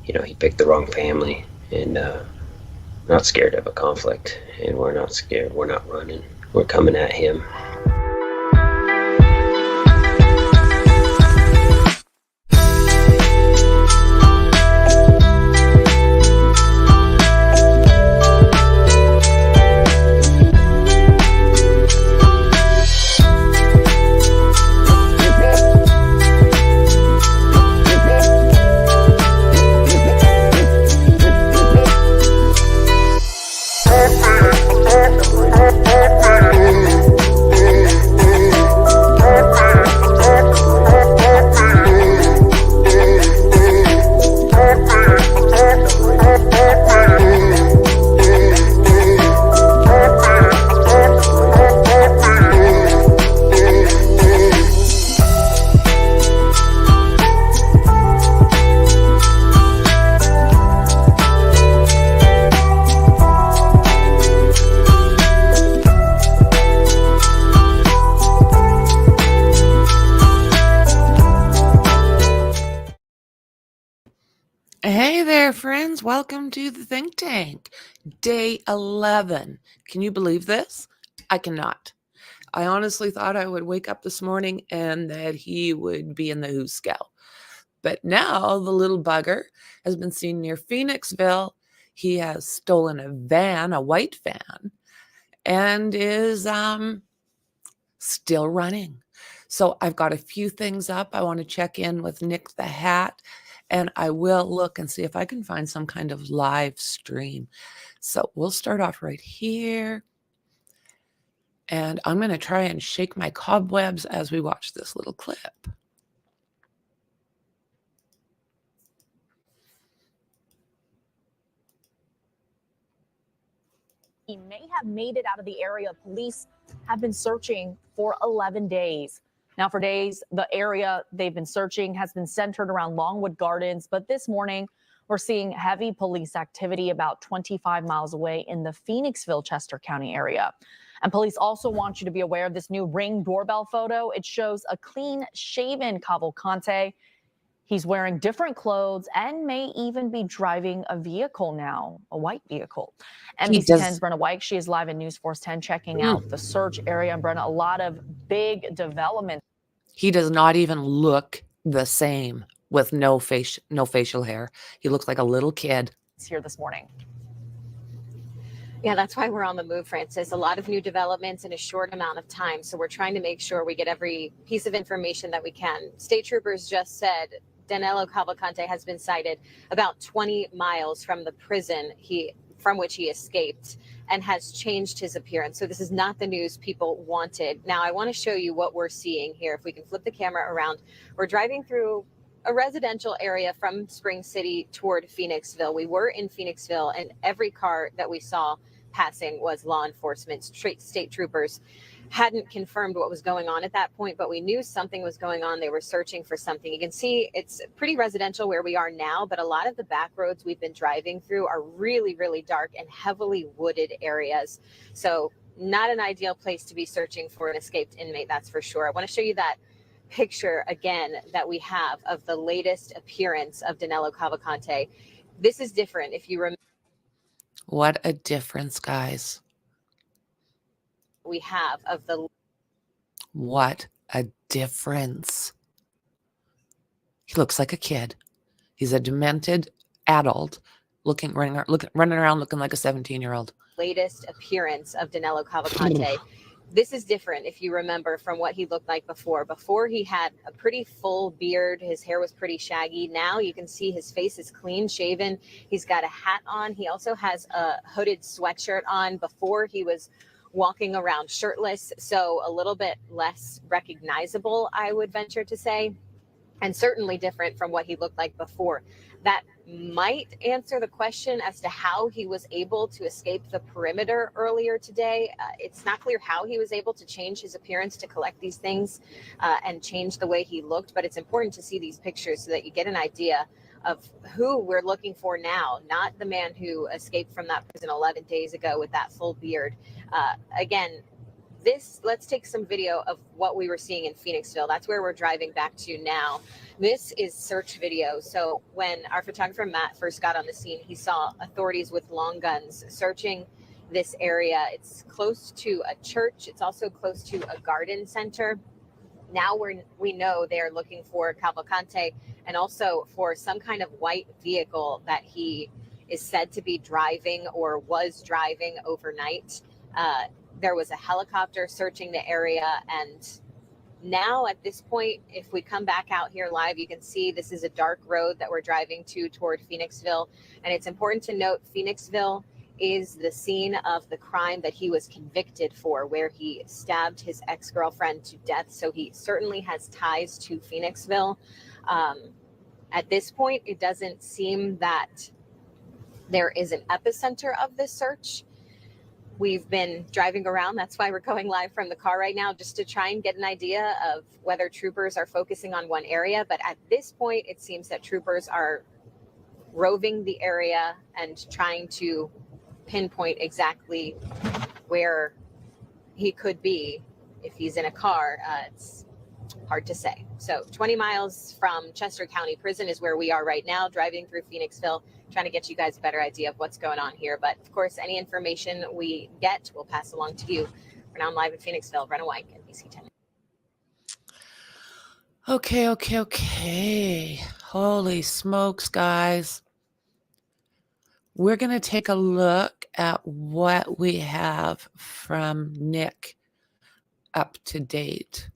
he picked the wrong family, and not scared of a conflict, and we're not scared. We're not running. We're coming at him. Hey there, friends. Welcome to the Think Tank. Day 11. Can you believe this? I cannot. I honestly thought I would wake up this morning and that he would be in the Who Scout. But now the little bugger has been seen near Phoenixville. He has stolen a van, a white van, and is still running. So I've got a few things up. I want to check in with Nick the Hat. And I will look and see if I can find some kind of live stream. So we'll start off right here. And I'm going to try and shake my cobwebs as we watch this little clip. He may have made it out of the area. Police have been searching for 11 days. Now, for days, the area they've been searching has been centered around Longwood Gardens. But this morning, we're seeing heavy police activity about 25 miles away in the Phoenixville, Chester County area. And police also want you to be aware of this new Ring doorbell photo. It shows a clean-shaven Cavalcante. He's wearing different clothes and may even be driving a vehicle now, a white vehicle. NBC 10's Brenna White, she is live in News Force 10 checking out the search area. And Brenna, a lot of big developments. He does not even look the same with no facial hair. He looks like a little kid. Here this morning. Yeah, that's why we're on the move, Francis. A lot of new developments in a short amount of time. So we're trying to make sure we get every piece of information that we can. State troopers just said DANELO Cavalcante has been sighted about 20 miles from the prison from which he escaped and has changed his appearance. So this is not the news people wanted. Now, I want to show you what we're seeing here. If we can flip the camera around, we're driving through a residential area from Spring City toward Phoenixville. We were in Phoenixville, and every car that we saw passing was law enforcement. State troopers hadn't confirmed what was going on at that point, but we knew something was going on. They were searching for something. You can see it's pretty residential where we are now, but a lot of the back roads we've been driving through are really, really dark and heavily wooded areas. So not an ideal place to be searching for an escaped inmate, that's for sure. I want to show you that picture again that we have of the latest appearance of DANELO Cavalcante. This is different. If you remember, what a difference, guys. We have of the what a difference. He looks like a kid. He's a demented adult running around looking like a 17-year-old. Latest appearance of DANELO Cavalcante. This is different if you remember from what he looked like before. Before he had a pretty full beard. His hair was pretty shaggy. Now you can see his face is clean shaven. He's got a hat on. He also has a hooded sweatshirt on. Before he was walking around shirtless. So a little bit less recognizable, I would venture to say, and certainly different from what he looked like before. That might answer the question as to how he was able to escape the perimeter earlier today. It's not clear how he was able to change his appearance to collect these things and change the way he looked, but it's important to see these pictures so that you get an idea of who we're looking for now, not the man who escaped from that prison 11 days ago with that full beard. Again, let's take some video of what we were seeing in Phoenixville. That's where we're driving back to now. This is search video. So when our photographer Matt first got on the scene, he saw authorities with long guns searching this area. It's close to a church. It's also close to a garden center. Now we know they're looking for Cavalcante and also for some kind of white vehicle that he is said to be driving or was driving overnight. There was a helicopter searching the area, and now at this point, if we come back out here live, you can see this is a dark road that we're driving to toward Phoenixville. And it's important to note Phoenixville is the scene of the crime that he was convicted for, where he stabbed his ex-girlfriend to death. So he certainly has ties to Phoenixville. At this point, it doesn't seem that there is an epicenter of this search. We've been driving around. That's why we're going live from the car right now, just to try and get an idea of whether troopers are focusing on one area. But at this point, it seems that troopers are roving the area and trying to pinpoint exactly where he could be if he's in a car. It's hard to say. So 20 miles from Chester County Prison is where we are right now, driving through Phoenixville, trying to get you guys a better idea of what's going on here. But of course, any information we get, we'll pass along to you. We're now live in Phoenixville. Brenna White, NBC 10. Okay. Holy smokes, guys. We're going to take a look at what we have from Nick up to date.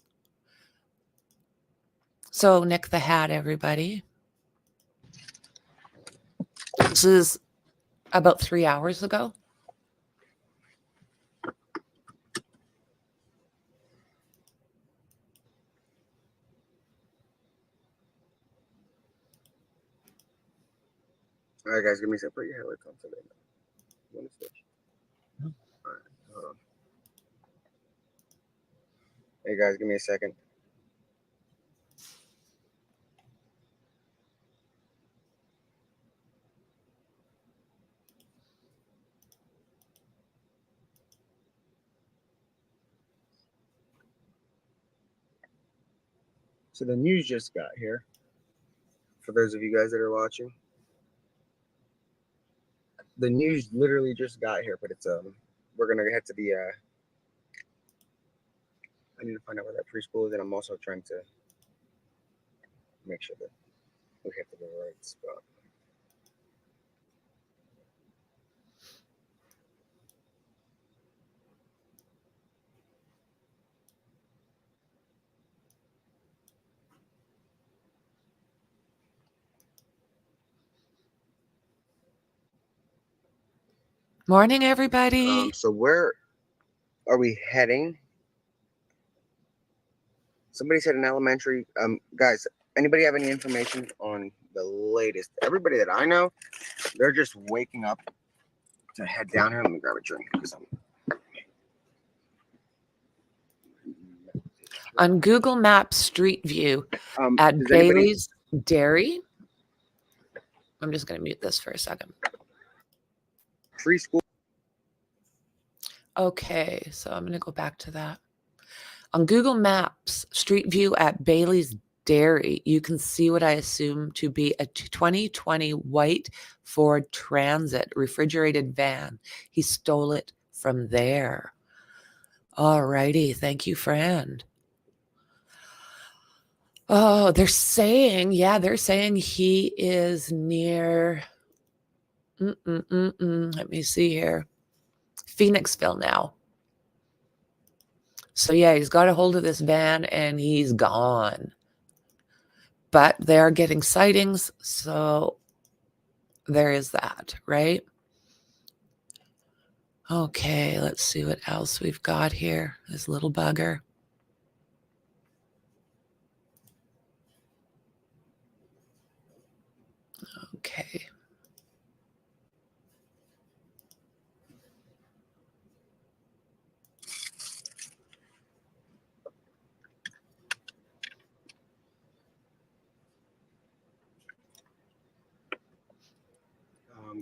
So, Nick the Hat, everybody. This is about 3 hours ago. All right, guys, give me a second. Put your headlights on today. You want to switch? All right, hold on. Hey, guys, give me a second. So the news just got here. For those of you guys that are watching, the news literally just got here, but it's we're gonna head to the I need to find out where that preschool is, and I'm also trying to make sure that we hit the right spot. Morning, everybody. So where are we heading? Somebody said an elementary. Guys, anybody have any information on the latest? Everybody that I know, they're just waking up to head down here. Let me grab a drink. On Google Maps Street View at does Bailey's Dairy. I'm just going to mute this for a second. Preschool. Okay, so I'm going to go back to that. On Google Maps Street View at Bailey's Dairy, you can see what I assume to be a 2020 white Ford Transit refrigerated van. He stole it from there. All righty. Thank you, friend. Oh, they're saying he is near, let me see here, Phoenixville now. So yeah, he's got a hold of this van and he's gone. But they are getting sightings, so there is that, right? Okay, let's see what else we've got here. This little bugger. Okay.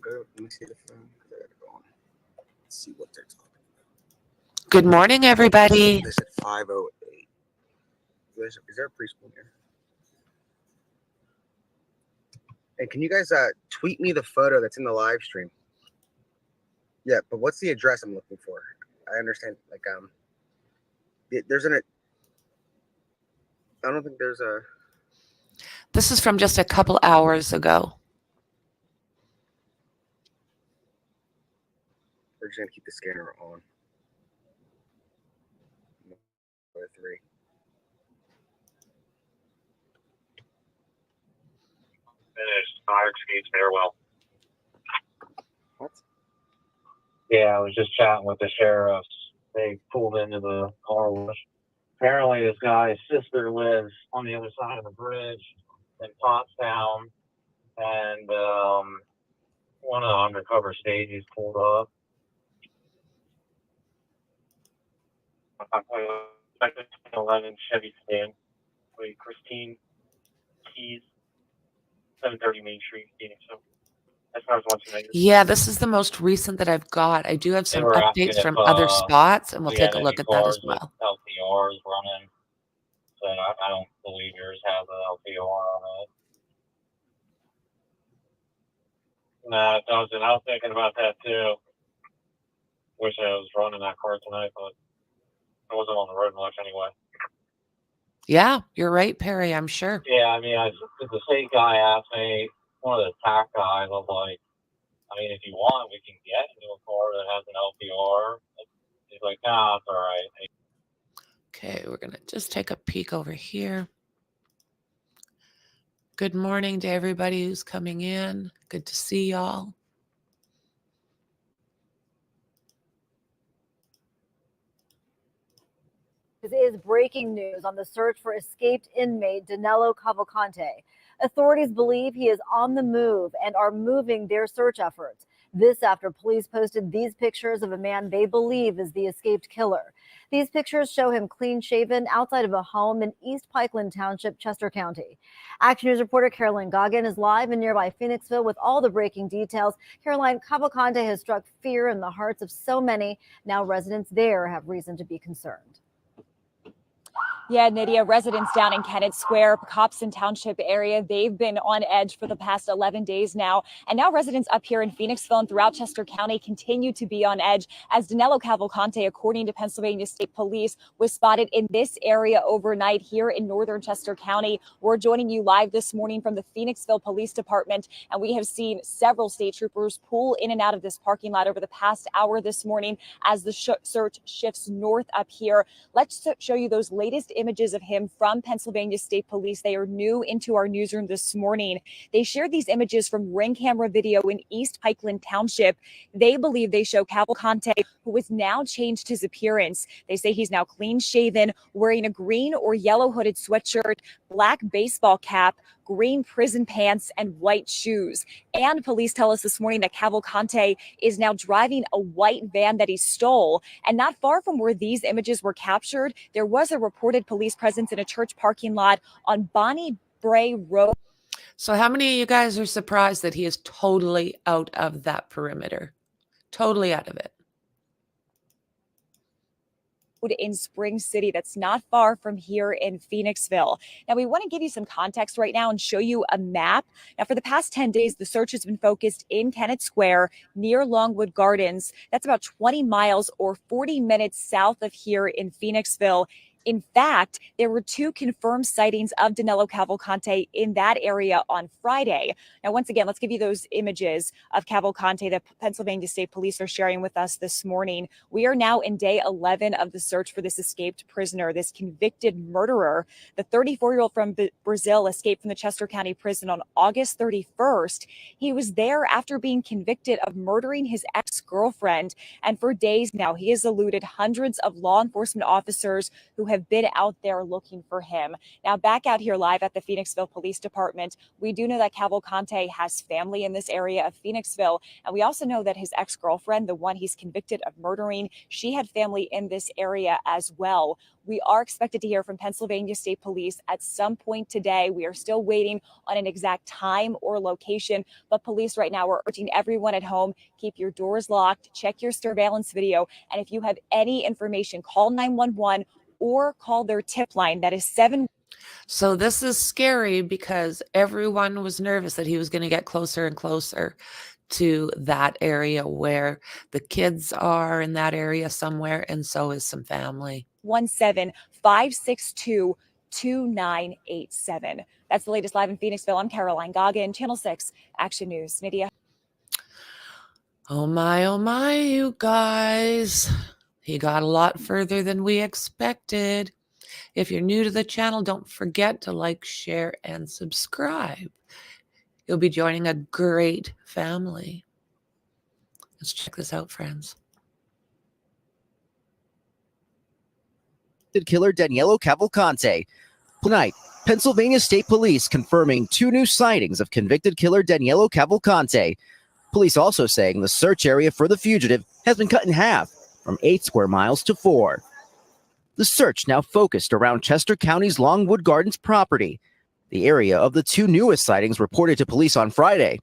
Go. Let me see the phone. Let's see what they're talking Good morning, everybody. They said 5:08. Is there a preschool here? And can you guys tweet me the photo that's in the live stream? Yeah, but what's the address I'm looking for? I understand, like, there's an. I don't think there's a. This is from just a couple hours ago. We're just gonna keep the scanner on. 3. Finished. Fire escapes farewell. What? Yeah, I was just chatting with the sheriffs. They pulled into the car wash. Apparently, this guy's sister lives on the other side of the bridge in Pottstown, and one of the undercover stages pulled up. 11 Chevy sedan. Christine Keys, 730 Main Street, Phoenix. So as far as what's next. Yeah, this is the most recent that I've got. I do have some updates from other spots, and we'll take a look at that as well. LPRs running. So I don't believe yours has an LPR on it. No, it doesn't. I was thinking about that too. Wish I was running that car tonight, but I wasn't on the road much anyway. Yeah, you're right, Perry, I'm sure. Yeah, I mean, the state guy asked me, one of the TAC guys, I was like, I mean, if you want, we can get into a car that has an LPR. He's like, nah, it's all right. Okay, we're going to just take a peek over here. Good morning to everybody who's coming in. Good to see y'all. This is breaking news on the search for escaped inmate DANELO Cavalcante. Authorities believe he is on the move and are moving their search efforts. This after police posted these pictures of a man they believe is the escaped killer. These pictures show him clean-shaven outside of a home in East Pikeland Township, Chester County. Action News reporter Caroline Goggin is live in nearby Phoenixville with all the breaking details. Caroline, Cavalcante has struck fear in the hearts of so many. Now residents there have reason to be concerned. Yeah, Nydia, residents down in Kennett Square, Copson Township area, they've been on edge for the past 11 days now. And now residents up here in Phoenixville and throughout Chester County continue to be on edge as DANELO Cavalcante, according to Pennsylvania State Police, was spotted in this area overnight here in northern Chester County. We're joining you live this morning from the Phoenixville Police Department, and we have seen several state troopers pull in and out of this parking lot over the past hour this morning as the search shifts north up here. Let's show you those latest images of him from Pennsylvania State Police. They are new into our newsroom this morning. They shared these images from ring camera video in East Pikeland Township. They believe they show Cavalcante, who has now changed his appearance. They say he's now clean shaven, wearing a green or yellow hooded sweatshirt, black baseball cap, green prison pants, and white shoes. And police tell us this morning that Cavalcante is now driving a white van that he stole. And not far from where these images were captured, there was a reported police presence in a church parking lot on Bonnie Bray Road. So how many of you guys are surprised that he is totally out of that perimeter? Totally out of it. In Spring City, that's not far from here in Phoenixville. Now, we want to give you some context right now and show you a map. Now, for the past 10 days, the search has been focused in Kennett Square near Longwood Gardens. That's about 20 miles or 40 minutes south of here in Phoenixville. In fact, there were 2 confirmed sightings of DANELO Cavalcante in that area on Friday. Now, once again, let's give you those images of Cavalcante that Pennsylvania State Police are sharing with us this morning. We are now in day 11 of the search for this escaped prisoner, this convicted murderer. The 34-year-old from Brazil escaped from the Chester County Prison on August 31st. He was there after being convicted of murdering his ex-girlfriend. And for days now, he has eluded hundreds of law enforcement officers who have have been out there looking for him. Now, back out here live at the Phoenixville Police Department, we do know that Cavalcante has family in this area of Phoenixville, and we also know that his ex-girlfriend, the one he's convicted of murdering, she had family in this area as well. We are expected to hear from Pennsylvania State Police at some point today. We are still waiting on an exact time or location, but police right now are urging everyone at home, keep your doors locked, check your surveillance video, and if you have any information, call 911 or call their tip line. That is 7. So this is scary because everyone was nervous that he was going to get closer and closer to that area where the kids are in that area somewhere, and so is some family. 1-7-562-2987. That's the latest live in Phoenixville. I'm Caroline Goggin, Channel 6 Action News. Nydia. Oh my, you guys. He got a lot further than we expected. If you're new to the channel, don't forget to like, share, and subscribe. You'll be joining a great family. Let's check this out, friends. Killer DANELO Cavalcante. Tonight, Pennsylvania State Police confirming 2 new sightings of convicted killer DANELO Cavalcante. Police also saying the search area for the fugitive has been cut in half from 8 square miles to 4. The search now focused around Chester County's Longwood Gardens property, the area of the 2 newest sightings reported to police on Friday.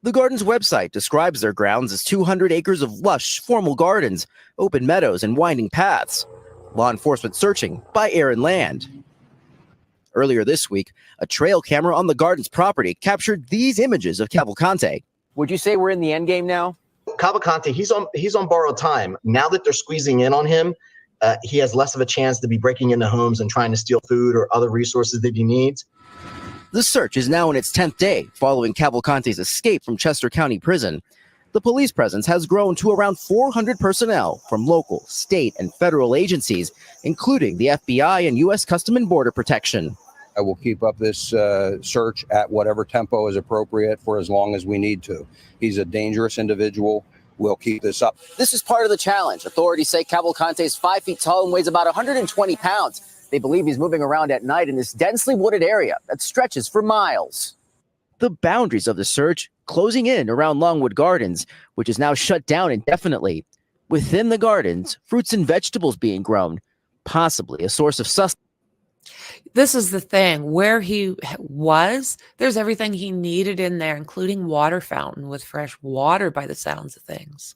The Gardens website describes their grounds as 200 acres of lush, formal gardens, open meadows, and winding paths. Law enforcement searching by air and land. Earlier this week, a trail camera on the Gardens property captured these images of Cavalcante. Would you say we're in the end game now? Cavalcante, he's on borrowed time. Now that they're squeezing in on him, he has less of a chance to be breaking into homes and trying to steal food or other resources that he needs. The search is now in its 10th day following Cavalcante's escape from Chester County Prison. The police presence has grown to around 400 personnel from local, state, and federal agencies, including the FBI and U.S. Customs and Border Protection. I will keep up this search at whatever tempo is appropriate for as long as we need to. He's a dangerous individual. We'll keep this up. This is part of the challenge. Authorities say Cavalcante is 5 feet tall and weighs about 120 pounds. They believe he's moving around at night in this densely wooded area that stretches for miles. The boundaries of the search closing in around Longwood Gardens, which is now shut down indefinitely. Within the gardens, fruits and vegetables being grown, possibly a source of sustenance. This is the thing. Where he was, there's everything he needed in there, including water fountain with fresh water by the sounds of things.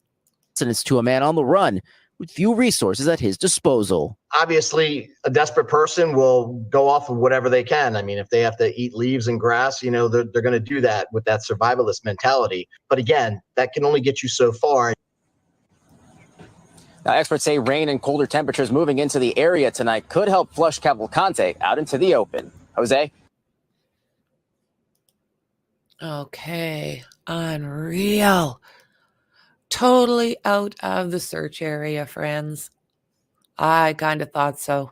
It's to a man on the run with few resources at his disposal. Obviously, a desperate person will go off of whatever they can. I mean, if they have to eat leaves and grass, you know, they're going to do that with that survivalist mentality. But again, that can only get you so far. Now, experts say rain and colder temperatures moving into the area tonight could help flush Cavalcante out into the open. Jose? Okay, unreal. Totally out of the search area, friends. I kind of thought so.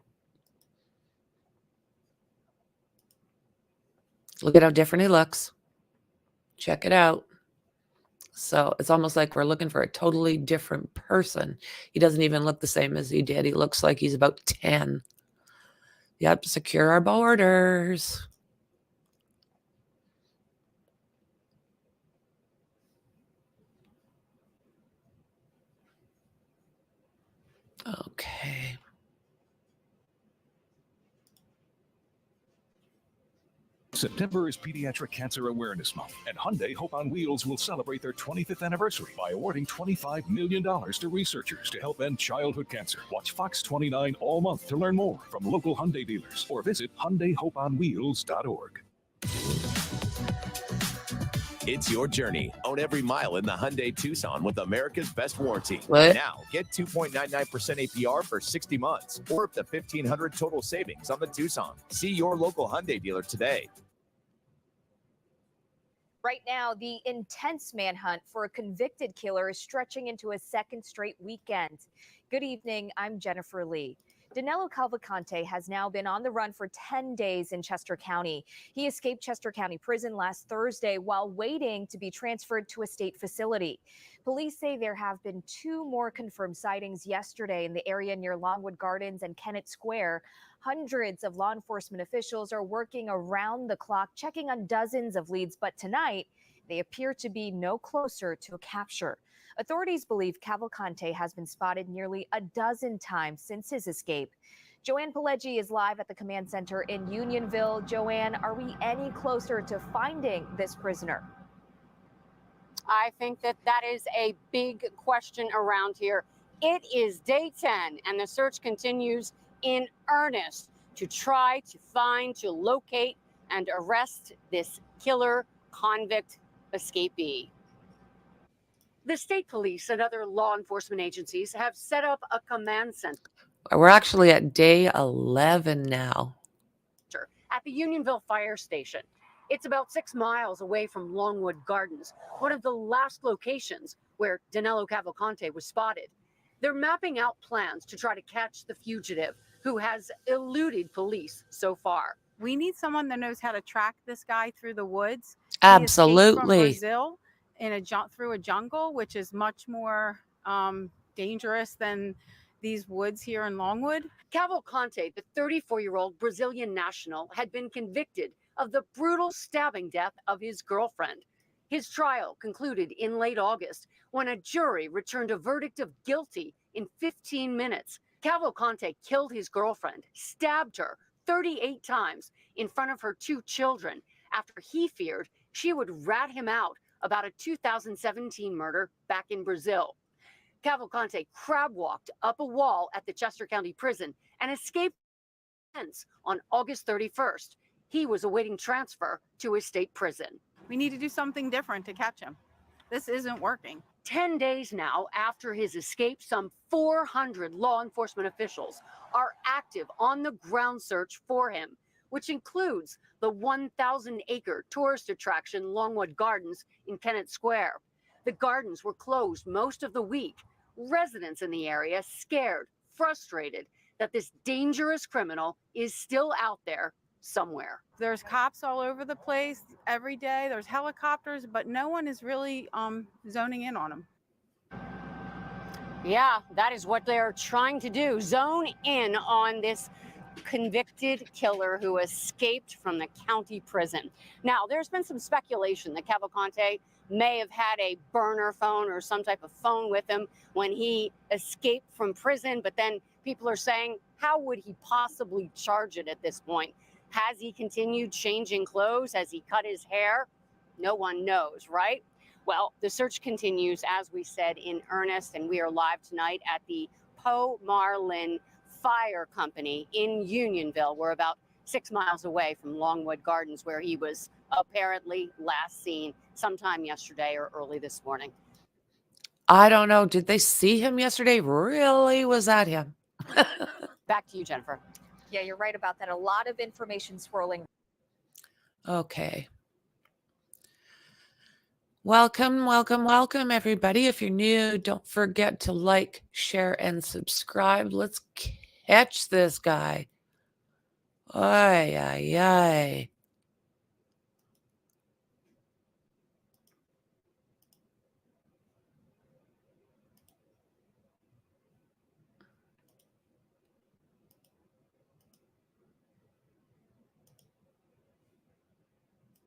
Look at how different he looks. Check it out. So it's almost like we're looking for a totally different person. He doesn't even look the same as he did. He looks like he's about 10. Yep, secure our borders. Okay. September is Pediatric Cancer Awareness Month, and Hyundai Hope on Wheels will celebrate their 25th anniversary by awarding $25 million to researchers to help end childhood cancer. Watch Fox 29 all month to learn more from local Hyundai dealers or visit HyundaiHopeOnWheels.org. It's your journey. Own every mile in the Hyundai Tucson with America's best warranty. What? Now, get 2.99% APR for 60 months or up to $1,500 total savings on the Tucson. See your local Hyundai dealer today. Right now, the intense manhunt for a convicted killer is stretching into a second straight weekend. Good evening. I'm Jennifer Lee. DANELO Cavalcante has now been on the run for 10 days in Chester County. He escaped Chester County Prison last Thursday while waiting to be transferred to a state facility. Police say there have been 2 more confirmed sightings yesterday in the area near Longwood Gardens and Kennett Square. Hundreds of law enforcement officials are working around the clock, checking on dozens of leads, but tonight they appear to be no closer to a capture. Authorities believe Cavalcante has been spotted nearly a dozen times since his escape. Joanne Pileggi is live at the command center in Unionville. Joanne, are we any closer to finding this prisoner? I think that is a big question around here. It is day 10 and the search continues in earnest to try to find, to locate and arrest this killer convict escapee. The state police and other law enforcement agencies have set up a command center. We're actually at day 11 now. At the Unionville Fire Station. It's about 6 miles away from Longwood Gardens, one of the last locations where DANELO Cavalcante was spotted. They're mapping out plans to try to catch the fugitive who has eluded police so far. We need someone that knows how to track this guy through the woods. Absolutely. He escaped from Brazil through a jungle, which is much more dangerous than these woods here in Longwood. Cavalcante, the 34-year-old Brazilian national, had been convicted of the brutal stabbing death of his girlfriend. His trial concluded in late August when a jury returned a verdict of guilty in 15 minutes. Cavalcante killed his girlfriend, stabbed her 38 times in front of her 2 children after he feared she would rat him out about a 2017 murder back in Brazil. Cavalcante crab walked up a wall at the Chester County Prison and escaped on August 31st. He was awaiting transfer to a state prison. We need to do something different to catch him. This isn't working. 10 days now after his escape, some 400 law enforcement officials are active on the ground search for him, which includes the 1,000-acre tourist attraction Longwood Gardens in Kennett Square. The gardens were closed most of the week. Residents in the area scared, frustrated that this dangerous criminal is still out there somewhere. There's cops all over the place every day. There's helicopters, but no one is really zoning in on him. Yeah, that is what they're trying to do. Zone in on this convicted killer who escaped from the county prison. Now, there's been some speculation that Cavalcante may have had a burner phone or some type of phone with him when he escaped from prison. But then people are saying, how would he possibly charge it at this point? Has he continued changing clothes? Has he cut his hair? No one knows, right? Well, the search continues, as we said, in earnest, and we are live tonight at the Po Marlin Fire Company in Unionville. We're about 6 miles away from Longwood Gardens, where he was apparently last seen sometime yesterday or early this morning. I don't know. Did they see him yesterday? Really? Was that him? Back to you, Jennifer. Yeah, you're right about that. A lot of information swirling. Okay. Welcome, welcome, welcome, everybody. If you're new, don't forget to like, share, and subscribe. Let's catch this guy. Ay, ay, ay.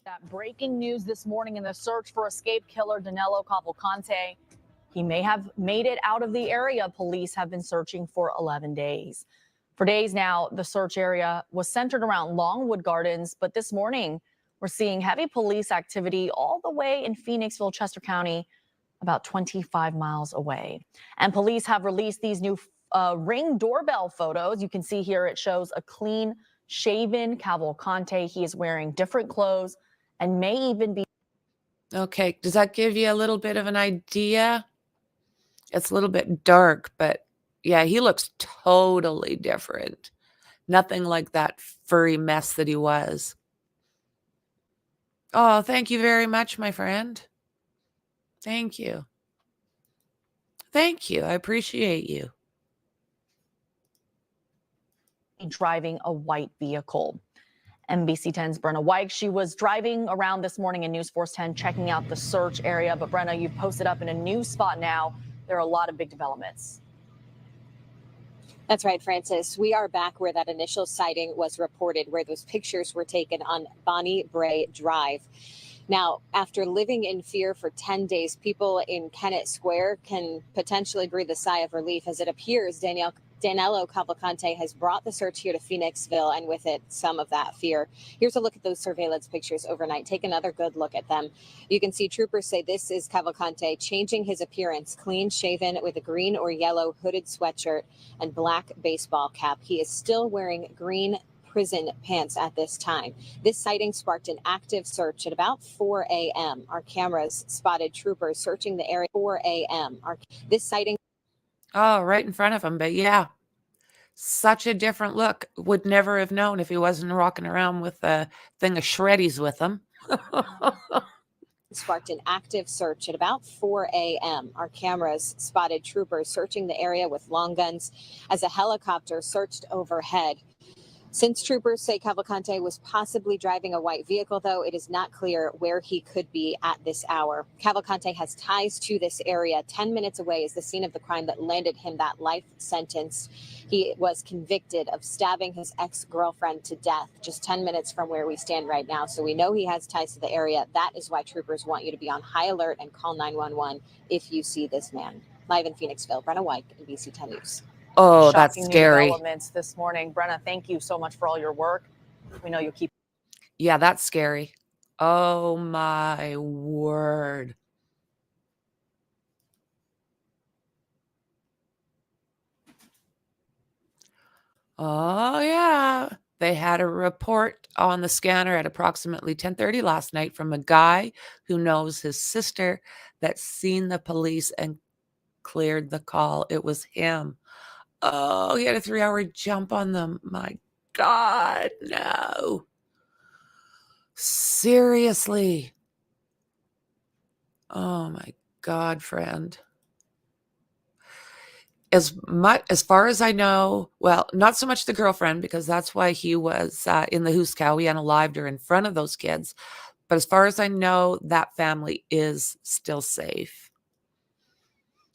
That breaking news this morning in the search for escaped killer DANELO Cavalcante. He may have made it out of the area. Police have been searching for 11 days. For days now, the search area was centered around Longwood Gardens, but this morning we're seeing heavy police activity all the way in Phoenixville, Chester County, about 25 miles away. And police have released these new Ring doorbell photos. You can see here it shows a clean shaven Cavalcante. He is wearing different clothes and may even be. Okay, does that give you a little bit of an idea? It's a little bit dark, but yeah, he looks totally different. Nothing like that furry mess that he was. Oh, thank you very much, my friend. Thank you. Thank you. I appreciate you. driving a white vehicle. NBC 10's Brenna White, she was driving around this morning in News Force 10 checking out the search area. But Brenna, you've posted up in a new spot now. There are a lot of big developments. That's right, Francis. We are back where that initial sighting was reported, where those pictures were taken on Bonnie Bray Drive. Now, after living in fear for 10 days, people in Kennett Square can potentially breathe a sigh of relief, as it appears DANELO Cavalcante has brought the search here to Phoenixville, and with it, some of that fear. Here's a look at those surveillance pictures overnight. Take another good look at them. You can see troopers say this is Cavalcante changing his appearance, clean shaven with a green or yellow hooded sweatshirt and black baseball cap. He is still wearing green prison pants at this time. This sighting sparked an active search at about 4 a.m. Our cameras spotted troopers searching the area at 4 a.m. This sighting. Oh, right in front of him. But yeah, such a different look. Would never have known if he wasn't walking around with a thing of shreddies with him. Sparked an active search at about 4 a.m. Our cameras spotted troopers searching the area with long guns as a helicopter searched overhead. Since troopers say Cavalcante was possibly driving a white vehicle, though, it is not clear where he could be at this hour. Cavalcante has ties to this area. 10 minutes away is the scene of the crime that landed him that life sentence. He was convicted of stabbing his ex-girlfriend to death just 10 minutes from where we stand right now. So we know he has ties to the area. That is why troopers want you to be on high alert and call 911 if you see this man. Live in Phoenixville, Brenna White, NBC 10 News. Oh, that's Shocking new scary. developments this morning. Brenna, thank you so much for all your work. We know you keep. Yeah, that's scary. Oh, my word. Oh, yeah. They had a report on the scanner at approximately 10:30 last night from a guy who knows his sister that's seen the police and cleared the call. It was him. Oh, he had a 3-hour jump on them. My God, no. Seriously. Oh, my God, friend. As far as I know, well, not so much the girlfriend, because that's why he was in the Hooskow. He unalived her in front of those kids. But as far as I know, that family is still safe.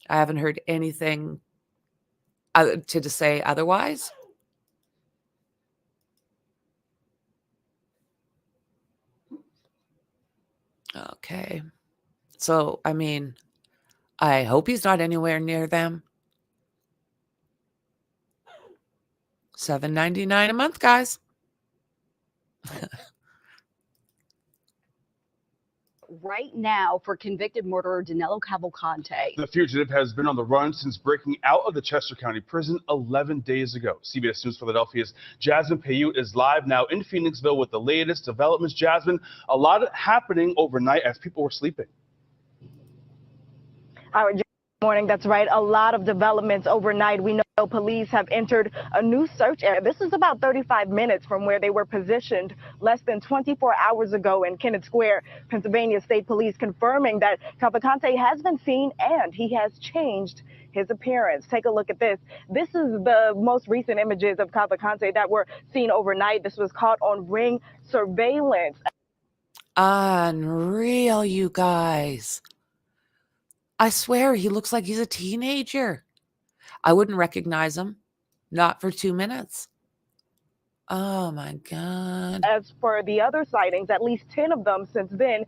I haven't heard anything to say otherwise. Okay. So, I mean, I hope he's not anywhere near them. $7.99 a month, guys. Right now for convicted murderer DANELO Cavalcante. The fugitive has been on the run since breaking out of the Chester County prison 11 days ago. CBS News Philadelphia's Jasmine Payute is live now in Phoenixville with the latest developments. Jasmine, a lot happening overnight as people were sleeping. Morning. That's right. A lot of developments overnight. We know police have entered a new search area. This is about 35 minutes from where they were positioned less than 24 hours ago in Kennett Square. Pennsylvania State Police confirming that Cavalcante has been seen and he has changed his appearance. Take a look at this. This is the most recent images of Cavalcante that were seen overnight. This was caught on Ring surveillance. Unreal, you guys. I swear he looks like he's a teenager. I wouldn't recognize him. Not for 2 minutes. Oh, my God. As for the other sightings, at least 10 of them since then,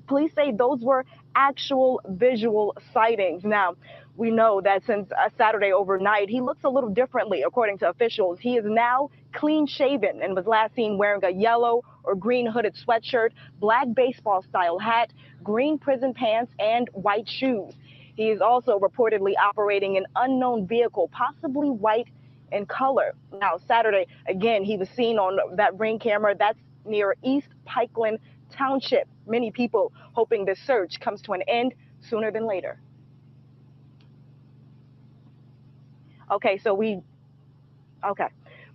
police say those were actual visual sightings. Now, we know that since Saturday overnight, he looks a little differently, according to officials. He is now clean shaven and was last seen wearing a yellow or green hooded sweatshirt, black baseball style hat, green prison pants, and white shoes. He is also reportedly operating an unknown vehicle, possibly white in color. Now, Saturday, again, he was seen on that Ring camera. That's near East Pikeland Township. Many people hoping this search comes to an end sooner than later. Okay, so we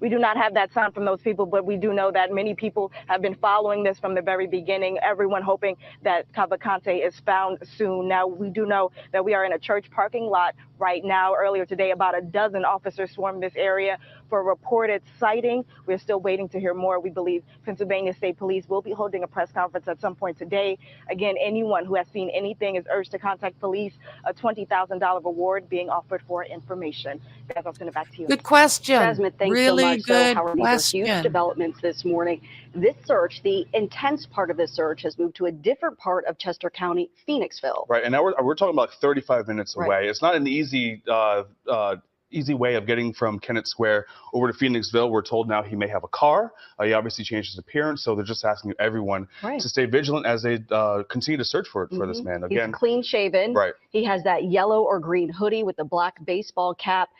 do not have that sound from those people, but we do know that many people have been following this from the very beginning, everyone hoping that Cavalcante is found soon. Now, we do know that we are in a church parking lot right now. Earlier today, about a dozen officers swarmed this area for a reported sighting. We're still waiting to hear more. We believe Pennsylvania State Police will be holding a press conference at some point today. Again, anyone who has seen anything is urged to contact police. A $20,000 reward being offered for information. Guys, I'll send it back to you. Good question. Jasmine, thanks so Really much. good Howard, these are huge question. developments this morning. This search, the intense part of this search, has moved to a different part of Chester County, Phoenixville. Right, and now we're talking about 35 minutes away. Right. It's not an easy way of getting from Kennett Square over to Phoenixville. We're told now he may have a car. He obviously changed his appearance, so they're just asking everyone to stay vigilant as they continue to search for this man. Again, he's clean shaven. Right. He has that yellow or green hoodie with the black baseball cap.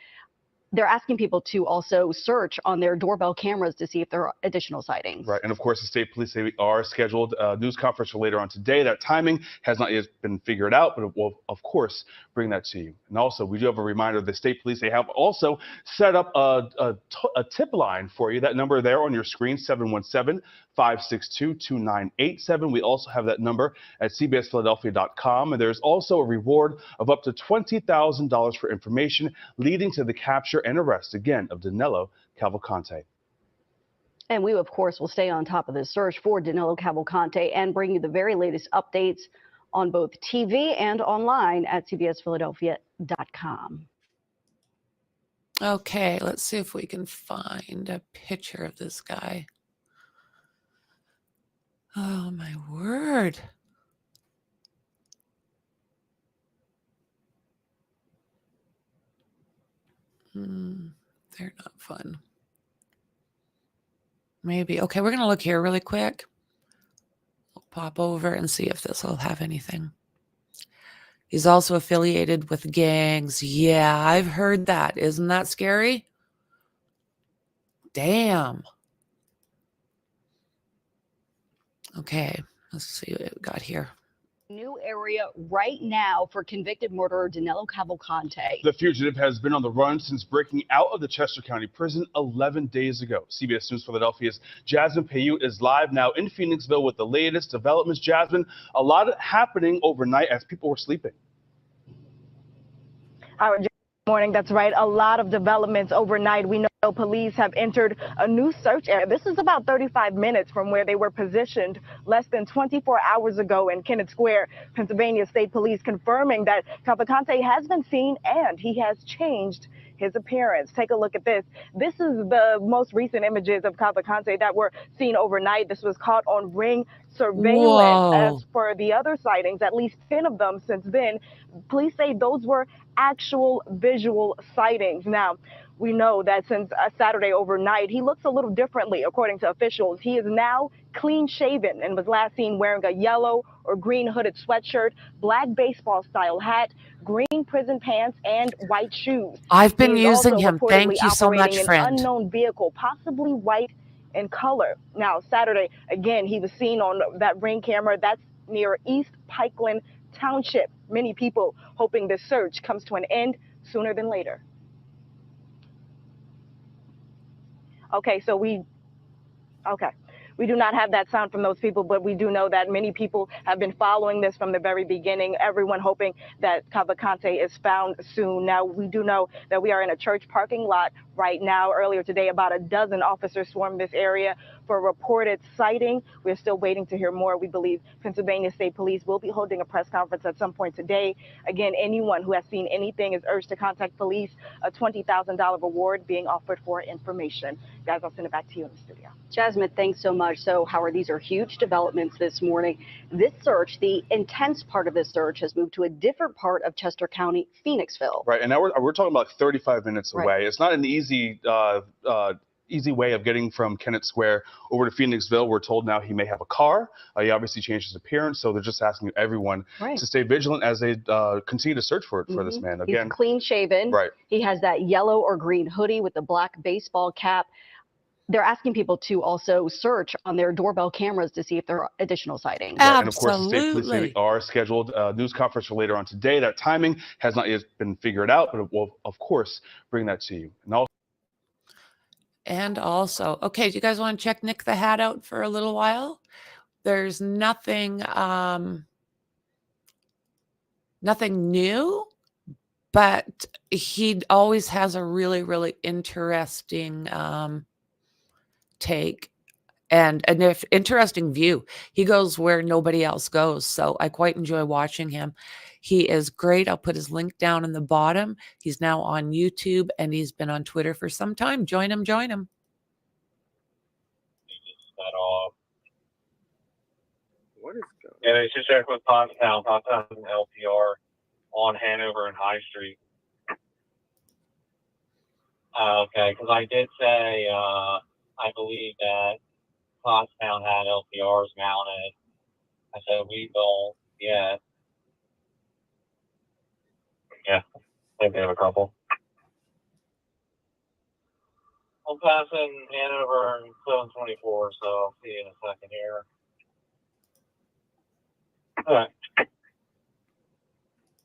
They're asking people to also search on their doorbell cameras to see if there are additional sightings. Right, and of course, the state police say we are scheduled a news conference for later on today. That timing has not yet been figured out, but we'll, of course, bring that to you. And also, we do have a reminder, the state police, they have also set up a tip line for you. That number there on your screen, 717-562-2987. We also have that number at cbsphiladelphia.com. And there's also a reward of up to $20,000 for information leading to the capture and arrest, again, of DANELO Cavalcante. And we, of course, will stay on top of this search for DANELO Cavalcante and bring you the very latest updates on both TV and online at cbsphiladelphia.com. Okay, let's see if we can find a picture of this guy. Oh, my word. They're not fun. Maybe. Okay, we're going to look here really quick. We'll pop over and see if this will have anything. He's also affiliated with gangs. Yeah, I've heard that. Isn't that scary? Damn. Okay, let's see what we got here. New area right now for convicted murderer DANELO Cavalcante. The fugitive has been on the run since breaking out of the Chester County Prison 11 days ago. CBS News Philadelphia's Jasmine Payute is live now in Phoenixville with the latest developments. Jasmine, a lot happening overnight as people were sleeping. Good morning. That's right. A lot of developments overnight. We know police have entered a new search area. This is about 35 minutes from where they were positioned less than 24 hours ago in Kennett Square. Pennsylvania State Police confirming that Cavalcante has been seen and he has changed his appearance. Take a look at this. This is the most recent images of Cavalcante that were seen overnight. This was caught on Ring surveillance. Whoa. As for the other sightings, at least 10 of them since then, police say those were actual visual sightings. Now, we know that since Saturday overnight, he looks a little differently, according to officials. He is now clean shaven and was last seen wearing a yellow or green hooded sweatshirt, black baseball style hat, green prison pants, and white shoes. I've been He's using also him. reportedly Thank you so much, operating an friend. unknown vehicle, possibly white in color. Now, Saturday, again, he was seen on that Ring camera. That's near East Pikeland Township. Many people hoping this search comes to an end sooner than later. Okay, so we do not have that sound from those people, but we do know that many people have been following this from the very beginning, everyone hoping that Cavalcante is found soon. Now, we do know that we are in a church parking lot right now. Earlier today, about a dozen officers swarmed this area for a reported sighting. We're still waiting to hear more. We believe Pennsylvania State Police will be holding a press conference at some point today. Again, anyone who has seen anything is urged to contact police. A $20,000 reward being offered for information. Guys, I'll send it back to you in the studio. Jasmine, thanks so much. So, Howard, these are huge developments this morning. This search, the intense part of this search, has moved to a different part of Chester County, Phoenixville. Right, and now we're talking about 35 minutes away. Right. It's not an easy way of getting from Kennett Square over to Phoenixville. We're told now he may have a car. He obviously changed his appearance, so they're just asking everyone to stay vigilant as they continue to search for this man. Again, he's clean shaven. Right. He has that yellow or green hoodie with the black baseball cap. They're asking people to also search on their doorbell cameras to see if there are additional sightings. Right. And of course, the state police say we are scheduled a news conference for later on today. That timing has not yet been figured out, but we'll, of course, bring that to you. And also, okay, do you guys want to check Nick the Hat out for a little while? There's nothing, nothing new, but he always has a really, really interesting take and an interesting view. He goes where nobody else goes, so I quite enjoy watching him. He is great. I'll put his link down in the bottom. He's now on YouTube, and he's been on Twitter for some time. Join him, join him. That all. What is going on? Yeah, they should check with Pottstown. Pottstown and LPR on Hanover and High Street. Okay, because I did say I believe that Pottstown had LPRs mounted. I said we don't yet. Yeah, I think they have a couple. I'm passing Hanover and 724, so I'll see you in a second here. All right.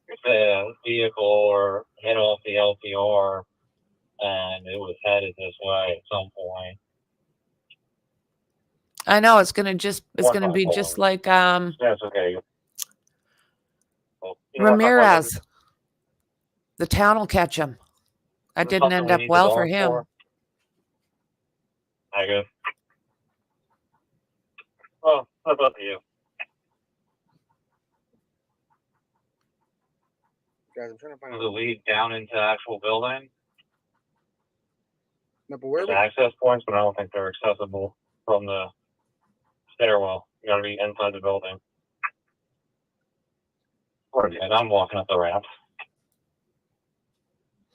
If the vehicle or hit off the LPR and it was headed this way at some point. I know it's gonna be just like That's okay. Well, you know what, Ramirez. The town will catch him. That Is there didn't something end we up need to well for guard him. for? I guess. Well, that's up to you. Guys, I'm trying to find There's a lead down into the actual building. No, but where There's access points, but I don't think they're accessible from the stairwell. You gotta be inside the building. Or yeah, I'm walking up the ramp.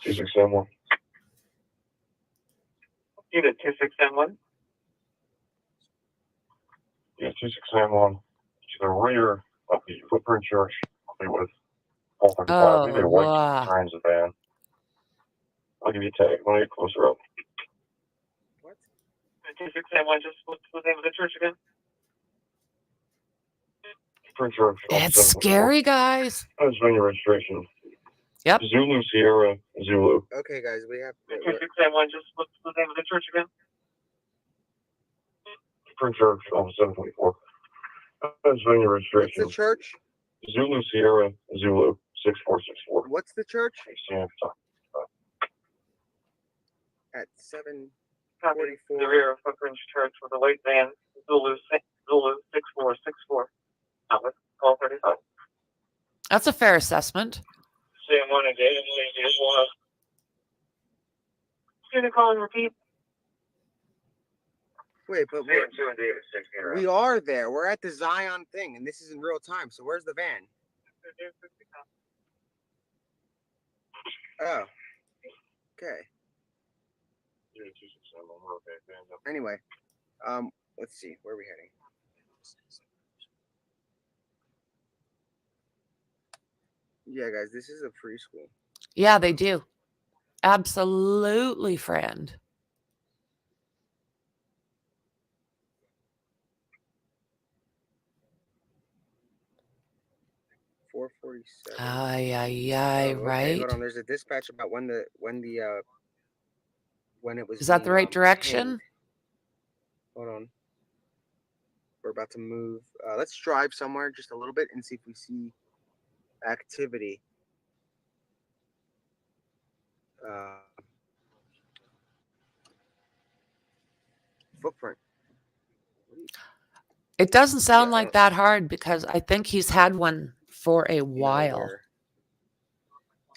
2671. Unit 2671. Yeah, 2671. To the rear of the footprint church. It was 435. Maybe a white wow. transit van. I'll give you a tag. Let me get closer up. What? 2671, just what's the name of the church again? Footprint church. It's scary, guys. That's when your registration. Yep. Zulu Sierra Zulu. Okay, guys, we have. 2671, just what's the name of the church again? Footprint church on 724. That's when your registration. What's the church? Zulu Sierra Zulu 6464. What's the church? Yeah. At 7:44. The rear of Footprint Church with a white van, Zulu 6464. Outlet, call 35. That's a fair assessment. Same one again, maybe it was. Can you call and repeat? Wait, but we are there. We're at the Zion thing, and this is in real time. So where's the van? Oh. Okay. Anyway, let's see. Where are we heading? Yeah, guys, this is a preschool. Yeah, they do. Absolutely, friend. $447. Aye, right? Hold on. There's a dispatch about when it was. Is that the right direction? Pinged. Hold on. We're about to move. Let's drive somewhere just a little bit and see if we see activity. Footprint. It doesn't sound like that hard because I think he's had one for a while.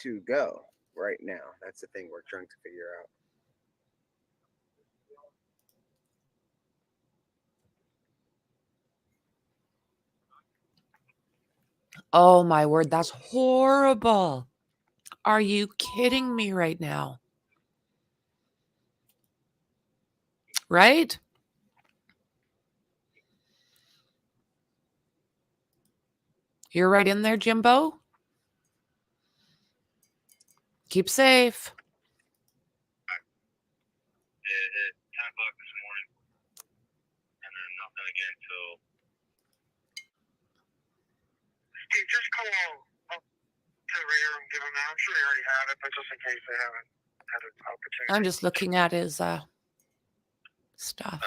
To go right now. That's the thing we're trying to figure out. Oh my word, that's horrible. Are you kidding me right now? Right? You're right in there, Jimbo. Keep safe. It hit 10 o'clock this morning, and then nothing again till. Steve, just call up to the rear and give them that. I'm sure they already have it, but just in case they haven't had an opportunity. I'm just looking at his stuff.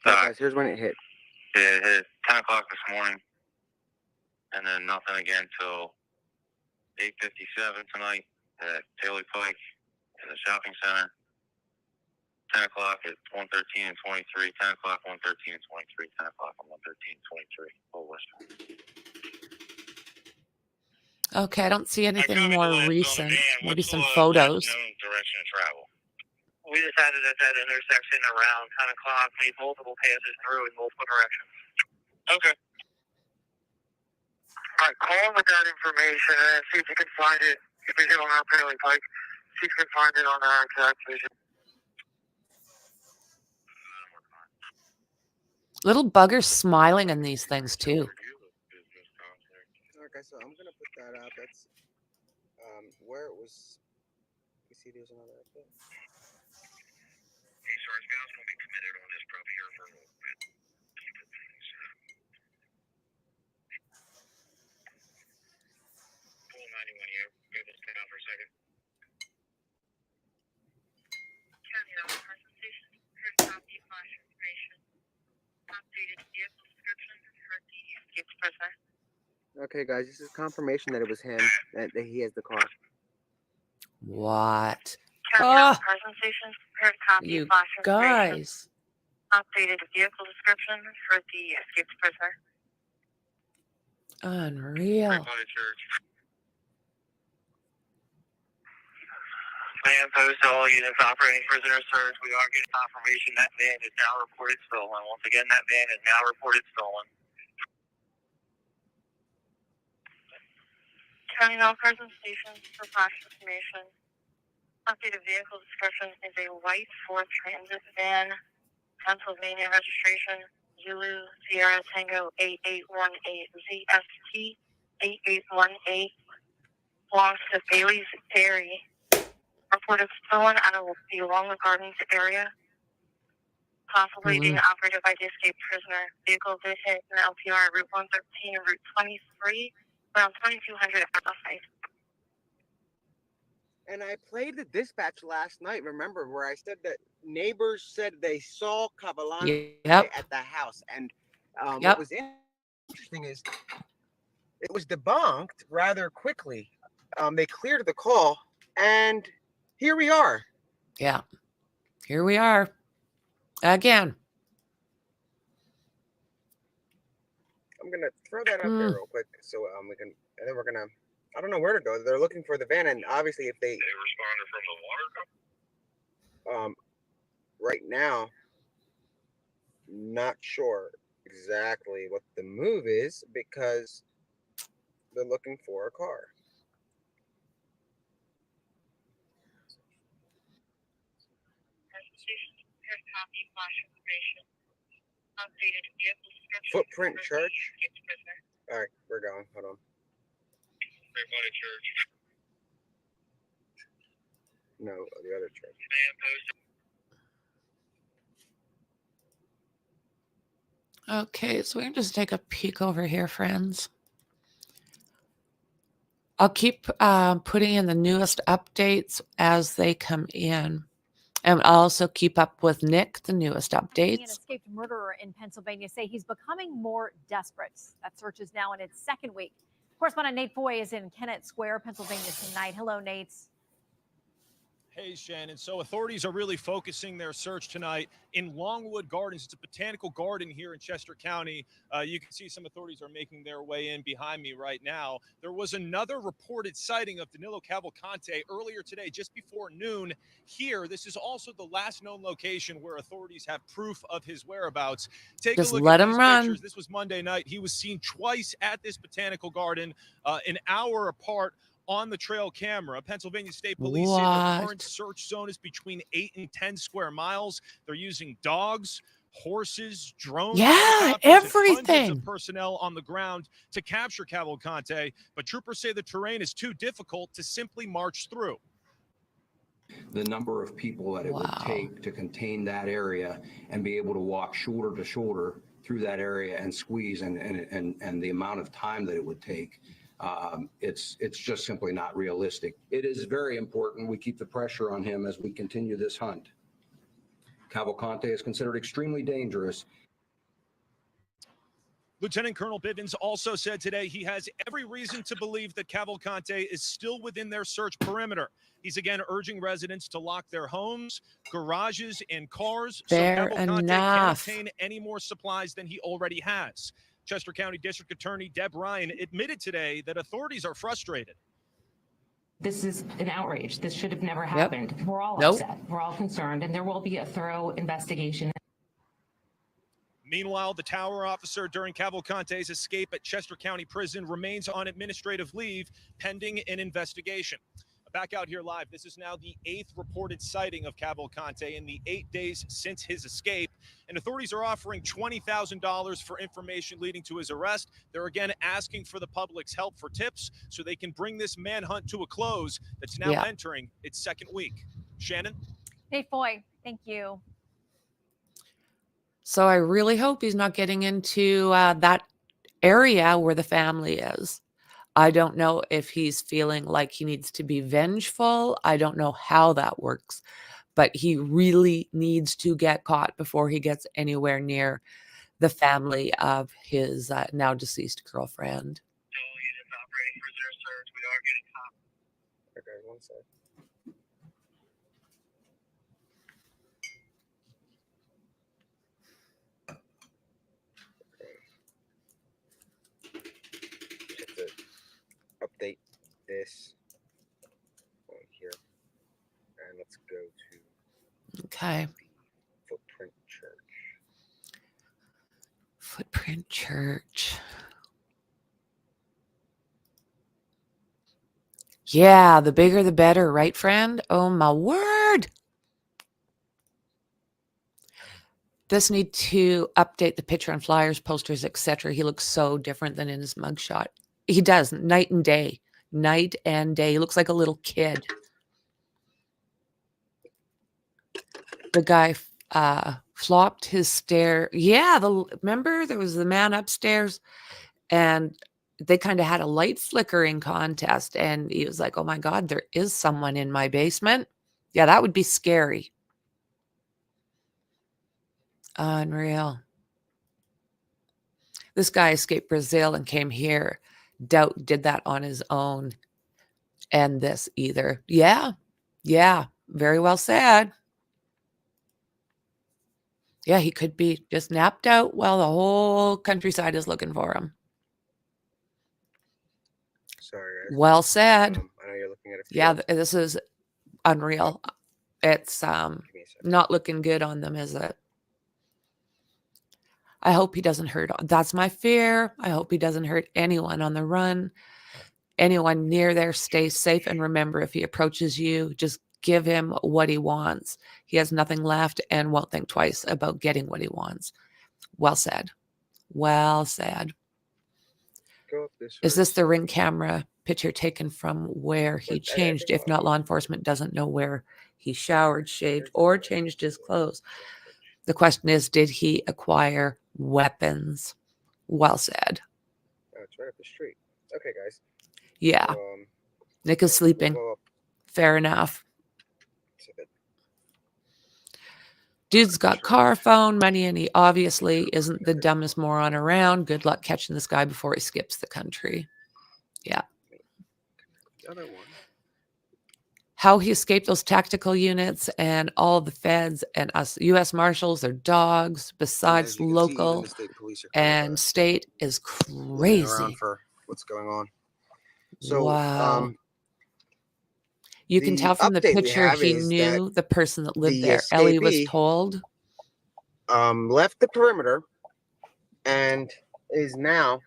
Guys, here's when it hit. It hit 10 o'clock this morning, and then nothing again till 8:57 tonight at Taylor Pike in the shopping center. 10 o'clock at 113 and 23. 10 o'clock, 113 and 23. 10 o'clock on 113 and 23. Full list. Okay, I don't see anything more recent. Maybe some photos. Direction of travel. We decided at that intersection around 10 o'clock, made multiple passes through in multiple directions. Okay. All right, call him with that information and see if you can find it. If you get on our Taylor Pike, see if you can find it on our exact vision. Little buggers smiling in these things too. Okay, so I'm gonna put that out. That's where it was. You see, there's another update. Hey, Sarge, guys gonna be committed on this probably here for a little bit. Pull 91 here. Give this down for a second. County Level Present Station. Here's copy flash information. Updated vehicle description for the escaped prisoner. Okay, guys, this is confirmation that it was him, that he has the car. What? County Level Present Station. Here's copy You flash information. guys. Updated vehicle description for the escaped prisoner. Unreal. Man post to all units operating prisoner search. We are getting confirmation that van is now reported stolen. Once again, that van is now reported stolen. County Level Present Station for flash information. Updated vehicle description is a white Ford Transit van, Pennsylvania registration, Zulu Sierra Tango 8818 ZST 8818, belongs to Bailey's Dairy. Reported stolen out of the Longwood Gardens area, possibly being operated by the escaped prisoner. Vehicle did hit an LPR Route 113 and Route 23, around 2200 at the site. And I played the dispatch last night, remember, where I said that neighbors said they saw Cavalcante at the house. And what was interesting is it was debunked rather quickly. They cleared the call, and here we are. Yeah. Here we are. Again. I'm going to throw that up there real quick so we can, and then we're going to, I don't know where to go. They're looking for the van, and obviously if they responded from the water company? Right now, not sure exactly what the move is because they're looking for a car. Footprint Church. All right, we're going. Hold on. Everybody church. No, the other church. Okay, so we can just take a peek over here, friends. I'll keep putting in the newest updates as they come in. And I'll also keep up with Nick, the newest updates. An escaped murderer in Pennsylvania say he's becoming more desperate. That search is now in its second week. Correspondent Nate Foy is in Kennett Square, Pennsylvania tonight. Hello, Nate. Hey, Shannon. So authorities are really focusing their search tonight in Longwood Gardens. It's a botanical garden here in Chester County. You can see some authorities are making their way in behind me right now. There was another reported sighting of Danilo Cavalcante earlier today, just before noon here. This is also the last known location where authorities have proof of his whereabouts. Take Just a look let at him these run. pictures. This was Monday night. He was seen twice at this botanical garden, an hour apart on the trail camera. Pennsylvania State Police say their current search zone is between 8 and 10 square miles. They're using dogs, horses, drones, helicopters, and hundreds everything. of personnel on the ground to capture Cavalcante, but troopers say the terrain is too difficult to simply march through. The number of people that it would take to contain that area and be able to walk shoulder to shoulder through that area and squeeze and the amount of time that it would take, it's just simply not realistic. It is very important we keep the pressure on him as we continue this hunt. Cavalcante is considered extremely dangerous. Lieutenant Colonel Bivens also said today he has every reason to believe that Cavalcante is still within their search perimeter. He's again urging residents to lock their homes, garages, and cars Fair so Cavalcante enough. can't obtain any more supplies than he already has. Chester County District Attorney Deb Ryan admitted today that authorities are frustrated. This is an outrage. This should have never happened. We're all upset. We're all concerned, and there will be a thorough investigation. Meanwhile, the tower officer during Cavalcante's escape at Chester County Prison remains on administrative leave pending an investigation. Back out here live, this is now the 8th reported sighting of Cavalcante in the 8 days since his escape, and authorities are offering $20,000 for information leading to his arrest. They're again asking for the public's help for tips so they can bring this manhunt to a close that's now entering its second week. Shannon? Dave Foy, thank you. So I really hope he's not getting into that area where the family is. I don't know if he's feeling like he needs to be vengeful. I don't know how that works, but he really needs to get caught before he gets anywhere near the family of his now deceased girlfriend. Okay, one sec. Update this on here, and let's go to Okay. Footprint Church. Footprint Church. Yeah, the bigger the better, right, friend? Oh, my word. This need to update the picture on flyers, posters, etc. He looks so different than in his mugshot. He does, night and day. Night and day. He looks like a little kid. The guy flopped his stare. Yeah, remember there was the man upstairs and they kind of had a light flickering contest and he was like, oh my God, there is someone in my basement. Yeah, that would be scary. Unreal. This guy escaped Brazil and came here. Doubt did that on his own. And this either. Yeah. Yeah. Very well said. Yeah, he could be just napped out while the whole countryside is looking for him. Sorry, guys. Well said. I know you're looking at a few. Yeah, this is unreal. It's not looking good on them, is it? I hope he doesn't hurt. That's my fear. I hope he doesn't hurt anyone on the run. Anyone near there, stay safe. And remember, if he approaches you, just give him what he wants. He has nothing left and won't think twice about getting what he wants. Well said. Well said. Is this the ring camera picture taken from where he changed? If not, law enforcement doesn't know where he showered, shaved, or changed his clothes. The question is, did he acquire weapons? Well said. Oh, it's right up the street. Okay, guys. Yeah. So, Nick is sleeping. Fair enough. Dude's got car, phone, money, and he obviously isn't the dumbest moron around. Good luck catching this guy before he skips the country. Yeah. The other one. How he escaped those tactical units and all the feds and us U.S. Marshals, their dogs, besides local and state, is crazy. For what's going on. So, wow. You can the tell from the update we picture have he is knew that the person that lived the there. Ellie was escapee, told. Left the perimeter and is now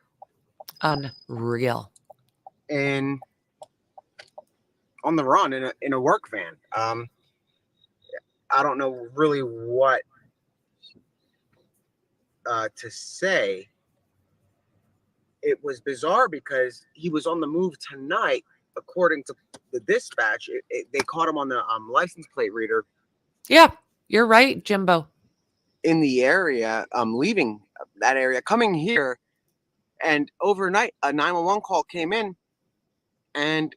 unreal on the run in a work van. I don't know really what to say. It was bizarre because he was on the move tonight, according to the dispatch. They caught him on the license plate reader. Yeah, you're right, Jimbo. In the area, leaving that area, coming here, and overnight a 911 call came in, and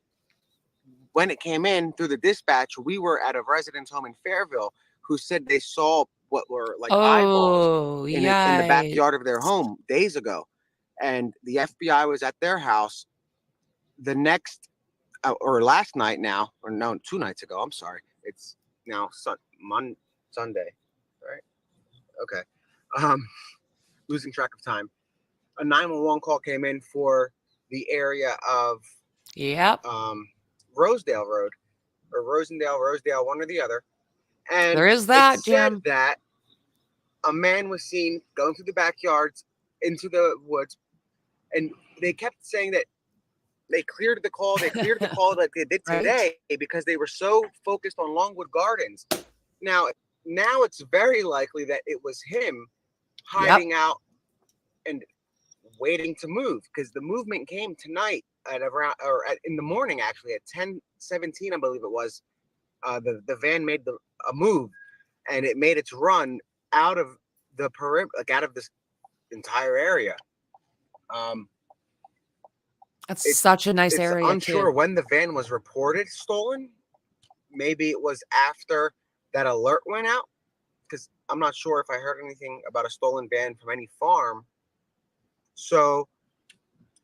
when it came in through the dispatch, we were at a residence home in Fairville who said they saw what were like eyeballs in the backyard of their home days ago. and the FBI was at their house the next or last night now, or no, 2 nights ago. I'm sorry. It's now Sunday, right? Okay. Losing track of time. A 911 call came in for the area of Rosedale Road or Rosedale, one or the other. And there is that, it said Jim. that a man was seen going through the backyards into the woods, and they kept saying that they cleared the call. They cleared the call like they did today because they were so focused on Longwood Gardens. Now it's very likely that it was him hiding out and waiting to move, because the movement came tonight at around in the morning, actually at 10:17, I believe it was. The van made a move, and it made its run out of the perimeter, like out of this entire area. That's such a nice area. It's unsure when the van was reported stolen. Maybe it was after that alert went out, because I'm not sure if I heard anything about a stolen van from any farm. So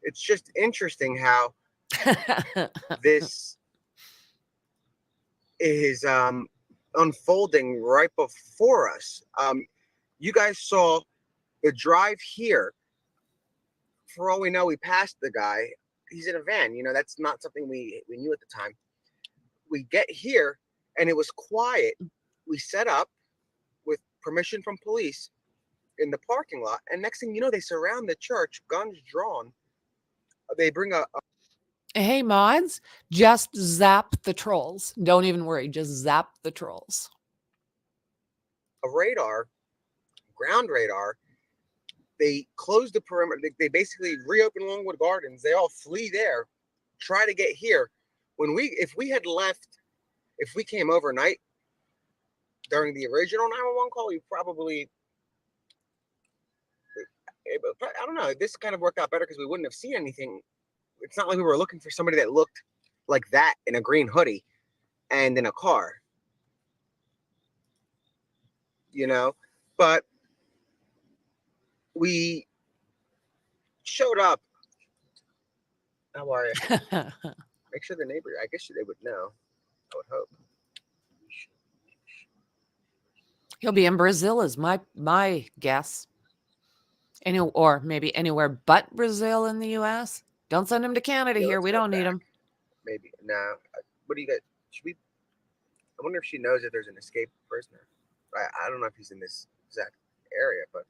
it's just interesting how this is unfolding right before us. You guys saw the drive here. For all we know, we passed the guy. He's in a van. You know, that's not something we knew at the time. We get here, and it was quiet. We set up with permission from police in the parking lot, and next thing you know, they surround the church, guns drawn. They bring Hey, mods, just zap the trolls. Don't even worry. Just zap the trolls. a radar, ground radar. They close the perimeter. They basically reopen Longwood Gardens. They all flee there, try to get here. If we had left, if we came overnight during the original 911 call, we probably, I don't know. This kind of worked out better because we wouldn't have seen anything. It's not like we were looking for somebody that looked like that in a green hoodie and in a car, you know, but we showed up. How are you? Make sure the neighbor, I guess they would know. I would hope. He'll be in Brazil is my guess. Or maybe anywhere but Brazil in the U.S. Don't send him to Canada here. We don't need him. Maybe. No. What do you got? Should we? I wonder if she knows if there's an escaped prisoner. I don't know if he's in this exact area, but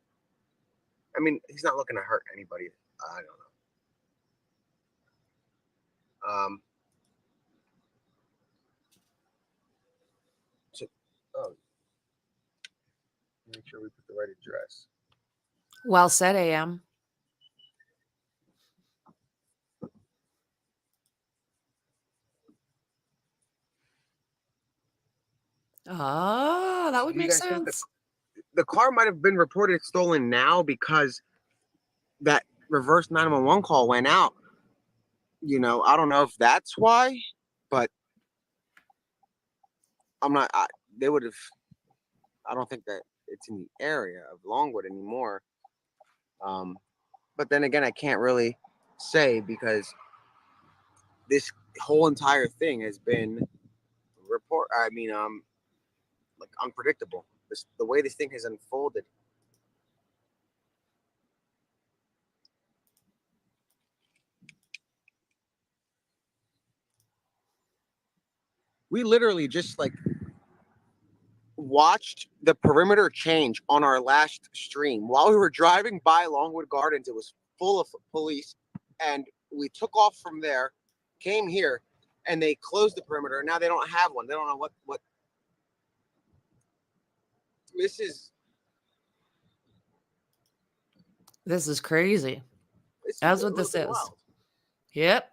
I mean, he's not looking to hurt anybody. I don't know. Make sure we put the right address. Well said, AM. Oh, that would make sense. The car might have been reported stolen now because that reverse 911 call went out. You know, I don't know if that's why, but I'm not. They would have. I don't think that it's in the area of Longwood anymore. But then again, I can't really say because this whole entire thing has been like unpredictable. The way this thing has unfolded. We literally just like watched the perimeter change on our last stream. While we were driving by Longwood Gardens, it was full of police, and we took off from there, came here, and they closed the perimeter. Now they don't have one. They don't know what. This is crazy. That's what this is. Wild. Yep.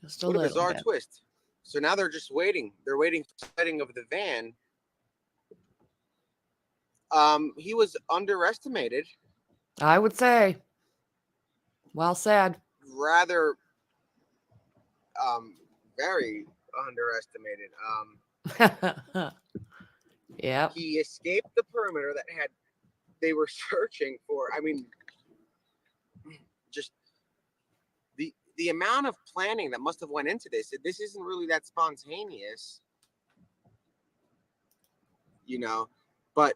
Just What a bizarre twist. So now they're just waiting. They're waiting for the sighting of the van. He was underestimated. I would say. Well said. Rather, very underestimated. Yeah. He escaped the perimeter that they were searching for. I mean, just the amount of planning that must have went into this. This isn't really that spontaneous, you know. But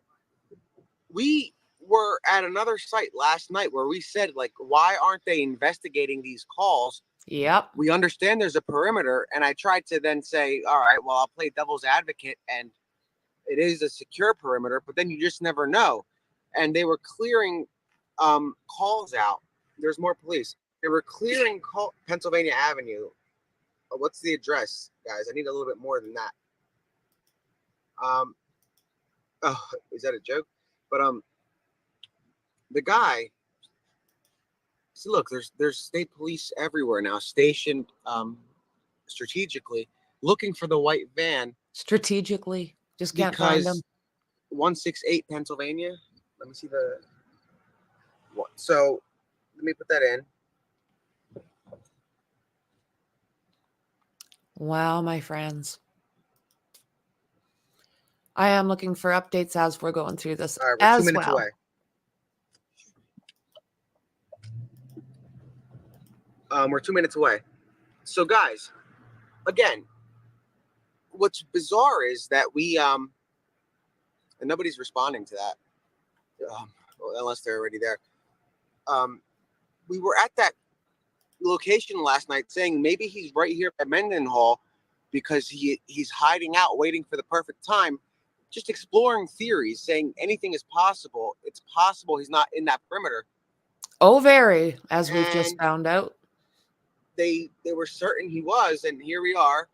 we were at another site last night where we said, like, why aren't they investigating these calls? Yep. We understand there's a perimeter, and I tried to then say, all right, well, I'll play devil's advocate, and it is a secure perimeter, but then you just never know. And they were clearing calls out. There's more police. They were clearing Pennsylvania Avenue. What's the address, guys? I need a little bit more than that. Oh, is that a joke? But the guy. So look, there's state police everywhere now, stationed strategically, looking for the white van. Strategically, just can't find them. 168 Pennsylvania. Let me see the. So let me put that in. Wow, my friends. I am looking for updates as we're going through this All right, we're as 2 minutes well. away. We're 2 minutes away. So guys, again, what's bizarre is that we and nobody's responding to that, unless they're already there. We were at that location last night saying maybe he's right here at Mendenhall because he's hiding out, waiting for the perfect time, just exploring theories, saying anything is possible. It's possible he's not in that perimeter. Oh, very, as we've just found out. They were certain he was, and here we are.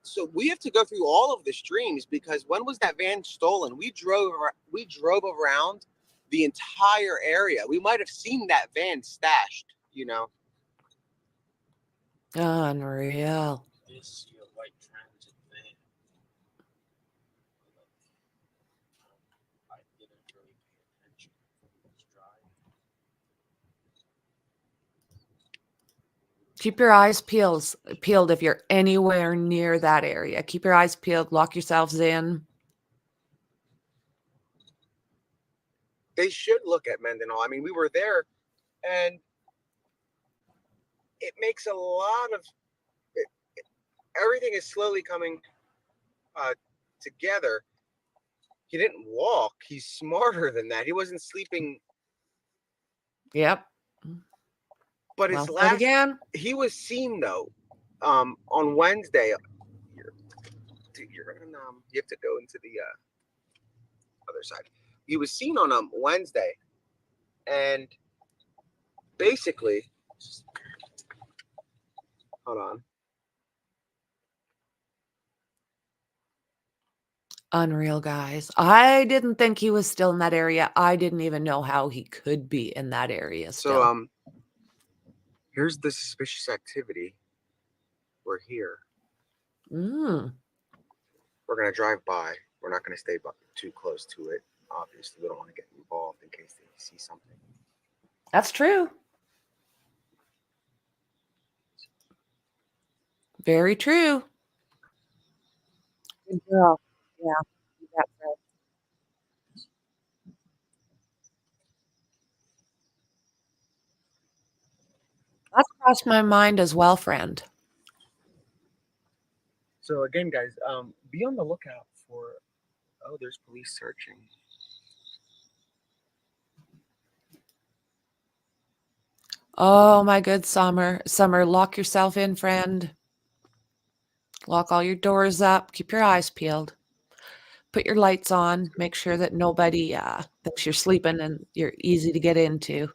So we have to go through all of the streams, because when was that van stolen? We drove around the entire area. We might have seen that van stashed, you know. Unreal. This your white transit van. I didn't really pay attention to this drive. Keep your eyes peeled if you're anywhere near that area. Keep your eyes peeled. Lock yourselves in. They should look at Mendenhall. I mean, we were there, and it makes a lot of everything is slowly coming together. He didn't walk. He's smarter than that. He wasn't sleeping. Yep. But his Well, again, he was seen though on Wednesday. You have to go into the other side. He was seen on Wednesday, and basically, hold on. Unreal, guys. I didn't think he was still in that area. I didn't even know how he could be in that area still. So here's the suspicious activity. We're here. We're gonna drive by. We're not gonna stay too close to it. Obviously, we don't want to get involved in case they see something. That's true. Very true. Good girl. Yeah. That's right. That's crossed my mind as well, friend. So again, guys, be on the lookout for. Oh, there's police searching. Oh, my good Summer. Summer, lock yourself in, friend. Lock all your doors up. Keep your eyes peeled. Put your lights on. Make sure that nobody thinks you're sleeping and you're easy to get into.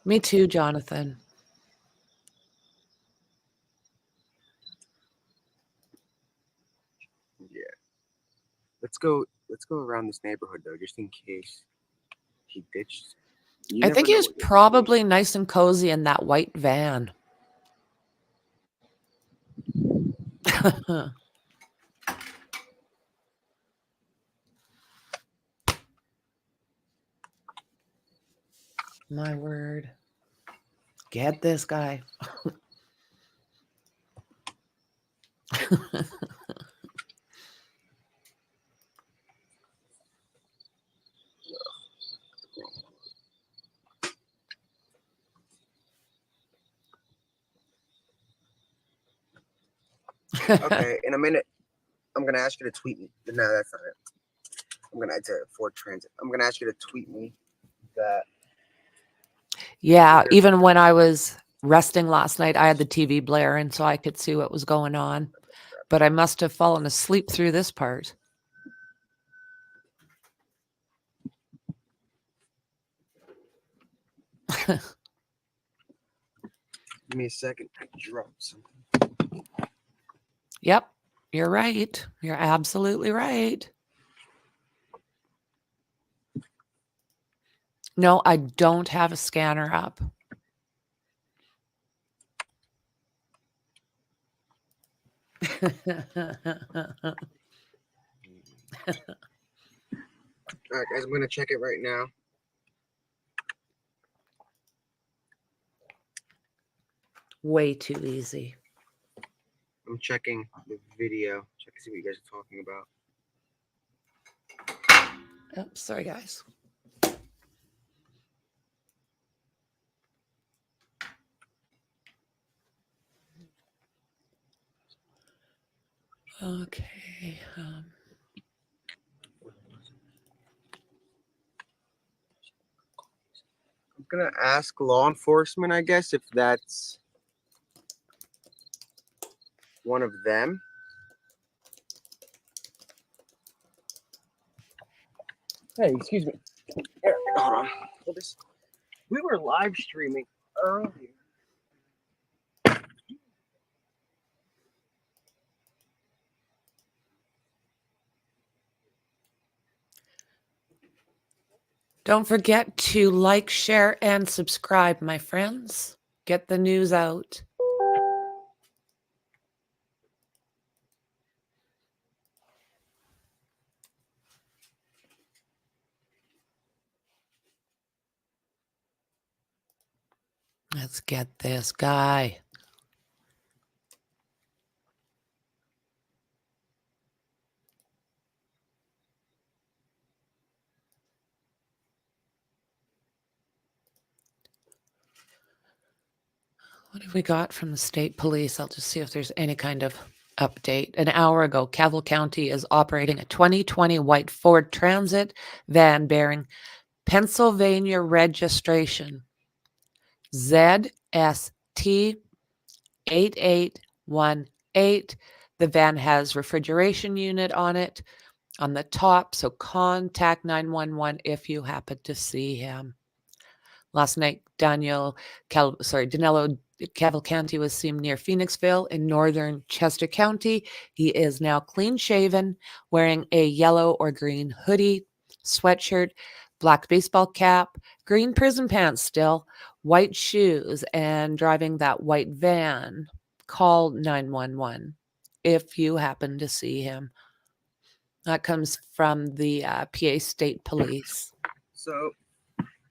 Me too, Jonathan. Yeah. Let's go around this neighborhood though, just in case he ditched. I think he was probably nice and cozy in that white van. My word. Get this guy. Okay, in a minute, I'm gonna ask you to tweet me. No, that's not it. I'm gonna add to Ford Transit. I'm gonna ask you to tweet me that. Yeah, even when I was resting last night, I had the TV blaring so I could see what was going on. But I must have fallen asleep through this part. Give me a second. I dropped something. Yep, you're right. You're absolutely right. No, I don't have a scanner up. All right, guys, I'm gonna check it right now. Way too easy. I'm checking the video. Check to see what you guys are talking about. Oh, sorry, guys. Okay. I'm gonna ask law enforcement, I guess, if that's one of them. Hey, excuse me. Here, hold on. Hold this. We were live streaming earlier. Don't forget to like, share, and subscribe, my friends. Get the news out. Let's get this guy. What have we got from the state police? I'll just see if there's any kind of update. An hour ago, Cavalcante is operating a 2020 white Ford Transit van bearing Pennsylvania registration ZST8818. The van has refrigeration unit on it on the top, so contact 911 if you happen to see him. Last night, Danilo Cavalcante was seen near Phoenixville in northern Chester County. He is now clean-shaven, wearing a yellow or green hoodie, sweatshirt, black baseball cap, green prison pants still, white shoes, and driving that white van. Call 911 if you happen to see him. That comes from the PA State Police. So,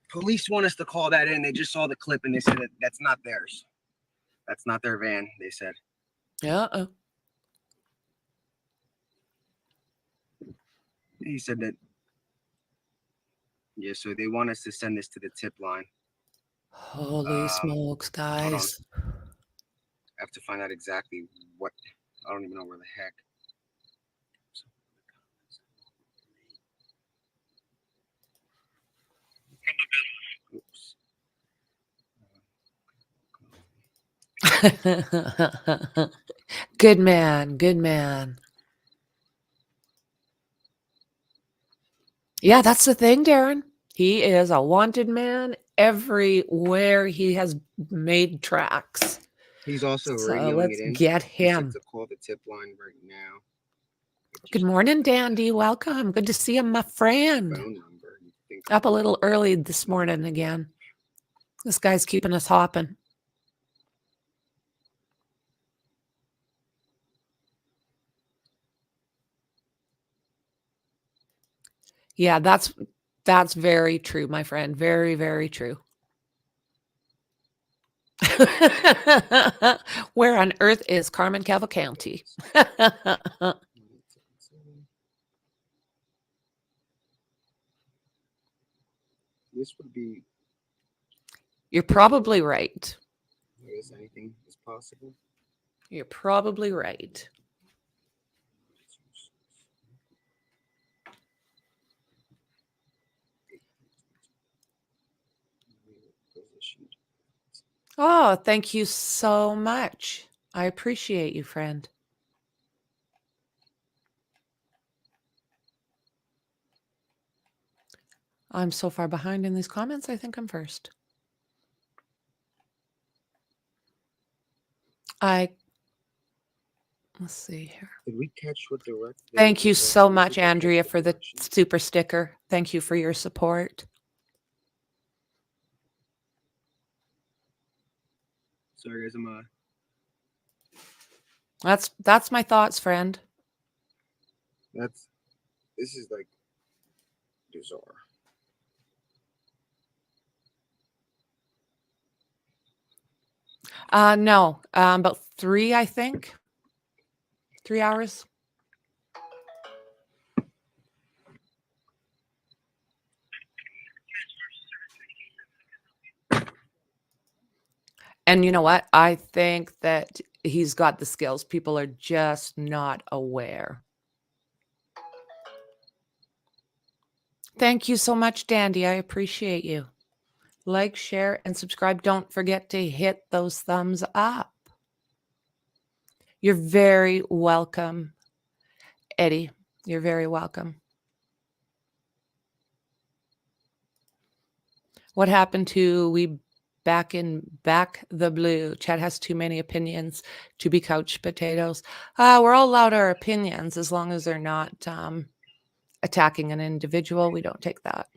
police want us to call that in. They just saw the clip and they said that that's not theirs. That's not their van, they said. Yeah. He said that. Yeah, so they want us to send this to the tip line. Holy smokes, guys. I have to find out exactly what. I don't even know where the heck. Oops. Good man. Good man. Yeah, that's the thing, Darren. He is a wanted man everywhere. He has made tracks. He's also So radioing let's it in. get him. He said to call the tip line right now. Good morning, Dandy. Welcome. Good to see you, my friend. Phone number. Up a little early this morning again. This guy's keeping us hopping. Yeah, that's very true, my friend. Very, very true. Where on earth is Carmen Cavalcante? This would be. You're probably right. I guess anything is possible. You're probably right. Oh, thank you so much. I appreciate you, friend. I'm so far behind in these comments, I think I'm first. Let's see here. Did we catch what the Thank you so much, Andrea, for the super sticker. Thank you for your support. Sorry, guys, I'm That's my thoughts, friend. This is like bizarre. No, about 3, I think. 3 hours. And you know what? I think that he's got the skills. People are just not aware. Thank you so much, Dandy. I appreciate you. Like, share, and subscribe. Don't forget to hit those thumbs up. You're very welcome, Eddie. You're very welcome. What happened to we back the blue? Chad has too many opinions to be couch potatoes. We're all allowed our opinions as long as they're not attacking an individual. We don't take that.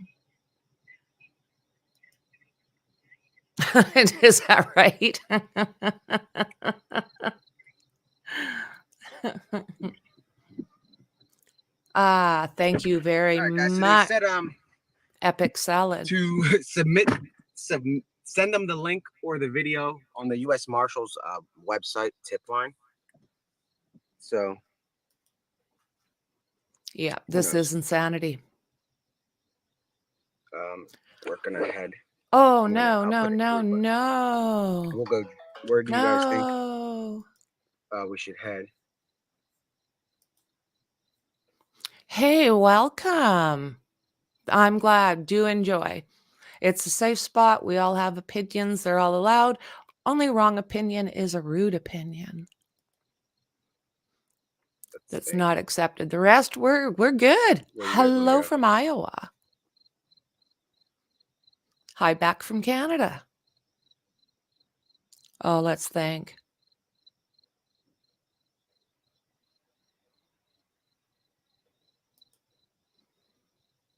Is that right? Thank you very much. So they said, Epic Salad. To send them the link or the video on the U.S. Marshals website tip line. So. Yeah, this is insanity. Working ahead. Oh, no. We'll go. Where do you guys think we should head? Hey, welcome. I'm glad. Do enjoy. It's a safe spot. We all have opinions. They're all allowed. Only wrong opinion is a rude opinion. That's not accepted. The rest, we're good. Hello from Iowa. Hi back from Canada. Oh, let's think.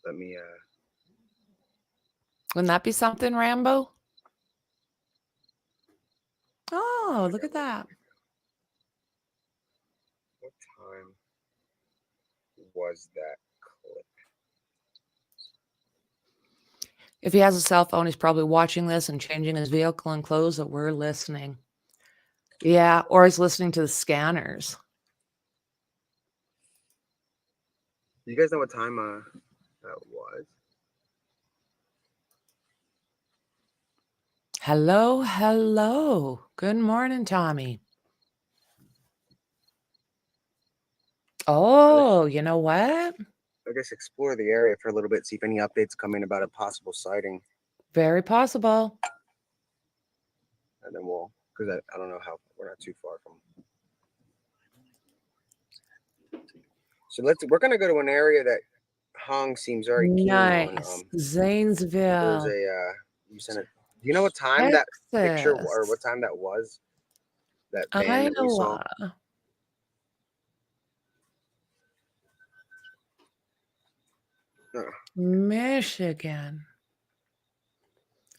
Let me Wouldn't that be something, Rambo? Oh, look at that. What time was that clip? If he has a cell phone, he's probably watching this and changing his vehicle and clothes that we're listening. Yeah, or he's listening to the scanners. You guys know what time that was? Hello. Good morning, Tommy. Oh, you know what? I guess explore the area for a little bit, see if any updates come in about a possible sighting. Very possible. And then we'll, because I don't know how, we're not too far from. So we're going to go to an area that Hong seems very keen on. Nice. Zanesville. There's a, you sent it. Do you know what time that picture or what time that was? That van that we saw? Michigan.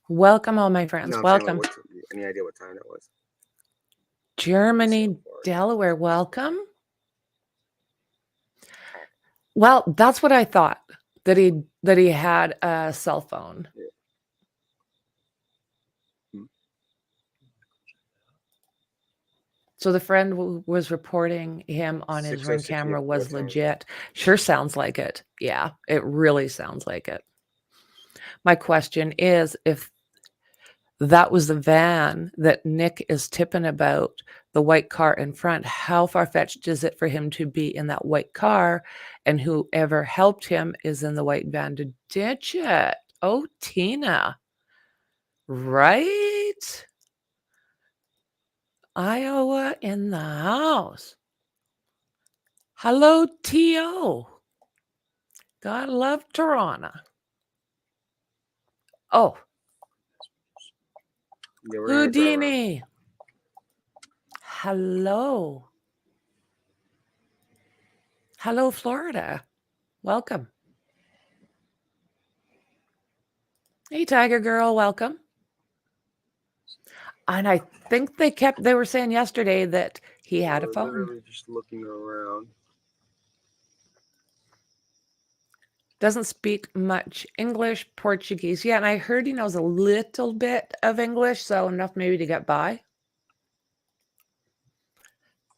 Welcome, all my friends. No, welcome. Any idea what time that was? Germany, Delaware. Welcome. Well, that's what I thought, that he had a cell phone. Yeah. So the friend who was reporting him on his ring camera was legit. Sure sounds like it. Yeah, it really sounds like it. My question is, if that was the van that Nick is tipping about, the white car in front, how far-fetched is it for him to be in that white car and whoever helped him is in the white van to ditch it? Oh, Tina. Right? Iowa in the house. Hello, T.O. Gotta love Toronto. Oh. Yeah, we're gonna drive around. Houdini. Hello. Hello, Florida. Welcome. Hey, Tiger Girl, welcome. And I think they were saying yesterday that he had a We're phone. literally just looking around. Doesn't speak much English, Portuguese. Yeah, and I heard he knows a little bit of English, so enough maybe to get by.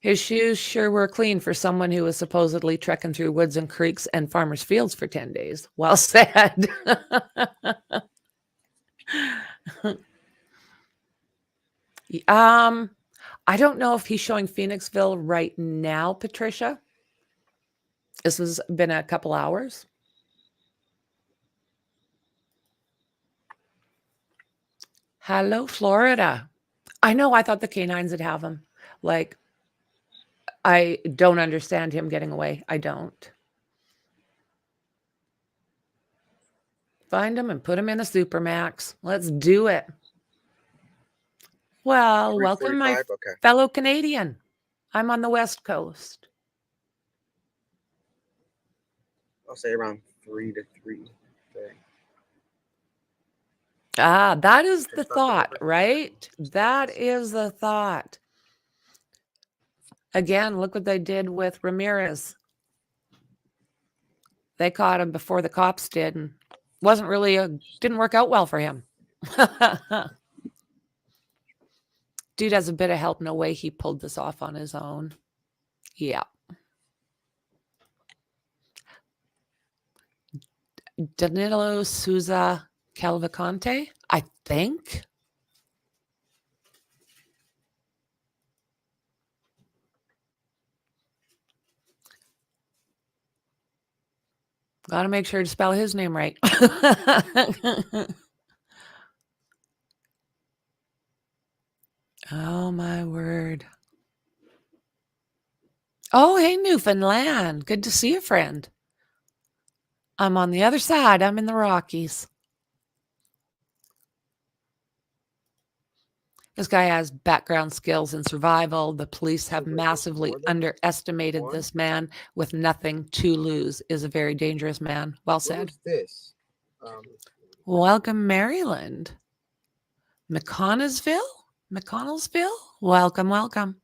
His shoes sure were clean for someone who was supposedly trekking through woods and creeks and farmers' fields for 10 days. Well said. I don't know if he's showing Phoenixville right now, Patricia. This has been a couple hours. Hello, Florida. I know, I thought the canines would have him. Like, I don't understand him getting away. I don't. Find him and put him in a Supermax. Let's do it. Well, welcome, my fellow Canadian. I'm on the West Coast. I'll say around 3 to 3:30. Ah, that is the thought, right? That is the thought. Again, look what they did with Ramirez. They caught him before the cops did, and wasn't really didn't work out well for him. Dude has a bit of help. No way he pulled this off on his own. Yeah. Danilo Souza Cavalcante, I think. Got to make sure to spell his name right. Oh, my word. Oh, hey, Newfoundland. Good to see you, friend. I'm on the other side. I'm in the Rockies. This guy has background skills in survival. The police have massively underestimated this man with nothing to lose. Is a very dangerous man. Well said. What is this? Welcome, Maryland. McConnellsville? Welcome, welcome.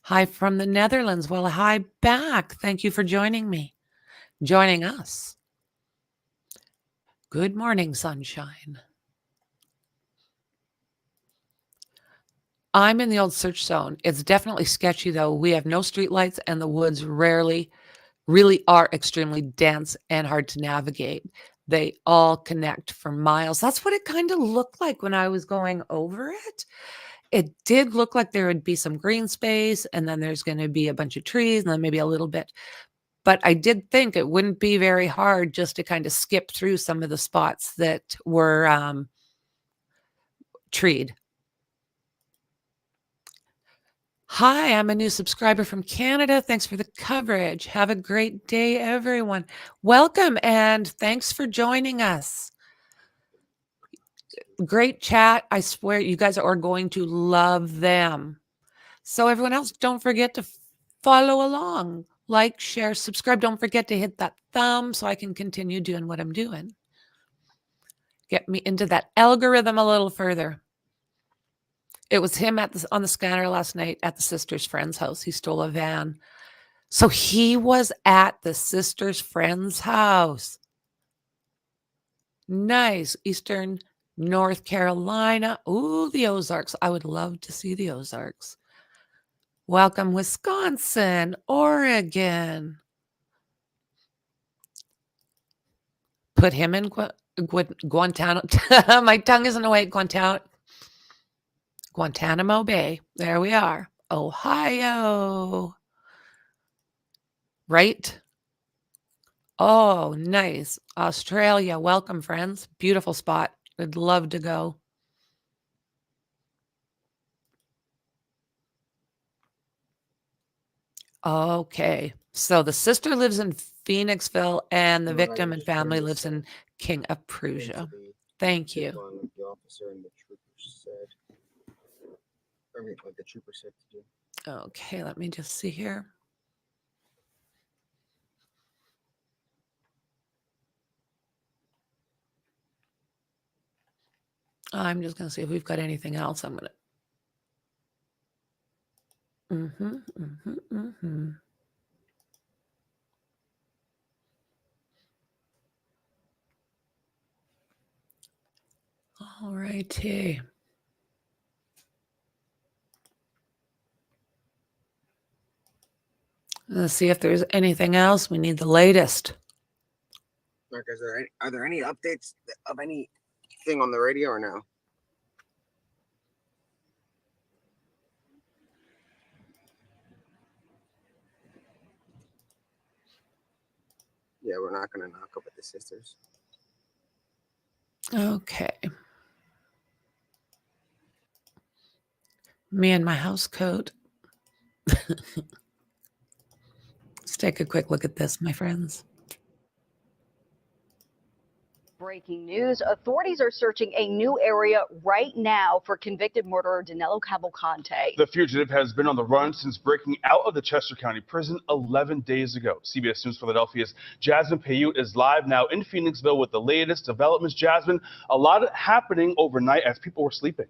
Hi from the Netherlands. Well, hi back. Thank you for joining me. Joining us. Good morning, sunshine. I'm in the old search zone. It's definitely sketchy, though. We have no streetlights, and the woods really are extremely dense and hard to navigate. They all connect for miles. That's what it kind of looked like when I was going over it. It did look like there would be some green space, and then there's going to be a bunch of trees, and then maybe a little bit. But I did think it wouldn't be very hard just to kind of skip through some of the spots that were treed. Hi, I'm a new subscriber from Canada. Thanks for the coverage. Have a great day, everyone. Welcome, and thanks for joining us. Great chat. I swear you guys are going to love them. So everyone else, don't forget to follow along. Like, share, subscribe. Don't forget to hit that thumb so I can continue doing what I'm doing. Get me into that algorithm a little further. It was him on the scanner last night at the sister's friend's house. He stole a van. So he was at the sister's friend's house. Nice. Eastern North Carolina. Ooh, the Ozarks. I would love to see the Ozarks. Welcome, Wisconsin, Oregon. Put him in Guantanamo. My tongue isn't away. Guantanamo Bay. There we are. Ohio. Right? Oh, nice. Australia. Welcome, friends. Beautiful spot. I'd love to go. Okay. So the sister lives in Phoenixville and the You know what, I victim can and just turn family this lives in King of into Prussia. the Thank tip you. on what the officer and the trooper said. I mean, what the trooper said to do. Okay, let me just see here. I'm just going to see if we've got anything else. I'm going to. All righty. Let's see if there's anything else. We need the latest. Mark, are there any updates of anything on the radio or no? Yeah, we're not going to knock up at the sisters. Okay. Me and my house coat. Let's take a quick look at this, my friends. Breaking news, authorities are searching a new area right now for convicted murderer Danilo Cavalcante. The fugitive has been on the run since breaking out of the Chester County Prison 11 days ago. CBS News Philadelphia's Jasmine Payute is live now in Phoenixville with the latest developments. Jasmine, a lot happening overnight as people were sleeping.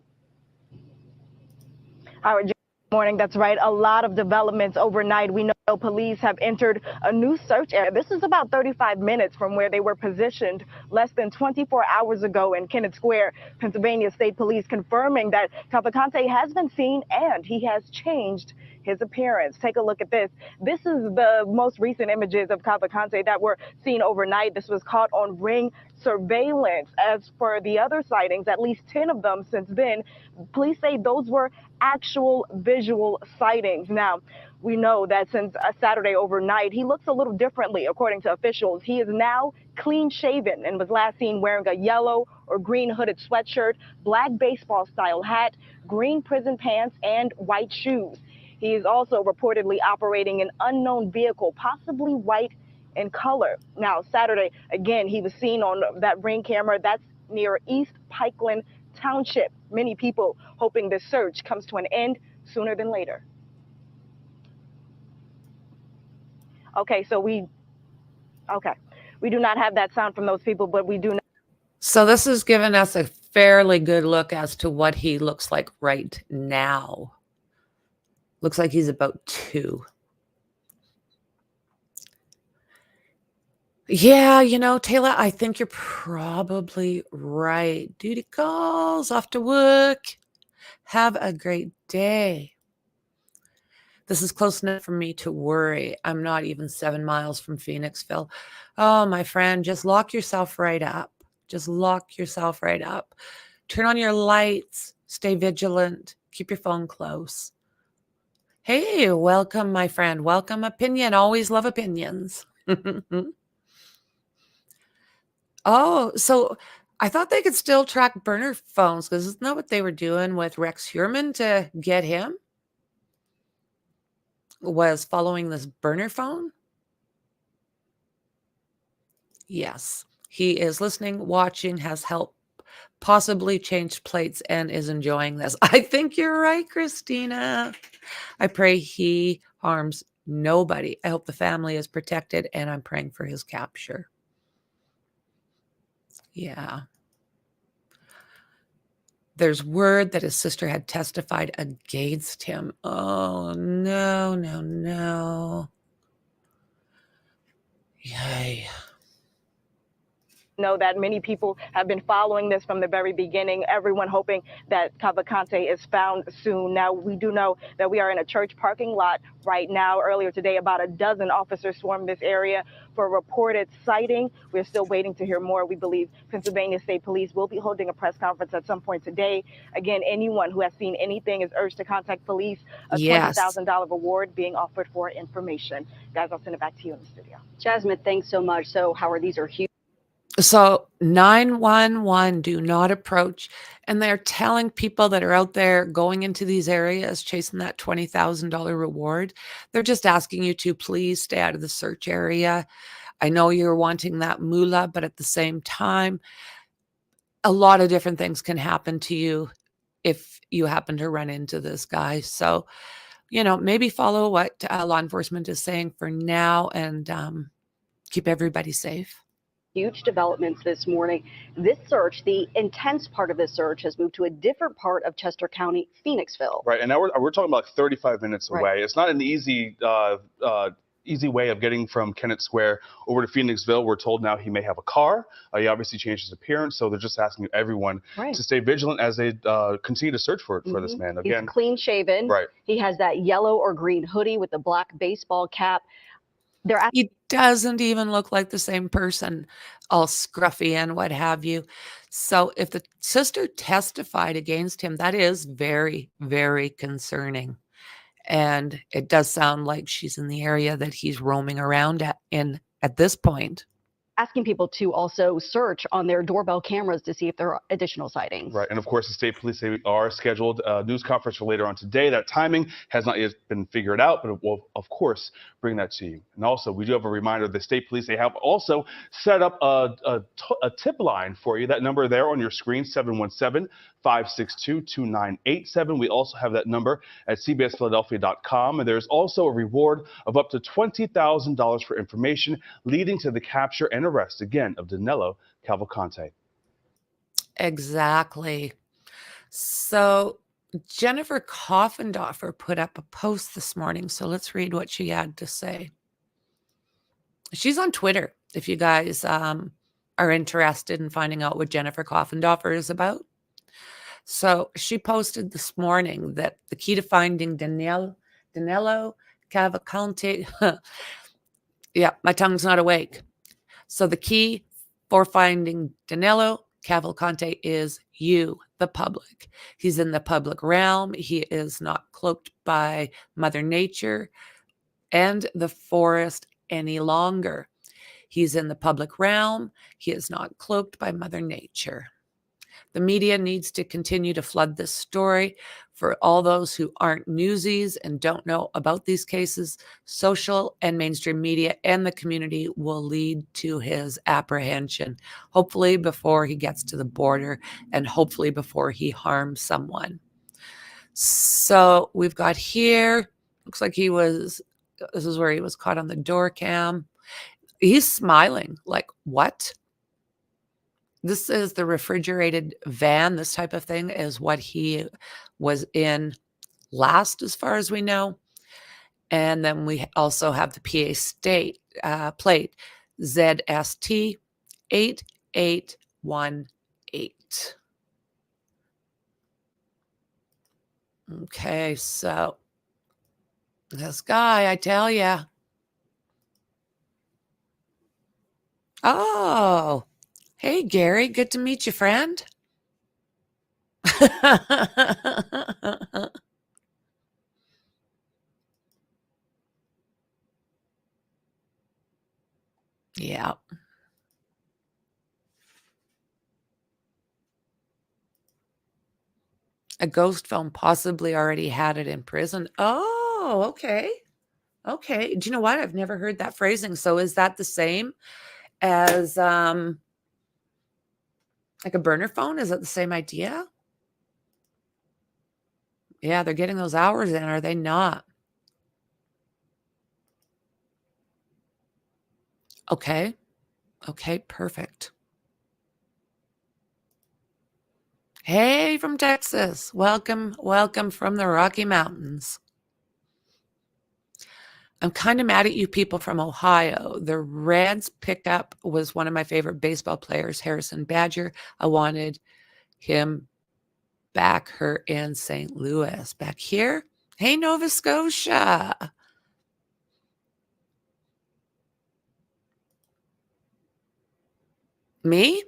Good morning. That's right. A lot of developments overnight. We know police have entered a new search area. This is about 35 minutes from where they were positioned less than 24 hours ago in Kennett Square. Pennsylvania State Police confirming that Cavalcante has been seen and he has changed his appearance. Take a look at this. This is the most recent images of Cavalcante that were seen overnight. This was caught on Ring surveillance. As for the other sightings, at least 10 of them since then, police say those were actual visual sightings. Now, we know that since Saturday overnight, he looks a little differently, according to officials. He is now clean shaven and was last seen wearing a yellow or green hooded sweatshirt, black baseball style hat, green prison pants, and white shoes. He is also reportedly operating an unknown vehicle, possibly white in color. Now, Saturday, again, he was seen on that Ring camera. That's near East Pikeland Township. Many people hoping this search comes to an end sooner than later. Okay, so we do not have that sound from those people, but we do. So this has given us a fairly good look as to what he looks like right now. Looks like he's about 2. Yeah, you know, Taylor, I think you're probably right. Duty calls, off to work. Have a great day. This is close enough for me to worry. I'm not even 7 miles from Phoenixville. Oh, my friend, just lock yourself right up. Just lock yourself right up. Turn on your lights. Stay vigilant. Keep your phone close. Hey, welcome, my friend. Welcome, opinion. Always love opinions. Oh, so I thought they could still track burner phones because isn't that what they were doing with Rex HEUERMANN to get him? Was following this burner phone? Yes, he is listening, watching, has helped, possibly changed plates, and is enjoying this. I think you're right, Christina. I pray he harms nobody. I hope the family is protected, and I'm praying for his capture. Yeah. There's word that his sister had testified against him. Oh, no, no, no. Yay. Know that many people have been following this from the very beginning, everyone hoping that Cavalcante is found soon. Now, we do know that we are in a church parking lot right now. Earlier today, about a dozen officers swarmed this area for a reported sighting. We're still waiting to hear more. We believe Pennsylvania State Police will be holding a press conference at some point today. Again, anyone who has seen anything is urged to contact police. A $20,000 reward being offered for information. Guys, I'll send it back to you in the studio. Jasmine, thanks so much. So, Howard, these are huge. So 911, do not approach. And they're telling people that are out there going into these areas, chasing that $20,000 reward. They're just asking you to please stay out of the search area. I know you're wanting that moolah, but at the same time, a lot of different things can happen to you if you happen to run into this guy. So, maybe follow what law enforcement is saying for now and keep everybody safe. Huge developments this morning. This search, the intense part of this search, has moved to a different part of Chester County, Phoenixville. Right, and now we're talking about like 35 minutes away. Right. It's not an easy way of getting from Kennett Square over to Phoenixville. We're told now he may have a car. He obviously changed his appearance, so they're just asking everyone to stay vigilant as they continue to search for this man. Again, he's clean shaven. Right. He has that yellow or green hoodie with the black baseball cap. He doesn't even look like the same person, all scruffy and what have you. So if the sister testified against him, that is very, very concerning. And it does sound like she's in the area that he's roaming around at this point. Asking people to also search on their doorbell cameras to see if there are additional sightings. Right, and of course, the state police are scheduled a news conference for later on today. That timing has not yet been figured out, but we'll, of course, bring that to you. And also, we do have a reminder, the state police, they have also set up a tip line for you. That number there on your screen, 717-562-2987. We also have that number at cbsphiladelphia.com. And there's also a reward of up to $20,000 for information leading to the capture and arrest, again, of DANELO Cavalcante. Exactly. So Jennifer Coffendorfer put up a post this morning. So let's read what she had to say. She's on Twitter, if you guys are interested in finding out what Jennifer Coffendorfer is about. So she posted this morning that the key to finding DANELO Cavalcante, yeah, my tongue's not awake. So the key for finding DANELO Cavalcante is you, the public. He's in the public realm. He is not cloaked by Mother Nature and the forest any longer. He's in the public realm. He is not cloaked by Mother Nature. The media needs to continue to flood this story. For all those who aren't newsies and don't know about these cases, social and mainstream media and the community will lead to his apprehension, hopefully before he gets to the border and hopefully before he harms someone. So we've got here, looks like this is where he was caught on the door cam. He's smiling like, what? This is the refrigerated van. This type of thing is what he was in last, as far as we know. And then we also have the PA state plate ZST 8818. Okay, so this guy, I tell ya. Oh. Hey, Gary, good to meet you, friend. Yeah. A ghost film possibly already had it in prison. Oh, okay. Okay. Do you know what? I've never heard that phrasing. So is that the same as like a burner phone? Is it the same idea? Yeah, they're getting those hours in, are they not? Okay. Okay, perfect. Hey, from Texas. Welcome, welcome from the Rocky Mountains. I'm kind of mad at you people from Ohio. The Reds pickup was one of my favorite baseball players, Harrison Badger. I wanted him back her in St. Louis. Back here? Hey, Nova Scotia. Me?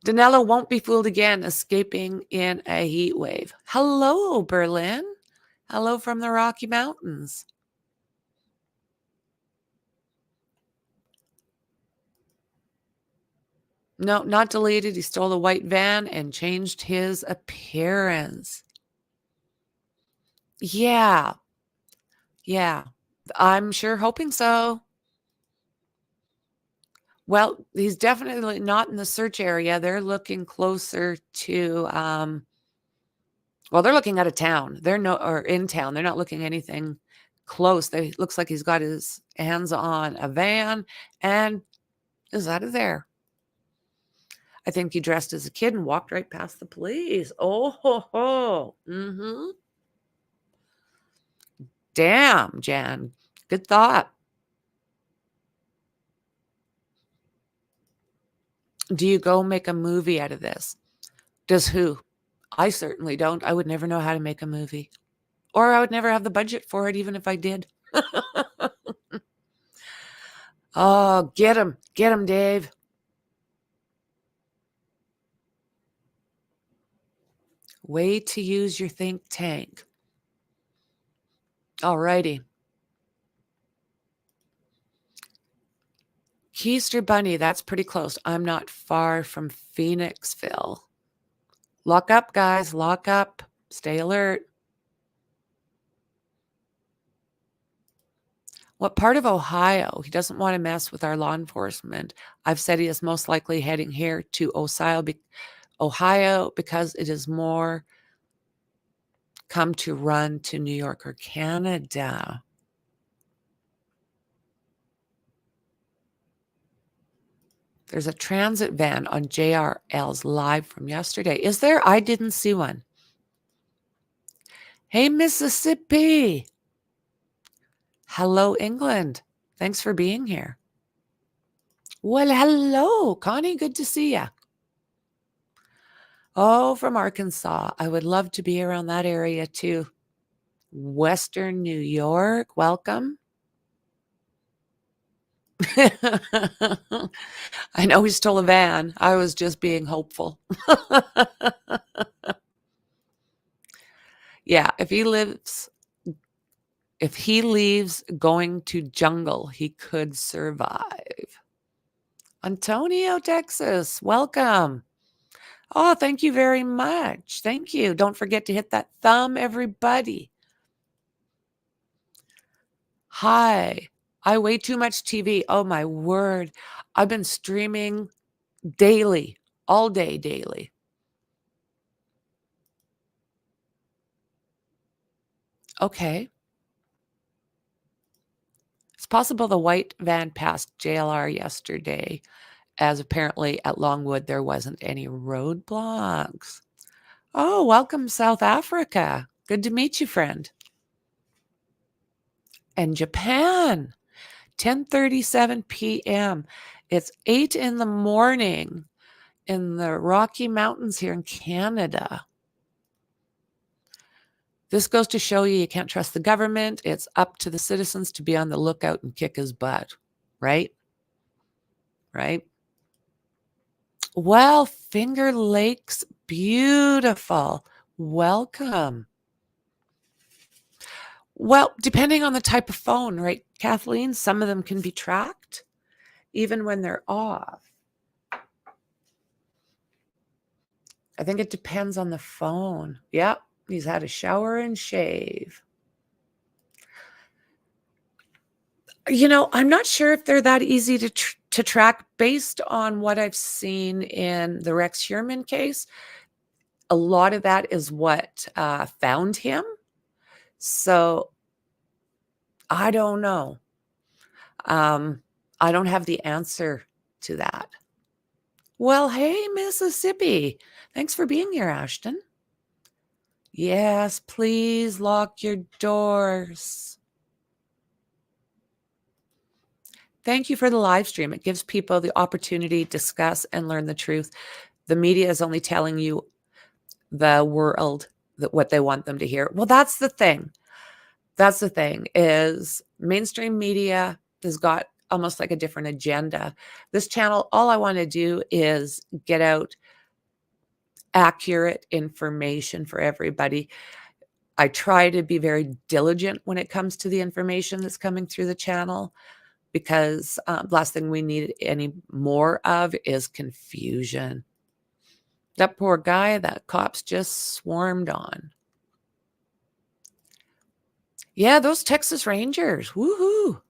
DANELO won't be fooled again, escaping in a heat wave. Hello, Berlin. Hello from the Rocky Mountains. No, not deleted. He stole a white van and changed his appearance. Yeah. Yeah. I'm sure hoping so. Well, he's definitely not in the search area. They're looking closer to, well, they're looking out of town. Or in town. They're not looking anything close. Looks like he's got his hands on a van and is out of there. I think he dressed as a kid and walked right past the police. Oh, ho, ho. Mm-hmm. Damn, Jan. Good thought. Do you go make a movie out of this? Does who? I certainly don't. I would never know how to make a movie. Or I would never have the budget for it, even if I did. Oh, get him. Get him, Dave. Way to use your think tank. All righty. Keister Bunny, that's pretty close. I'm not far from Phoenixville. Lock up, guys. Lock up. Stay alert. What part of Ohio? He doesn't want to mess with our law enforcement. I've said he is most likely heading here to Ohio because it is more come to run to New York or Canada. There's a transit van on JRL's live from yesterday. Is there? I didn't see one. Hey, Mississippi. Hello, England. Thanks for being here. Well, hello, Connie. Good to see you. Oh, from Arkansas. I would love to be around that area too. Western New York. Welcome. I know he stole a van. I was just being hopeful. Yeah, if he leaves going to jungle, he could survive. Antonio, Texas, welcome. Oh, thank you very much. Thank you. Don't forget to hit that thumb, everybody. Hi. I way too much TV. Oh, my word. I've been streaming daily, all day daily. Okay. It's possible the white van passed JLR yesterday, as apparently at Longwood there wasn't any roadblocks. Oh, welcome, South Africa. Good to meet you, friend. And Japan, 10:37 p.m. It's 8 in the morning in the Rocky Mountains here in Canada. This goes to show you can't trust the government. It's up to the citizens to be on the lookout and kick his butt, right? Right? Well, Finger Lakes, beautiful. Welcome. Well, depending on the type of phone, right, Kathleen? Some of them can be tracked even when they're off. I think it depends on the phone. Yep, he's had a shower and shave. You know, I'm not sure if they're that easy to track based on what I've seen in the Rex Heuermann case. A lot of that is what found him. So I don't know. I don't have the answer to that. Well, hey, Mississippi. Thanks for being here, Ashton. Yes, please lock your doors. Thank you for the live stream. It gives people the opportunity to discuss and learn the truth. The media is only telling you the world that what they want them to hear. Well, that's the thing. That's the thing is mainstream media has got almost like a different agenda. This channel, all I want to do is get out accurate information for everybody. I try to be very diligent when it comes to the information that's coming through the channel. because the last thing we need any more of is confusion. That poor guy that cops just swarmed on. Yeah, those Texas Rangers. Woohoo.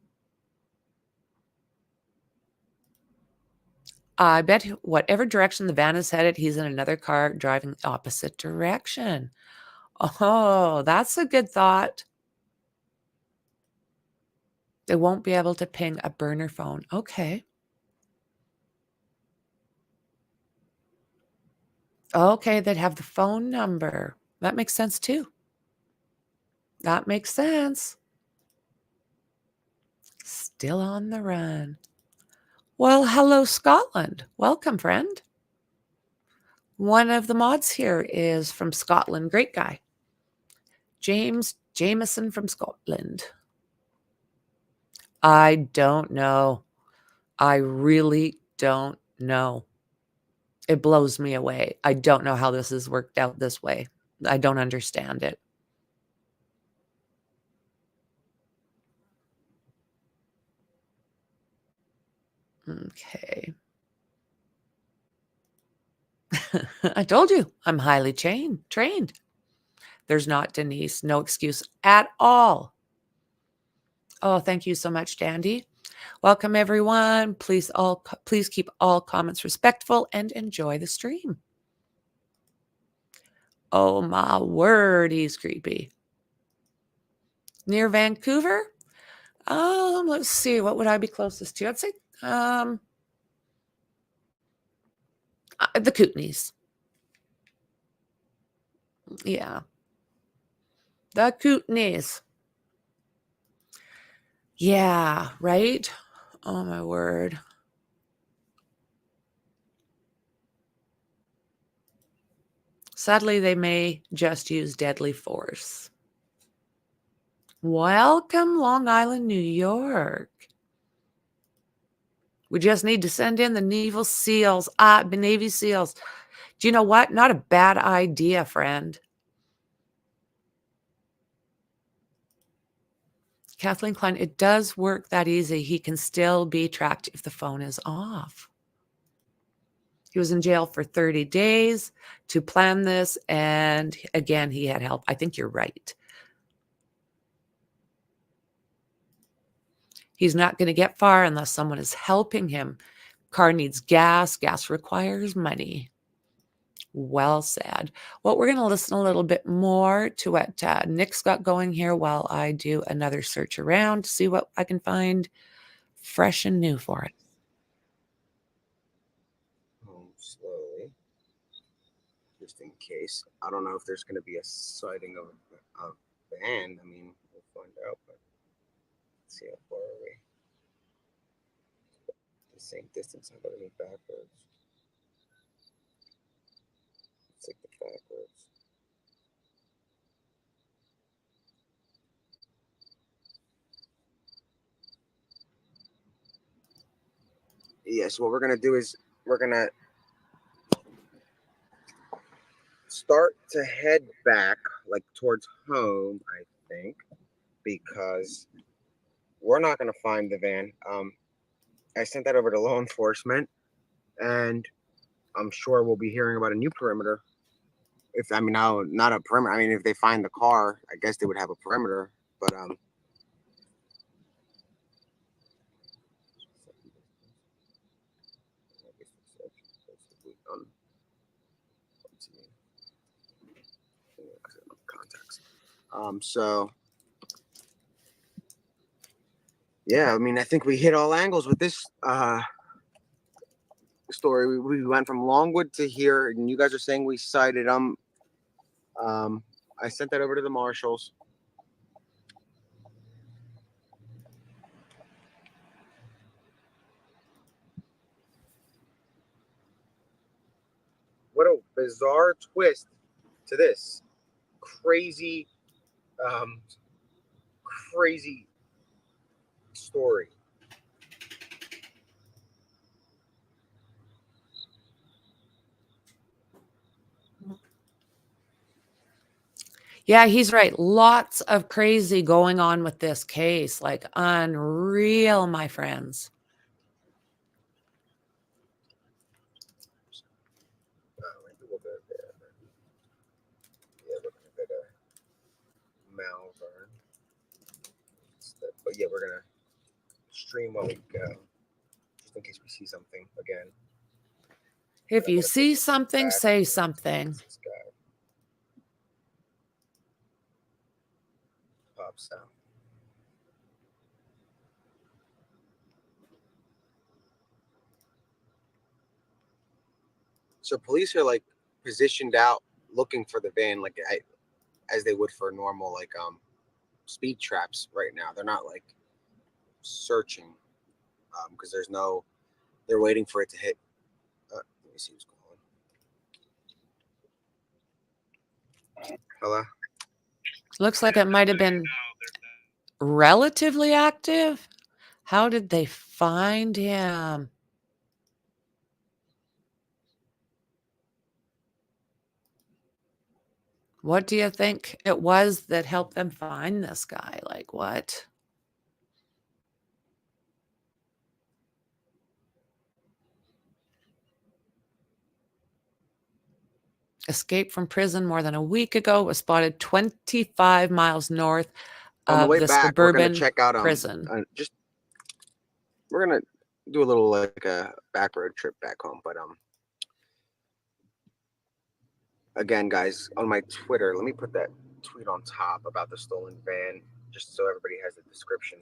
I bet whatever direction the van is headed, he's in another car driving the opposite direction. Oh, that's a good thought. They won't be able to ping a burner phone. Okay. Okay, they'd have the phone number. That makes sense too. That makes sense. Still on the run. Well, hello, Scotland. Welcome, friend. One of the mods here is from Scotland. Great guy. James Jameson from Scotland. I don't know. I really don't know. It blows me away. I don't know how this has worked out this way. I don't understand it. Okay. I told you, I'm highly trained. There's not Denise. No excuse at all. Oh, thank you so much, Dandy. Welcome, everyone. Please keep all comments respectful and enjoy the stream. Oh, my word, he's creepy. Near Vancouver? Let's see. What would I be closest to? I'd say the Kootenays. Yeah. The Kootenays. Yeah, right? Oh, my word. Sadly, they may just use deadly force. Welcome, Long Island, New York. We just need to send in the Navy SEALs. Navy SEALs. Do you know what? Not a bad idea, friend. Kathleen Klein, it does work that easy. He can still be tracked if the phone is off. He was in jail for 30 days to plan this. And again, he had help. I think you're right. He's not going to get far unless someone is helping him. Car needs gas. Gas requires money. Well said. Well, we're going to listen a little bit more to what Nick's got going here while I do another search around to see what I can find fresh and new for it. Slowly, just in case. I don't know if there's going to be a sighting of a van. I mean, we'll find out, but let's see how far are we. The same distance. I gotta go backwards. Let's take the backwards. Yeah, so what we're gonna do is we're gonna start to head back, like towards home, I think, because we're not gonna find the van. I sent that over to law enforcement, and I'm sure we'll be hearing about a new perimeter. If I mean, now not a perimeter. I mean, if they find the car, I guess they would have a perimeter. But so yeah, I mean, I think we hit all angles with this story. We went from Longwood to here, and you guys are saying we sighted them. I sent that over to the marshals. What a bizarre twist to this crazy crazy story. Yeah, he's right. Lots of crazy going on with this case. Like unreal, my friends. Maybe we'll go there. Yeah, we're gonna go to Malvern. But yeah, we're gonna stream while we go, just in case we see something again. If you see something, say something. This guy pops out. So police are like positioned out looking for the van, like as they would for normal like speed traps right now. They're not like searching because there's no. They're waiting for it to hit. Let me see what's going on. Hello. Looks like it might have been relatively active. How did they find him? What do you think it was that helped them find this guy? Like what? Escaped from prison more than a week ago, was spotted 25 miles north On the of way the back, we're gonna suburban check out prison. We're gonna do a little like a back road trip back home, but again, guys, on my Twitter, let me put that tweet on top about the stolen van, just so everybody has the description,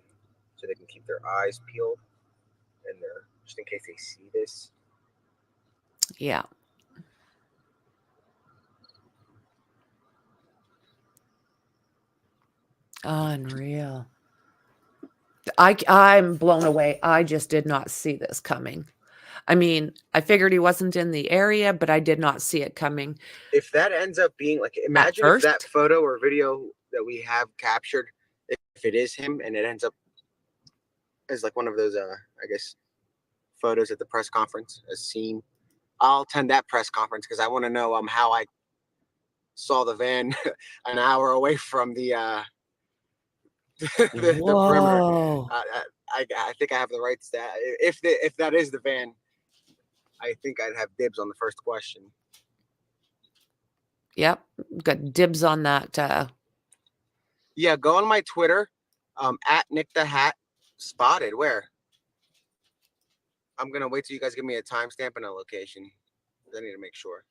so they can keep their eyes peeled and just in case they see this. Yeah. Unreal. I'm blown away. I just did not see this coming. I mean, I figured he wasn't in the area, but I did not see it coming. If that ends up being like, imagine if that photo or video that we have captured, if it is him and it ends up as like one of those, I guess, photos at the press conference as seen, I'll attend that press conference because I want to know how I saw the van an hour away from the the perimeter. I think I have the rights to that. If that is the van, I think I'd have dibs on the first question. Yep, got dibs on that. Yeah, go on my Twitter, at NIKTHEHAT spotted. Where? I'm gonna wait till you guys give me a timestamp and a location. I need to make sure.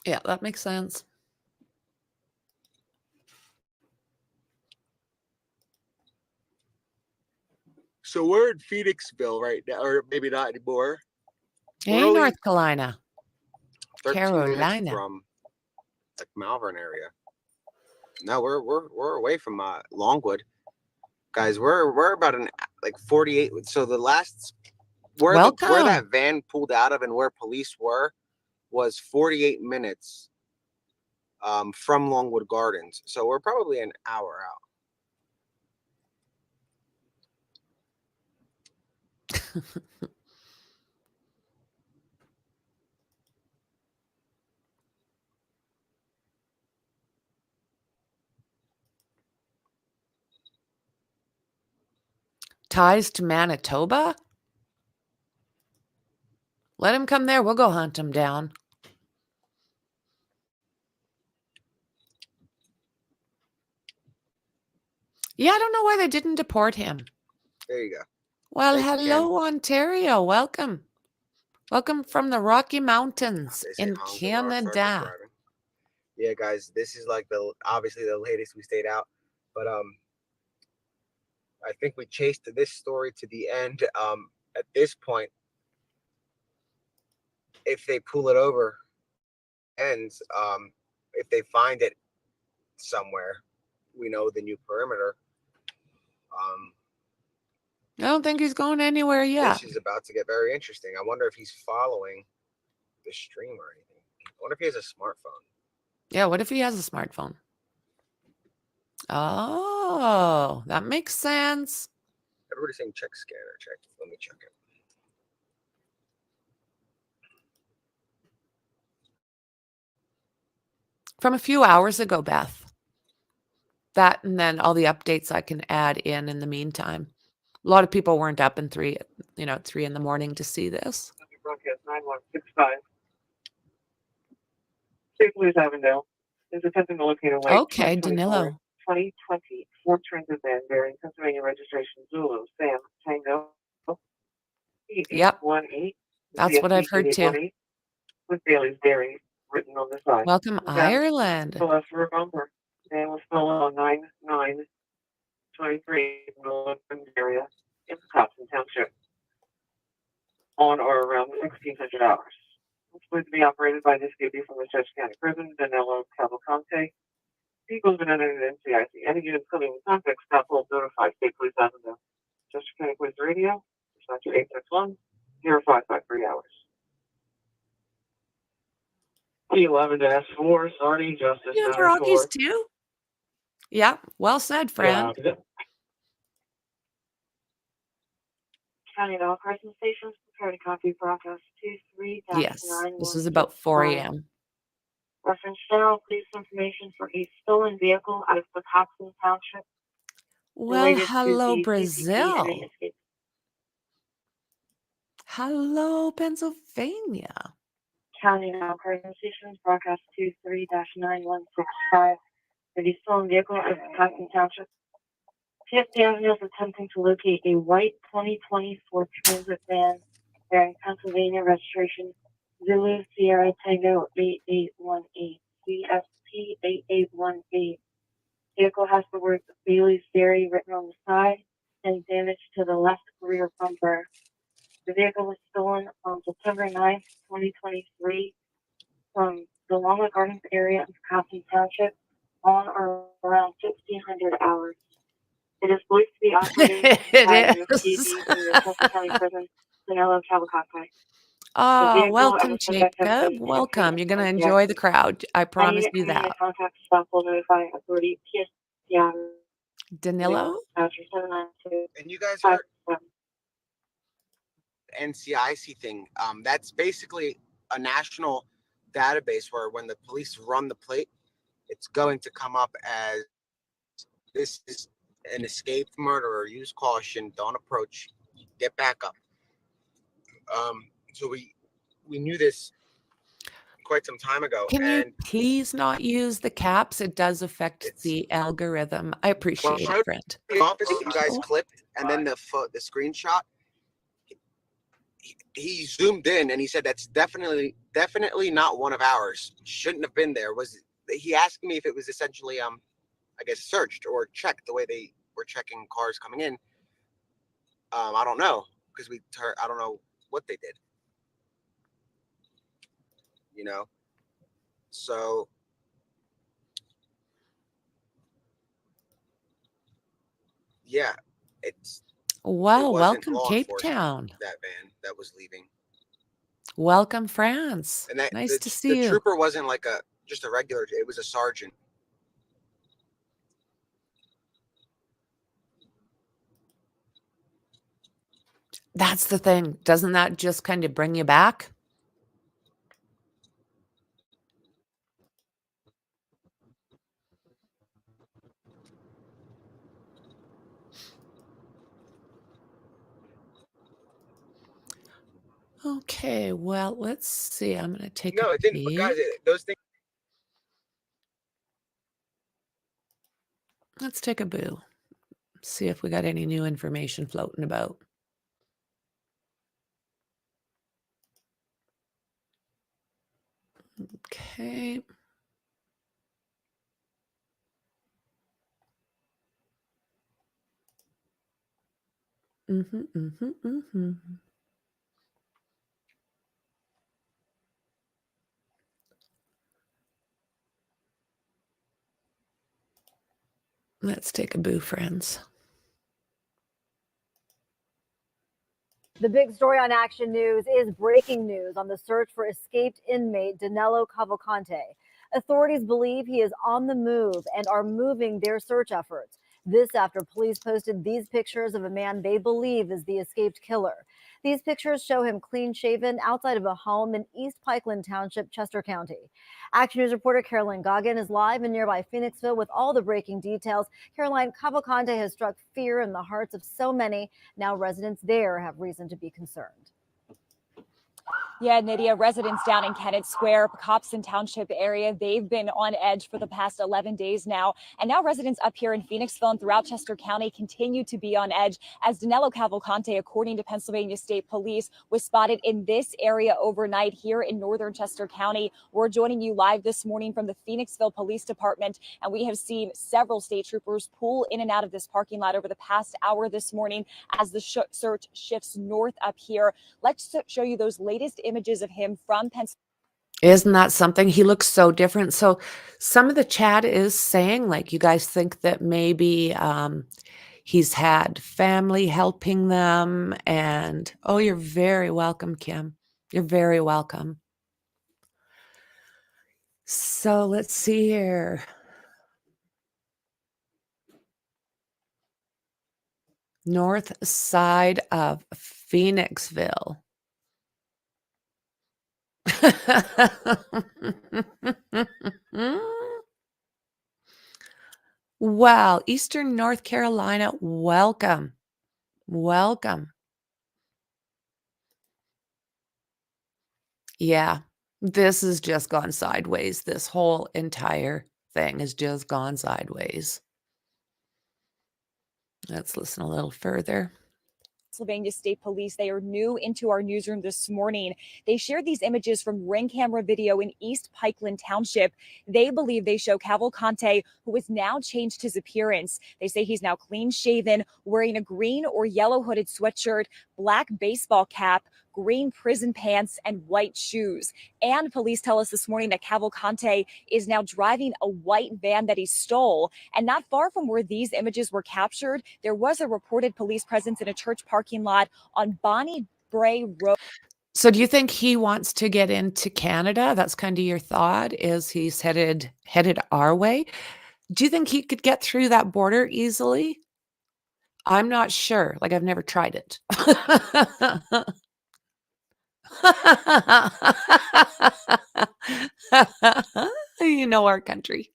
Yeah, that makes sense. So we're in Phoenixville right now, or maybe not anymore. Hey, North Carolina. 13 Carolina. minutes from like Malvern area. No, we're away from Longwood, guys. We're about like 48. So the last where that van pulled out of and where police were was 48 minutes from Longwood Gardens. So we're probably an hour out. Ties to Manitoba? Let him come there. We'll go hunt him down. Yeah, I don't know why they didn't deport him. There you go. Well, Thanks, hello, Ontario. Welcome. Welcome from the Rocky Mountains in Canada. Yeah, guys, this is like obviously the latest we stayed out, but I think we chased this story to the end. At this point, if they pull it over, ends, if they find it somewhere, we know the new perimeter. I don't think he's going anywhere yet. This is about to get very interesting. I wonder if he's following the stream or anything. I wonder if he has a smartphone. Yeah, what if he has a smartphone? Oh, that makes sense. Everybody's saying check scanner, check. Let me check it. from a few hours ago, Beth. That and then all the updates I can add in the meantime. A lot of people weren't up in 3 in the morning to see this. Broadcast 9165. State Police Avondale is attempting to locate a white Okay, 2024 Danilo. Ford Transit van bearing Pennsylvania registration Zulu Sam Tango Yep. 8818 That's what I've heard too. with Bailey's Dairy written on the side. Welcome, Ireland. The left rear bumper. Van was stolen on 9/9/23 in the Longwood area in Wisconsin Township on or around 1600 hours. It's believed to be operated by the escapee from the Sketchy County Prison, Danelo Cavalcante. People have been entered in NCIC. Any units coming in contact, stop, hold, notify State Police Avondale. Chester County Police Radio, dispatcher 861-0553 hours. P11-S4, Sardi, Justice You have Center Rockies 4. too? Yeah, well said, friend. Yeah. County Law Enforcement Stations, prepare to copy broadcast 23-9. Yes, this is about 4 a.m. Reference general police information for a stolen vehicle out of Wisconsin Township. Well, related to hello, the Brazil. CCP and escape. Hello, Pennsylvania. County Law Enforcement Stations, broadcast 23-9165. For the stolen vehicle out of Wisconsin Township. PSDN is attempting to locate a white 2020 Ford Transit van bearing Pennsylvania registration Zulu Sierra Tango 8818 CSP 8818. Vehicle has the words Bailey's Dairy written on the side and damage to the left rear bumper. The vehicle was stolen on September 9th, 2023 from the Longwood Gardens area of Wisconsin Township on or around 1600 hours. It is believed to be operated by the escapee from the Chester County Prison, DANELO, Cavalcante. Oh, welcome, Jacob. Welcome. You're going to enjoy the crowd. I promise you that. Contact stop will notify authority PSDN. Danilo? And you guys heard NCIC thing. That's basically a national database where when the police run the plate, it's going to come up as this is an escaped murderer. Use caution. Don't approach. Get back up. So we knew this quite some time ago. Can you please not use the caps? It does affect the algorithm. I appreciate it, friend. The office you guys clipped, and then the screenshot. He zoomed in and he said that's definitely not one of ours. Shouldn't have been there. He asked me if it was essentially I guess searched or checked the way they were checking cars coming in. I don't know because I don't know what they did. You know, so yeah, it's. Wow, it welcome, law Cape enforcement, Town. That van that was leaving. Welcome, France. And Nice to see you. The trooper wasn't like just a regular. It was a sergeant. That's the thing. Doesn't that just kind of bring you back? Okay, well, let's see. I'm going to take No, a it didn't. But guys, peek. those things. Let's take a boo. See if we got any new information floating about. Okay. Let's take a boo, friends. The big story on Action News is breaking news on the search for escaped inmate DANELO Cavalcante. Authorities believe he is on the move and are moving their search efforts. This after police posted these pictures of a man they believe is the escaped killer. These pictures show him clean shaven outside of a home in East Pikeland Township, Chester County. Action News reporter Caroline Goggin is live in nearby Phoenixville with all the breaking details. Caroline, Cavalcante has struck fear in the hearts of so many. Now residents there have reason to be concerned. Yeah, Nydia, residents down in Kennett Square, Pocopson Township area, they've been on edge for the past 11 days now. And now residents up here in Phoenixville and throughout Chester County continue to be on edge as DANELO Cavalcante, according to Pennsylvania State Police, was spotted in this area overnight here in northern Chester County. We're joining you live this morning from the Phoenixville Police Department, and we have seen several state troopers pull in and out of this parking lot over the past hour this morning as the search shifts north up here. Let's show you those latest images of him from Pennsylvania. Isn't that something? He looks so different. So some of the chat is saying, like, you guys think that maybe he's had family helping them. And, oh, you're very welcome, Kim. You're very welcome. So let's see here. North side of Phoenixville. Wow, Eastern North Carolina, welcome. Welcome. Yeah, this has just gone sideways. This whole entire thing has just gone sideways. Let's listen a little further. Pennsylvania State Police. They are new into our newsroom this morning. They shared these images from ring camera video in East Pikeland Township. They believe they show Cavalcante, who has now changed his appearance. They say he's now clean shaven, wearing a green or yellow hooded sweatshirt, black baseball cap, green prison pants, and white shoes. And police tell us this morning that Cavalcante is now driving a white van that he stole. And not far from where these images were captured, there was a reported police presence in a church parking lot on Bonnie Bray Road. So do you think he wants to get into Canada? That's kind of your thought, is he's headed our way? Do you think he could get through that border easily? I'm not sure. Like, I've never tried it. You know our country.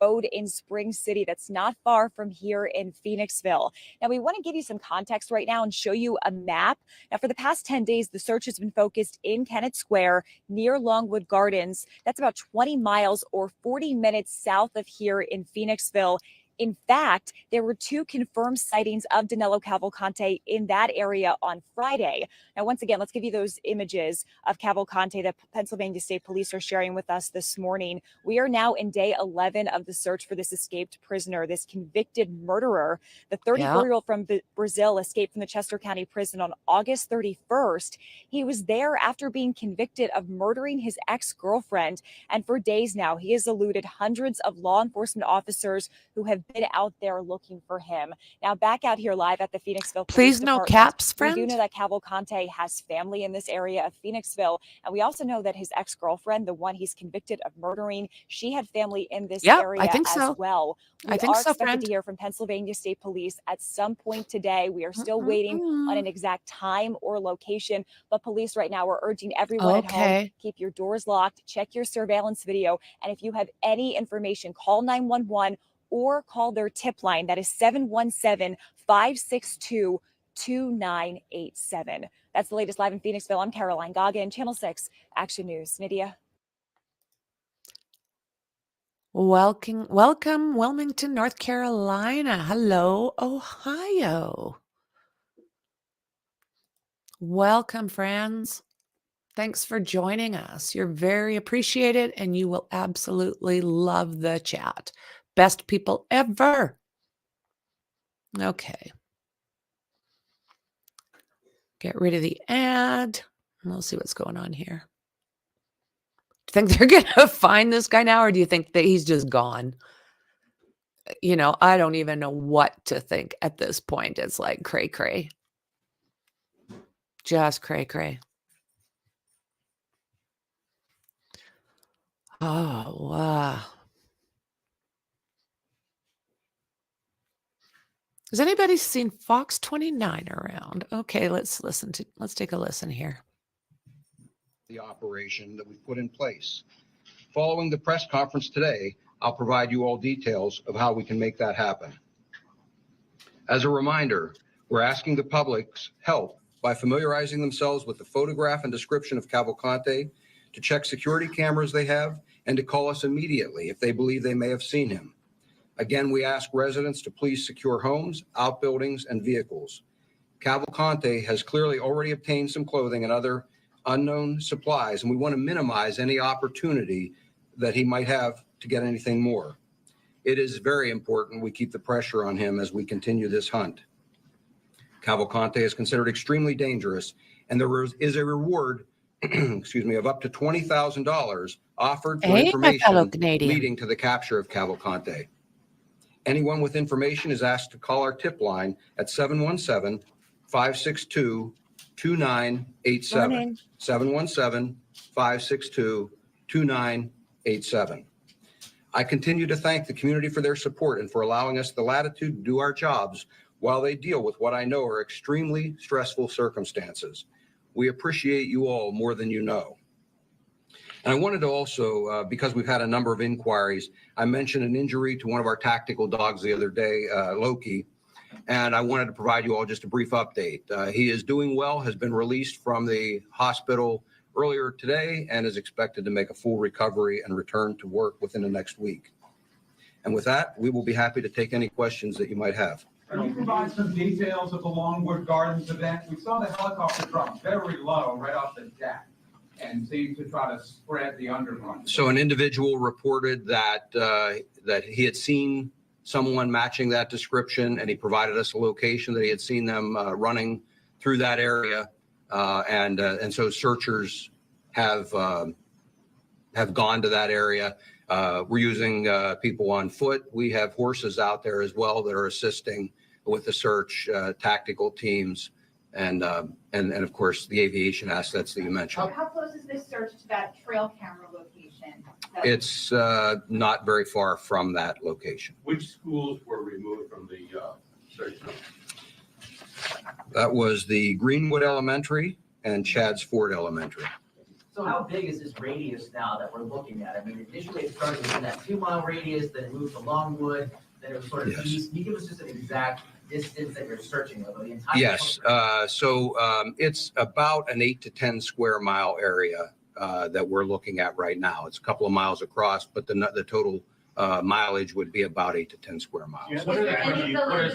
Road in Spring City that's not far from here in Phoenixville. Now, we want to give you some context right now and show you a map. Now, for the past 10 days, the search has been focused in Kennett Square near Longwood Gardens. That's about 20 miles or 40 minutes south of here in Phoenixville. In fact, there were 2 confirmed sightings of DANELO Cavalcante in that area on Friday. Now, once again, let's give you those images of Cavalcante that Pennsylvania State Police are sharing with us this morning. We are now in day 11 of the search for this escaped prisoner, this convicted murderer. The 34-year-old from Brazil escaped from the Chester County Prison on August 31st. He was there after being convicted of murdering his ex-girlfriend. And for days now, he has eluded hundreds of law enforcement officers who have been out there looking for him. Now, back out here live at the Phoenixville Police Please no Department, caps, we do friend. know that Cavalcante has family in this area of Phoenixville, and we also know that his ex-girlfriend, the one he's convicted of murdering, she had family in this area I think as so. well. We I think are so, expected friend. to hear from Pennsylvania State Police at some point today. We are still waiting on an exact time or location, but police right now are urging everyone at home, Okay. keep your doors locked, check your surveillance video, and if you have any information, call 911 or call their tip line. That is 717-562-2987. That's the latest live in Phoenixville. I'm Caroline Goggin, Channel 6 Action News. Nydia. Welcome, Wilmington, North Carolina. Hello, Ohio. Welcome, friends. Thanks for joining us. You're very appreciated, and you will absolutely love the chat. Best people ever. Okay. Get rid of the ad. We'll see what's going on here. Do you think they're going to find this guy now, or do you think that he's just gone? You know, I don't even know what to think at this point. It's like cray-cray. Just cray-cray. Oh, wow. Has anybody seen Fox 29 around? Okay, let's take a listen here. The operation that we've put in place. Following the press conference today, I'll provide you all details of how we can make that happen. As a reminder, we're asking the public's help by familiarizing themselves with the photograph and description of Cavalcante, to check security cameras they have, and to call us immediately if they believe they may have seen him. Again, we ask residents to please secure homes, outbuildings, and vehicles. Cavalcante has clearly already obtained some clothing and other unknown supplies, and we want to minimize any opportunity that he might have to get anything more. It is very important we keep the pressure on him as we continue this hunt. Cavalcante is considered extremely dangerous, and there is a reward excuse me, of up to $20,000 offered for information leading to the capture of Cavalcante. Anyone with information is asked to call our tip line at 717-562-2987. 717-562-2987. I continue to thank the community for their support and for allowing us the latitude to do our jobs while they deal with what I know are extremely stressful circumstances. We appreciate you all more than you know. And I wanted to also, because we've had a number of inquiries, I mentioned an injury to one of our tactical dogs the other day, Loki, and I wanted to provide you all just a brief update. He is doing well, has been released from the hospital earlier today, and is expected to make a full recovery and return to work within the next week. And with that, we will be happy to take any questions that you might have. Can you provide some details of the Longwood Gardens event? We saw the helicopter drop very low right off the deck and seemed to try to spread the underbrush. So an individual reported that that he had seen someone matching that description, and he provided us a location that he had seen them running through that area, and so searchers have gone to that area. We're using people on foot. We have horses out there as well that are assisting with the search, tactical teams, and of course the aviation assets that you mentioned. How close is this search to that trail camera location? It's not very far from that location. Which schools were removed from the search? That was the Greenwood Elementary and Chadds Ford Elementary. So how big is this radius now that we're looking at? I mean, initially it started in that 2-mile radius, then it moved to Longwood, then it was sort of east. Can you give us just an exact distance that you're searching over the entire? Yes, so it's about an 8 to 10 square mile area that we're looking at right now. It's a couple of miles across, but the total mileage would be about 8 to 10 square miles. What is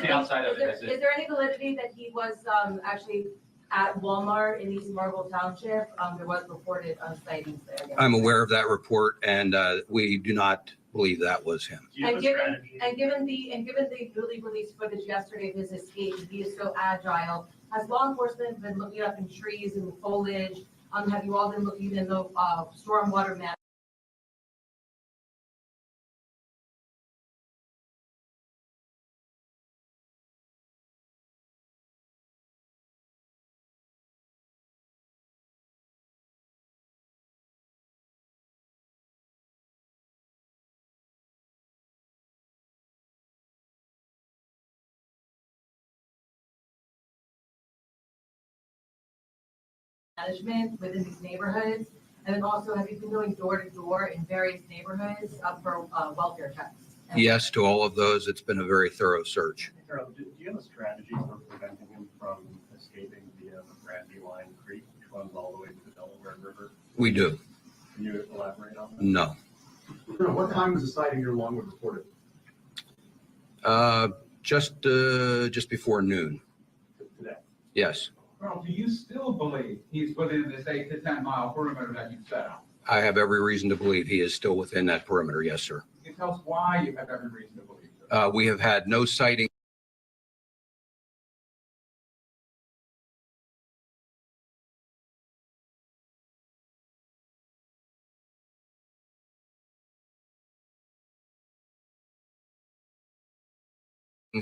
the outside of it? Is there any validity that he was actually at Walmart in East Marble Township? There was reported sightings there. I'm aware of that report, and we do not believe that was him. And given the newly released footage yesterday of his escape, he is so agile. Has law enforcement been looking up in trees and foliage? Have you all been looking in the stormwater map? Management within these neighborhoods, and then also have you been going door to door in various neighborhoods for welfare checks? Yes, to all of those. It's been a very thorough search. Harold, do you have a strategy for preventing him from escaping via the Line Creek, which runs all the way to the Delaware River? We do. Can you elaborate on that? No. What time was the sighting near Longwood reported? Just before noon. Today? Yes. Well, do you still believe he's within this 8 to 10 mile perimeter that you set out? I have every reason to believe he is still within that perimeter. Yes, sir. Can you tell us why you have every reason to believe so? We have had no sighting.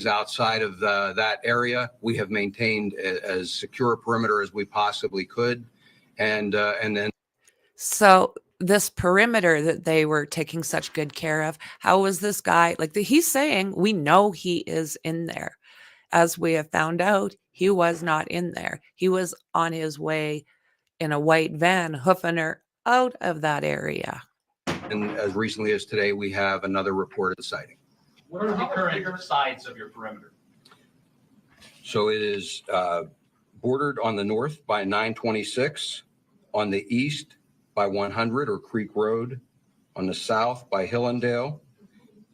Outside of that area, we have maintained as secure a perimeter as we possibly could, and then. So this perimeter that they were taking such good care of, how was this guy like? He's saying we know he is in there, as we have found out, he was not in there. He was on his way in a white van, hoofing her out of that area. And as recently as today, we have another reported sighting. What are the current sides of your perimeter? So it is bordered on the north by 926, on the east by 100 or Creek Road, on the south by Hillendale,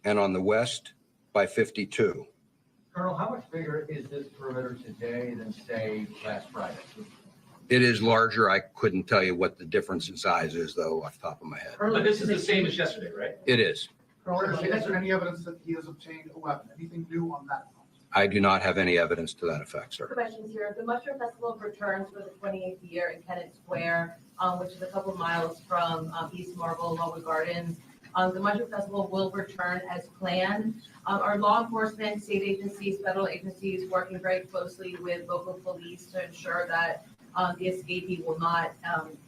and on the west by 52. Colonel, how much bigger is this perimeter today than, say, last Friday? It is larger. I couldn't tell you what the difference in size is, though, off the top of my head. But this is the same as yesterday, right? It is. Colonel, is there any evidence that he has obtained a weapon? Anything new on that? I do not have any evidence to that effect, sir. Questions here. The Mushroom Festival returns for the 28th year in Kennett Square, which is a couple miles from East Marble, Longwood Gardens. The Mushroom Festival will return as planned. Our law enforcement, state agencies, federal agencies working very closely with local police to ensure that the escapee will not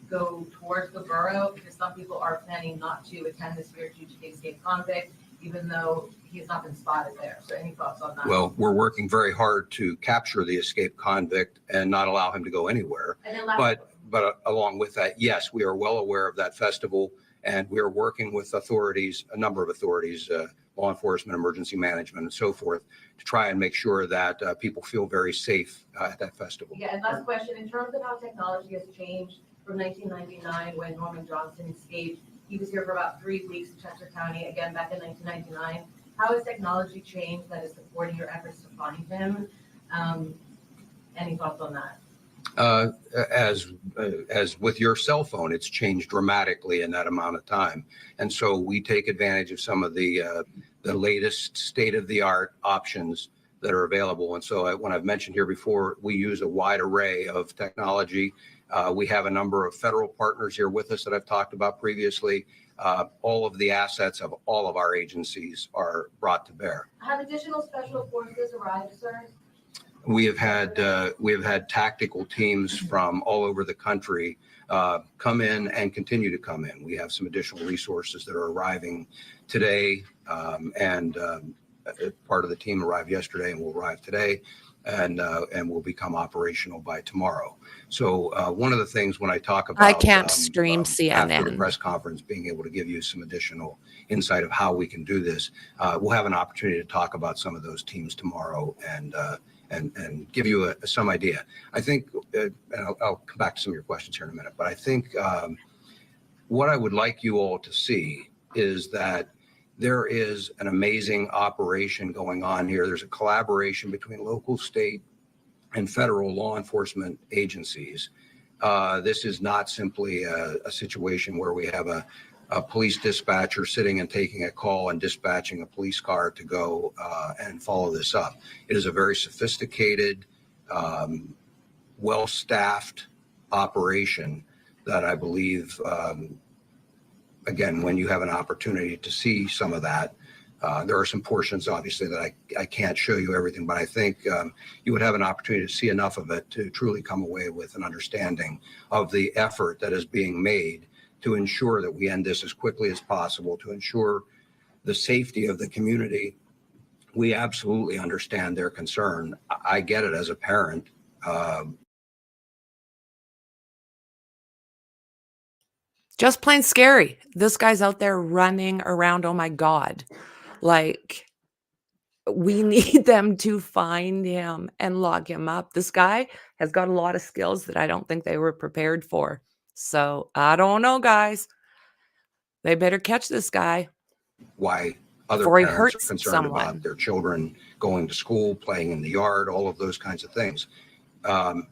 go towards the borough, because some people are planning not to attend this year due to the escaped convict, even though he has not been spotted there. So any thoughts on that? Well, we're working very hard to capture the escaped convict and not allow him to go anywhere. And then But along with that, yes, we are well aware of that festival, and we are working with authorities, a number of authorities, law enforcement, emergency management, and so forth, to try and make sure that people feel very safe at that festival. Yeah, and last question, in terms of how technology has changed from 1999 when Norman Johnson escaped, he was here for about 3 weeks in Chester County, again back in 1999. How has technology changed that is supporting your efforts to find him? Any thoughts on that? As with your cell phone, it's changed dramatically in that amount of time. And so we take advantage of some of the latest state-of-the-art options that are available. And so when I've mentioned here before, we use a wide array of technology. We have a number of federal partners here with us that I've talked about previously. All of the assets of all of our agencies are brought to bear. Have additional special forces arrived, sir? We have had tactical teams from all over the country come in and continue to come in. We have some additional resources that are arriving today, and part of the team arrived yesterday and will arrive today, and will become operational by tomorrow. So one of the things when I talk about I can't stream CNN after the press conference, being able to give you some additional insight of how we can do this, we'll have an opportunity to talk about some of those teams tomorrow and give you some idea. I think, and I'll come back to some of your questions here in a minute, but I think what I would like you all to see is that there is an amazing operation going on here. There's a collaboration between local, state, and federal law enforcement agencies. This is not simply a situation where we have a police dispatcher sitting and taking a call and dispatching a police car to go and follow this up. It is a very sophisticated, well-staffed operation that I believe, again, when you have an opportunity to see some of that, there are some portions, obviously, that I can't show you everything, but I think you would have an opportunity to see enough of it to truly come away with an understanding of the effort that is being made to ensure that we end this as quickly as possible, to ensure the safety of the community. We absolutely understand their concern. I get it as a parent. Just plain scary. This guy's out there running around. Oh my God. Like, we need them to find him and lock him up. This guy has got a lot of skills that I don't think they were prepared for. So I don't know, guys. They better catch this guy. Why other before he parents hurts are concerned someone. about their children going to school, playing in the yard, all of those kinds of things.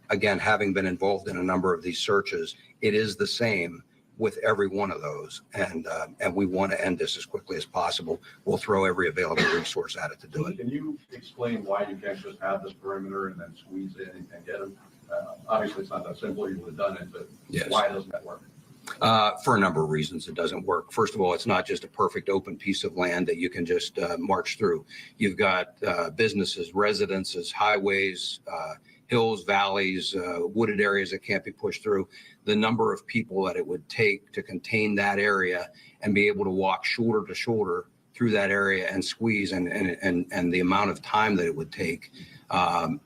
Again, having been involved in a number of these searches, it is the same with every one of those. And we want to end this as quickly as possible. We'll throw every available resource at it to do it. Can you explain why you can't just have this perimeter and then squeeze in and get them? Obviously, it's not that simple. You would have done it, but Yes. Why doesn't that work? For a number of reasons, it doesn't work. First of all, it's not just a perfect open piece of land that you can just march through. You've got businesses, residences, highways, hills, valleys, wooded areas that can't be pushed through. The number of people that it would take to contain that area and be able to walk shoulder to shoulder through that area and squeeze and the amount of time that it would take,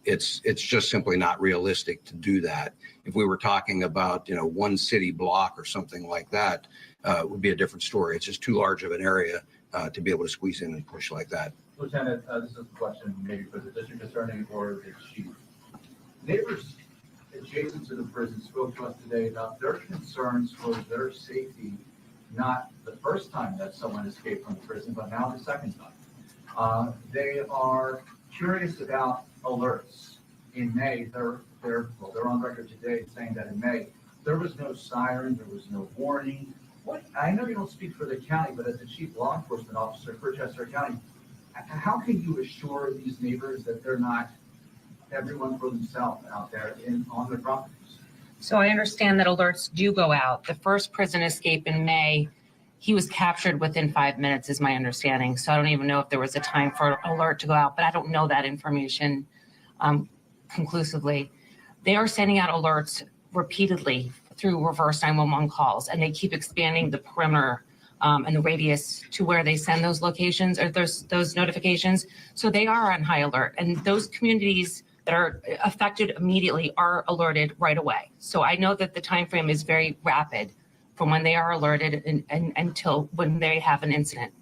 it's just simply not realistic to do that. If we were talking about, one city block or something like that, it would be a different story. It's just too large of an area to be able to squeeze in and push like that. Lieutenant, this is a question maybe for the district attorney or the chief. Neighbors adjacent to the prison spoke to us today about their concerns for their safety, not the first time that someone escaped from the prison, but now the second time. They are curious about alerts. In May, they're on record today saying that in May, there was no siren, there was no warning. I know you don't speak for the county, but as the chief law enforcement officer for Chester County, how can you assure these neighbors that they're not everyone for themselves out there on their properties? So I understand that alerts do go out. The first prison escape in May, he was captured within 5 minutes, is my understanding. So I don't even know if there was a time for an alert to go out, but I don't know that information conclusively. They are sending out alerts repeatedly through reverse 911 calls, and they keep expanding the perimeter and the radius to where they send those locations or those notifications. So they are on high alert, and those communities that are affected immediately are alerted right away. So I know that the time frame is very rapid from when they are alerted and until when they have an incident.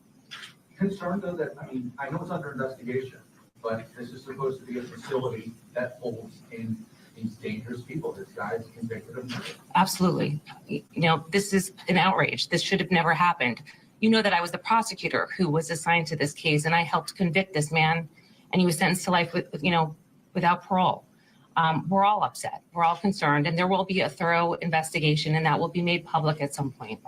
Concerned though that, I know it's under investigation, but this is supposed to be a facility that holds in these dangerous people. This guy's convicted of murder. Absolutely. This is an outrage. This should have never happened. You know that I was the prosecutor who was assigned to this case, and I helped convict this man, and he was sentenced to life without parole. We're all upset. We're all concerned, and there will be a thorough investigation, and that will be made public at some point.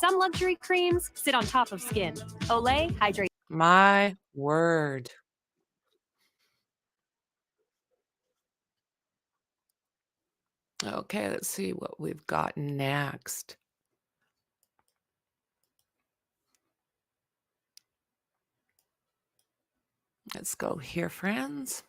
Some luxury creams sit on top of skin. Olay Hydrate. My word. Okay, let's see what we've got next. Let's go here, friends.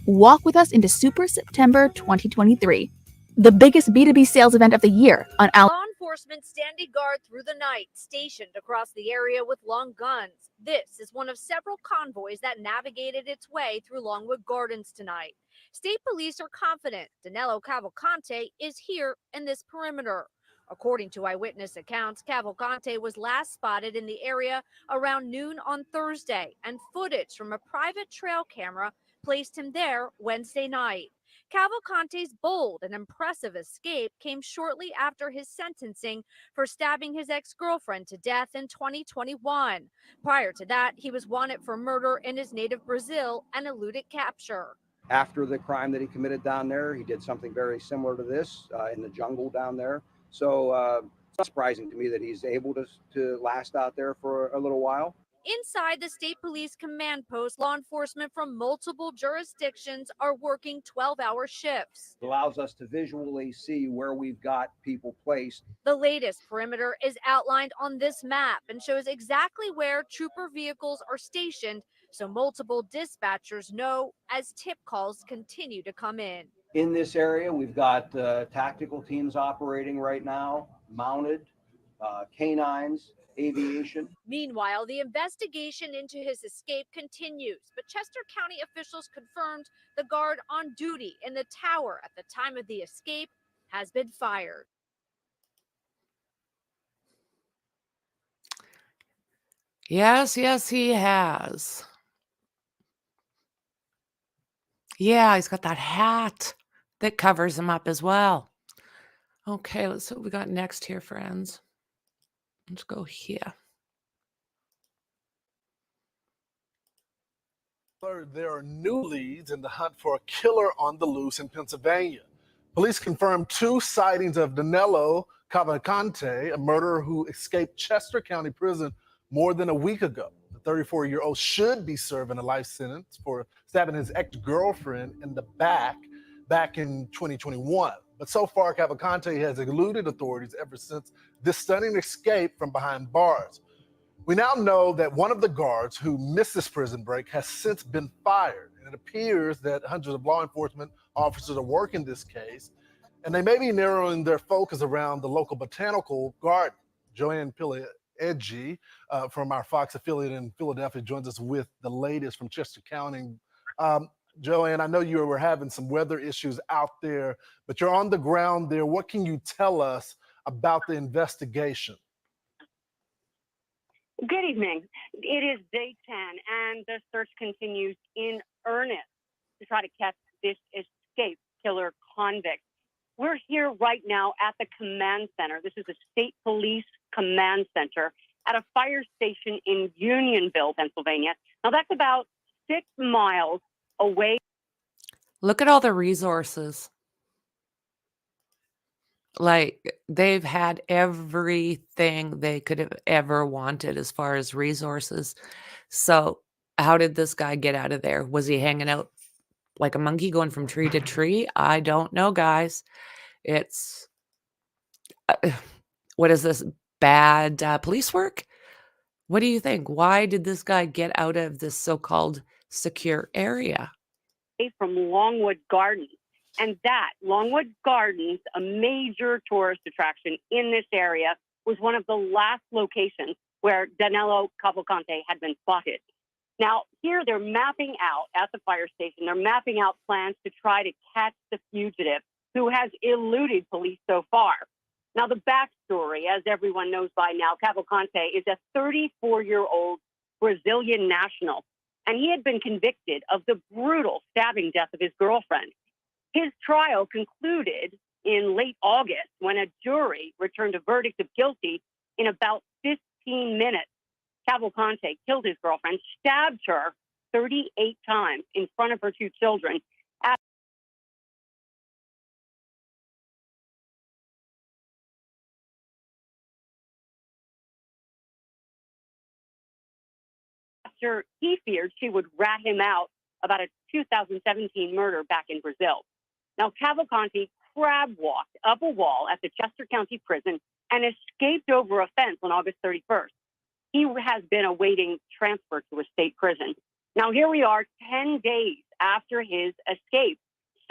Walk with us into Super September 2023, the biggest B2B sales event of the year on Law enforcement standing guard through the night, stationed across the area with long guns. This is one of several convoys that navigated its way through Longwood Gardens tonight. State police are confident DANELO Cavalcante is here in this perimeter. According to eyewitness accounts, Cavalcante was last spotted in the area around noon on Thursday, and footage from a private trail camera placed him there Wednesday night. Cavalcante's bold and impressive escape came shortly after his sentencing for stabbing his ex-girlfriend to death in 2021. Prior to that, he was wanted for murder in his native Brazil and eluded capture. After the crime that he committed down there, he did something very similar to this in the jungle down there. So it's not surprising to me that he's able to last out there for a little while. Inside the state police command post, law enforcement from multiple jurisdictions are working 12-hour shifts. It allows us to visually see where we've got people placed. The latest perimeter is outlined on this map and shows exactly where trooper vehicles are stationed, so multiple dispatchers know as tip calls continue to come in. In this area, we've got tactical teams operating right now, mounted, canines, aviation. Meanwhile, the investigation into his escape continues, but Chester County officials confirmed the guard on duty in the tower at the time of the escape has been fired. Yes, he has. Yeah, he's got that hat that covers him up as well. Okay, let's see what we got next here, friends. Let's go here. There are new leads in the hunt for a killer on the loose in Pennsylvania. Police confirmed 2 sightings of DANELO Cavalcante, a murderer who escaped Chester County Prison more than a week ago. The 34-year-old should be serving a life sentence for stabbing his ex-girlfriend in the back in 2021. But so far, Cavalcante has eluded authorities ever since this stunning escape from behind bars. We now know that one of the guards who missed this prison break has since been fired. And it appears that hundreds of law enforcement officers are working this case, and they may be narrowing their focus around the local botanical garden. Joanne Pilieggi from our Fox affiliate in Philadelphia joins us with the latest from Chester County. Joanne, I know you were having some weather issues out there, but you're on the ground there. What can you tell us about the investigation? Good evening. It is day 10, and the search continues in earnest to try to catch this escaped killer convict. We're here right now at the command center. This is a state police command center at a fire station in Unionville, Pennsylvania. Now, that's about 6 miles away. Look at all the resources. Like, they've had everything they could have ever wanted as far as resources. So how did this guy get out of there? Was he hanging out like a monkey going from tree to tree? I don't know, guys. It's what is this, bad police work? What do you think? Why did this guy get out of this so-called secure area? From Longwood Gardens. And that, Longwood Gardens, a major tourist attraction in this area, was one of the last locations where DANELO Cavalcante had been spotted. Now, here they're mapping out at the fire station, they're mapping out plans to try to catch the fugitive who has eluded police so far. Now, the backstory, as everyone knows by now, Cavalcante is a 34-year-old Brazilian national, and he had been convicted of the brutal stabbing death of his girlfriend. His trial concluded in late August when a jury returned a verdict of guilty in about 15 minutes. Cavalcante killed his girlfriend, stabbed her 38 times in front of her 2 children. After he feared she would rat him out about a 2017 murder back in Brazil. Now, Cavalcante crab walked up a wall at the Chester County Prison and escaped over a fence on August 31st. He has been awaiting transfer to a state prison. Now, here we are 10 days after his escape.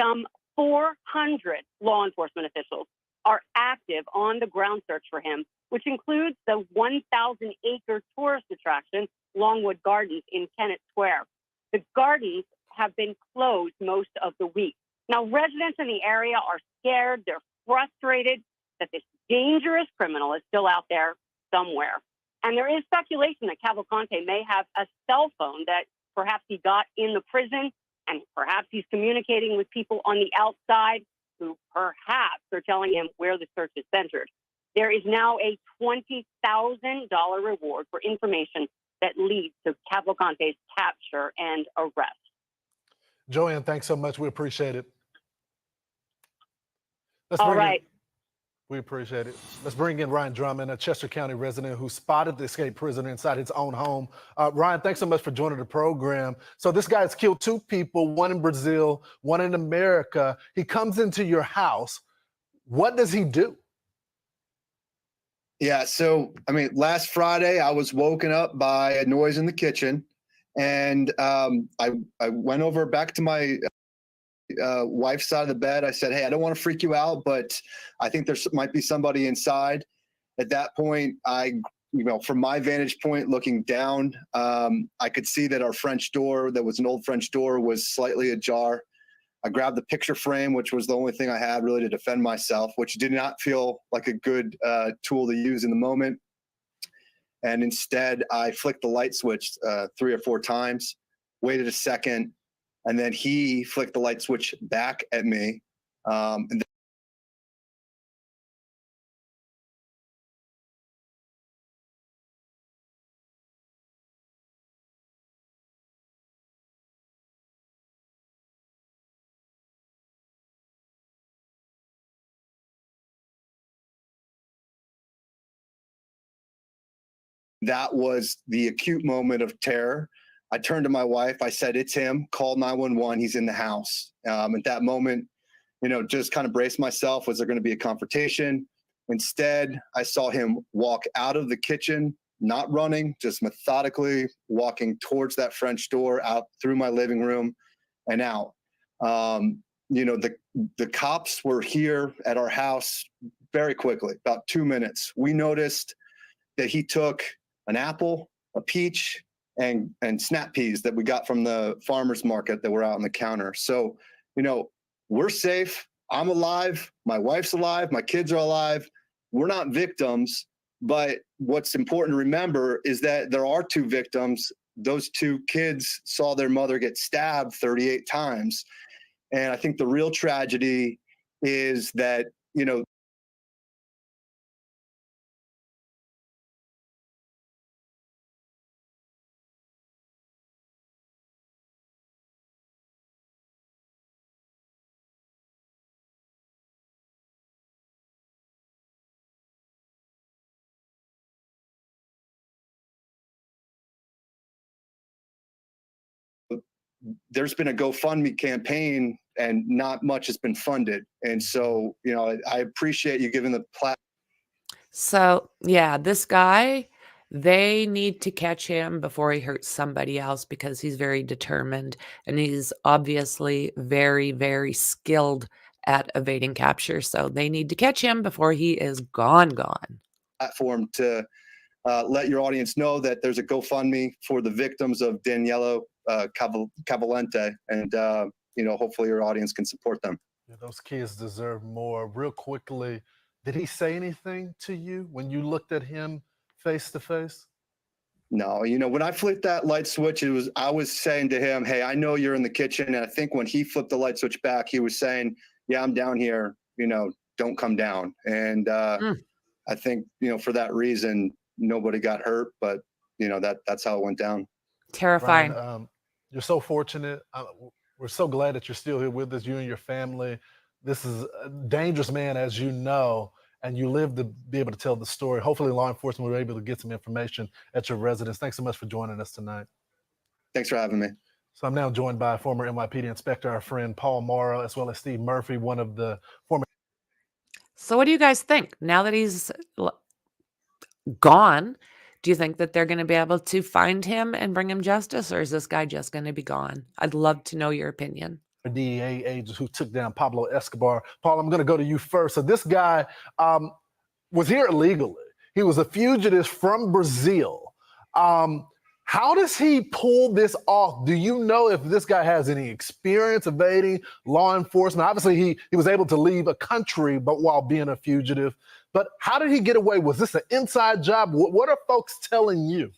Some 400 law enforcement officials are active on the ground search for him, which includes the 1,000-acre tourist attraction, Longwood Gardens in Kennett Square. The gardens have been closed most of the week. Now, residents in the area are scared. They're frustrated that this dangerous criminal is still out there somewhere. And there is speculation that Cavalcante may have a cell phone that perhaps he got in the prison, and perhaps he's communicating with people on the outside who perhaps are telling him where the search is centered. There is now a $20,000 reward for information that leads to Cavalcante's capture and arrest. Joanne, thanks so much. We appreciate it. All right. We appreciate it. Let's bring in Ryan Drummond, a Chester County resident who spotted the escaped prisoner inside his own home. Ryan, thanks so much for joining the program. So this guy's killed 2 people, one in Brazil, one in America. He comes into your house. What does he do? Yeah, so, I mean, last Friday, I was woken up by a noise in the kitchen, and I went over back to my wife's side of the bed. I said, hey, I don't want to freak you out, but I think there might be somebody inside. At that point, from my vantage point looking down, I could see that our French door, that was an old French door, was slightly ajar. I grabbed the picture frame, which was the only thing I had really to defend myself, which did not feel like a good tool to use in the moment. And instead, I flicked the light switch 3 or 4 times, waited a second, and then he flicked the light switch back at me. And that was the acute moment of terror. I turned to my wife. I said, it's him. Call 911. He's in the house. At that moment, just kind of braced myself. Was there going to be a confrontation? Instead, I saw him walk out of the kitchen not running, just methodically walking towards that French door, out through my living room and out. You know, the cops were here at our house very quickly, about 2 minutes. We noticed that he took an apple, a peach, and snap peas that we got from the farmer's market that were out on the counter. So, you know, we're safe. I'm alive. My wife's alive. My kids are alive. We're not victims. But what's important to remember is that there are 2 victims. Those 2 kids saw their mother get stabbed 38 times. And I think the real tragedy is that, you know, there's been a GoFundMe campaign and not much has been funded. And so, you know, I appreciate you giving the platform. So, yeah, this guy, they need to catch him before he hurts somebody else because he's very determined and he's obviously very, very skilled at evading capture. So they need to catch him before he is gone. Platform to let your audience know that there's a GoFundMe for the victims of DANELO Cavalcante, and you know, hopefully your audience can support them. Yeah, those kids deserve more. Real quickly, did he say anything to you when you looked at him face to face? No, you know, when I flipped that light switch, I was saying to him, hey, I know you're in the kitchen. And I think when he flipped the light switch back, he was saying, yeah, I'm down here, you know, don't come down. And I think, you know, for that reason, nobody got hurt, but you know, that's how it went down. Terrifying. Ryan, you're so fortunate. We're so glad that you're still here with us, you and your family. This is a dangerous man, as you know, and you live to be able to tell the story. Hopefully law enforcement were able to get some information at your residence. Thanks so much for joining us tonight. Thanks for having me. So I'm now joined by former NYPD inspector, our friend Paul Morrow, as well as Steve Murphy, one of the former. So what do you guys think? Now that he's gone, do you think that they're going to be able to find him and bring him justice, or is this guy just going to be gone? I'd love to know your opinion. DEA agents who took down Pablo Escobar. Paul, I'm going to go to you first. So this guy was here illegally. He was a fugitive from Brazil. How does he pull this off? Do you know if this guy has any experience evading law enforcement? Obviously, he was able to leave a country, but while being a fugitive. But how did he get away? Was this an inside job? What are folks telling you?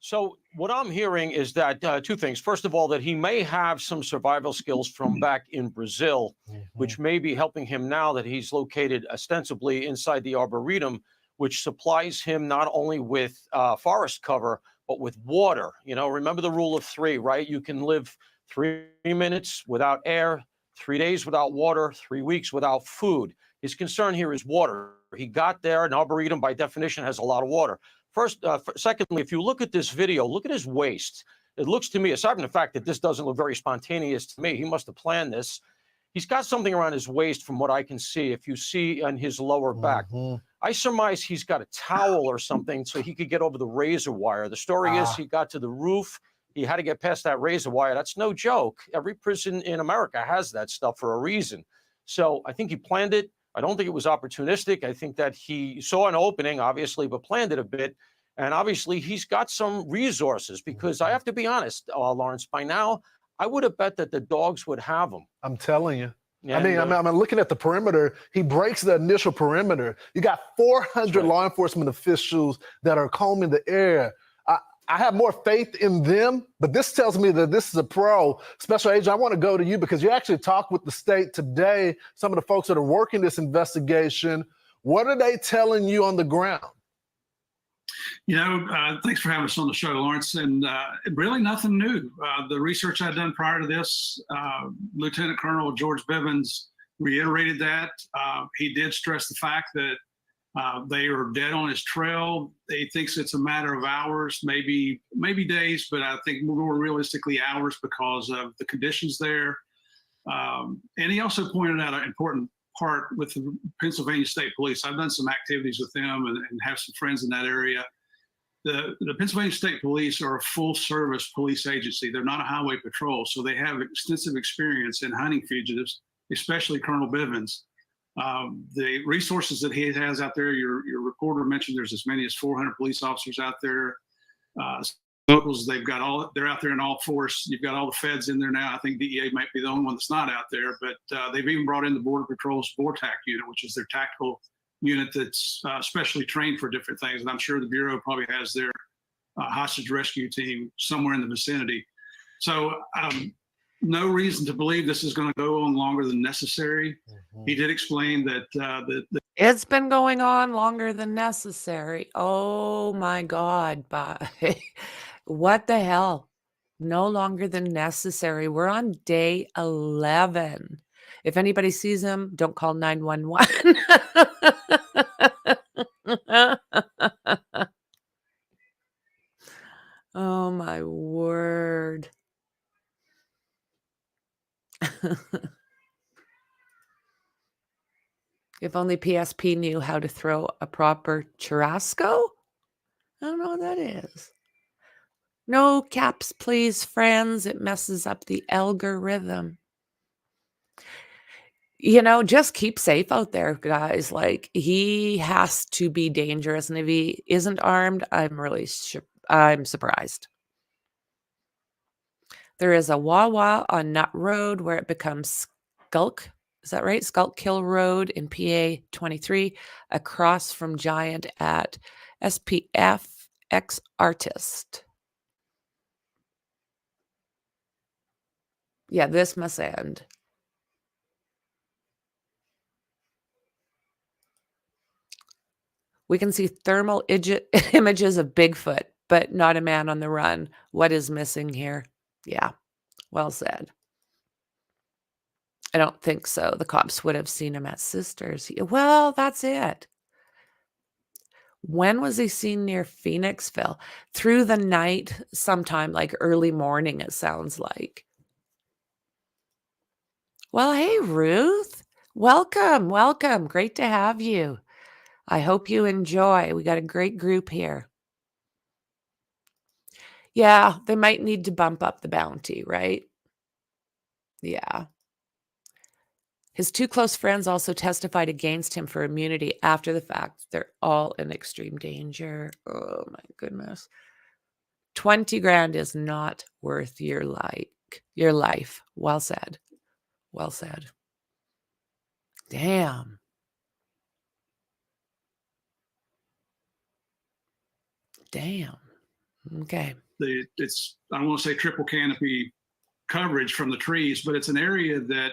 So what I'm hearing is that 2 things. First of all, that he may have some survival skills from back in Brazil, which may be helping him now that he's located ostensibly inside the Arboretum, which supplies him not only with forest cover, but with water. You know, remember the rule of 3, right? You can live 3 minutes without air, 3 days without water, 3 weeks without food. His concern here is water. He got there, and Arboretum by definition has a lot of water. Secondly, if you look at this video, look at his waist. It looks to me, aside from the fact that this doesn't look very spontaneous to me, he must have planned this. He's got something around his waist from what I can see. If you see on his lower back, I surmise he's got a towel or something so he could get over the razor wire. The story is he got to the roof. He had to get past that razor wire. That's no joke. Every prison in America has that stuff for a reason. So I think he planned it. I don't think it was opportunistic. I think that he saw an opening, obviously, but planned it a bit. And obviously, he's got some resources because I have to be honest, Lawrence, by now, I would have bet that the dogs would have him. I'm telling you. And, I'm looking at the perimeter. He breaks the initial perimeter. You got 400 law enforcement officials that are combing the air. I have more faith in them, but this tells me that this is a pro. Special Agent, I want to go to you because you actually talked with the state today, some of the folks that are working this investigation. What are they telling you on the ground? You know, thanks for having us on the show, Lawrence. And really nothing new. The research I'd done prior to this, Lieutenant Colonel George Bivens reiterated that. He did stress the fact that they are dead on his trail. He thinks it's a matter of hours, maybe days, but I think more realistically hours because of the conditions there. And he also pointed out an important part with the Pennsylvania State Police. I've done some activities with them and have some friends in that area. the Pennsylvania State Police are a full service police agency. They're not a highway patrol. So they have extensive experience in hunting fugitives, especially Colonel Bivens. The resources that he has out there, your reporter mentioned there's as many as 400 police officers out there. Locals, they're out there in all force. You've got all the feds in there now. I think DEA might be the only one that's not out there, but they've even brought in the Border Patrol's BORTAC unit, which is their tactical unit that's specially trained for different things. And I'm sure the Bureau probably has their hostage rescue team somewhere in the vicinity. So no reason to believe this is going to go on longer than necessary. He did explain that It's been going on longer than necessary. Oh my God. What the hell? No longer than necessary. We're on day 11. If anybody sees him, don't call 911. Oh my word. If only PSP knew how to throw a proper churrasco. I don't know what that is. No caps, please, friends. It messes up the algorithm. You know, just keep safe out there, guys. Like, he has to be dangerous. And if he isn't armed, I'm surprised. There is a Wawa on Nut Road where it becomes Skulk. Is that right? Skulk Kill Road in PA 23, across from Giant at SPF X Artist. Yeah, this must end. We can see thermal images of Bigfoot, but not a man on the run. What is missing here? Yeah, well said. I don't think so. The cops would have seen him at Sisters. Well, that's it. When was he seen near Phoenixville? Through the night, sometime like early morning, it sounds like. Well, hey, Ruth. Welcome, welcome. Great to have you. I hope you enjoy. We got a great group here. Yeah, they might need to bump up the bounty, right? Yeah. His two close friends also testified against him for immunity after the fact. They're all in extreme danger. Oh, my goodness. 20 grand is not worth your life. Well said. Well said. Damn. Damn. Okay. It's, I don't want to say triple canopy coverage from the trees, but it's an area that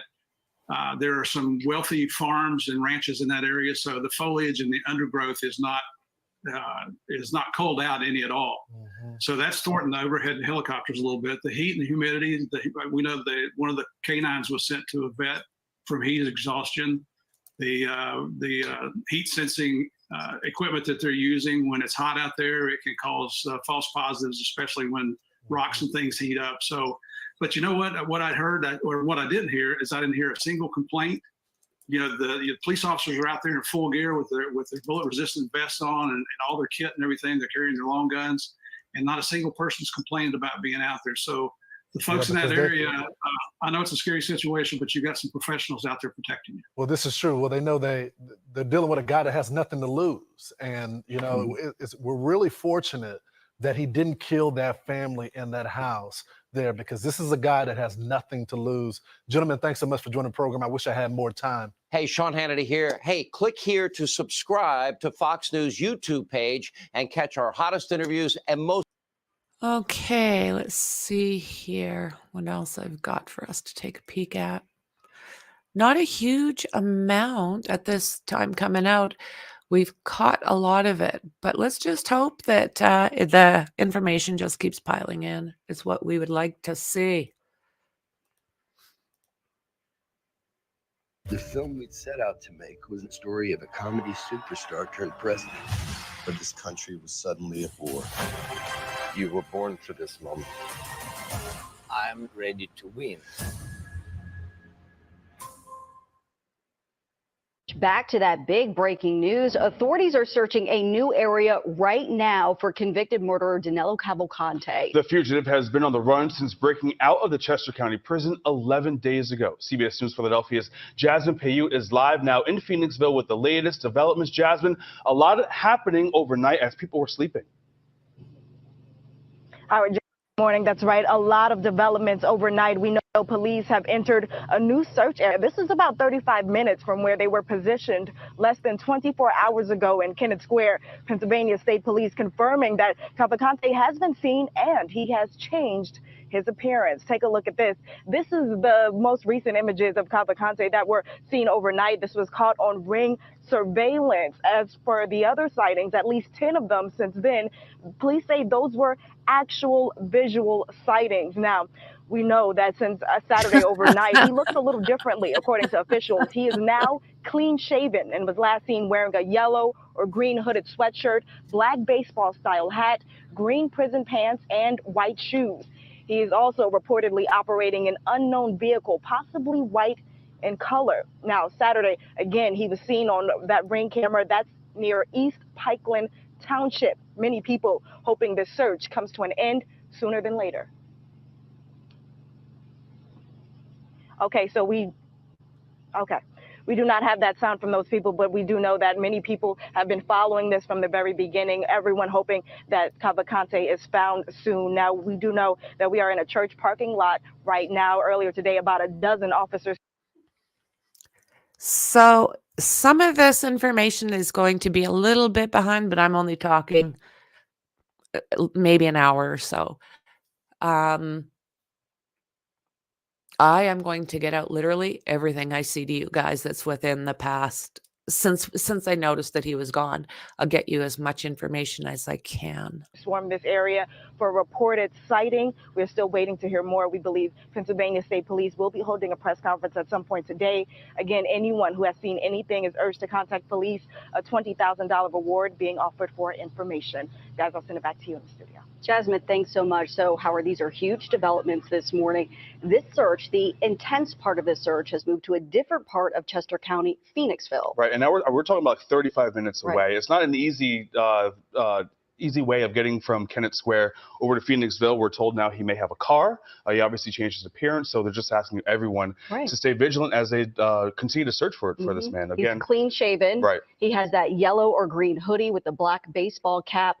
there are some wealthy farms and ranches in that area. So the foliage and the undergrowth is not culled out any at all. So that's thwarting the overhead helicopters a little bit. The heat and the humidity, we know that one of the canines was sent to a vet from heat exhaustion. The heat sensing equipment that they're using, when it's hot out there, it can cause false positives, especially when rocks and things heat up. So, but you know what I heard, or what I didn't hear, is I didn't hear a single complaint. You know, the police officers are out there in full gear with their bullet resistant vests on and all their kit and everything. They're carrying their long guns, and not a single person's complaining about being out there. So the folks in that area, I know it's a scary situation, but you got some professionals out there protecting you. Well, this is true. Well, they know they're dealing with a guy that has nothing to lose. And, you know, we're really fortunate that he didn't kill that family in that house there, because this is a guy that has nothing to lose. Gentlemen, thanks so much for joining the program. I wish I had more time. Hey, Sean Hannity here. Hey, click here to subscribe to Fox News YouTube page and catch our hottest interviews and most. Okay, let's see here what else I've got for us to take a peek at. Not a huge amount at this time coming out. We've caught a lot of it, but let's just hope that the information just keeps piling in. It's what we would like to see. The film we'd set out to make was a story of a comedy superstar turned president, but this country was suddenly at war. You were born for this moment. I'm ready to win. Back to that big breaking news. Authorities are searching a new area right now for convicted murderer DANELO Cavalcante. The fugitive has been on the run since breaking out of the Chester County Prison 11 days ago. CBS News Philadelphia's Jasmine Payut is live now in Phoenixville with the latest developments. Jasmine, a lot happening overnight as people were sleeping. Good morning. That's right. A lot of developments overnight. We know police have entered a new search area. This is about 35 minutes from where they were positioned less than 24 hours ago in Kennett Square. Pennsylvania State Police confirming that Cavalcante has been seen and he has changed his appearance. Take a look at this. This is the most recent images of Cavalcante that were seen overnight. This was caught on Ring surveillance. As for the other sightings, at least 10 of them since then, police say those were actual visual sightings. Now, we know that since Saturday overnight, he looks a little differently, according to officials. He is now clean shaven and was last seen wearing a yellow or green hooded sweatshirt, black baseball style hat, green prison pants, and white shoes. He is also reportedly operating an unknown vehicle, possibly white in color. Now, Saturday, again, he was seen on that Ring camera. That's near East Pikeland Township. Many people hoping this search comes to an end sooner than later. Okay, so we do not have that sound from those people, but we do know that many people have been following this from the very beginning, everyone hoping that Cavalcante is found soon. Now, we do know that we are in a church parking lot right now. Earlier today, about a dozen officers. So some of this information is going to be a little bit behind, but I'm only talking maybe an hour or so. I am going to get out literally everything I see to you guys that's within the past since I noticed that he was gone. I'll get you as much information as I can. Swarm this area for a reported sighting. We're still waiting to hear more. We believe Pennsylvania State Police will be holding a press conference at some point today. Again, anyone who has seen anything is urged to contact police. A $20,000 reward being offered for information. Guys, I'll send it back to you in the studio. Jasmine, thanks so much. So, Howard, these are huge developments this morning. This search, the intense part of this search, has moved to a different part of Chester County, Phoenixville. Right, and now we're talking about 35 minutes away. Right. It's not an easy way of getting from Kennett Square over to Phoenixville. We're told now he may have a car. He obviously changed his appearance, so they're just asking everyone to stay vigilant as they continue to search for this man. Again, he's clean shaven. Right. He has that yellow or green hoodie with the black baseball cap.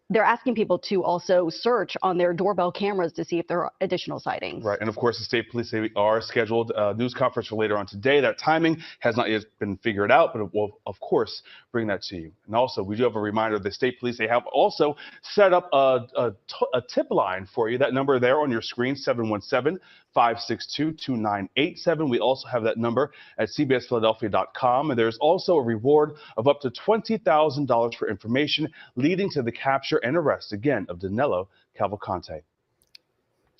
They're asking people to also search on their doorbell cameras to see if there are additional sightings. Right, and of course, the state police say we are scheduled a news conference for later on today. That timing has not yet been figured out, but we'll, of course, bring that to you. And also, we do have a reminder, the state police, they have also set up a tip line for you. That number there on your screen, 717-562-2987. We also have that number at cbsphiladelphia.com. And there's also a reward of up to $20,000 for information leading to the capture and arrest, again, of DANELO Cavalcante.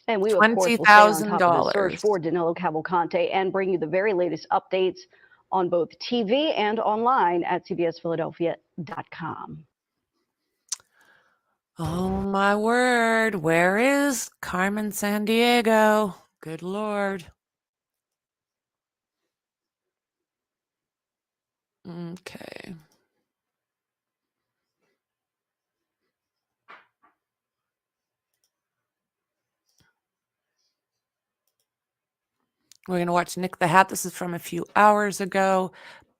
And we, of course, will stay on top of the search for DANELO Cavalcante and bring you the very latest updates on both TV and online at cbsphiladelphia.com. Oh, my word. Where is Carmen Sandiego? Good Lord. Okay. We're going to watch Nick the Hat. This is from a few hours ago,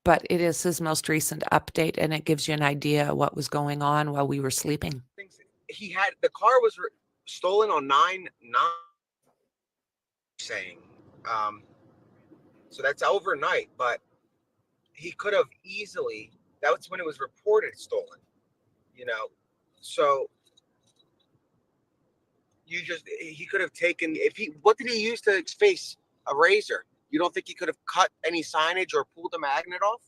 but it is his most recent update, and it gives you an idea of what was going on while we were sleeping. He had the car was stolen on 9/9, saying, so that's overnight. But he could have easily. That's when it was reported stolen. You know, so he could have taken what did he use to his face? A razor. You don't think he could have cut any signage or pulled a magnet off?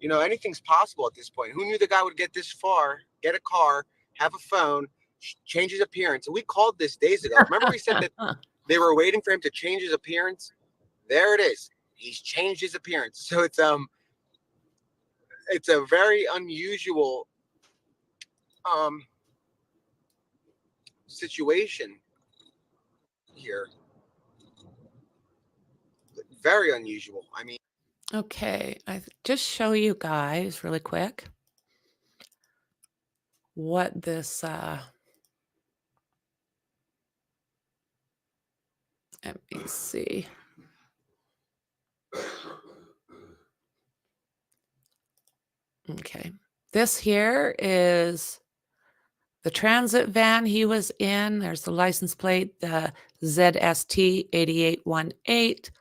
You know, anything's possible at this point. Who knew the guy would get this far, get a car, have a phone, change his appearance? And we called this days ago. Remember we said that they were waiting for him to change his appearance? There it is. He's changed his appearance. So it's a very unusual situation here. very unusual. I mean, Okay, just show you guys really quick what this let me see. Okay, this here is the transit van he was in. There's the license plate, the ZST 8818.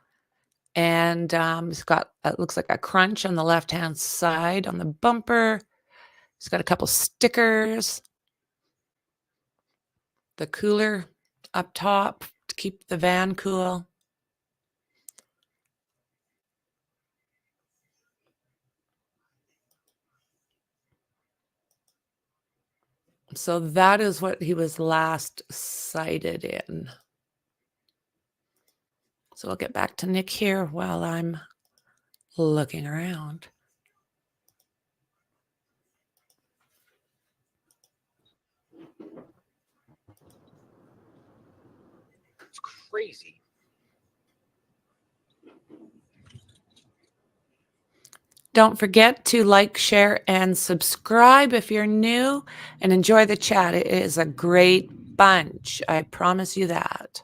And it's got, it looks like a crunch on the left-hand side on the bumper. It's got a couple stickers. The cooler up top to keep the van cool. So that is what he was last sighted in. So we'll get back to Nick here while I'm looking around. it's crazy. Don't forget to like, share, and subscribe if you're new, and enjoy the chat. It is a great bunch. I promise you that.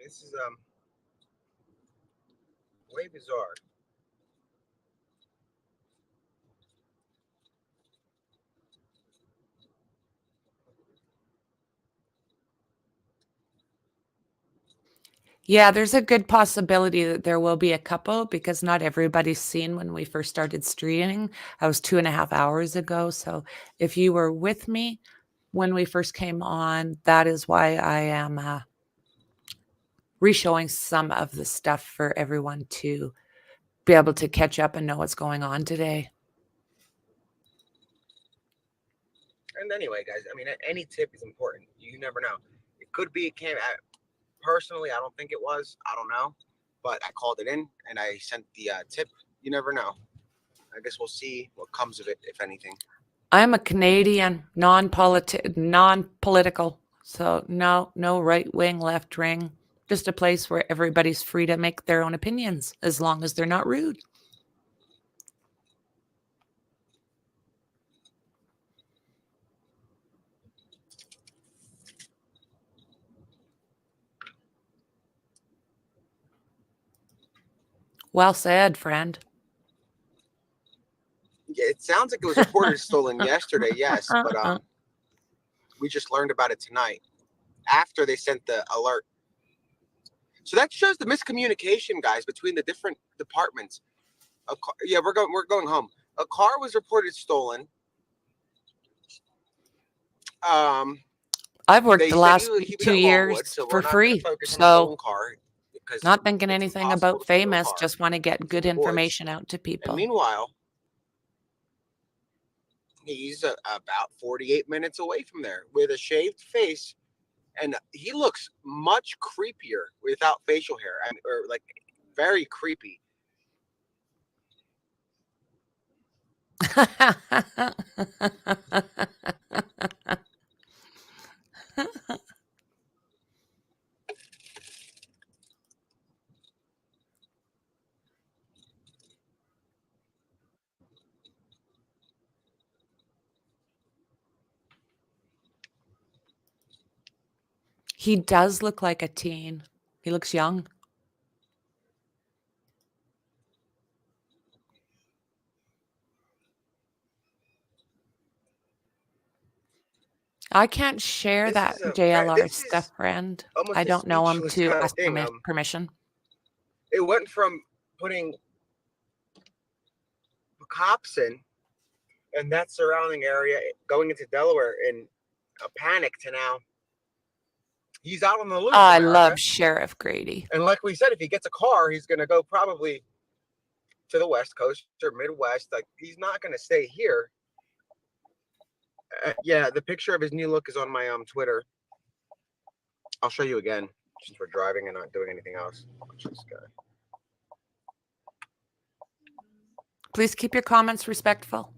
This is way bizarre. Yeah, there's a good possibility that there will be a couple because not everybody's seen when we first started streaming. I was 2.5 hours ago. So if you were with me when we first came on, that is why I am re-showing some of the stuff for everyone to be able to catch up and know what's going on today. And anyway, guys, I mean, any tip is important. You never know. It could be it came at, personally, I don't think it was. I don't know. But I called it in and I sent the tip. You never know. I guess we'll see what comes of it, if anything. I'm a Canadian, non-political. So no right wing, left wing. Just a place where everybody's free to make their own opinions as long as they're not rude. Well said, friend. Yeah, it sounds like it was reported stolen yesterday, yes, but we just learned about it tonight after they sent the alert. So that shows the miscommunication, guys, between the different departments. Yeah, we're going home. A car was reported stolen. I've worked the last 2 years for free, so not thinking anything about famous, just want to get good information out to people. And meanwhile, he's about 48 minutes away from there with a shaved face, and he looks much creepier without facial hair, or like very creepy. He does look like a teen. He looks young. I can't share that JLR stuff, friend. I don't know him to ask permission. It went from putting cops in and that surrounding area going into Delaware in a panic to now. He's out on the loose. I love Sheriff Grady. And like we said, if he gets a car, he's going to go probably to the West Coast or Midwest. Like, he's not going to stay here. Yeah, the picture of his new look is on my Twitter. I'll show you again, since we're driving and not doing anything else. Watch this guy. Please keep your comments respectful.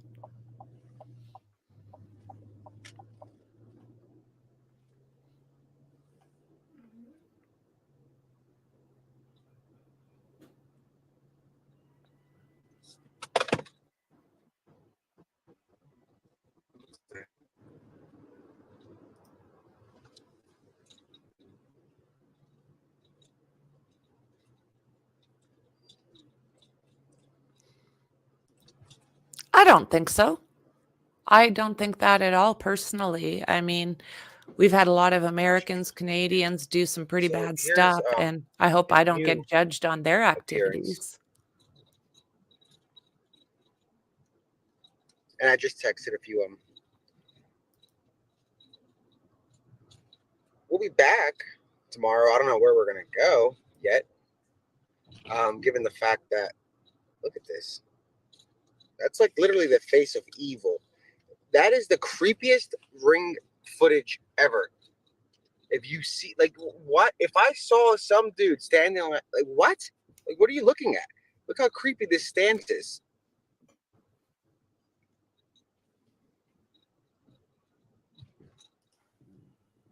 I don't think so. I don't think that at all, personally. I mean, we've had a lot of Americans, Canadians do some pretty bad stuff, and I hope I don't get judged on their activities. And I just texted a few of them. We'll be back tomorrow. I don't know where we're going to go yet. Given the fact that, look at this. That's like literally the face of evil. That is the creepiest ring footage ever. If you see, like, what? If I saw some dude standing on, like, what? Like, what are you looking at? Look how creepy this stance is.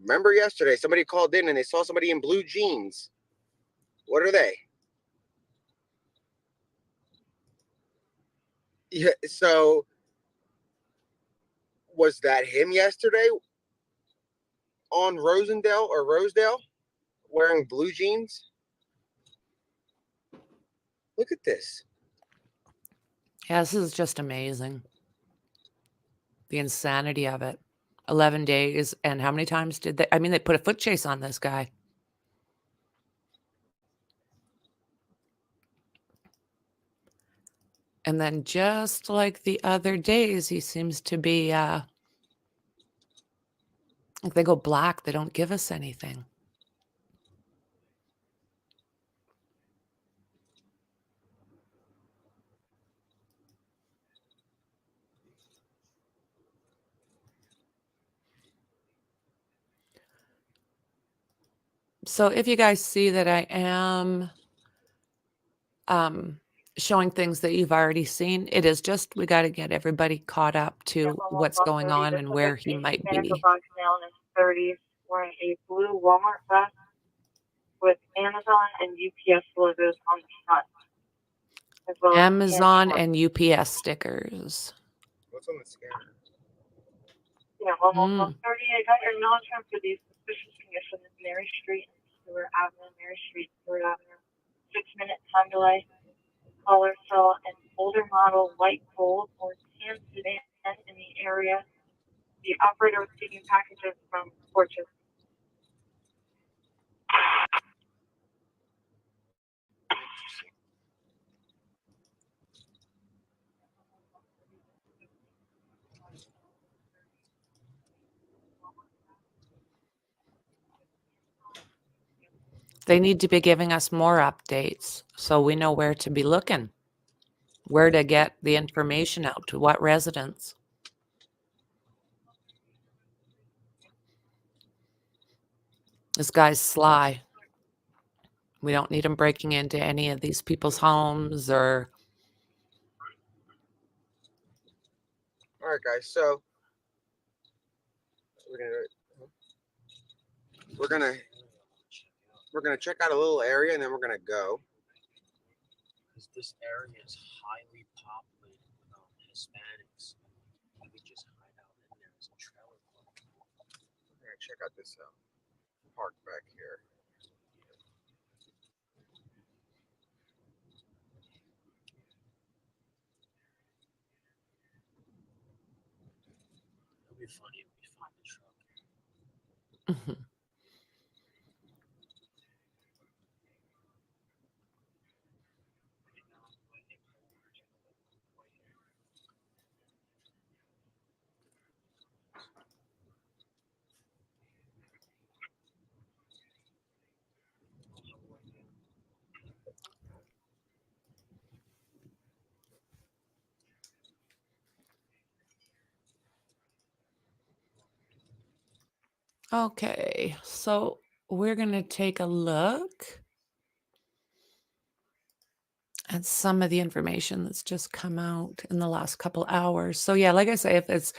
Remember yesterday, somebody called in and they saw somebody in blue jeans. What are they? Yeah, so was that him yesterday on Rosedale wearing blue jeans? Look at this. Yeah, this is just amazing. The insanity of it. 11 days, and how many times did they? I mean, they put a foot chase on this guy. And then just like the other days, he seems to be, if they go black, they don't give us anything. So if you guys see that I am showing things that you've already seen, it is just, we got to get everybody caught up to what's going on and where he might be. Male in his 30s wearing a blue Walmart vest with Amazon and UPS logos on the front. As well Amazon and UPS stickers. What's on the scanner? Almost 30. I got your acknowledgement for these suspicious conditions. Mary Street and Stewart Avenue, Mary Street, Stewart Avenue. 6-minute time delay. Caller saw an older model white gold or tan sedan in the area. The operator was taking packages from porches. They need to be giving us more updates so we know where to be looking, where to get the information out to what residents. This guy's sly. We don't need him breaking into any of these people's homes or. All right, guys. So we're gonna check out a little area and then we're gonna go. Because this area is highly populated with Hispanics. We could just hide out in there as a trailer park. We're gonna check out this park back here. It'll be funny if we find the truck. Okay, so we're going to take a look at some of the information that's just come out in the last couple hours. So yeah, like I say, if it's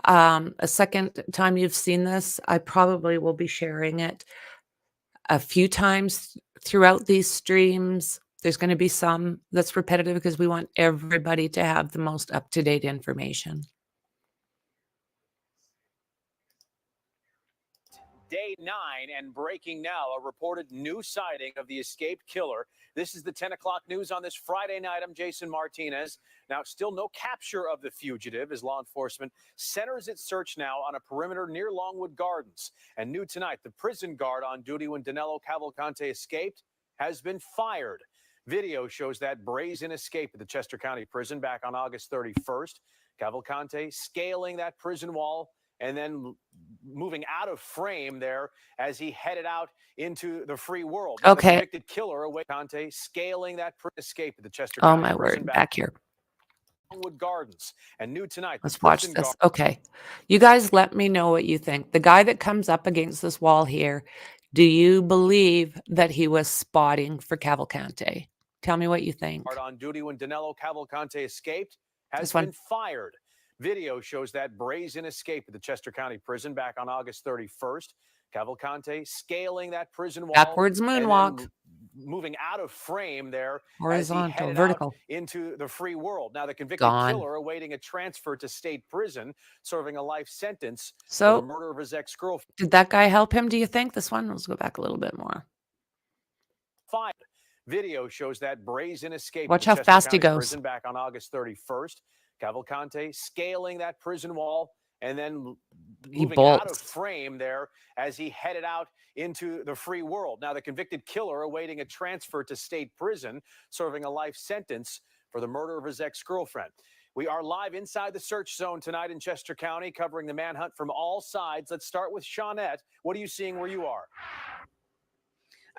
a second time you've seen this, I probably will be sharing it a few times throughout these streams. There's going to be some that's repetitive because we want everybody to have the most up-to-date information. Day 9 and breaking now, a reported new sighting of the escaped killer. This is the 10 o'clock news on this Friday night. I'm Jason Martinez. Now, still no capture of the fugitive as law enforcement centers its search now on a perimeter near Longwood Gardens. And new tonight, the prison guard on duty when DANELO Cavalcante escaped has been fired. Video shows that brazen escape at the Chester County Prison back on August 31st. Cavalcante scaling that prison wall and then moving out of frame there as he headed out into the free world. Now, Okay. the convicted killer away Conte scaling that escape at the Chester Oh County my Prison word, back here. Longwood Gardens. And new tonight, Let's watch this. Okay. You guys let me know what you think. The guy that comes up against this wall here, do you believe that he was spotting for Cavalcante? Tell me what you think. On duty when DANELO Cavalcante escaped has This one. been fired. Video shows that brazen escape at the Chester County Prison back on August 31st. Cavalcante scaling that prison wall. Backwards and then moonwalk. moving out of frame there Horizontal, as he headed vertical. out into the free world. Now the convicted Gone. killer awaiting a transfer to state prison, serving a life sentence for So- the murder of his ex-girlfriend. Did that guy help him, do you think? This one? Let's go back a little bit more. Fired. Video shows that brazen escape. Watch at how the Chester fast he County goes. Prison back on August 31st. Cavalcante scaling that prison wall and then He moving out of bolts. frame there as he headed out into the free world. Now the convicted killer awaiting a transfer to state prison, serving a life sentence for the murder of his ex-girlfriend. We are live inside the search zone tonight in Chester County, covering the manhunt from all sides. Let's start with Shawnette. What are you seeing where you are?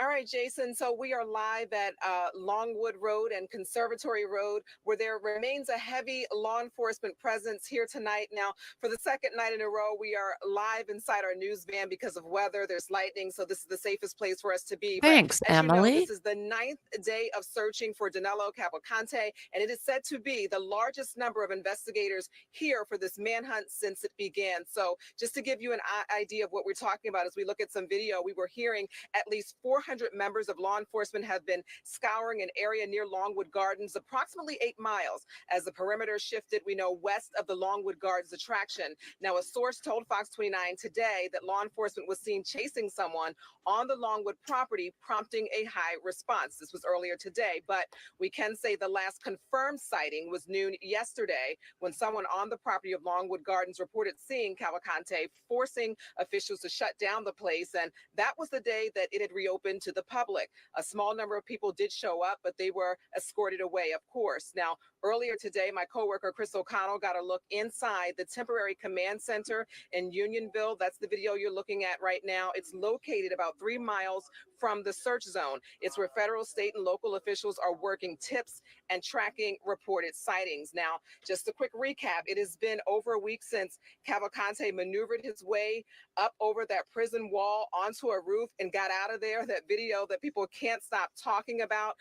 All right, Jason. So we are live at Longwood Road and Conservatory Road, where there remains a heavy law enforcement presence here tonight. Now, for the second night in a row, we are live inside our news van because of weather. There's lightning, so this is the safest place for us to be. Thanks, but as Emily. You know, this is the 9th day of searching for DANELO Cavalcante, and it is said to be the largest number of investigators here for this manhunt since it began. So just to give you an idea of what we're talking about, as we look at some video, we were hearing at least 400 members of law enforcement have been scouring an area near Longwood Gardens, approximately 8 miles, as the perimeter shifted, we know, west of the Longwood Gardens attraction. Now, a source told Fox 29 today that law enforcement was seen chasing someone on the Longwood property, prompting a high response. This was earlier today, but we can say the last confirmed sighting was noon yesterday when someone on the property of Longwood Gardens reported seeing Cavalcante, forcing officials to shut down the place. And that was the day that it had reopened to the public. A small number of people did show up, but they were escorted away, of course. Now, earlier today, my coworker Chris O'Connell got a look inside the temporary command center in Unionville. That's the video you're looking at right now. It's located about 3 miles from the search zone. It's where federal, state, and local officials are working tips and tracking reported sightings. Now, just a quick recap. It has been over a week since Cavalcante maneuvered his way up over that prison wall onto a roof and got out of there. That video that people can't stop talking about.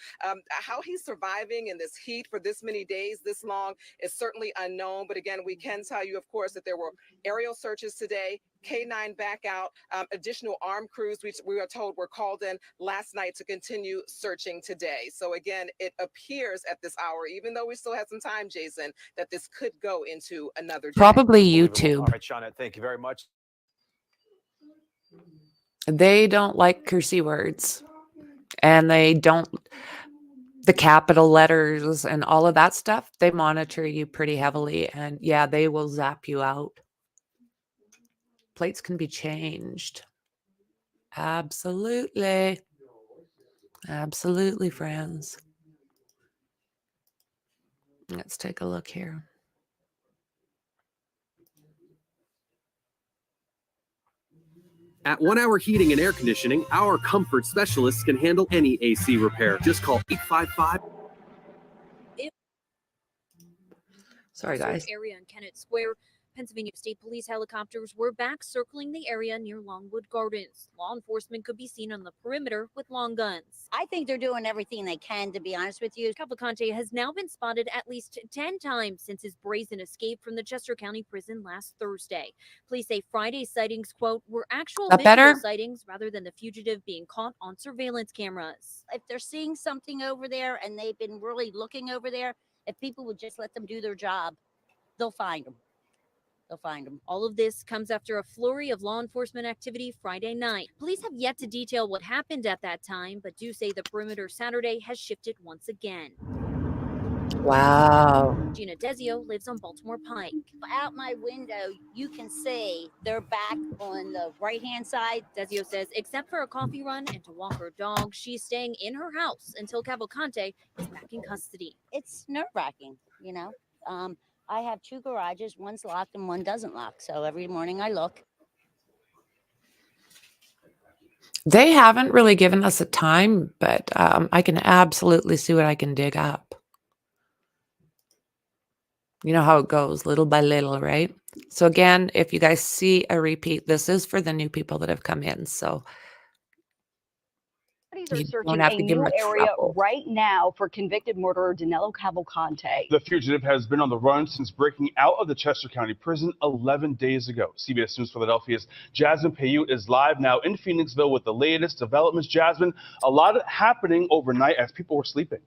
How he's surviving in this heat for this many days, this long, is certainly unknown. But again, we can tell you, of course, that there were aerial searches today, K9 back out, additional armed crews, which we are told were called in last night to continue searching today. So again, it appears at this hour, even though we still have some time, Jason, that this could go into another day. Probably All YouTube. right, Shawnette, thank you very much. They don't like cursey words, and they don't, the capital letters and all of that stuff, they monitor you pretty heavily, and yeah, they will zap you out. Plates can be changed. Absolutely. Absolutely, friends. Let's take a look here. At 1 Hour Heating and Air Conditioning, our comfort specialists can handle any AC repair. Just call 855. Sorry, guys. Area in Kennett Square. Pennsylvania State Police helicopters were back circling the area near Longwood Gardens. Law enforcement could be seen on the perimeter with long guns. I think they're doing everything they can, to be honest with you. Cavalcante has now been spotted at least 10 times since his brazen escape from the Chester County prison last Thursday. Police say Friday's sightings, quote, were actual visual sightings rather than the fugitive being caught on surveillance cameras. If they're seeing something over there and they've been really looking over there, if people would just let them do their job, they'll find them. They'll find them. All of this comes after a flurry of law enforcement activity Friday night. Police have yet to detail what happened at that time, but do say the perimeter Saturday has shifted once again. Wow. Gina Desio lives on Baltimore Pike. Out my window, you can see they're back on the right-hand side. Desio says except for a coffee run and to walk her dog, she's staying in her house until Cavalcante is back in custody. It's nerve-wracking, you know. I have 2 garages, one's locked and one doesn't lock. So every morning I look. They haven't really given us a time, but I can absolutely see what I can dig up. You know how it goes, little by little, right? So again, if you guys see a repeat, this is for the new people that have come in. So Authorities are searching a new area right now for convicted murderer DANELO Cavalcante. The fugitive has been on the run since breaking out of the Chester County prison 11 days ago. CBS News Philadelphia's Jasmine Payute is live now in Phoenixville with the latest developments. Jasmine, a lot happening overnight as people were sleeping.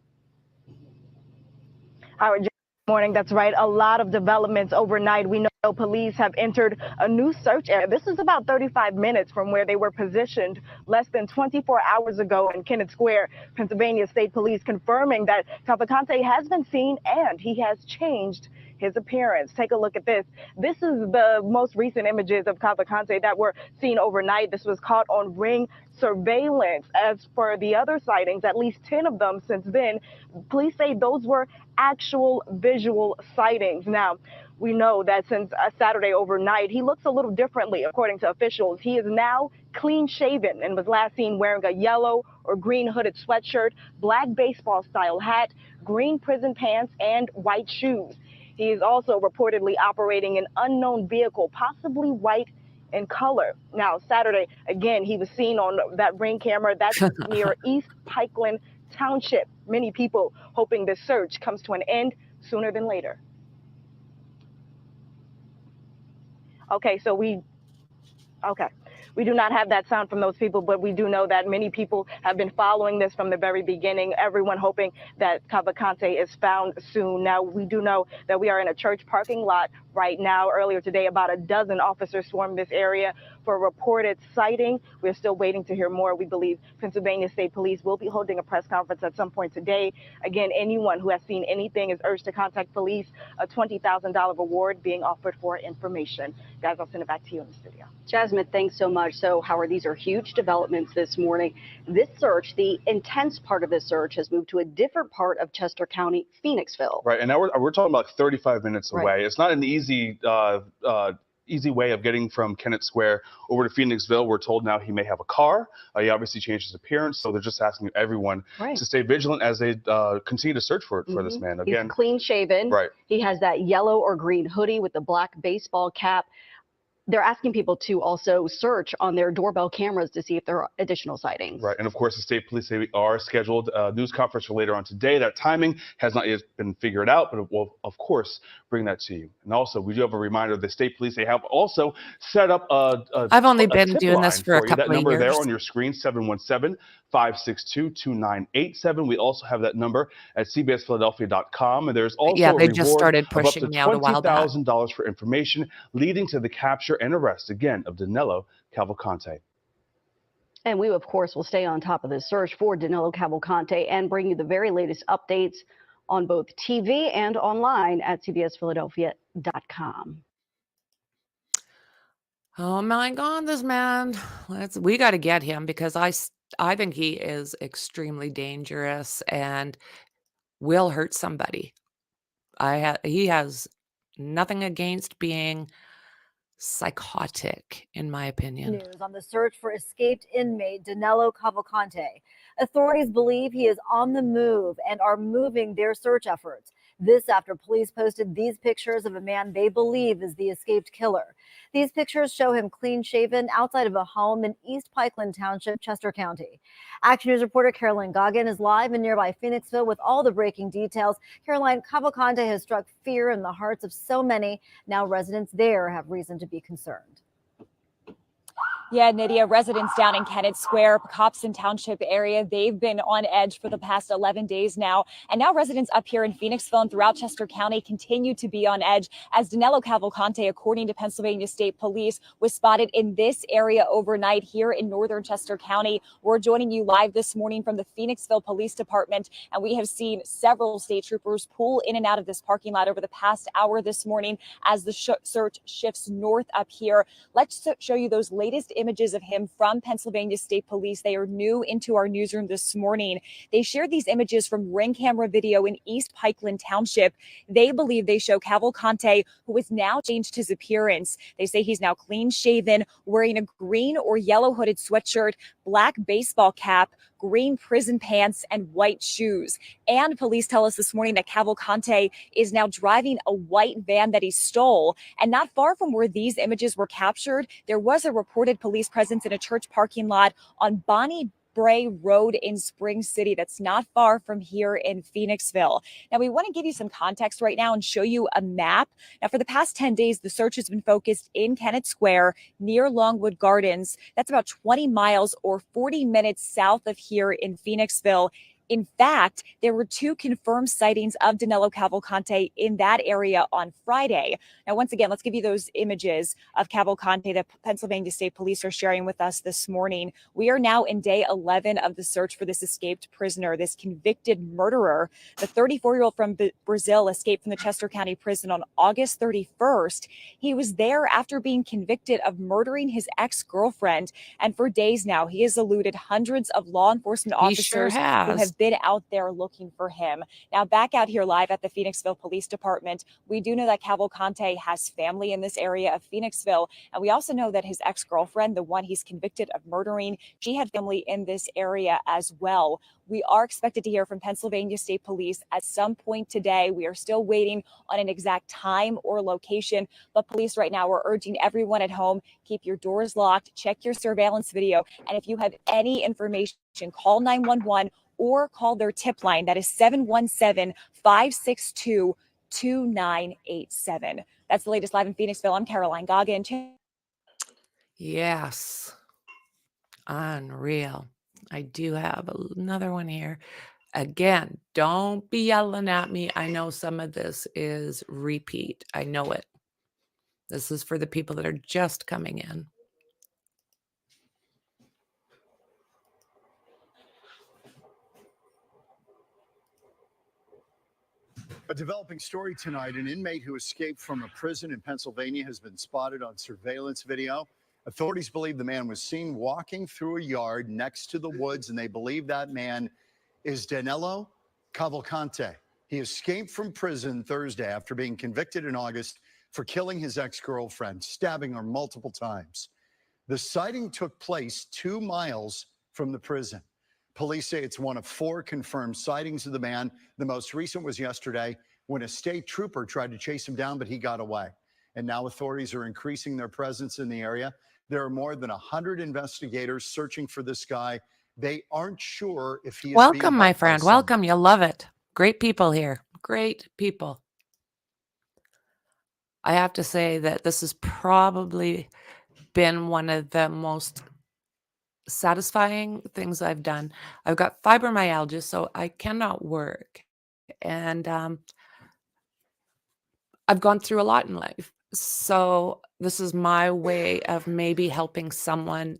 Good morning. That's right. A lot of developments overnight. We know police have entered a new search area. This is about 35 minutes from where they were positioned less than 24 hours ago in Kennett Square. Pennsylvania State Police confirming that Cavalcante has been seen and he has changed his appearance. Take a look at this. This is the most recent images of Cavalcante that were seen overnight. This was caught on ring surveillance. As for the other sightings, at least 10 of them since then, police say those were actual visual sightings. Now, we know that since Saturday overnight, he looks a little differently, according to officials. He is now clean shaven and was last seen wearing a yellow or green hooded sweatshirt, black baseball style hat, green prison pants, and white shoes. He is also reportedly operating an unknown vehicle, possibly white in color. Now, Saturday, again, he was seen on that ring camera. That's near East Pikeland Township. Many people hoping this search comes to an end sooner than later. Okay, so we do not have that sound from those people, but we do know that many people have been following this from the very beginning, everyone hoping that Cavalcante is found soon. Now, we do know that we are in a church parking lot right now. Earlier today, about a dozen officers swarmed this area for a reported sighting. We're still waiting to hear more. We believe Pennsylvania State Police will be holding a press conference at some point today. Again, anyone who has seen anything is urged to contact police. A $20,000 reward being offered for information. Guys, I'll send it back to you in the studio. Jasmine, thanks so much. So, Howard, these are huge developments this morning. This search, the intense part of this search, has moved to a different part of Chester County, Phoenixville. Right, and now we're talking about 35 minutes away. Right. It's not an easy way of getting from Kennett Square over to Phoenixville. We're told now he may have a car. He obviously changed his appearance, so they're just asking everyone to stay vigilant as they continue to search for this man. Again, he's clean shaven. Right. He has that yellow or green hoodie with the black baseball cap. They're asking people to also search on their doorbell cameras to see if there are additional sightings. Right, and of course, the state police say we are scheduled a news conference for later on today. That timing has not yet been figured out, but we'll, of course, bring that to you. And also, we do have a reminder, the state police, they have also set up I've only been doing this for a couple that number of years. there on your screen, 717-562-2987. We also have that number at cbsphiladelphia.com. And there's also they a just reward started of up pushing to me out a while back. $20,000 for information leading to the capture and arrest, again, of DANELO Cavalcante. And we, of course, will stay on top of this search for DANELO Cavalcante and bring you the very latest updates on both TV and online at cbsphiladelphia.com. Oh my God, this man! We got to get him because I think he is extremely dangerous and will hurt somebody. He has nothing against being psychotic, in my opinion. News on the search for escaped inmate DANELO Cavalcante. Authorities believe he is on the move and are moving their search efforts. This after police posted these pictures of a man they believe is the escaped killer. These pictures show him clean shaven outside of a home in East Pikeland Township, Chester County. Action News reporter Caroline Goggin is live in nearby Phoenixville with all the breaking details. Caroline, Cavalcante has struck fear in the hearts of so many. Now residents there have reason to be concerned. Yeah, Nydia, residents down in Kennett Square, Copson Township area, they've been on edge for the past 11 days now. And now residents up here in Phoenixville and throughout Chester County continue to be on edge as DANELO Cavalcante, according to Pennsylvania State Police, was spotted in this area overnight here in northern Chester County. We're joining you live this morning from the Phoenixville Police Department, and we have seen several state troopers pull in and out of this parking lot over the past hour this morning as the search shifts north up here. Let's show you those latest images of him from Pennsylvania State Police. They are new into our newsroom this morning. They shared these images from ring camera video in East Pikeland Township. They believe they show Cavalcante, who has now changed his appearance. They say he's now clean shaven, wearing a green or yellow hooded sweatshirt, black baseball cap, green prison pants, and white shoes. And police tell us this morning that Cavalcante is now driving a white van that he stole. And not far from where these images were captured, there was a reported police presence in a church parking lot on Bonnie Bray Road in Spring City. That's not far from here in Phoenixville. Now, we want to give you some context right now and show you a map. Now, for the past 10 days, the search has been focused in Kennett Square near Longwood Gardens. That's about 20 miles or 40 minutes south of here in Phoenixville. In fact, there were 2 confirmed sightings of DANELO Cavalcante in that area on Friday. Now, once again, let's give you those images of Cavalcante that Pennsylvania State Police are sharing with us this morning. We are now in day 11 of the search for this escaped prisoner, this convicted murderer. The 34-year-old from Brazil escaped from the Chester County Prison on August 31st. He was there after being convicted of murdering his ex-girlfriend. And for days now, he has eluded hundreds of law enforcement officers who have been out there looking for him. Now, back out here live at the Phoenixville Police Department, we do know that Cavalcante has family in this area of Phoenixville, and we also know that his ex-girlfriend, the one he's convicted of murdering, she had family in this area as well. We are expected to hear from Pennsylvania State Police at some point today. We are still waiting on an exact time or location, but police right now are urging everyone at home, keep your doors locked, check your surveillance video, and if you have any information, call 911 or call their tip line. That is 717-562-2987. That's the latest live in Phoenixville. I'm Caroline Goggin. Yes. Unreal. I do have another one here. Again, don't be yelling at me. I know some of this is repeat. I know it. This is for the people that are just coming in. A developing story tonight. An inmate who escaped from a prison in Pennsylvania has been spotted on surveillance video. Authorities believe the man was seen walking through a yard next to the woods, and they believe that man is DANELO Cavalcante. He escaped from prison Thursday after being convicted in August for killing his ex-girlfriend, stabbing her multiple times. The sighting took place 2 miles from the prison. Police say it's one of 4 confirmed sightings of the man. The most recent was yesterday when a state trooper tried to chase him down, but he got away. And now authorities are increasing their presence in the area. There are more than 100 investigators searching for this guy. They aren't sure if he is Welcome, being my helped by friend. someone. Welcome. You'll love it. Great people here. Great people. I have to say that this has probably been one of the most satisfying things I've done. I've got fibromyalgia, so I cannot work. And I've gone through a lot in life. So this is my way of maybe helping someone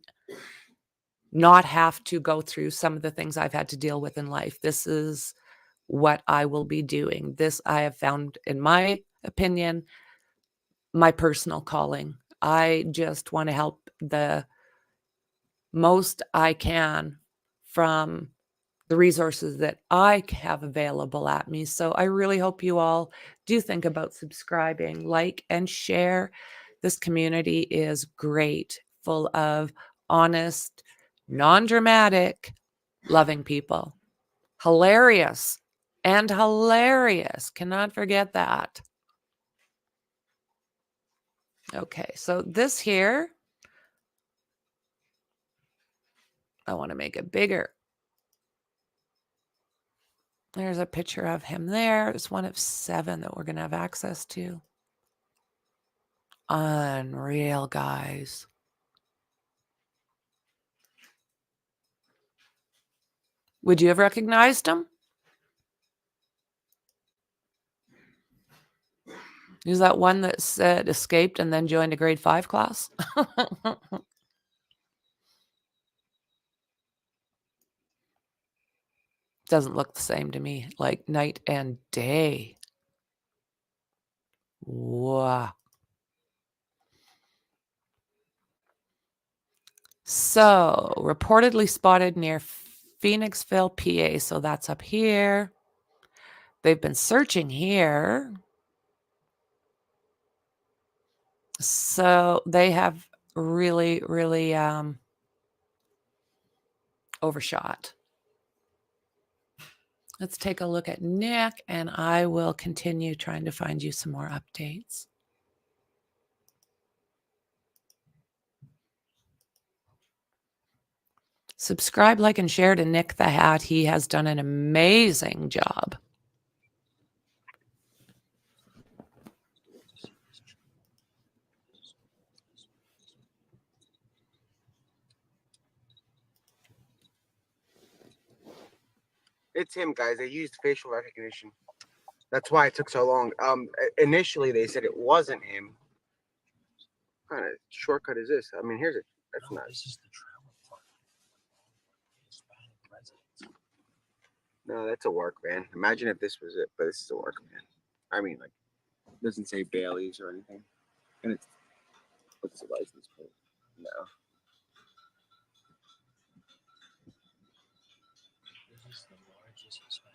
not have to go through some of the things I've had to deal with in life. This is what I will be doing. This I have found, in my opinion, my personal calling. I just want to help the most I can from the resources that I have available at me. So I really hope you all do think about subscribing, like, and share. This community is great, full of honest, non-dramatic, loving people. Hilarious And hilarious. Cannot forget that. Okay, so this here, I want to make it bigger. There's a picture of him there. It's one of 7 that we're going to have access to. Unreal, guys. Would you have recognized him? Is that one that said escaped and then joined a grade 5 class? Doesn't look the same to me, like night and day. Wow. So, reportedly spotted near Phoenixville, PA. So that's up here. They've been searching here. So they have really, really overshot. Let's take a look at Nick, and I will continue trying to find you some more updates. Subscribe, like, and share to Nick the Hat. He has done an amazing job. It's him, guys. They used facial recognition. That's why it took so long. Initially they said it wasn't him. What kind of shortcut is this? I mean, here's it. That's not. This is the trailer park. No, that's a work van. Imagine if this was it, but this is a work van. I mean, like, it doesn't say Bailey's or anything. And it's, what's the license plate? No. This is the largest Hispanic.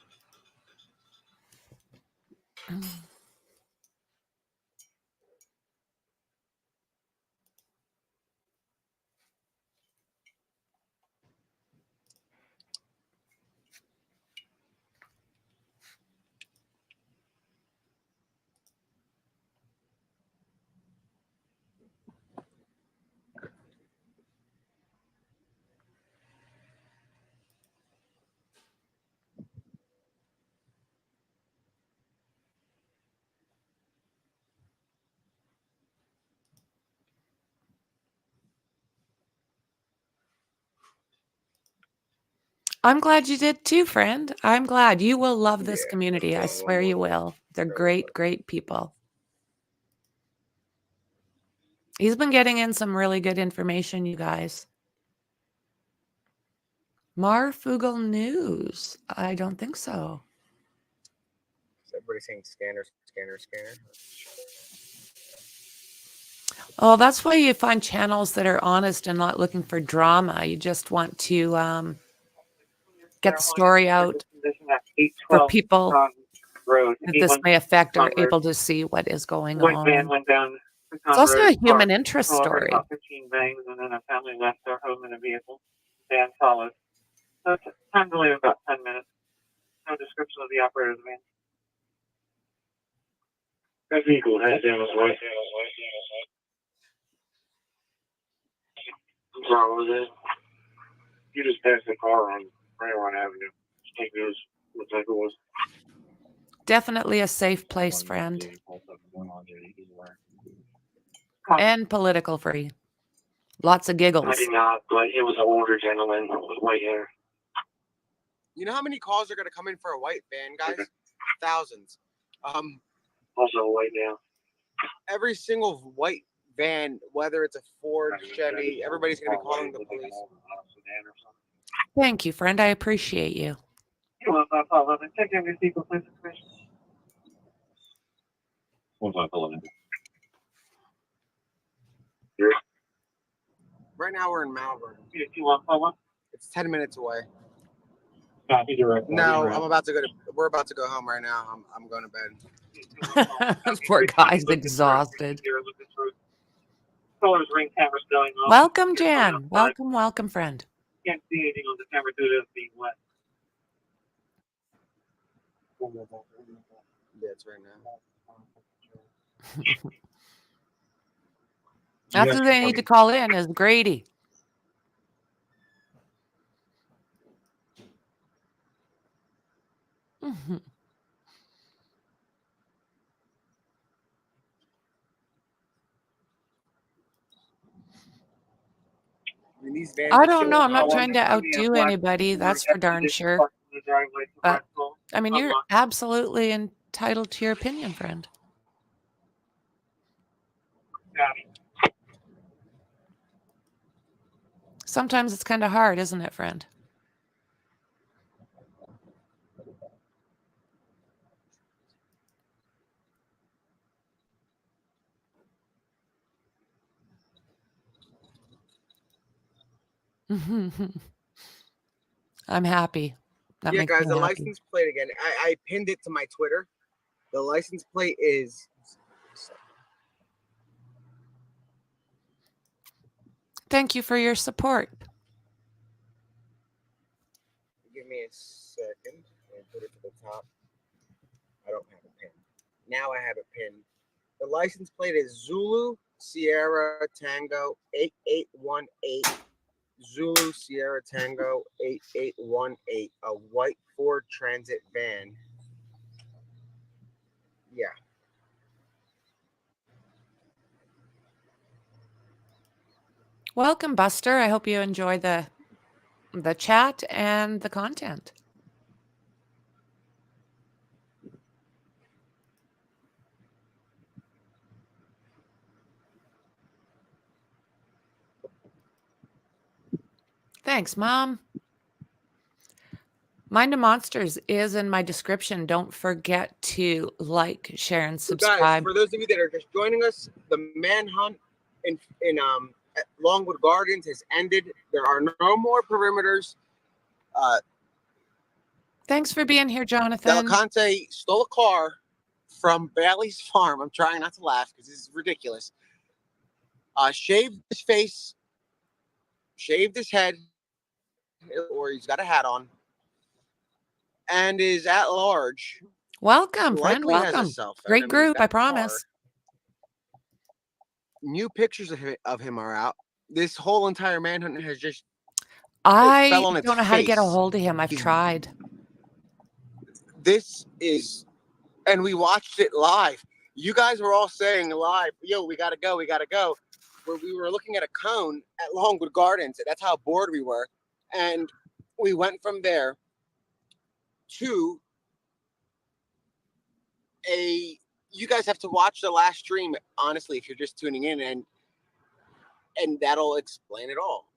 I'm glad you did too, friend. I'm glad. You will love this community. I swear you will. They're great, great people. He's been getting in some really good information, you guys. Marfugal News. I don't think so. Is everybody saying scanner, scanner, scanner? Oh, that's why you find channels that are honest and not looking for drama. You just want to get the story out for people that this may affect or able to see what is going on. Van went down. It's also a human interest However, story. about 15 bangs, and then a family left their home in a vehicle. Van followed. So time to leave about 10 minutes. No description of the operator of the van. That vehicle had down his way. What's wrong with it? You just passed the car on Railroad Avenue. Just take those, looks like it was. Definitely a safe place, friend. And political free. Lots of giggles. I did not, but it was an older gentleman with white hair. You know how many calls are going to come in for a white van, guys? Okay. Thousands. Also white now. Every single white van, whether it's a Ford, Chevy, everybody's going to be calling the police. Thank you, friend. I appreciate you. You're welcome. I'll check every vehicle, please. What's my phone? Right now we're in Malvern. You want follow? It's 10 minutes away. Copy direct. No, I'm about to go to. We're about to go home right now. I'm going to bed. This poor guy's exhausted. Colors ring cameras going off. Welcome, Jan. Welcome, welcome, friend. Can't see anything on the camera due to it being wet. That's right now. That's who they need to call in is Grady. I don't know. I'm not trying to outdo anybody. That's for darn sure. But, I mean, you're absolutely entitled to your opinion, friend. Sometimes it's kind of hard, isn't it, friend? I'm happy. That Yeah, makes guys, me the happy. license plate again. I pinned it to my Twitter. The license plate is. Thank you for your support. Give me a second and put it to the top. I don't have a pin. Now I have a pin. The license plate is Zulu Sierra Tango 8818. Zulu Sierra Tango 8818. A white Ford Transit van. Yeah. Welcome, Buster. I hope you enjoy the chat and the content. Thanks, Mom. Mind of Monsters is in my description. Don't forget to like, share, and So subscribe. guys, for those of you that are just joining us, the manhunt in at Longwood Gardens has ended. There are no more perimeters. Thanks for being here, Jonathan. Cavalcante stole a car from Bailey's farm. I'm trying not to laugh because this is ridiculous. Shaved his face, shaved his head, or he's got a hat on, and is at large. Welcome, friend. Likely has a Welcome. cell phone. Great I mean, group, he's got I a car. promise. New pictures of him are out. This whole entire manhunt has just I fell on its don't know how to get a face. hold of him. I've tried. This is, and we watched it live. You guys were all saying live, yo, we gotta go, we gotta go. Where we were looking at a cone at Longwood Gardens. That's how bored we were. And we went from there to you guys have to watch the last stream, honestly, if you're just tuning in, and that'll explain it all.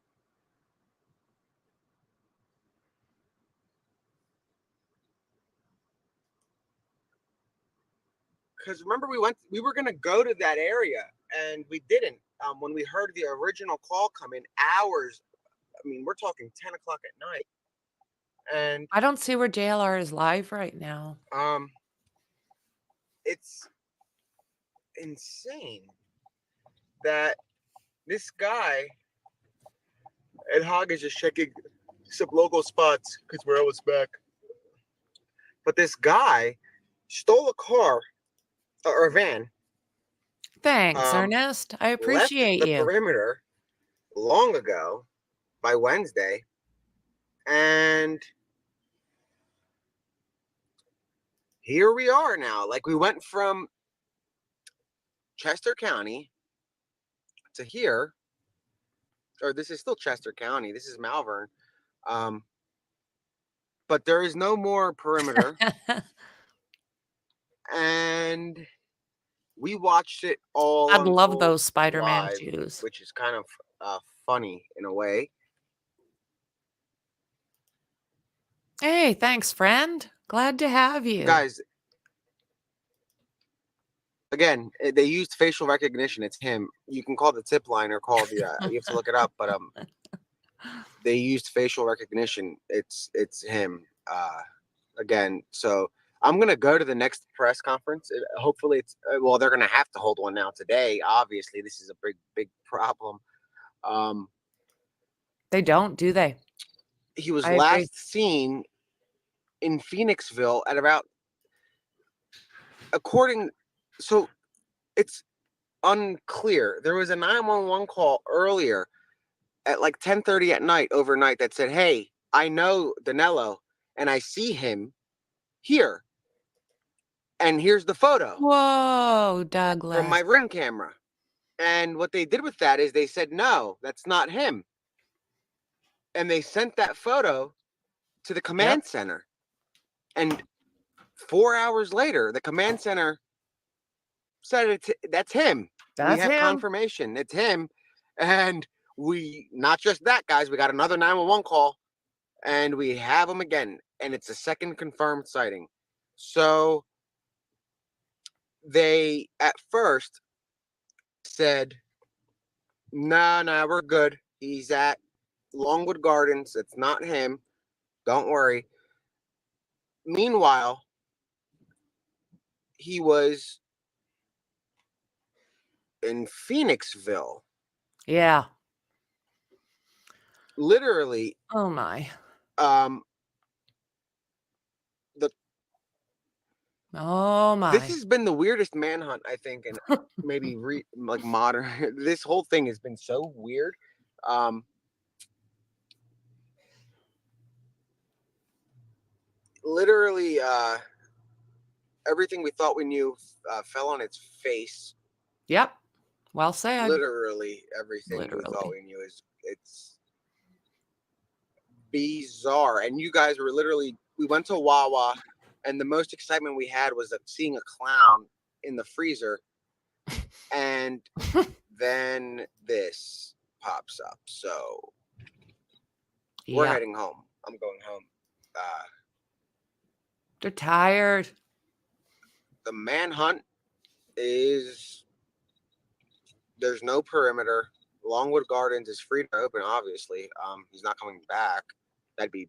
Because remember, we were gonna go to that area and we didn't. When we heard the original call come in, hours. I mean, we're talking 10 o'clock at night. And I don't see where JLR is live right now. It's insane that this guy and Hog is just checking some local spots because we're almost back. But this guy stole a car or a van. Thanks, Ernest. I appreciate left the you. perimeter long ago by Wednesday, and here we are now. Like, we went from Chester County to here, or this is still Chester County. This is Malvern. But there is no more perimeter. And we watched it all. I'd love those Spider-Man live, shoes. which is kind of funny in a way. Hey, thanks, friend. Glad to have you. Guys, again, they used facial recognition. It's him. You can call the tip line or call the you have to look it up, but they used facial recognition. It's him. Again, so I'm gonna go to the next press conference. Hopefully it's well, they're gonna have to hold one now today. Obviously, this is a big problem. They don't, do they? He was I agree. last seen in Phoenixville at about so it's unclear. There was a 911 call earlier at like 10:30 at night, overnight, that said, hey, I know DANELO and I see him here. And here's the photo. Whoa, Douglas. From my Ring camera. And what they did with that is they said, no, that's not him. And they sent that photo to the command center. And 4 hours later, the command center said that's him. That's we have him. confirmation. It's him. And we, not just that, guys, we got another 911 call and we have him again. And it's a second confirmed sighting. So they at first said, no, we're good. He's at Longwood Gardens. It's not him. Don't worry. Meanwhile, he was in Phoenixville. Yeah. Literally. Oh my. Oh my. This has been the weirdest manhunt, I think, and maybe like modern. This whole thing has been so weird. Literally, everything we thought we knew fell on its face. Yep. Well said. Literally everything we thought we knew it's bizarre. And you guys were literally, we went to Wawa, and the most excitement we had was seeing a clown in the freezer. And then this pops up. So we're heading home. I'm going home. They're tired. The manhunt is, there's no perimeter. Longwood Gardens is free to open, obviously. He's not coming back. That'd be,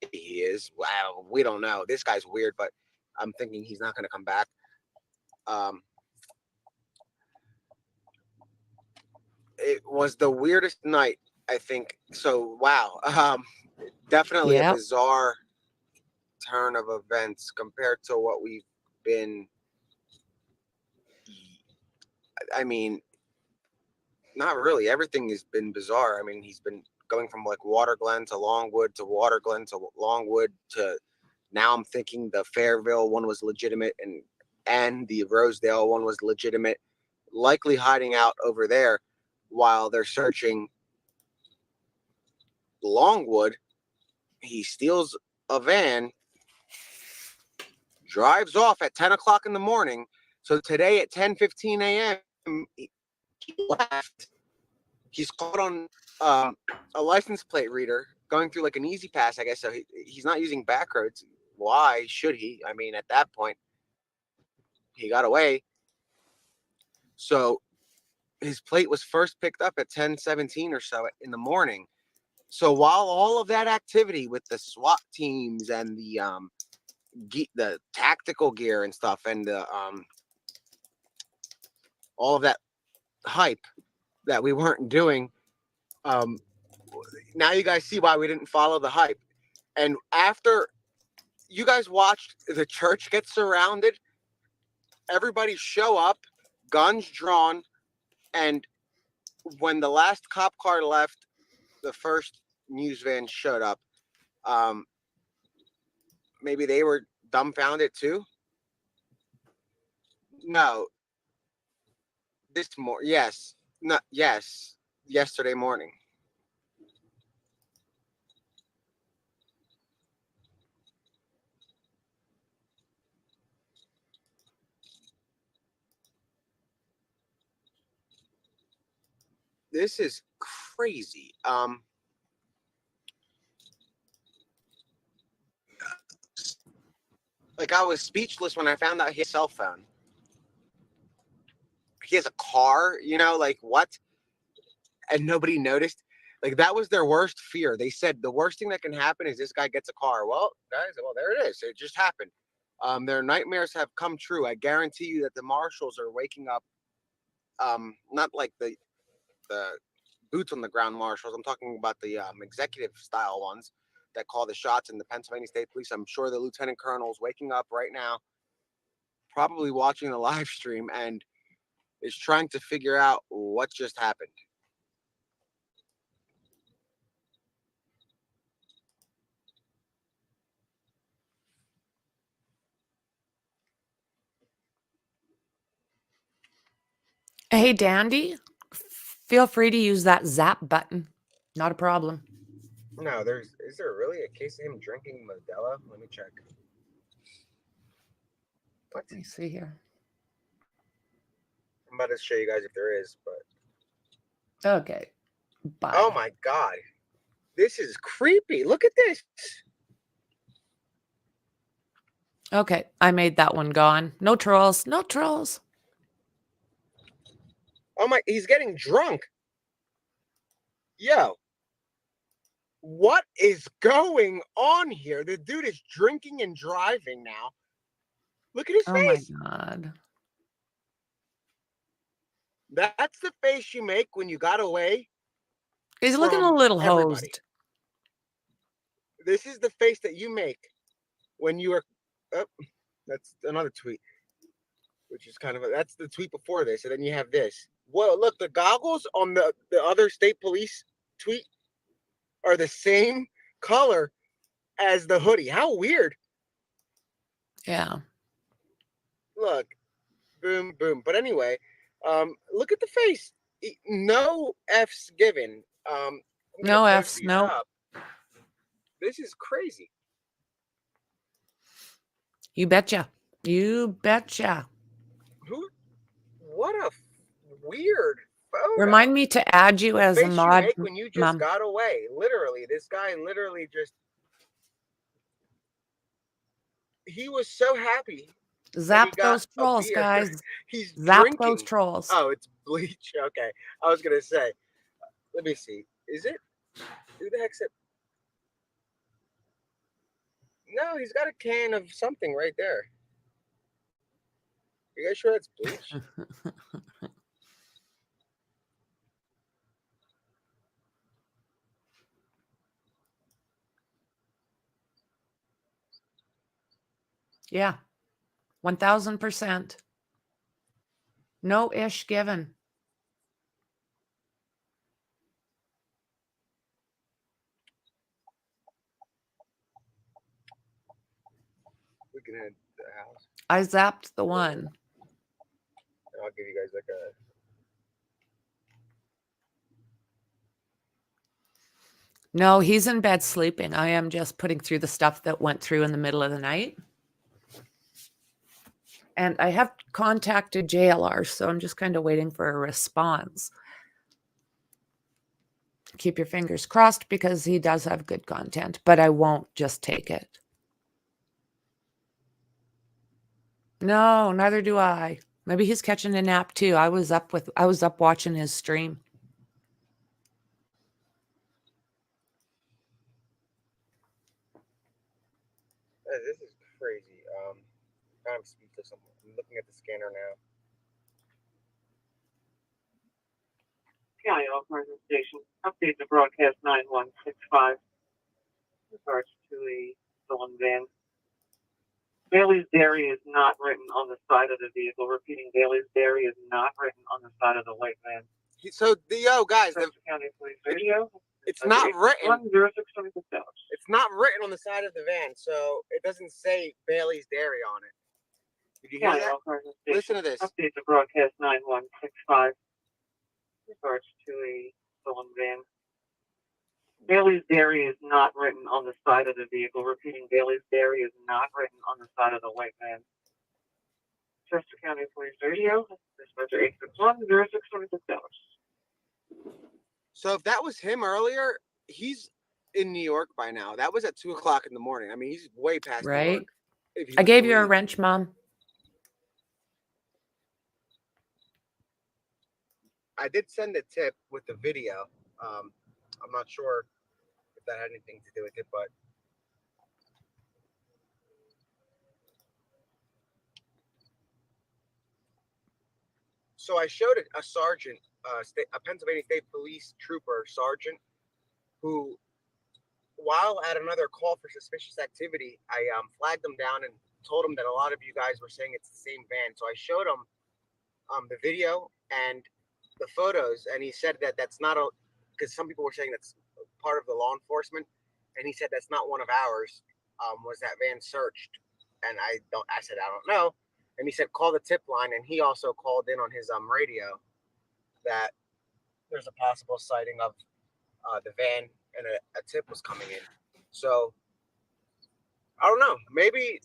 maybe he is. Wow, we don't know. This guy's weird, but I'm thinking he's not going to come back. It was the weirdest night, I think. So, wow. Definitely a bizarre turn of events compared to what we've been. I mean, not really. Everything has been bizarre. I mean, he's been going from like Water Glen to Longwood to Water Glen to Longwood to now I'm thinking the Fairville one was legitimate and the Rosedale one was legitimate, likely hiding out over there while they're searching Longwood. He steals a van, drives off at 10 o'clock in the morning. So today at 10:15 a.m., he left. He's caught on a license plate reader going through like an easy pass, I guess. So he's not using back roads. Why should he? I mean, at that point, he got away. So his plate was first picked up at 10:17 or so in the morning. So while all of that activity with the SWAT teams and the tactical gear and stuff and the all of that hype that we weren't doing, now you guys see why we didn't follow the hype. And after you guys watched the church get surrounded, everybody show up, guns drawn, and when the last cop car left, the first news van showed up. Maybe they were dumbfounded too. No. Yesterday morning. This is crazy. Like I was speechless when I found out he had a cell phone. He has a car, like what? And nobody noticed. Like that was their worst fear. They said the worst thing that can happen is this guy gets a car. Well, guys, there it is. It just happened. Their nightmares have come true. I guarantee you that the marshals are waking up. Not like the boots on the ground marshals. I'm talking about the executive style ones that call the shots in the Pennsylvania State Police. I'm sure the lieutenant colonel is waking up right now, probably watching the live stream and is trying to figure out what just happened. Hey, Dandy, feel free to use that zap button. Not a problem. No, is there really a case of him drinking Modelo? Let me check. What? Let me see here. I'm about to show you guys if there is, but Okay. Bye. oh my God, this is creepy. Look at this. Okay, I made that one gone. No trolls. No trolls. Oh my, he's getting drunk. Yo, what is going on here? The dude is drinking and driving now. Look at his face. Oh my God. That's the face you make when you got away. He's looking a little everybody. hosed. This is the face that you make when you are. Oh, that's another tweet, which is kind of that's the tweet before this, and then you have this. Whoa! Look, the goggles on the other state police tweet are the same color as the hoodie. How weird! Yeah. Look, boom, boom. But anyway, look at the face. No F's given. No F's. No. This is crazy. You betcha. You betcha. What a weird photo. Remind me to add you as a Face mod. you make when you just got away. Literally, this guy literally just. He was so happy. Zap those trolls, guys. He's Zap drinking. those trolls. Oh, it's bleach. Okay, I was gonna say. Let me see. Is it? Who the heck's it? No, he's got a can of something right there. You guys sure that's bleach? Yeah. 1000%. No ish given. We can head to the house. I zapped the one. I'll give you guys like a. No, he's in bed sleeping. I am just putting through the stuff that went through in the middle of the night. And I have contacted JLR, so I'm just kind of waiting for a response. Keep your fingers crossed because he does have good content, but I won't just take it. No, neither do I. Maybe he's catching a nap too. I was up watching his stream. This is crazy. I'm speechless. I'm looking at the scanner now. County Homeowner Station. Update to broadcast 9165. Regards to a stolen van. Bailey's Dairy is not written on the side of the vehicle. Repeating, Bailey's Dairy is not written on the side of the white van. So, guys, the County Police Radio. It's not written. 0626. It's not written on the side of the van, so it doesn't say Bailey's Dairy on it. Did you hear that? Listen to this. Update to broadcast 9165. Regards to a stolen van. Bailey's Dairy is not written on the side of the vehicle. Repeating, Bailey's Dairy is not written on the side of the white van. Chester County Police Radio. Dispatcher 861-0626. So if that was him earlier, he's in New York by now. That was at 2 o'clock in the morning. I mean, he's way past Right. New York. I gave you a wrench, Mom. I did send a tip with the video. I'm not sure if that had anything to do with it, but so I showed a sergeant, a Pennsylvania State Police trooper sergeant, who, while at another call for suspicious activity, I flagged him down and told him that a lot of you guys were saying it's the same van. So I showed him the video and the photos, and he said that that's not a, because some people were saying that's part of the law enforcement, and he said that's not one of ours. Was that van searched? And I said I don't know, and he said call the tip line, and he also called in on his radio that there's a possible sighting of the van, and a tip was coming in. So I don't know, maybe.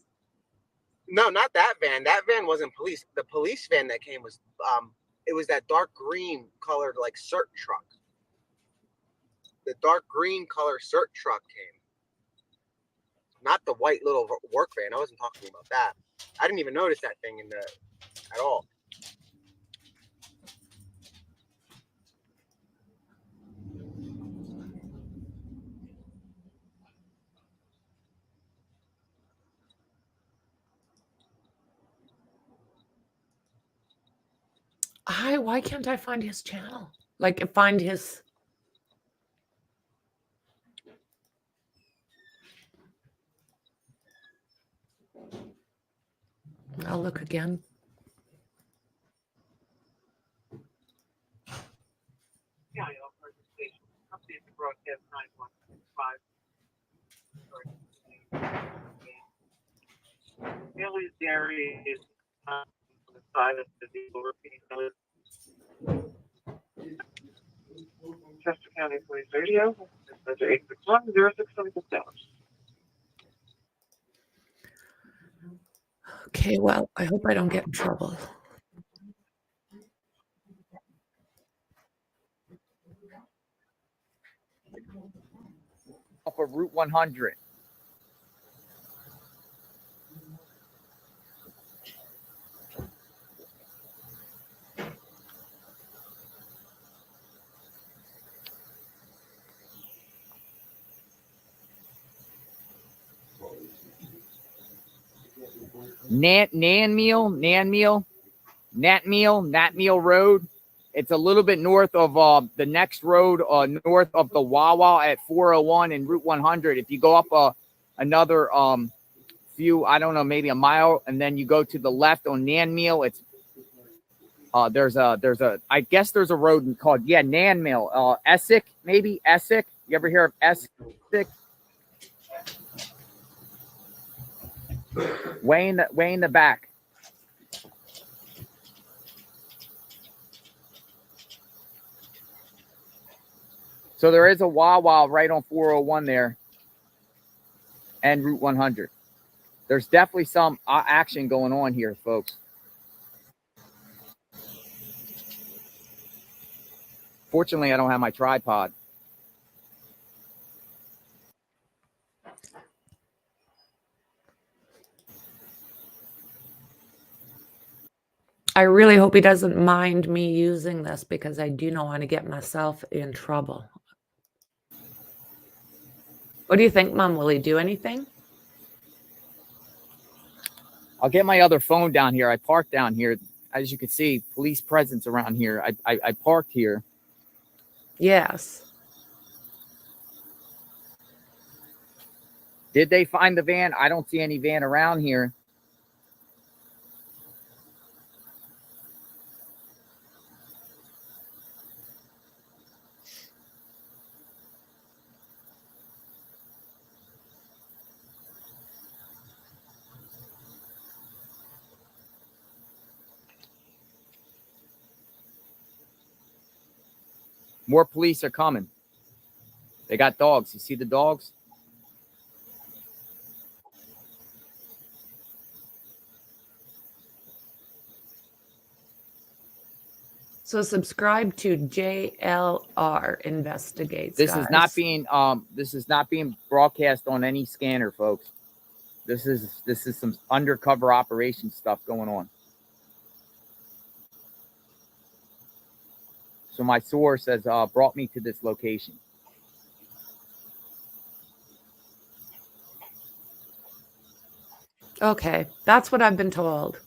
No, not that van. That van wasn't police. The police van that came was it was that dark green colored like CERT truck. The dark green color CERT truck came. Not the white little work van. I wasn't talking about that. I didn't even notice that thing at all. Why can't I find his channel? Like find his. I'll look again. Yeah, I'll participate. Update the broadcast 9165. Bailey's Dairy is on the side of the vehicle repeating Bailey's. Chester County Police Radio, Message 861-0676. Okay, well, I hope I don't get in trouble. Off of Route 100. Natmeal Road. It's a little bit north of the next road, north of the Wawa at 401 and Route 100. If you go up another few, I don't know, maybe a mile, and then you go to the left on Nanmeal, it's I guess there's a road called Nanmeal, Essex, maybe Essex. You ever hear of Essex? Way in the back. So there is a Wawa right on 401 there and Route 100. There's definitely some action going on here, folks. Fortunately, I don't have my tripod. I really hope he doesn't mind me using this because I do not want to get myself in trouble. What do you think, Mom? Will he do anything? I'll get my other phone down here. I parked down here. As you can see, police presence around here. I parked here. Yes. Did they find the van? I don't see any van around here. More police are coming. They got dogs. You see the dogs? So subscribe to JLR Investigates. This guys. is not being broadcast on any scanner, folks. This is some undercover operation stuff going on. So my source has brought me to this location. Okay, that's what I've been told.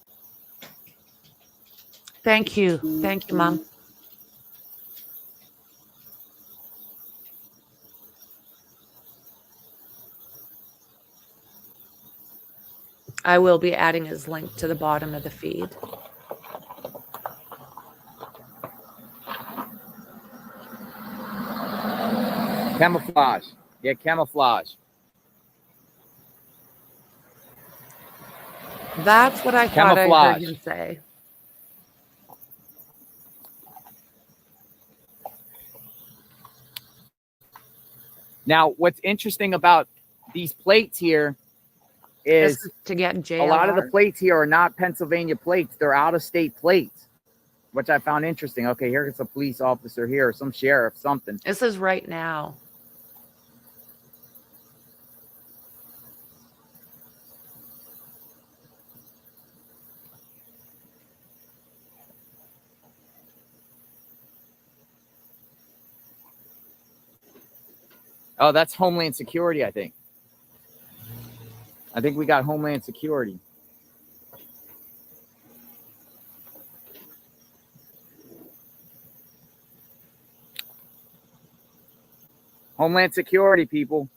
Thank you. Thank you, Mom. I will be adding his link to the bottom of the feed. Camouflage. Yeah, camouflage. That's what I thought I heard him say. Now, what's interesting about these plates here is to get JLR. A lot of the plates here are not Pennsylvania plates. They're out-of-state plates, which I found interesting. Okay, here's a police officer here, some sheriff, something. This is right now. Oh, that's Homeland Security, I think. I think we got Homeland Security. Homeland Security, people.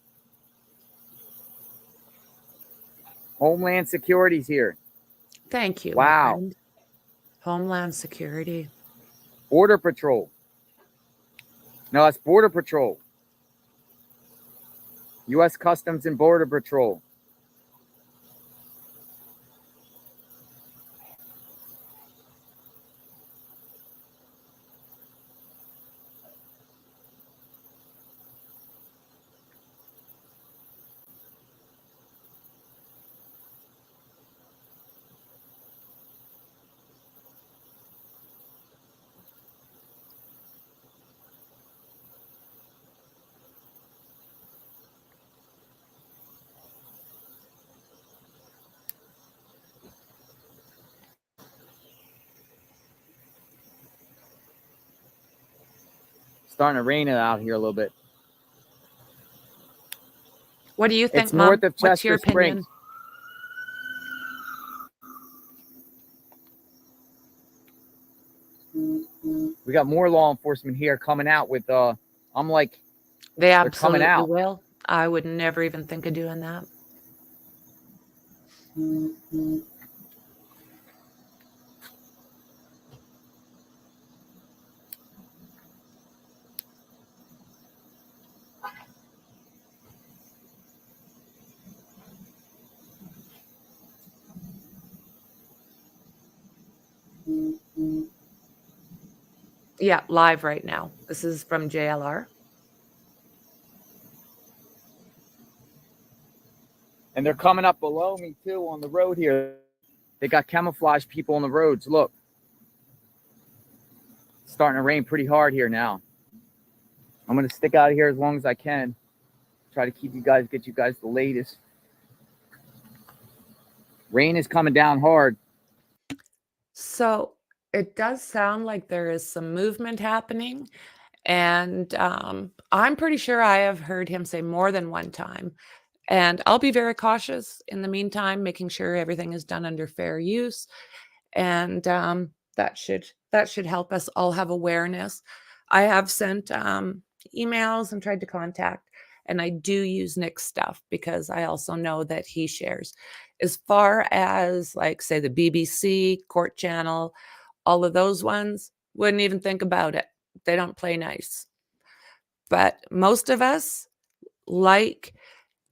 Homeland Security's here. Thank you. Wow. Homeland Security. Border Patrol. No, it's Border Patrol. U.S. Customs and Border Patrol. Starting to rain out here a little bit. What do you think, It's Mom? north of What's Chester your opinion? Springs. We got more law enforcement here coming out with I'm like, They they're absolutely coming out. will. I would never even think of doing that. Yeah, live right now. This is from JLR. And they're coming up below me too on the road here. They got camouflage people on the roads. Look. It's starting to rain pretty hard here now. I'm going to stick out of here as long as I can. Try to get you guys the latest. Rain is coming down hard. So it does sound like there is some movement happening. And I'm pretty sure I have heard him say more than one time. And I'll be very cautious in the meantime, making sure everything is done under fair use. And that should help us all have awareness. I have sent emails and tried to contact, and I do use Nick's stuff because I also know that he shares. As far as, like, say, the BBC, Court Channel, all of those ones, wouldn't even think about it. They don't play nice. But most of us like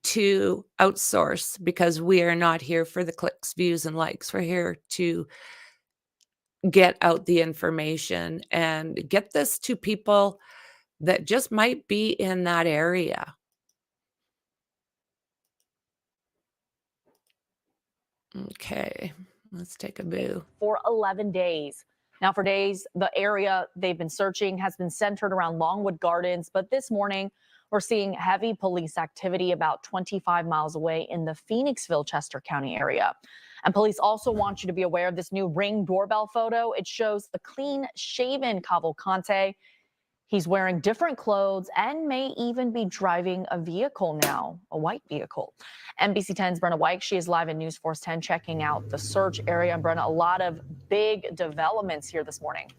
to outsource because we are not here for the clicks, views, and likes. We're here to get out the information and get this to people that just might be in that area. Okay, let's take a boo. For 11 days. Now, for days, the area they've been searching has been centered around Longwood Gardens, but this morning we're seeing heavy police activity about 25 miles away in the Phoenixville, Chester County area. And police also want you to be aware of this new Ring doorbell photo. It shows a clean-shaven Cavalcante. He's wearing different clothes and may even be driving a vehicle now, a white vehicle. NBC 10's Brenna White, she is live in News Force 10 checking out the search area. And Brenna, a lot of big developments here this morning.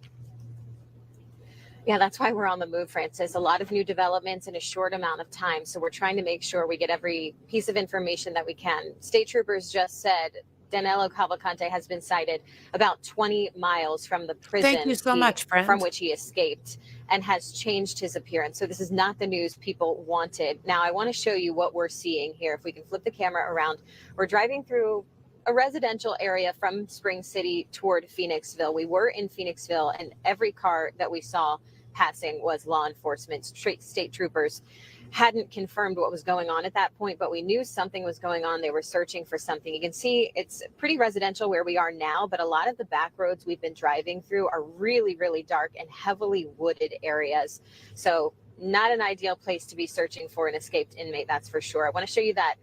Yeah, that's why we're on the move, Francis. A lot of new developments in a short amount of time. So we're trying to make sure we get every piece of information that we can. State troopers just said DANELO Cavalcante has been sighted about 20 miles from the prison Thank you so much, from friend. which he escaped and has changed his appearance. So this is not the news people wanted. Now, I want to show you what we're seeing here. If we can flip the camera around, we're driving through a residential area from Spring City toward Phoenixville. We were in Phoenixville, and every car that we saw passing was law enforcement, state troopers. Hadn't confirmed what was going on at that point, but we knew something was going on. They were searching for something. You can see it's pretty residential where we are now, but a lot of the back roads we've been driving through are really, really dark and heavily wooded areas. So not an ideal place to be searching for an escaped inmate, that's for sure. I want to show you that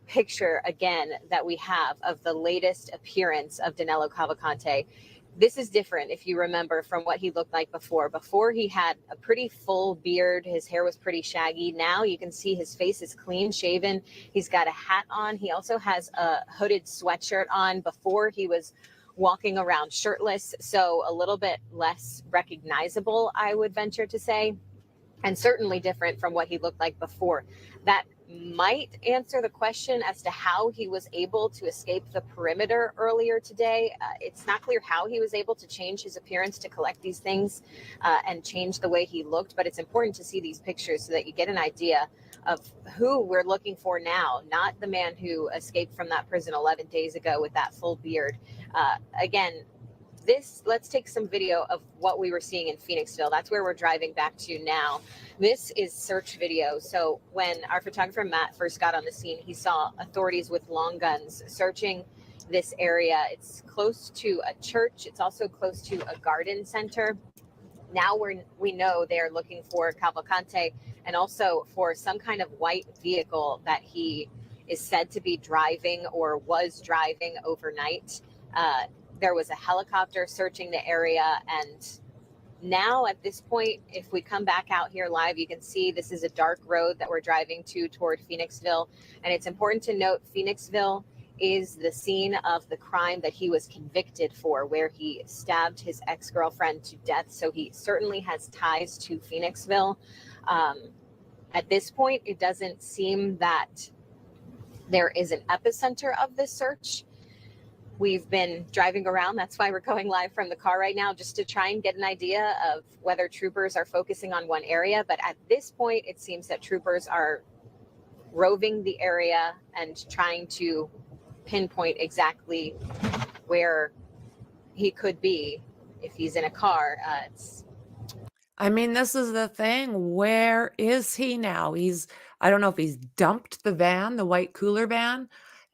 picture again that we have of the latest appearance of DANELO Cavalcante. This is different, if you remember, from what he looked like before. Before, he had a pretty full beard. His hair was pretty shaggy. Now you can see his face is clean shaven. He's got a hat on. He also has a hooded sweatshirt on. Before, he was walking around shirtless, so a little bit less recognizable, I would venture to say, and certainly different from what he looked like before. That might answer the question as to how he was able to escape the perimeter earlier today. It's not clear how he was able to change his appearance to collect these things and change the way he looked, but it's important to see these pictures so that you get an idea of who we're looking for now, not the man who escaped from that prison 11 days ago with that full beard. Again, let's take some video of what we were seeing in Phoenixville. That's where we're driving back to now. This is search video. So when our photographer Matt first got on the scene, he saw authorities with long guns searching this area. It's close to a church. It's also close to a garden center. Now we know they're looking for Cavalcante and also for some kind of white vehicle that he is said to be driving or was driving overnight. There was a helicopter searching the area, and now at this point, if we come back out here live, you can see this is a dark road that we're driving toward Phoenixville. And it's important to note Phoenixville is the scene of the crime that he was convicted for, where he stabbed his ex-girlfriend to death. So he certainly has ties to Phoenixville. At this point, it doesn't seem that there is an epicenter of this search. We've been driving around. That's why we're going live from the car right now, just to try and get an idea of whether troopers are focusing on one area. But at this point, it seems that troopers are roving the area and trying to pinpoint exactly where he could be if he's in a car. I mean, this is the thing. Where is he now? I don't know if he's dumped the van, the white cooler van,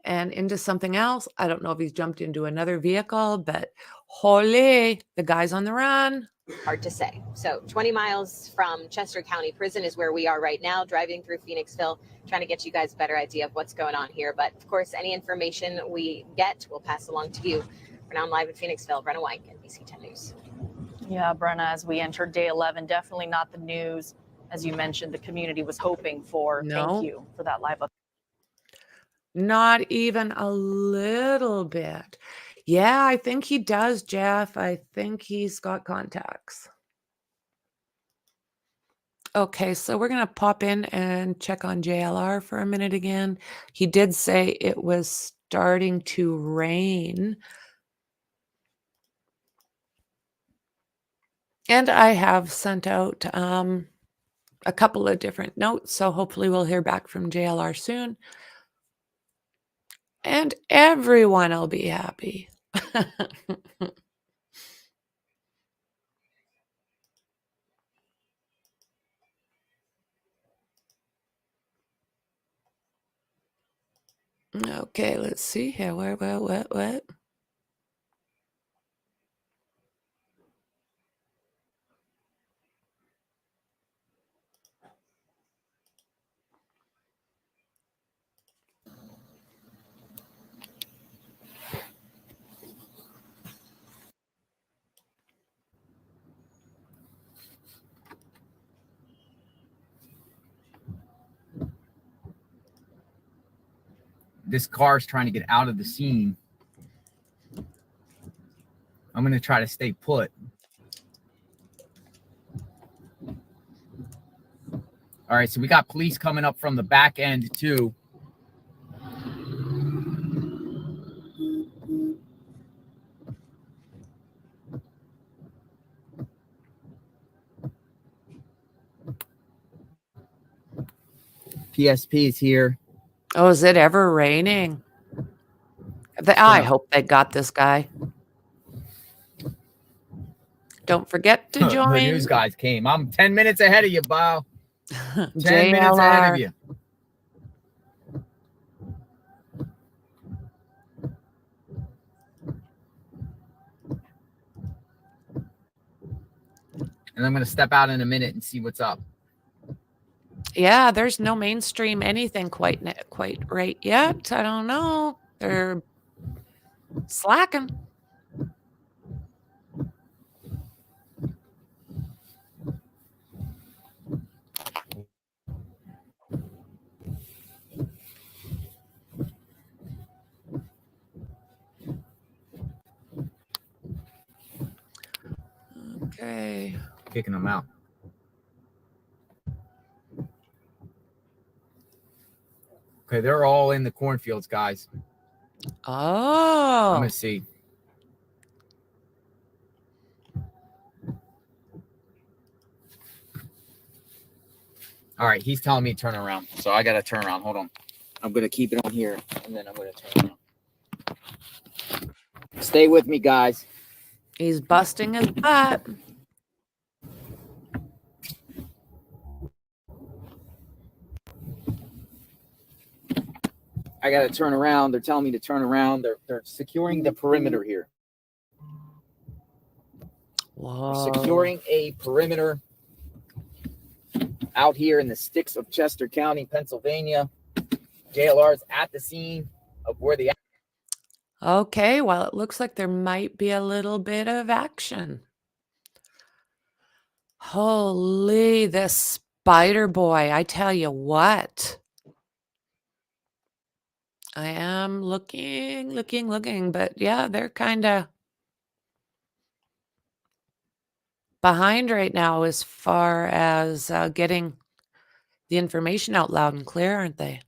and into something else. I don't know if he's jumped into another vehicle, but holy, the guy's on the run. Hard to say. So 20 miles from Chester County Prison is where we are right now, driving through Phoenixville, trying to get you guys a better idea of what's going on here. But of course, any information we get, we'll pass along to you. For now, I'm live in Phoenixville. Brenna White, NBC 10 News. Yeah, Brenna, as we entered day 11, definitely not the news, as you mentioned, the community was hoping for. No. Thank you for that live update. Not even a little bit. Yeah, I think he does, Jeff. I think he's got contacts. Okay, so we're going to pop in and check on JLR for a minute again. He did say it was starting to rain. And I have sent out a couple of different notes, so hopefully we'll hear back from JLR soon. And everyone will be happy. Okay, let's see here. What? This car is trying to get out of the scene. I'm going to try to stay put. All right, so we got police coming up from the back end too. PSP is here. Oh, is it ever raining? I hope they got this guy. Don't forget to join. The news guys came. I'm 10 minutes ahead of you, Bo. 10 JLR. minutes ahead of you. And I'm going to step out in a minute and see what's up. Yeah, there's no mainstream anything quite right yet. I don't know. They're slacking. Okay. Kicking them out. Okay, they're all in the cornfields, guys. Oh. I'm going to see. All right, he's telling me to turn around, so I got to turn around. Hold on. I'm going to keep it on here, and then I'm going to turn around. Stay with me, guys. He's busting his butt. I got to turn around. They're telling me to turn around. They're securing the perimeter here. Whoa. Securing a perimeter out here in the sticks of Chester County, Pennsylvania. JLR's at the scene of where the... Okay, well, it looks like there might be a little bit of action. Holy, this spider boy, I tell you what. I am looking, but yeah, they're kind of behind right now as far as getting the information out loud and clear, aren't they?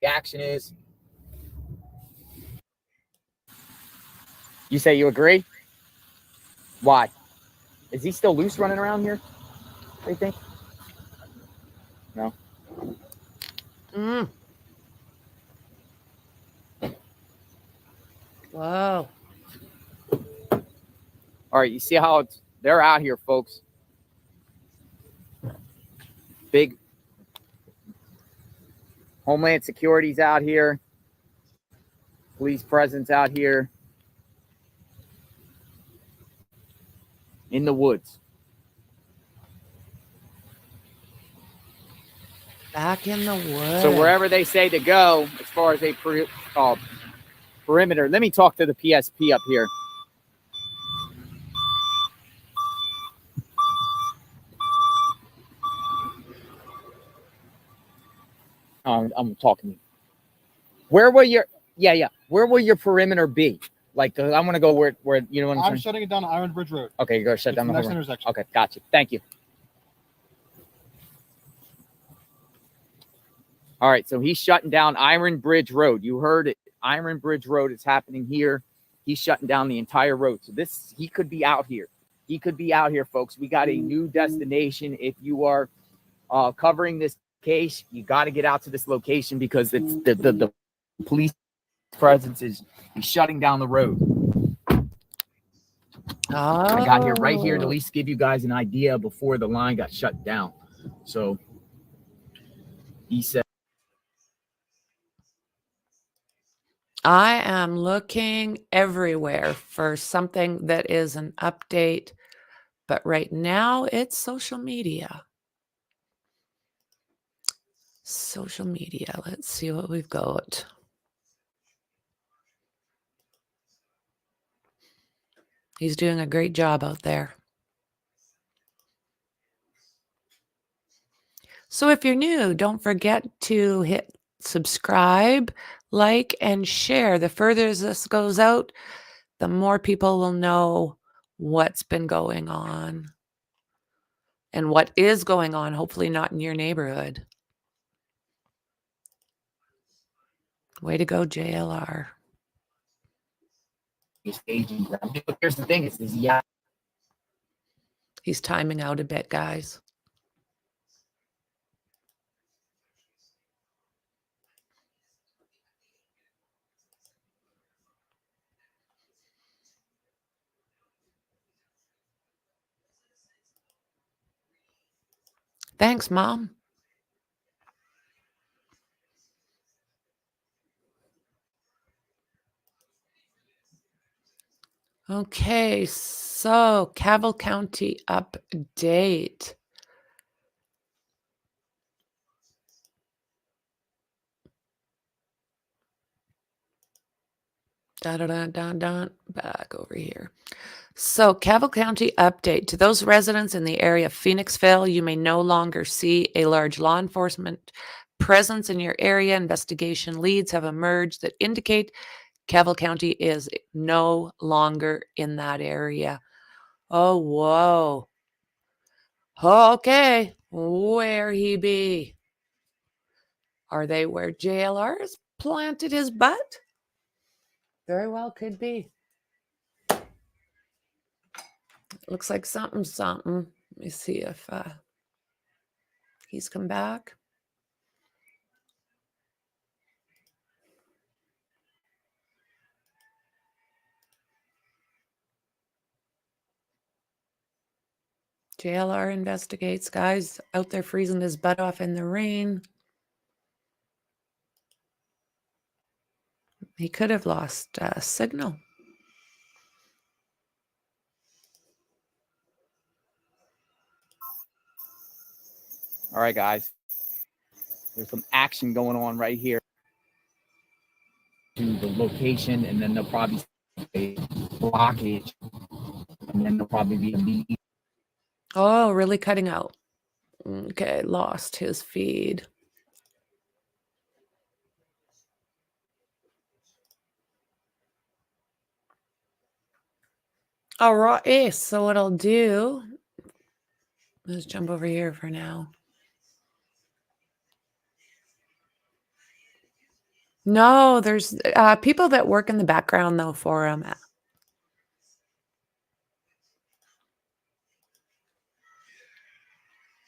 The action is... You say you agree? Why? Is he still loose running around here? What do you think? No? Whoa. All right, you see how they're out here, folks. Big Homeland Security's out here. Police presence out here. In the woods. Back in the woods. So wherever they say to go, as far as a perimeter. Let me talk to the PSP up here. I'm talking to you. Where will your where will your perimeter be? Like, I want to go where you know what I'm saying? I'm shutting it down Iron Bridge Road. Okay, you go shut down the next whole intersection. Okay, got you. Thank you. All right, so he's shutting down Iron Bridge Road. You heard it. Iron Bridge Road is happening here. He's shutting down the entire road. So he could be out here. He could be out here, folks. We got a new destination. If you are covering this case, you got to get out to this location because it's the police presence is shutting down the road. I got here right here to at least give you guys an idea before the line got shut down. So he said, I am looking everywhere for something that is an update, but right now it's social media. Social media. Let's see what we've got. He's doing a great job out there. So if you're new, don't forget to hit subscribe, like, and share. The further this goes out, the more people will know what's been going on and what is going on, hopefully not in your neighborhood. Way to go, JLR. Here's the thing, He's timing out a bit, guys. Thanks, Mom. Okay, so Cavalcante update. Back over here. So Cavalcante update. To those residents in the area of Phoenixville, you may no longer see a large law enforcement presence in your area. Investigation leads have emerged that indicate Cavalcante is no longer in that area. Oh, whoa. Okay, where he be? Are they where JLR has planted his butt? Very well could be. Looks like something. Let me see if he's come back. JLR investigates. Guys out there freezing his butt off in the rain. He could have lost signal. All right, guys. There's some action going on right here. To the location, and then there'll probably be a blockage, and then there'll probably be a meeting. Oh, really cutting out. Okay, lost his feed. All right, so what I'll do, let's jump over here for now. No, there's people that work in the background though for him.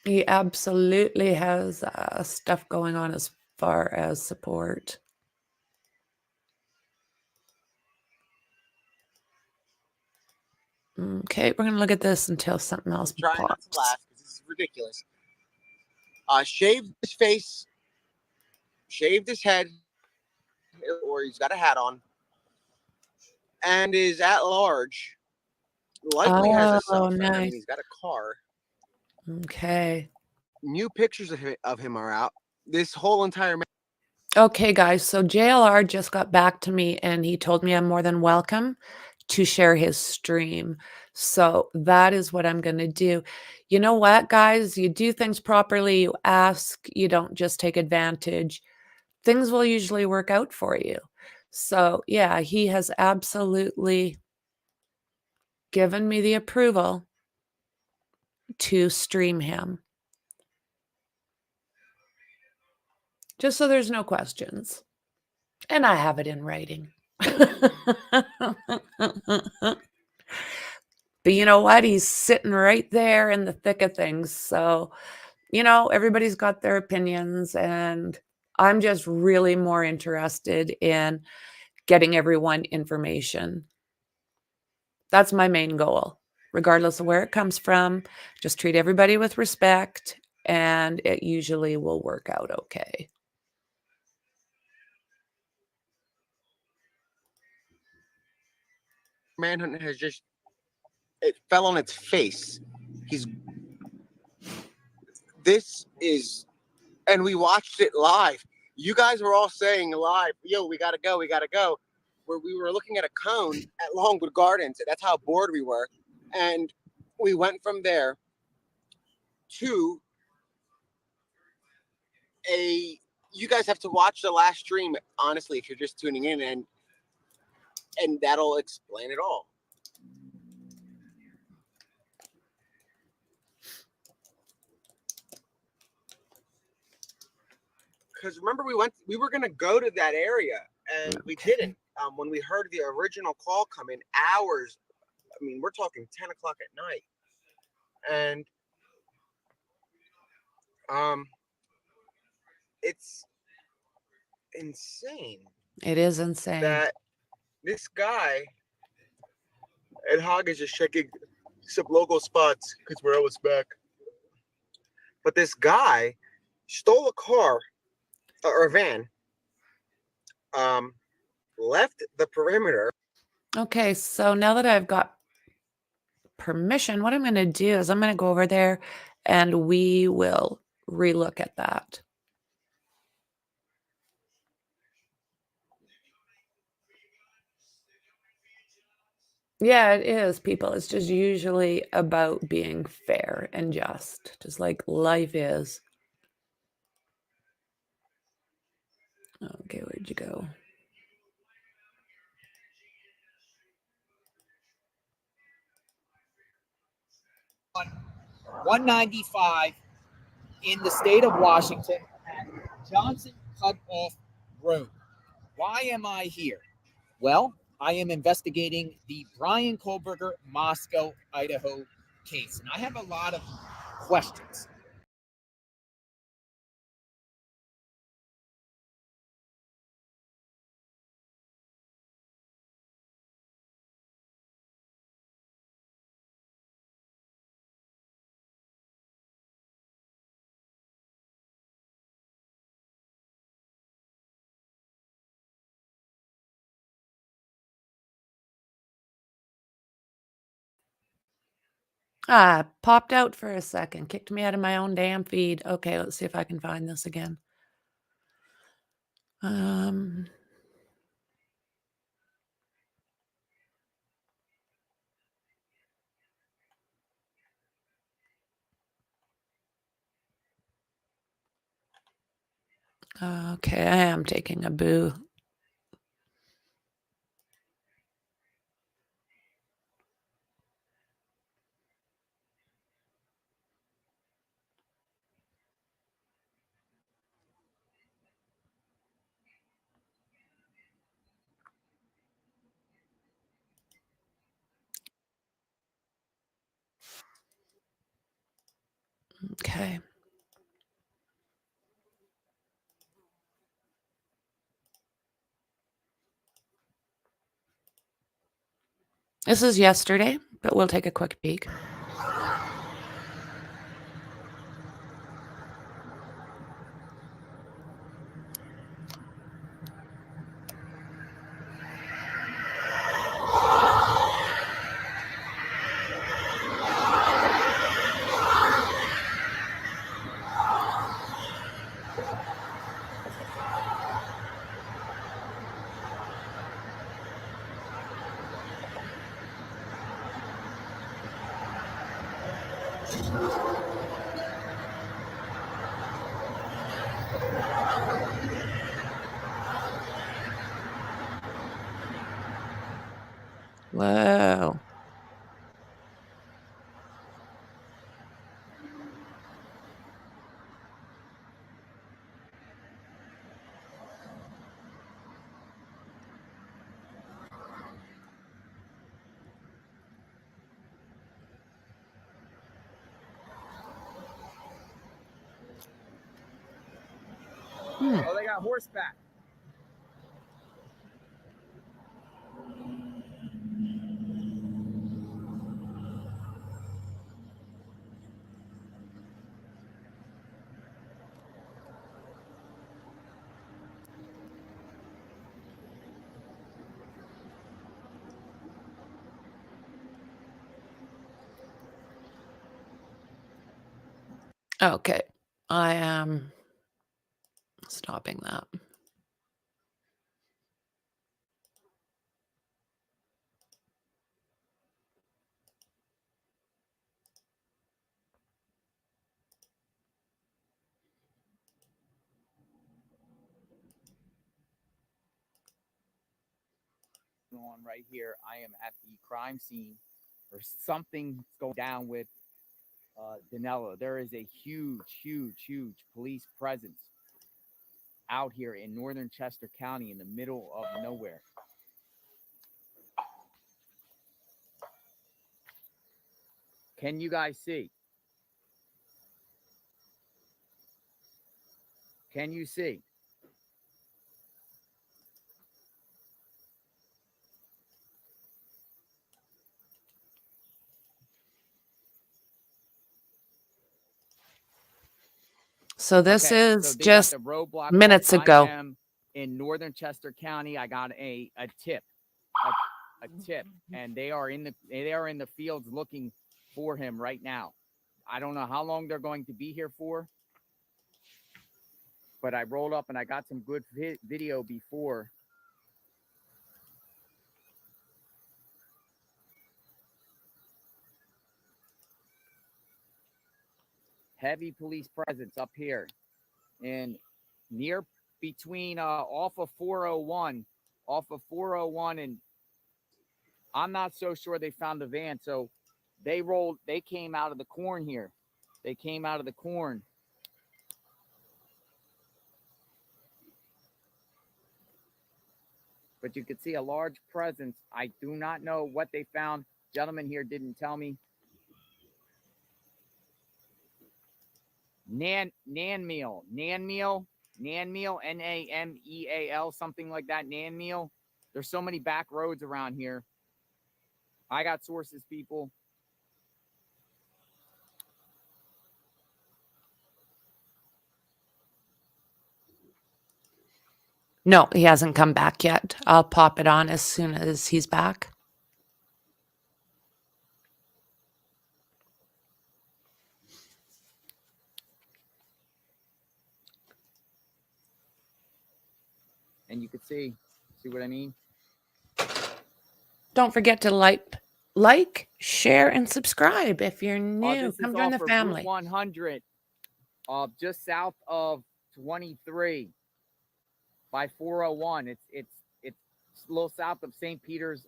He absolutely has stuff going on as far as support. Okay, we're gonna look at this until something else Trying not to pops. laugh because this is ridiculous. Shaved his face, shaved his head, or he's got a hat on, and is at large. Likely has a cell phone. Nice. I mean, he's got a car. Okay. New pictures of him are out. This whole entire. Okay, guys. So JLR just got back to me and he told me I'm more than welcome to share his stream. So that is what I'm going to do. You know what, guys? You do things properly. You ask. You don't just take advantage. Things will usually work out for you. So yeah, he has absolutely given me the approval to stream him. Just so there's no questions. And I have it in writing. But you know what? He's sitting right there in the thick of things. So, you know, everybody's got their opinions. And I'm just really more interested in getting everyone information. That's my main goal. Regardless of where it comes from, just treat everybody with respect. And it usually will work out okay. Manhunt has just, it fell on its face. This is, and we watched it live. You guys were all saying live, yo, we gotta go. Where we were looking at a cone at Longwood Gardens. That's how bored we were. And we went from there to you guys have to watch the last stream, honestly, if you're just tuning in. And and that'll explain it all. Because remember, we were going to go to that area, and we didn't. When we heard the original call come in, hours, I mean, we're talking 10 o'clock at night. And it's insane. It is insane that this guy Ed Hogg is just checking some local spots because we're almost back. But this guy stole a car or a van, left the perimeter. Okay, so now that I've got permission, what I'm going to do is I'm going to go over there and we will relook at that. Yeah, it is, people. It's just usually about being fair and just like life is. Okay, where'd you go? On 195 in the state of Washington at Johnson Cutoff Road. Why am I here? Well, I am investigating the Brian Kohlberger Moscow, Idaho case, and I have a lot of questions. Popped out for a second, kicked me out of my own damn feed. Okay, let's see if I can find this again. Okay, I am taking a boo. Okay. This is yesterday, but we'll take a quick peek. Whoa. Oh, they got horseback. Okay, I am stopping that. going on right here. I am at the crime scene, or something's going down with DANELO. There is a huge police presence out here in northern Chester County in the middle of nowhere. Can you guys see? Can you see? So this Okay, is so they got just the roadblock minutes off. ago. I am in northern Chester County. I got a tip, a tip, and they are in the fields looking for him right now. I don't know how long they're going to be here for, but I rolled up and I got some good video before. Heavy police presence up here and near between off of 401 and I'm not so sure they found the van. So they came out of the corn here. They came out of the corn. But you could see a large presence. I do not know what they found. Gentleman here didn't tell me. Nanmeal, Nameal, something like that. Nanmeal. There's so many back roads around here. I got sources, people. No, he hasn't come back yet. I'll pop it on as soon as he's back. And you could see what I mean? Don't forget to like, share, and subscribe if you're new. This Come is join off the of family. Route 100, just south of 23 by 401. It's a little south of St. Peter's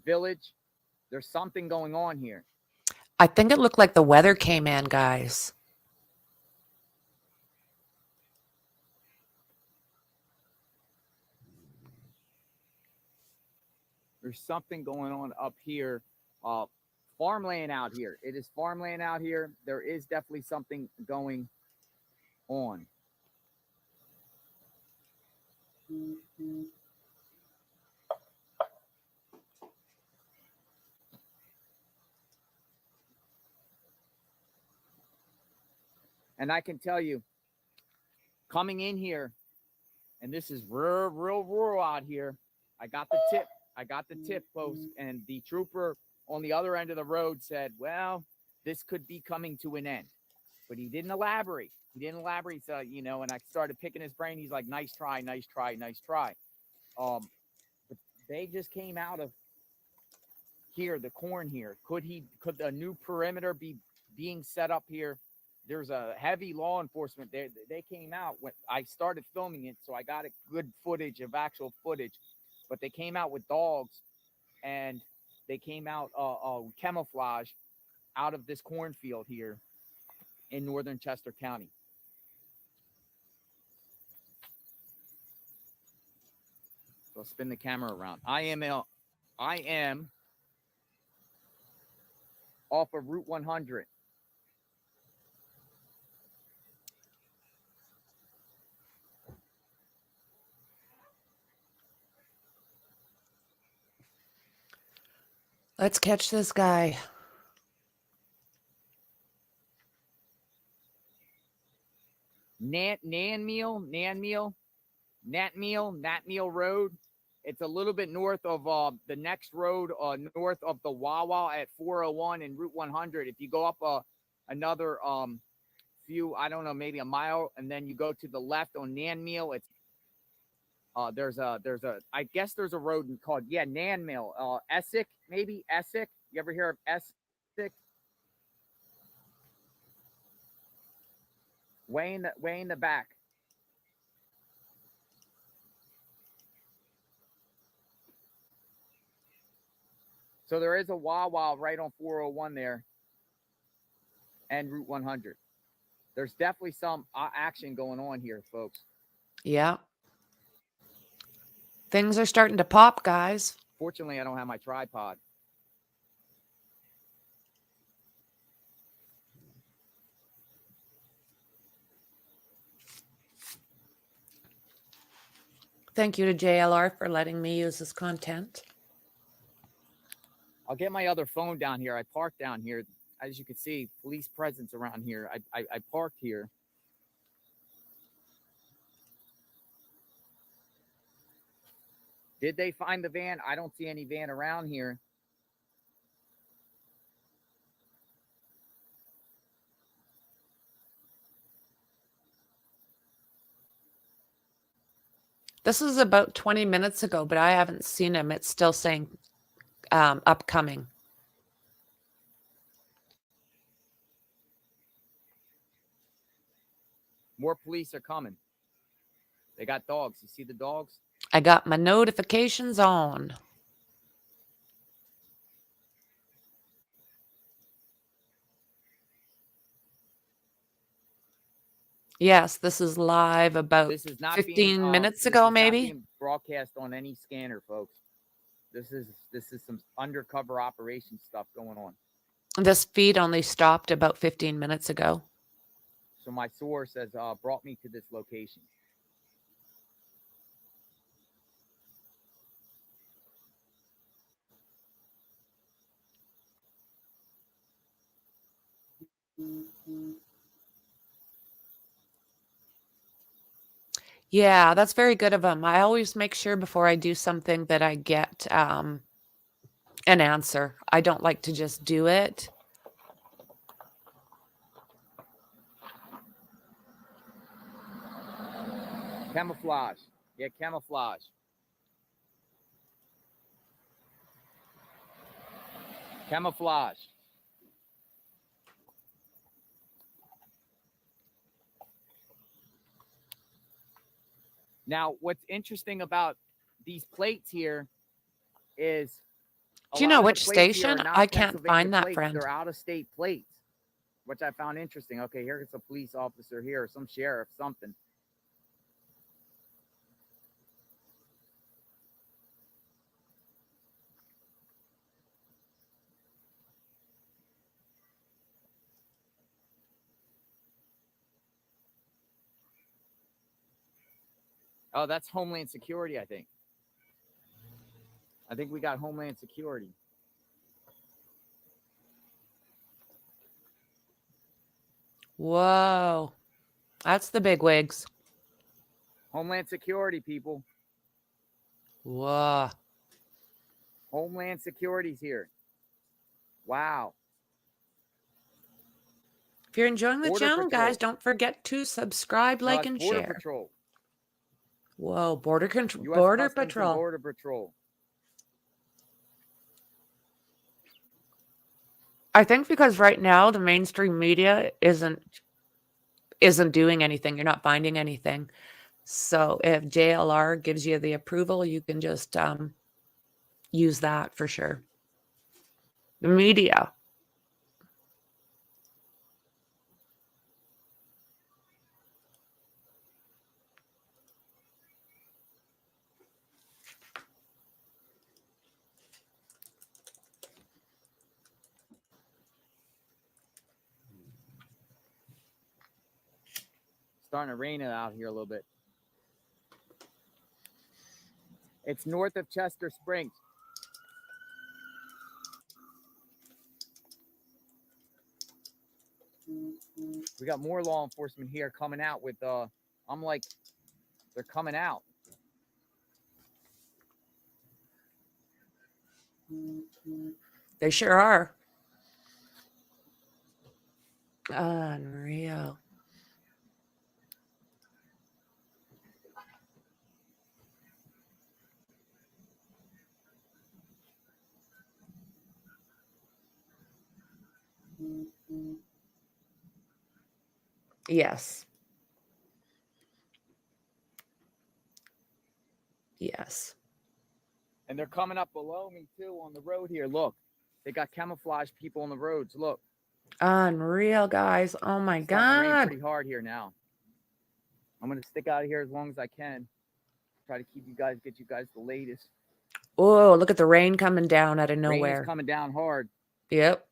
Village. There's something going on here. I think it looked like the weather came in, guys. There's something going on up here. Farmland out here. It is farmland out here. There is definitely something going on. And I can tell you, coming in here, and this is real rural out here. I got the tip post, and the trooper on the other end of the road said, well, this could be coming to an end. But he didn't elaborate. So, and I started picking his brain. He's like, nice try. But they just came out of here, the corn here. Could a new perimeter be being set up here? There's a heavy law enforcement there. They came out when I started filming it, so I got a good footage of actual footage. But they came out with dogs, and they came out camouflage out of this cornfield here in northern Chester County. So I'll spin the camera around. I am off of Route 100. Let's catch this guy. Natmeal Road. It's a little bit north of the next road, north of the Wawa at 401 and Route 100. If you go up another few, I don't know, maybe a mile, and then you go to the left on Nanmeal, it's I guess there's a road called Nanmeal, Essex, maybe Essex. You ever hear of Essex? Way in the back. So there is a Wawa right on 401 there and Route 100. There's definitely some action going on here, folks. Yeah. Things are starting to pop, guys. Fortunately, I don't have my tripod. Thank you to JLR for letting me use this content. I'll get my other phone down here. I parked down here. As you can see, police presence around here. I parked here. Did they find the van? I don't see any van around here. This is about 20 minutes ago, but I haven't seen him. It's still saying upcoming. More police are coming. They got dogs. You see the dogs? I got my notifications on. Yes, this is live about This is not 15 minutes ago, maybe. Not being broadcast on any scanner, folks. This is some undercover operation stuff going on. This feed only stopped about 15 minutes ago. So my source has brought me to this location. Yeah, that's very good of him. I always make sure before I do something that I get an answer. I don't like to just do it. Camouflage. Yeah, camouflage. Camouflage. Now, what's interesting about these plates here is Do you know which station? I can't find that, friend. They're out-of-state plates, which I found interesting. Okay, here's a police officer here, some sheriff, something. Oh, that's Homeland Security, I think. I think we got Homeland Security. Whoa. That's the big wigs. Homeland Security, people. Whoa. Homeland Security's here. Wow. If you're enjoying the Border channel, Patrol. guys, don't forget to subscribe, like, and Border share. Patrol. Whoa, Border Control. US Border Customs and Patrol. Border Patrol. I think because right now the mainstream media isn't doing anything. You're not finding anything. So if JLR gives you the approval, you can just use that for sure. The media. Starting to rain out here a little bit. It's north of Chester Springs. We got more law enforcement here coming out with I'm like, they're coming out. They sure are. Unreal. Yes. Yes. And they're coming up below me too on the road here. Look, they got camouflage people on the roads. Look. Unreal, guys. Oh my It's starting to rain God. pretty hard here now. I'm gonna stick out of here as long as I can. Try to get you guys the latest. Oh, look at the rain coming down out of nowhere. Rain is coming down hard. Yep.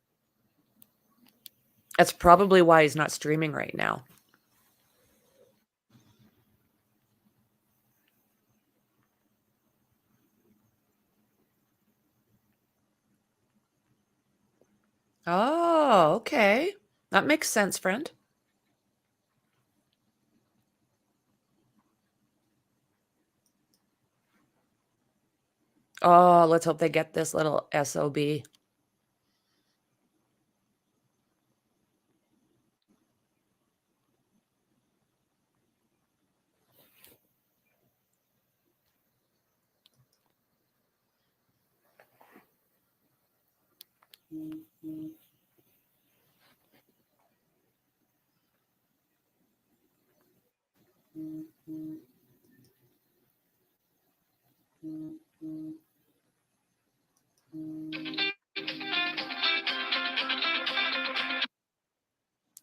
That's probably why he's not streaming right now. Oh, okay. That makes sense, friend. Oh, let's hope they get this little SOB.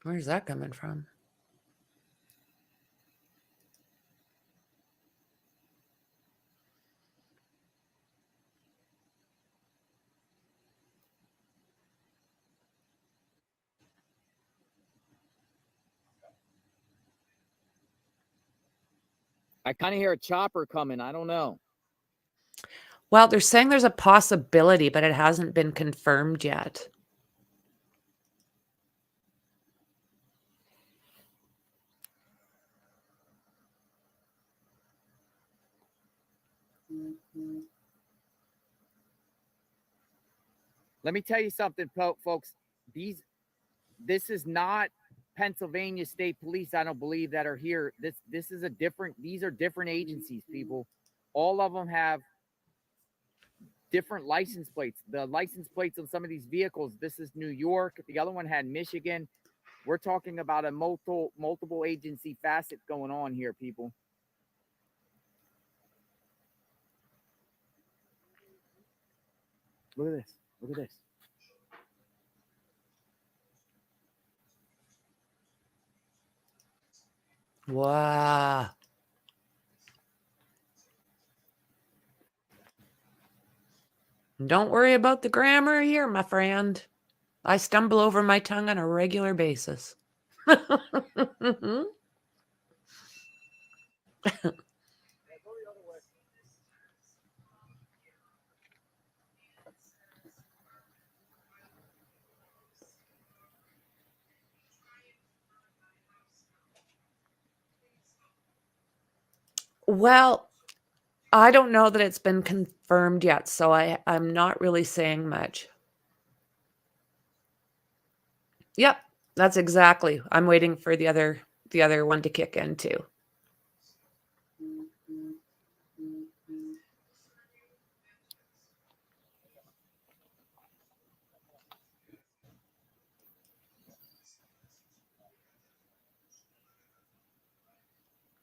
Where's that coming from? I kind of hear a chopper coming. I don't know. Well, they're saying there's a possibility, but it hasn't been confirmed yet. Let me tell you something, folks. This is not Pennsylvania State Police, I don't believe, that are here. This is these are different agencies, people. All of them have different license plates. The license plates on some of these vehicles, this is New York. The other one had Michigan. We're talking about a multiple agency facet going on here, people. Look at this. Look at this. Wow. Don't worry about the grammar here, my friend. I stumble over my tongue on a regular basis. Well, I don't know that it's been confirmed yet, so I'm not really saying much. Yep, that's exactly. I'm waiting for the other one to kick in too.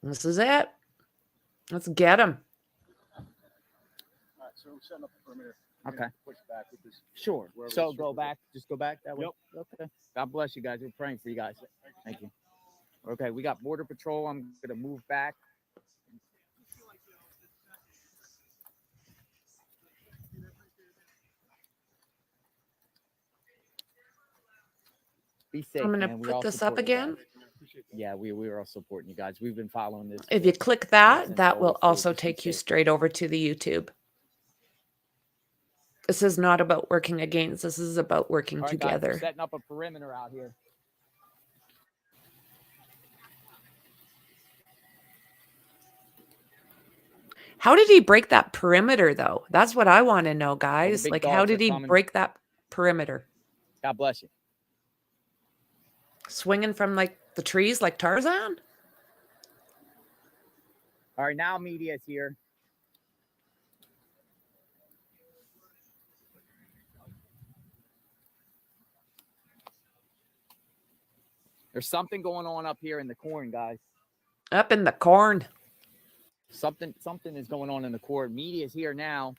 This is it. Let's get him. All right, so we're setting up the perimeter. Okay. Push back with this. Sure. So go back. Just go back that way. Yep. Okay. God bless you guys. We're praying for you guys. Thank you. Okay, we got Border Patrol. I'm gonna move back. Be safe. I'm going to man. put this up again. Yeah, we are all supporting you guys. We've been following this. If you click that, that will also take you straight over to the YouTube. This is not about working against. This is about working All right, together. guys, we're setting up a perimeter out here. How did he break that perimeter, though? That's what I want to know, guys. Like, how did he break that perimeter? God bless you. Swinging from, like, the trees like Tarzan? All right, now media's here. There's something going on up here in the corn, guys. Up in the corn. Something is going on in the corn. Media's here now.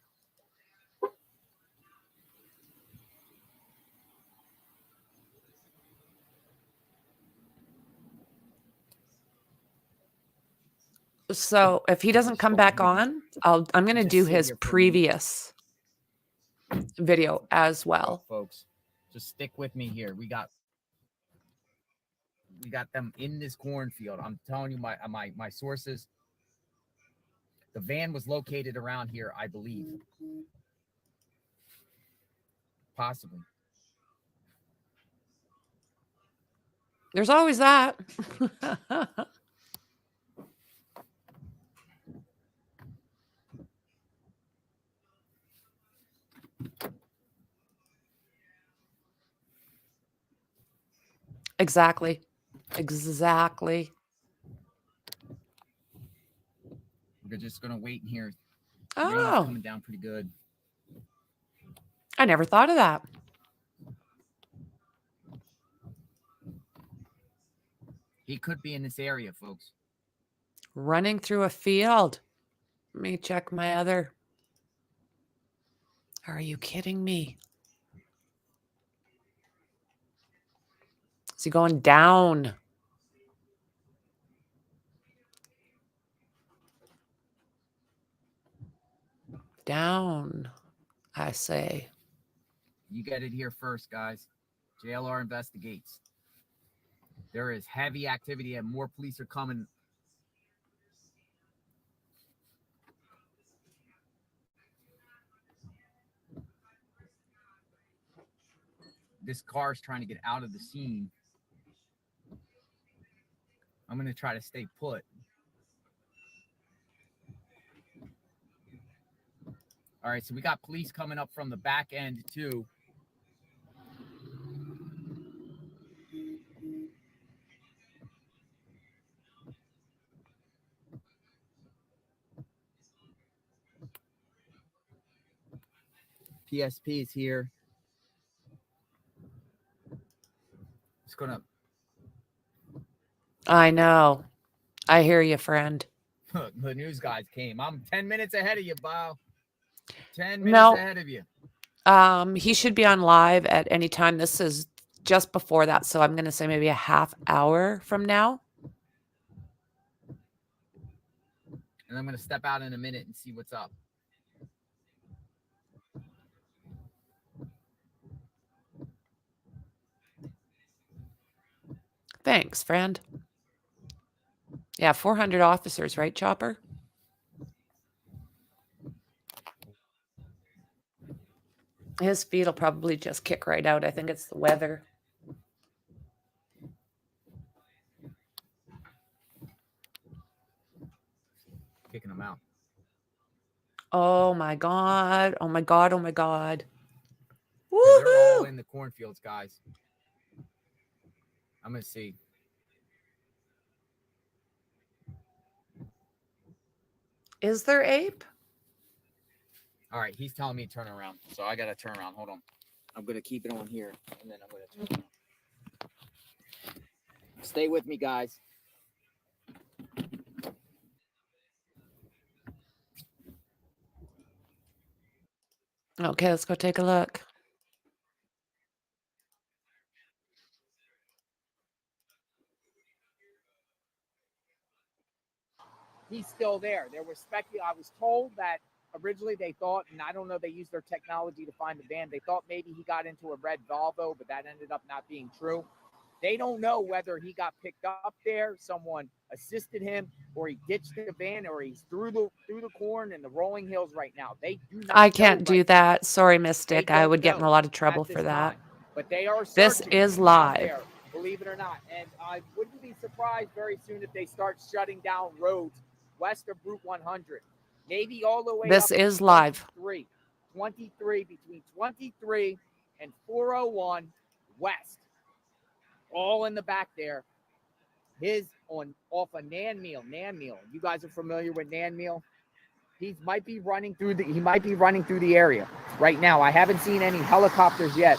So if he doesn't come back on, I'm going to do his previous video as well. Folks, just stick with me here. We got them in this cornfield. I'm telling you, my sources. The van was located around here, I believe. Possibly. There's always that. Exactly. Exactly. We're just gonna wait in here. Oh. Rain's coming down pretty good. I never thought of that. He could be in this area, folks. Running through a field. Let me check my other. Are you kidding me? Is he going down? Down, I say. You get it here first, guys. JLR investigates. There is heavy activity and more police are coming. This car is trying to get out of the scene. I'm going to try to stay put. All right, so we got police coming up from the back end, too. PSP is here. It's going to... I know. I hear you, friend. The news guys came. I'm 10 minutes ahead of you, Bo. 10 minutes ahead of you. He should be on live at any time. This is just before that, so I'm going to say maybe a half hour from now. And I'm going to step out in a minute and see what's up. Thanks, friend. Yeah, 400 officers, right, Chopper? His feet will probably just kick right out. I think it's the weather. Kicking them out. Oh, my God. Oh, my God. Oh, my God. Okay, they're all in the cornfields, guys. I'm going to see. Is there Ape? All right, he's telling me to turn around, so I got to turn around. Hold on. I'm going to keep it on here, and then I'm going to turn around. Stay with me, guys. Okay, let's go take a look. He's still there. There was speculating. I was told that originally they thought, and I don't know, they used their technology to find the van. They thought maybe he got into a red Volvo, but that ended up not being true. They don't know whether he got picked up there, someone assisted him, or he ditched the van, or he's through the corn and the rolling hills right now. They do not I can't do right that. Sorry, Mystic. They I don't would get in know a lot of trouble at for this that. time. But they are This searching is out live. there, believe it or not. And I wouldn't be surprised very soon if they start shutting down roads west of Route 100. Maybe all the way This up is to live. 23, between 23 and 401 west. All in the back there. His off of Nanmeal. You guys are familiar with Nanmeal? He might be running through the area right now. I haven't seen any helicopters yet.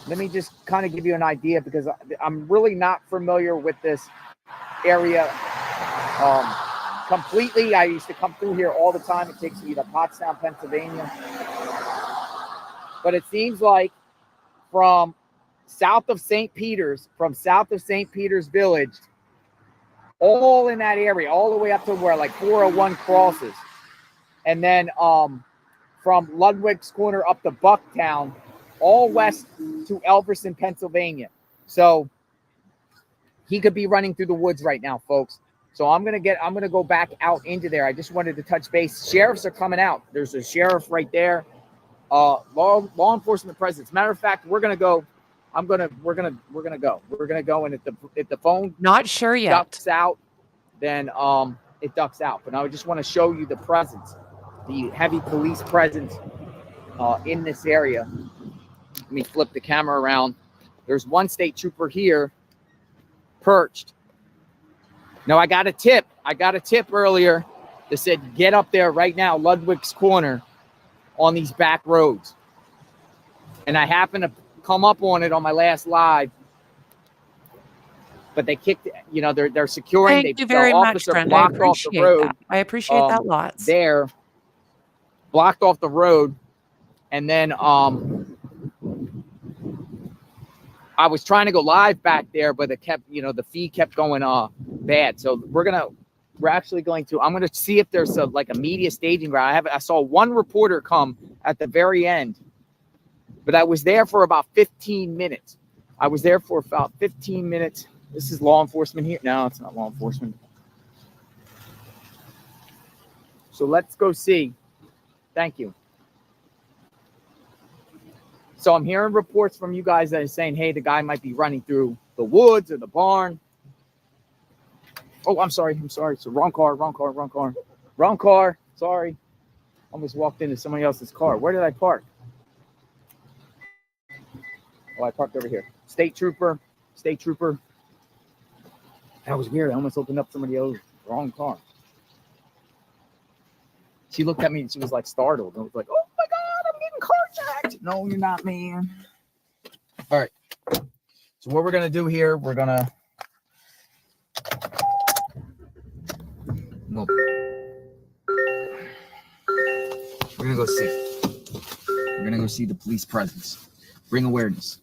Let me just kind of give you an idea because I'm really not familiar with this area completely. I used to come through here all the time. It takes me to Pottstown, Pennsylvania. But it seems like from south of St. Peter's Village, all in that area, all the way up to where like 401 crosses. And then from Ludwig's Corner up to Bucktown, all west to Elverson, Pennsylvania. So he could be running through the woods right now, folks. So I'm gonna go back out into there. I just wanted to touch base. Sheriffs are coming out. There's a sheriff right there. Law enforcement presence. Matter of fact, we're gonna go. We're gonna go. We're gonna go, and if the phone not sure yet ducks out, then it ducks out. But I just want to show you the presence, the heavy police presence in this area. Let me flip the camera around. There's one state trooper here, perched. Now I got a tip. Earlier that said get up there right now, Ludwig's Corner, on these back roads. And I happened to come up on it on my last live. But they kicked it, you know, they're securing. Thank you very much, Brenda. I appreciate that. I appreciate that lots. There, blocked off the road, and then I was trying to go live back there, but it kept, you know, the feed kept going bad. So we're actually going to, I'm going to see if there's like a media staging ground. I saw one reporter come at the very end, but I was there for about 15 minutes. This is law enforcement here. No, it's not law enforcement. So let's go see. Thank you. So I'm hearing reports from you guys that are saying, hey, the guy might be running through the woods or the barn. Oh, I'm sorry. It's the wrong car. Sorry. Almost walked into somebody else's car. Where did I park? Oh, I parked over here. State trooper. That was weird. I almost opened up somebody else's wrong car. She looked at me and she was like startled. I was like, oh my God, I'm getting carjacked. No, you're not, man. All right. So what we're going to do here, we're going to go see. We're going to go see the police presence. Bring awareness.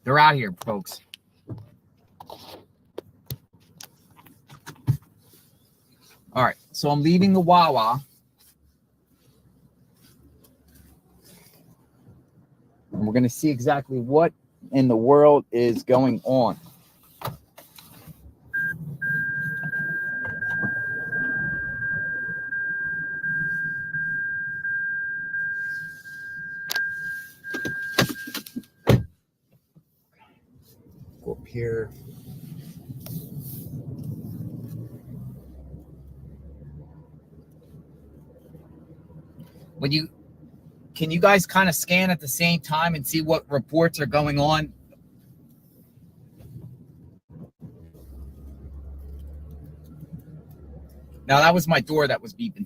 They're out here, folks. All right, so I'm leaving the Wawa. And we're going to see exactly what in the world is going on. Go up here. Can you guys kind of scan at the same time and see what reports are going on? Now that was my door that was beeping.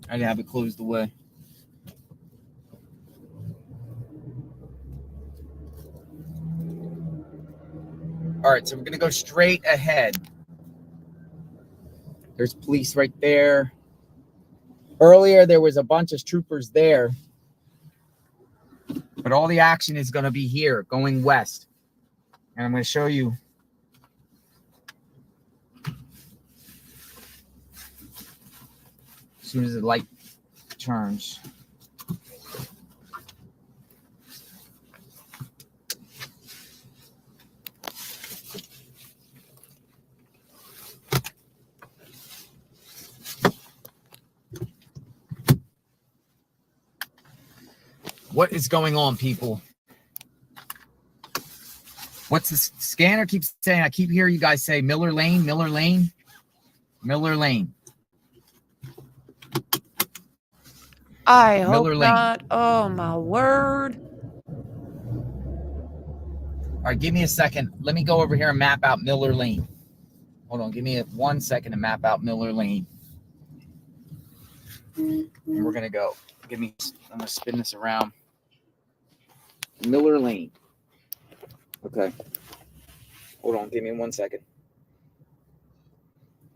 I didn't have it closed away. All right, so we're gonna go straight ahead. There's police right there. Earlier, there was a bunch of troopers there. But all the action is going to be here, going west. And I'm going to show you. As soon as the light turns. What is going on, people? What's the scanner keeps saying? I keep hearing you guys say Miller Lane. I hope not. Oh, my word. All right, give me a second. Let me go over here and map out Miller Lane. Hold on. Give me 1 second to map out Miller Lane. And we're going to go. I'm going to spin this around. Miller Lane. Okay. Hold on. Give me 1 second.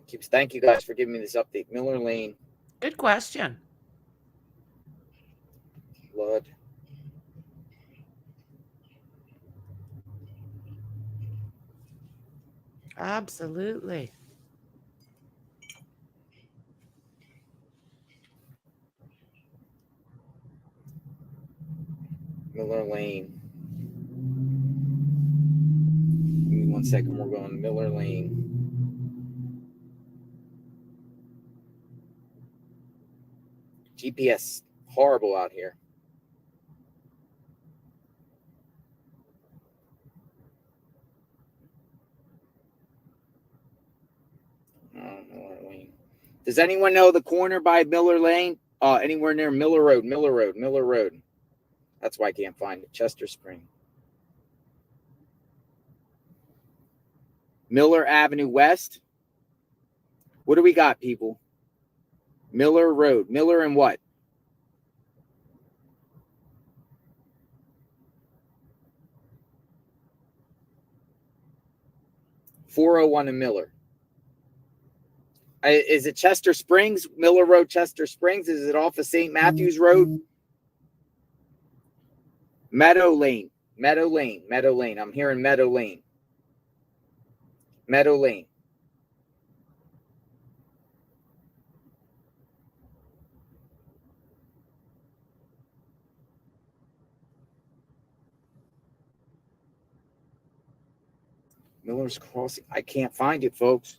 Thank you guys for giving me this update. Miller Lane. Good question. Flood. Absolutely. Miller Lane. Give me 1 second. We're going Miller Lane. GPS horrible out here. Miller Lane. Does anyone know the corner by Miller Lane? Anywhere near Miller Road, Miller Road, Miller Road. That's why I can't find it. Chester Spring. Miller Avenue West. What do we got, people? Miller Road. Miller and what? .401 in Miller. Is it Chester Springs? Miller Road, Chester Springs? Is it off of St. Matthews Road? Meadow Lane. Meadow Lane. Meadow Lane. I'm hearing Meadow Lane. Meadow Lane. Miller's Crossing. I can't find it, folks.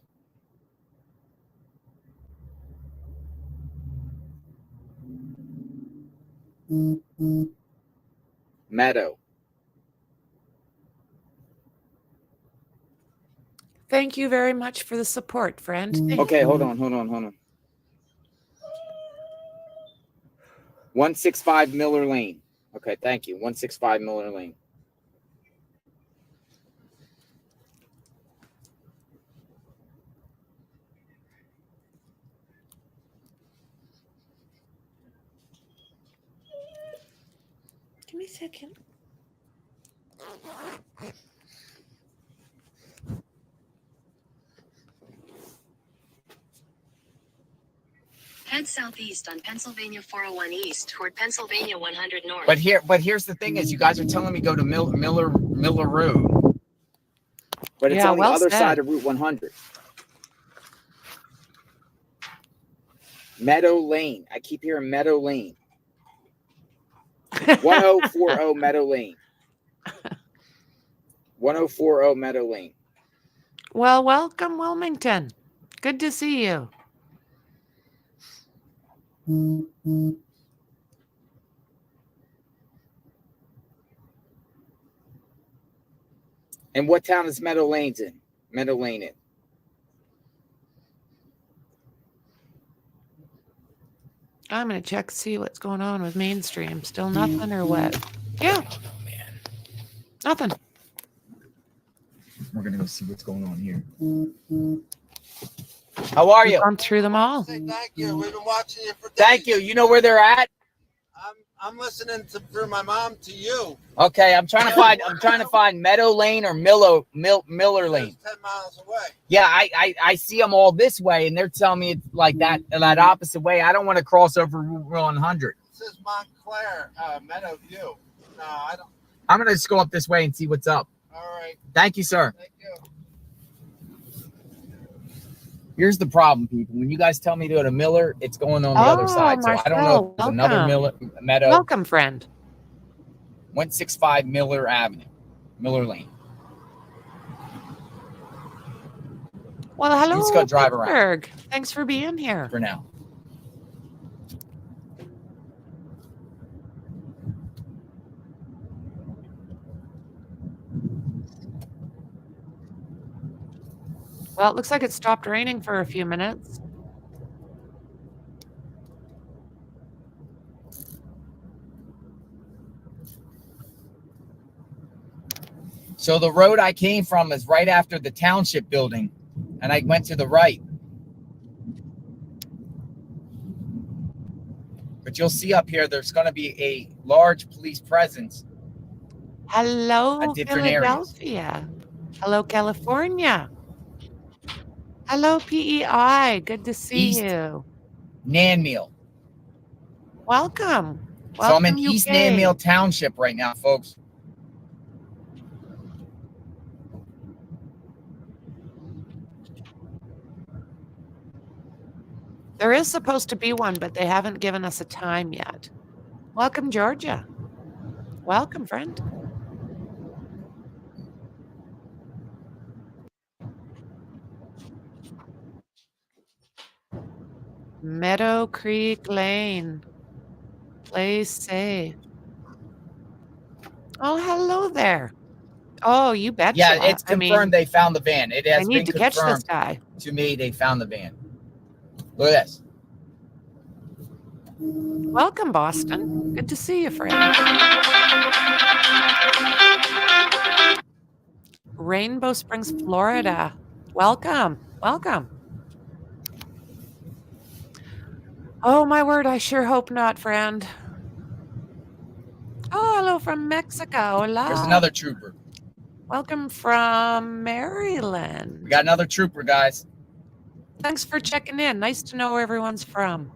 Meadow. Thank you very much for the support, friend. Okay, hold on. 165 Miller Lane. Okay, thank you. 165 Miller Lane. Give me a second. Head southeast on Pennsylvania 401 East toward Pennsylvania 100 North. But here's the thing: is you guys are telling me go to Miller Road, but it's on the other side of Route 100. Meadow Lane. I keep hearing Meadow Lane. 1040 Meadow Lane. 1040 Meadow Lane. Well, welcome, Wilmington. Good to see you. And what town is Meadow Lane in? Meadow Lane in. I'm going to check to see what's going on with mainstream. Still nothing or what? Yeah. Oh, man. Nothing. We're going to go see what's going on here. How are you? Gone through them all. Say thank you. We've been watching you for days. Thank you. You know where they're at? I'm listening through my mom to you. Okay, I'm trying to find Meadow Lane or Miller Lane. 10 miles away. Yeah, I see them all this way, and they're telling me it's like that opposite way. I don't want to cross over Route 100. This is Montclair, Meadow View. No, I don't. I'm gonna just go up this way and see what's up. All right. Thank you, sir. Thank you. Here's the problem, people. When you guys tell me to go to Miller, it's going on the other side. So I don't know if there's another Meadow. Welcome, friend. 165 Miller Avenue, Miller Lane. Well, hello, Let's go drive around. Pittsburgh. Thanks for being here. For now. Well, it looks like it stopped raining for a few minutes. So the road I came from is right after the township building, and I went to the right. But you'll see up here, there's going to be a large police presence. Hello, at different areas. Philadelphia. Hello, California. Hello, PEI. Good to see you. Nanmeal. Welcome. So I'm in East Nanmeal Township right now, folks. There is supposed to be one, but they haven't given us a time yet. Welcome, Georgia. Welcome, friend. Meadow Creek Lane. Play safe. Oh, hello there. Oh, you betcha. Yeah, it's confirmed they found the van. It has been to catch this confirmed guy. to me they found the van. Look at this. Welcome, Boston. Good to see you, friend. Rainbow Springs, Florida. Welcome. Welcome. Oh, my word. I sure hope not, friend. Oh, hello from Mexico. Hola. There's another trooper. Welcome from Maryland. We got another trooper, guys. Thanks for checking in. Nice to know where everyone's from.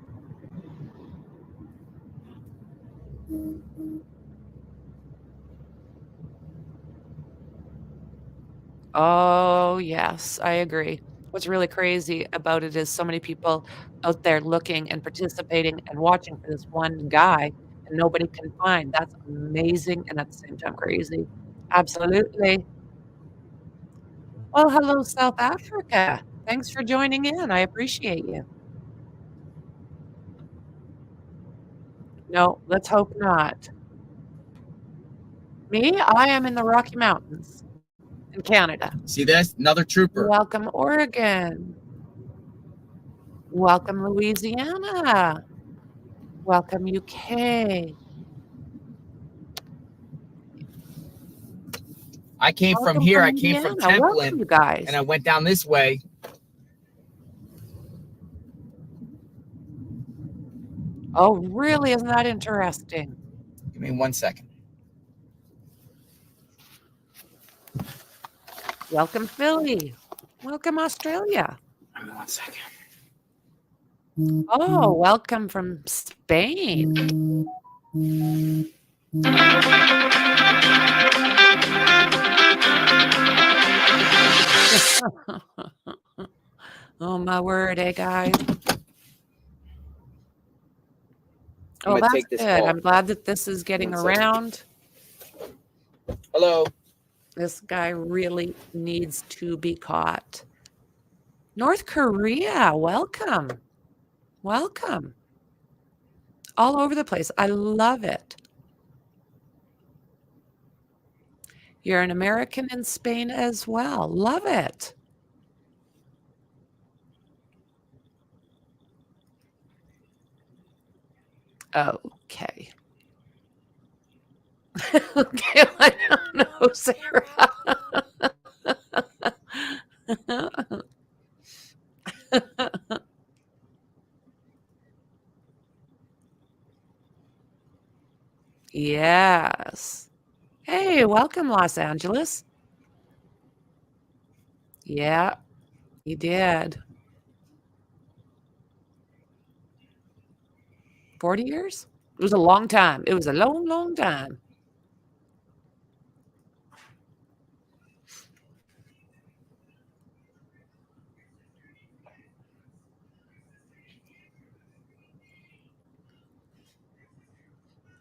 Oh, yes, I agree. What's really crazy about it is so many people out there looking and participating and watching for this one guy and nobody can find. That's amazing and at the same time crazy. Absolutely. Well, hello, South Africa. Thanks for joining in. I appreciate you. No, let's hope not. Me, I am in the Rocky Mountains in Canada. See this? Another trooper. Welcome, Oregon. Welcome, Louisiana. Welcome, UK. I came from here. I came from Templin, you guys. and I went down this way. Oh, really? Isn't that interesting? Give me 1 second. Welcome, Philly. Welcome, Australia. Give me 1 second. Oh, welcome from Spain. Oh, my word, eh, guys? Oh, that's good. I'm glad that this is getting around. Hello. This guy really needs to be caught. North Korea, welcome. Welcome. All over the place. I love it. You're an American in Spain as well. Love it. Okay. Okay, I don't know, Sarah. Yes. Hey, welcome, Los Angeles. Yeah, you did. 40 years? It was a long time. It was a long, long time.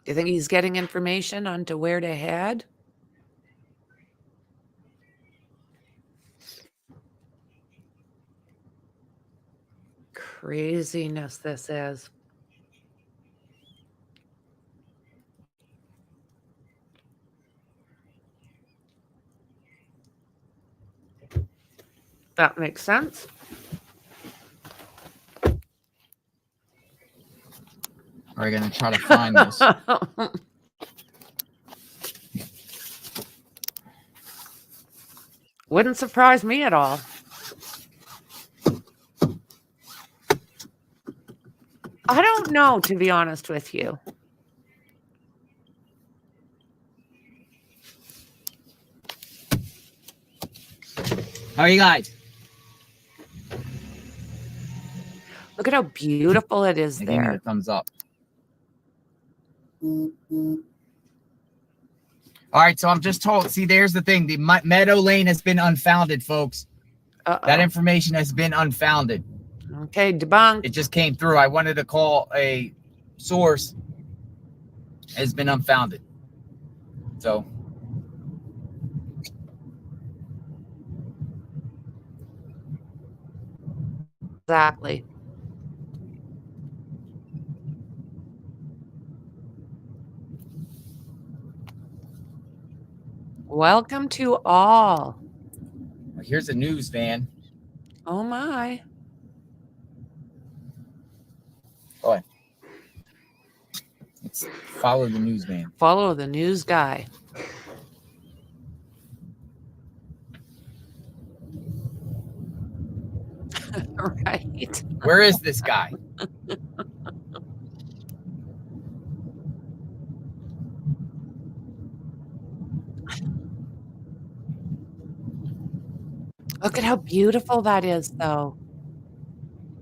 Do you think he's getting information onto where to head? Craziness this is. That makes sense. Are we going to try to find this? Wouldn't surprise me at all. I don't know, to be honest with you. How are you guys? Look at how beautiful it is Give me there. a thumbs up. All right, so I'm just told. See, there's the thing. The Meadow Lane has been unfounded, folks. Uh-oh. That information has been unfounded. Okay, debunked. It just came through. I wanted to call a source. It's been unfounded. So. Exactly. Welcome to all. Here's a news van. Oh my. Boy. Let's follow the news van. Follow the news guy. Right. Where is this guy? Look at how beautiful that is, though.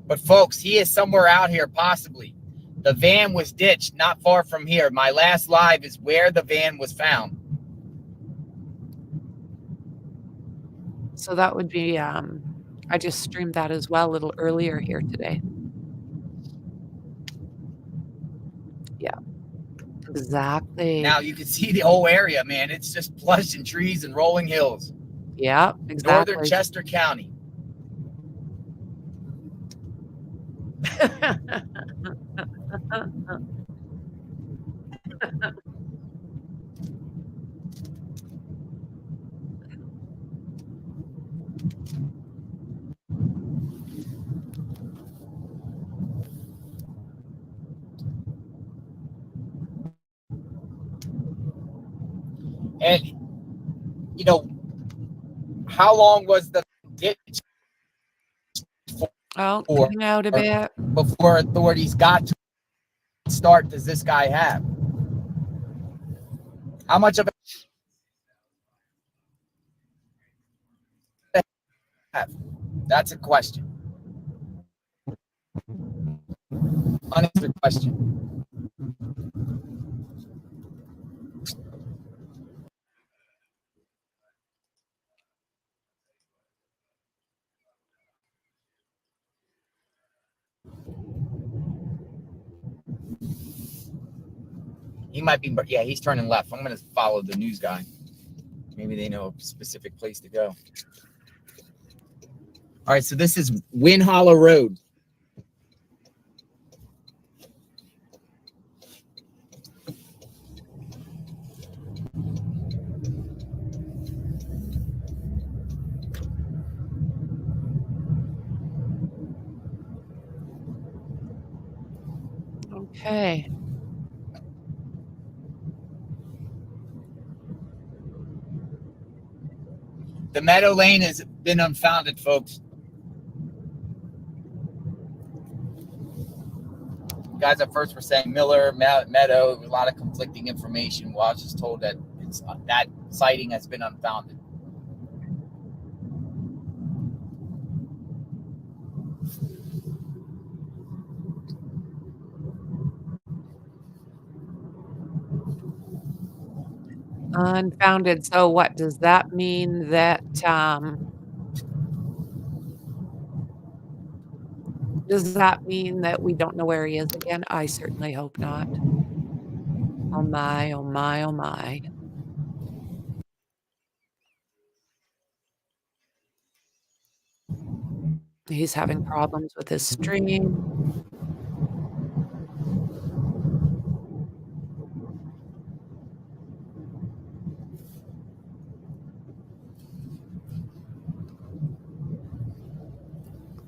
But folks, he is somewhere out here, possibly. The van was ditched not far from here. My last live is where the van was found. So that would be, I just streamed that as well a little earlier here today. Yeah, exactly. Now you can see the whole area, man. It's just plush and trees and rolling hills. Yeah, exactly. Northern Chester County. And, you know, how long was the ditch coming out a bit before authorities got to start? Does this guy have? How much of it have? That's a question. Unanswered question. He might be, yeah, he's turning left. I'm going to follow the news guy. Maybe they know a specific place to go. All right, so this is Wind Hollow Road. Okay. The Meadow Lane has been unfounded, folks. You guys at first were saying Miller, Meadow, a lot of conflicting information. Well, I was just told that that sighting has been unfounded. Unfounded. So what does that mean? That does that mean that we don't know where he is again? I certainly hope not. Oh my, oh my, oh my. He's having problems with his stream.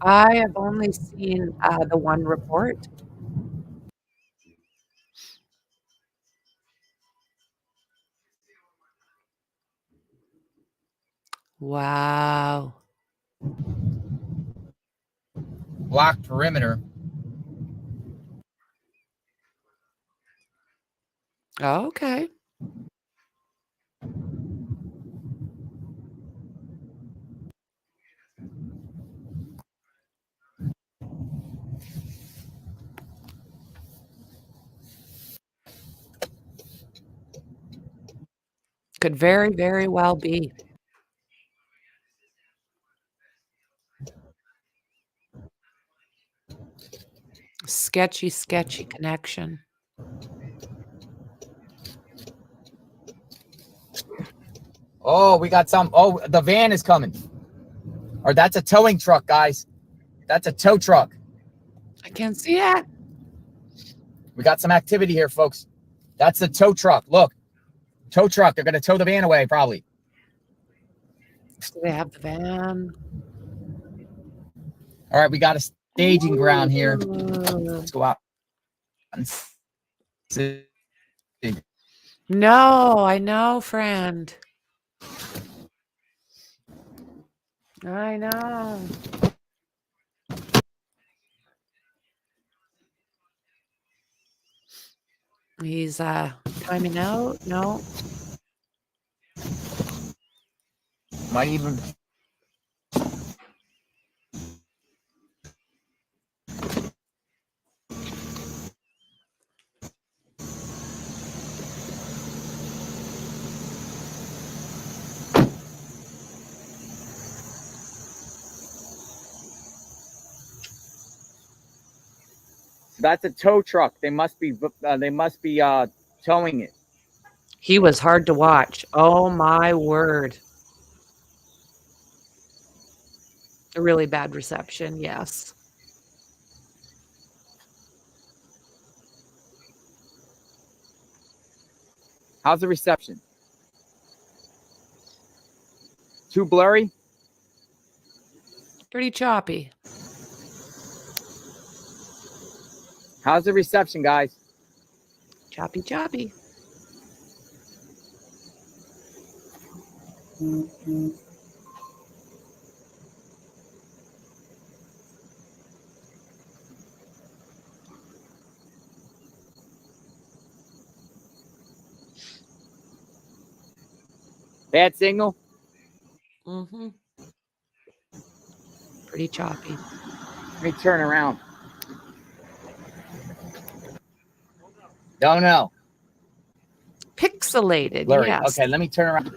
I have only seen the one report. Wow. Block perimeter. Okay. Could very, very well be. sketchy connection. Oh, we got some. Oh, the van is coming. Or that's a towing truck, guys. That's a tow truck. I can't see it. We got some activity here, folks. That's the tow truck. Look. Tow truck. They're going to tow the van away, probably. Do they have the van? All right, we got a staging ground here. Let's go out and see. No, I know, friend. I know. He's timing out. No. Might even. That's a tow truck. They must be towing it. He was hard to watch. Oh my word. A really bad reception, yes. How's the reception? Too blurry? Pretty choppy. How's the reception, guys? Choppy, choppy. Bad signal? Mm-hmm. Pretty choppy. Let me turn around. Don't know. Pixelated, Blurry. yes. Okay, let me turn around.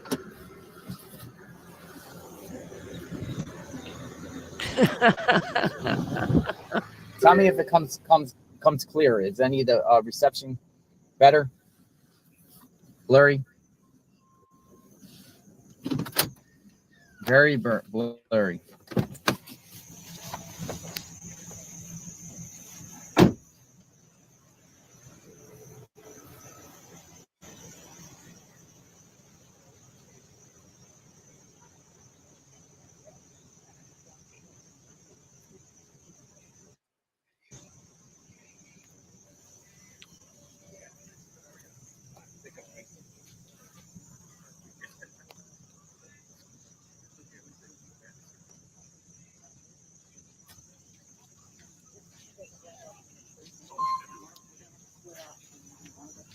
Tell me if it comes clear. Is any of the reception better? Blurry? Very blurry.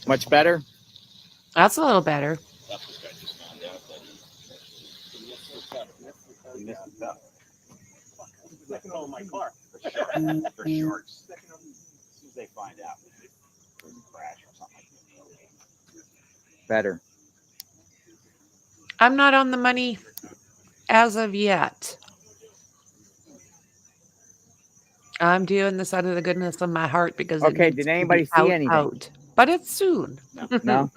Much better? That's a little better. Oh, my car. For sure. For sure. As soon as they find out, crash or something. Better. I'm not on the money as of yet. I'm doing this out of the goodness of my heart because Okay, it needs did to be anybody see anything? out. But it's soon. No?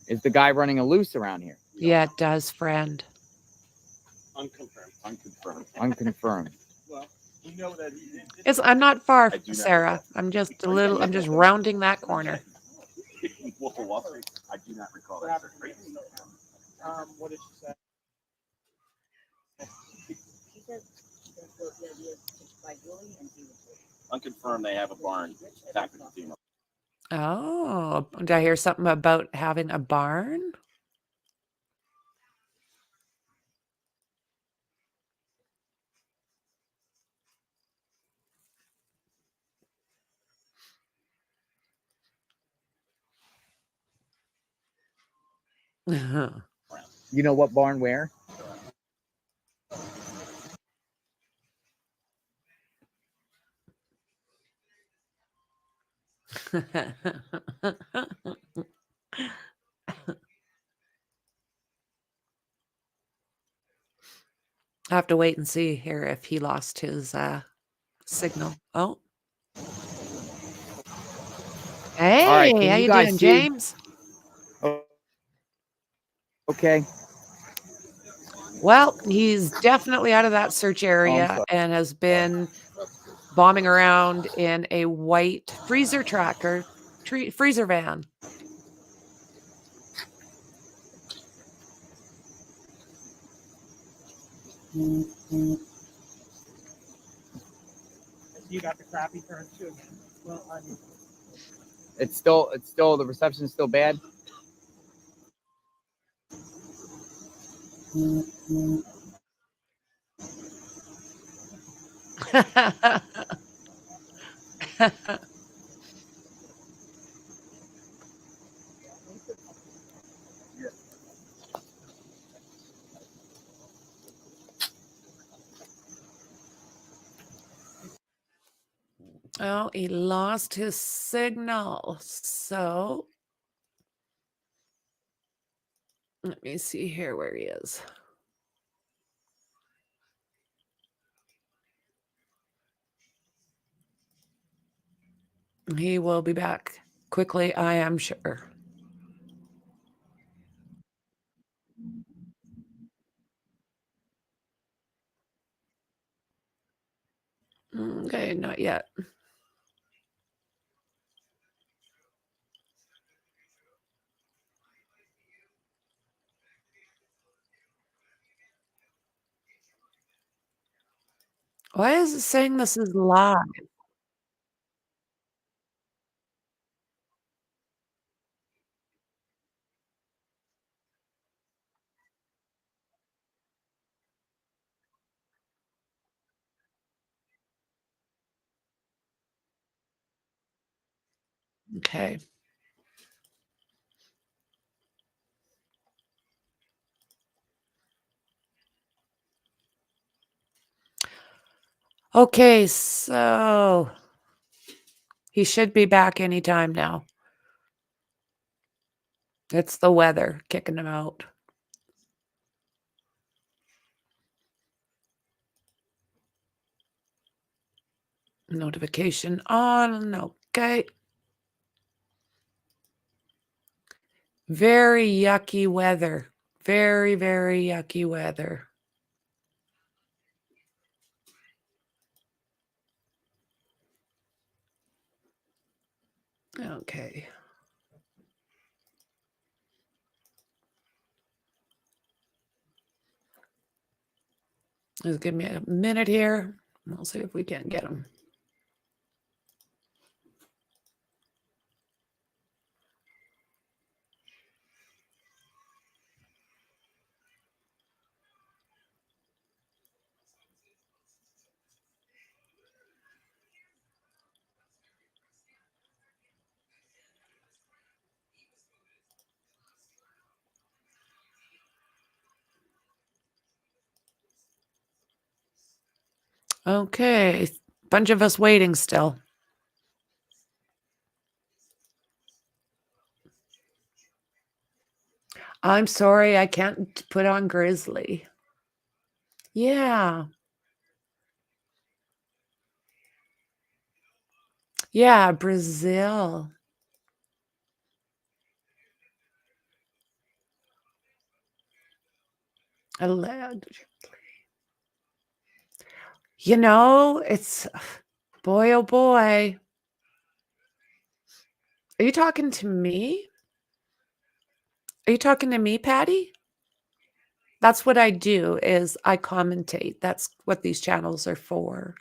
Is the guy running a loose around here? Yeah, it does, friend. Unconfirmed. Unconfirmed. Unconfirmed. Well, we know that I'm not far, I do not Sarah. recall. I'm just a little. I'm just rounding that corner. Wolf of Wall Street. I do not recall that. What did she say? Unconfirmed. They have a barn back in the funeral. Oh, did I hear something about having a barn? You know what barn where? I have to wait and see here if he lost his signal. Oh. Hey, All right, can how you you guys doing, see? James? Okay. Well, he's definitely out of that search area sorry. and has been bombing around in a white freezer freezer van. You got the crappy turn too. Well, It's still the reception is still bad. Oh, he lost his signal. So let me see here where he is. He will be back quickly, I am sure. Okay, not yet. Why is it saying this is live? Okay. Okay, so he should be back anytime now. It's the weather kicking him out. Notification on. Okay. Very yucky weather. Very, very yucky weather. Okay. Just give me a minute here. We'll see if we can get him. Okay. Bunch of us waiting still. I'm sorry, I can't put on Grizzly. Yeah. Yeah, Brazil. Allegedly. You know, it's boy, oh boy. Are you talking to me? Are you talking to me, Patty? That's what I do is I commentate. That's what these channels are for.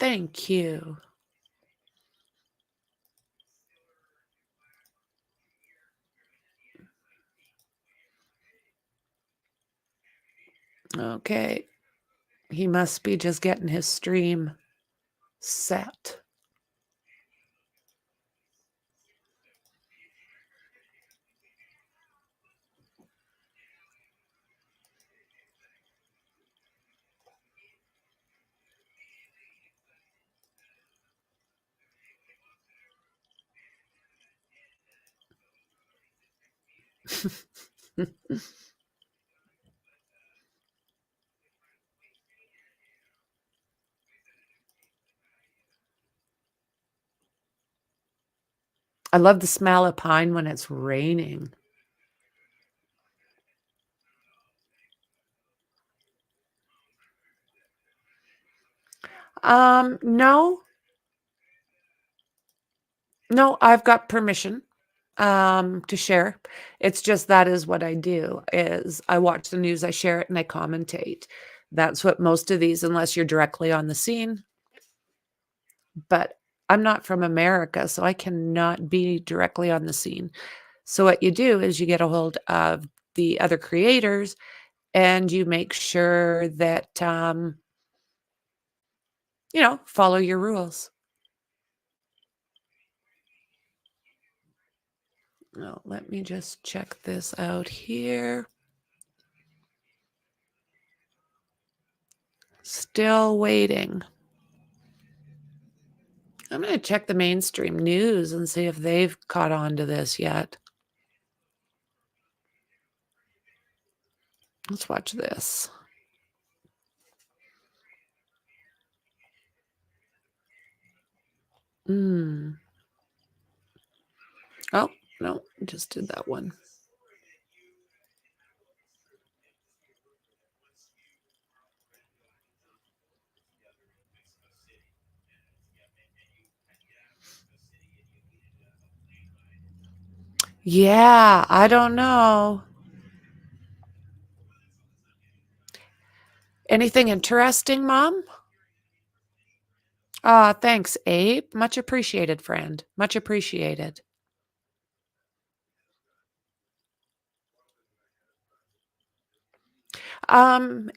Thank you. Okay. He must be just getting his stream set. I love the smell of pine when it's raining. No. No, I've got permission to share. It's just that is what I do is I watch the news, I share it, and I commentate. That's what most of these, unless you're directly on the scene. But I'm not from America, so I cannot be directly on the scene. So what you do is you get a hold of the other creators and you make sure that, you know, follow your rules. Now, let me just check this out here. Still waiting. I'm going to check the mainstream news and see if they've caught on to this yet. Let's watch this. Oh, no, just did that one. Yeah, I don't know. Anything interesting, Mom? Thanks, Abe. Much appreciated, friend. Much appreciated.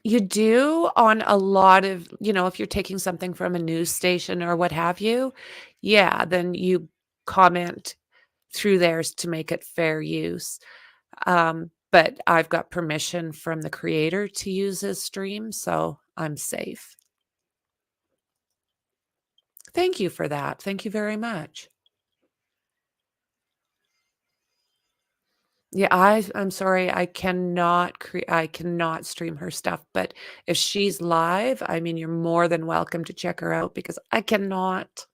You do on a lot of, you know, if you're taking something from a news station or what have you, yeah, then you comment through theirs to make it fair use. But I've got permission from the creator to use his stream, so I'm safe. Thank you for that. Thank you very much. Yeah, I'm sorry, I cannot stream her stuff, but if she's live, I mean, you're more than welcome to check her out because I cannot.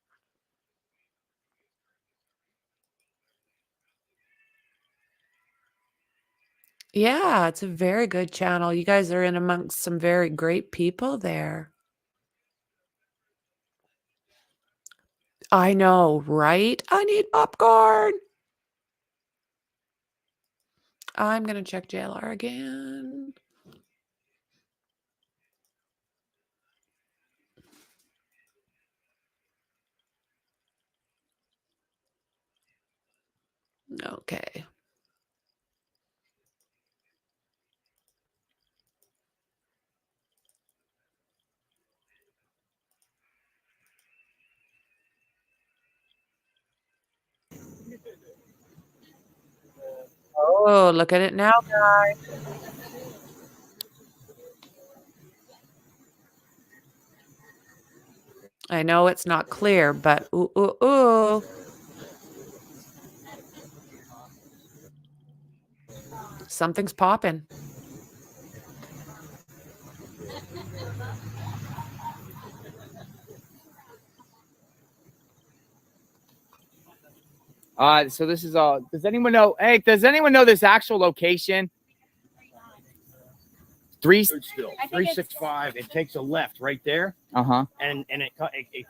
Yeah, it's a very good channel. You guys are in amongst some very great people there. I know, right? I need popcorn. I'm gonna check JLR again. Okay. Oh, look at it now, guys. I know it's not clear, but ooh, ooh, ooh. Something's popping. So this is does anyone know? Hey, does anyone know this actual location? 365. It takes a left right there. Uh-huh. And it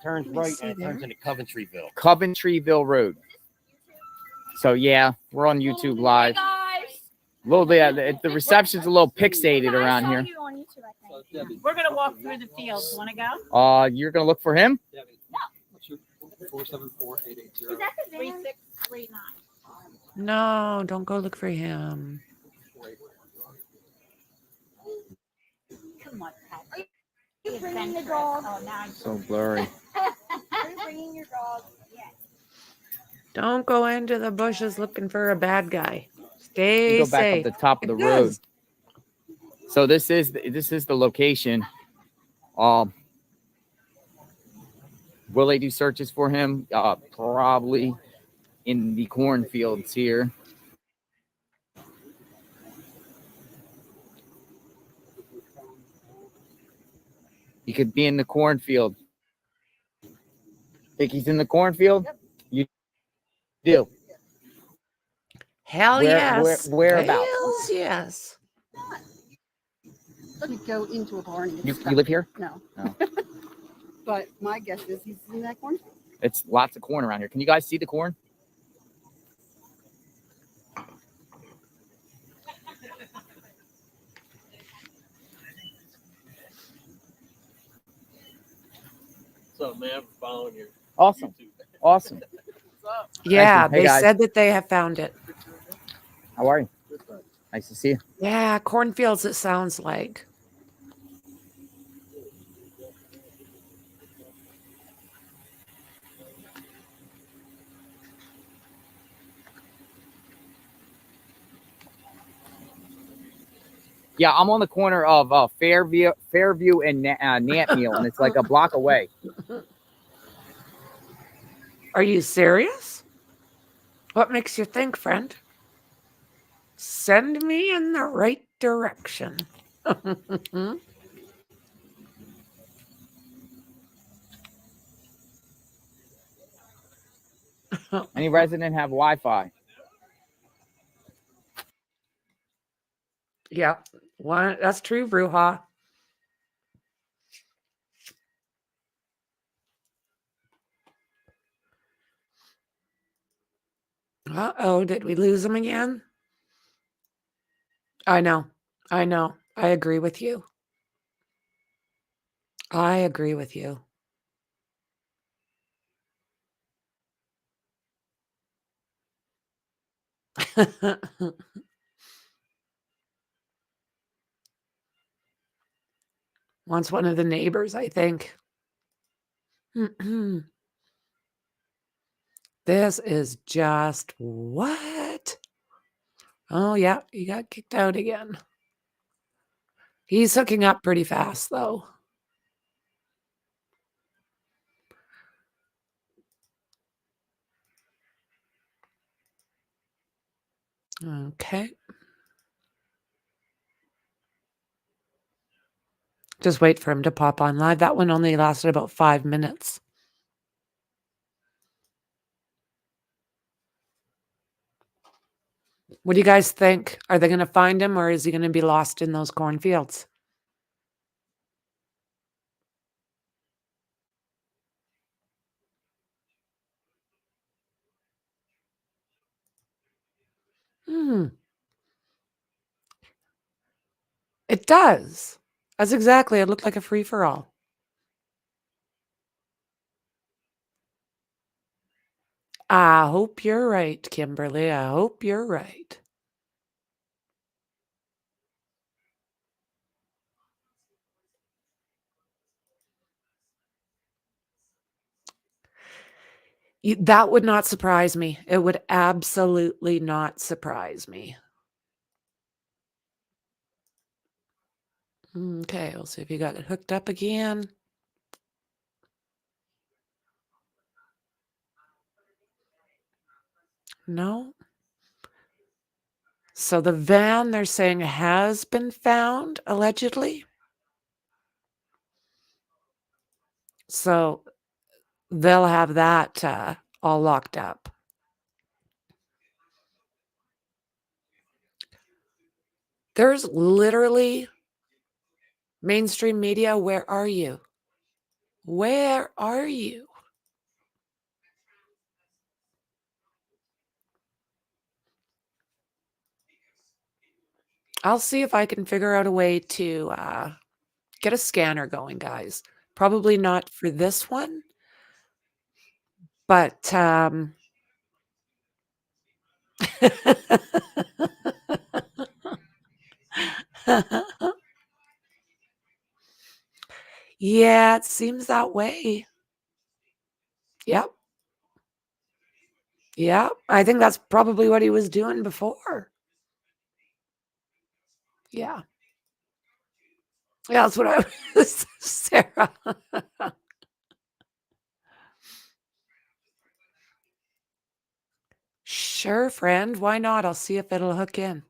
turns right and it turns into Coventryville. Coventryville Road. So yeah, we're on YouTube Live. Hey guys. A little bit, the reception's a little pixelated around here. We're gonna walk through the fields. Want to go? You're gonna look for him? No. 474-880. Is that the 3639? No, don't go look for him. Come on, Pat. Are you bringing the dog? Oh, now I'm So blurry. Are you bringing your dog? Yes. Don't go into the bushes looking for a bad guy. Stay Go back safe. up the top of the road. So this is the location. Will they do searches for him? Probably in the cornfields here. He could be in the cornfield. Think he's in the cornfield? Yep. You do. Hell yes. Whereabouts? Hells yes. Let me go into a barn and get You stuff. live here? No. No. But my guess is he's in that corn. It's lots of corn around here. Can you guys see the corn? So, man, for following you. Awesome. Awesome. Yeah, Thank you. Hey, they guys. said that they have found it. How are you? Nice to see you. Yeah, cornfields, it sounds like. Yeah, I'm on the corner of Fairview and Nantmeal, and it's like a block away. Are you serious? What makes you think, friend? Send me in the right direction. Any resident have Wi-Fi? Yeah, that's true, Bruja. Uh-oh, did we lose him again? I know. I know. I agree with you. I agree with you. Wants one of the neighbors, I think. This is just what? Oh, yeah, he got kicked out again. He's hooking up pretty fast, though. Okay. Just wait for him to pop on live. That one only lasted about 5 minutes. What do you guys think? Are they going to find him, or is he going to be lost in those cornfields? It does. That's exactly. It looked like a free-for-all. I hope you're right, Kimberly. I hope you're right. That would not surprise me. It would absolutely not surprise me. Okay, we'll see if you got it hooked up again. No. So the van, they're saying, has been found, allegedly. So they'll have that all locked up. There's literally mainstream media. Where are you? Where are you? I'll see if I can figure out a way to get a scanner going, guys. Probably not for this one, but yeah, it seems that way. Yep. Yeah, I think that's probably what he was doing before. Yeah. Yeah, that's what I was, Sarah. Sure, friend. Why not? I'll see if it'll hook in.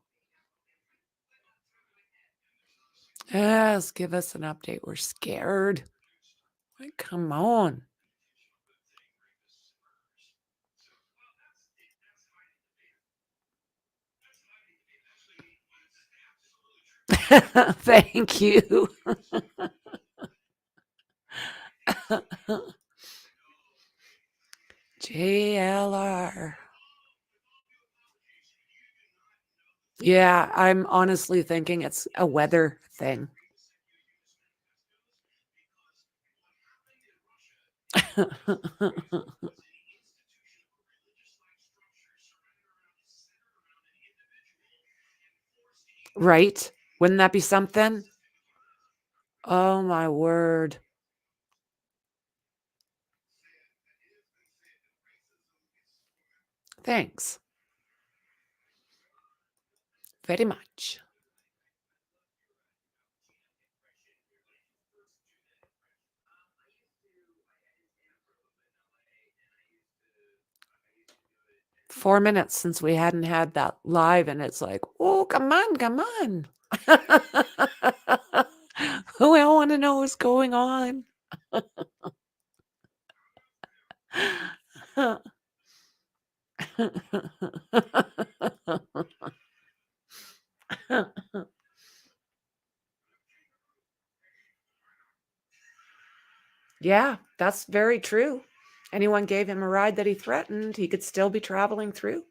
Yes, give us an update. We're scared. Like, come on. Thank you. JLR. Yeah, I'm honestly thinking it's a weather thing. Right? Wouldn't that be something? Oh my word. Thanks. Very much. Four minutes since we hadn't had that live, and it's like, oh, come on, come on. We all want to know what's going on. Yeah, that's very true. Anyone gave him a ride that he threatened, he could still be traveling through.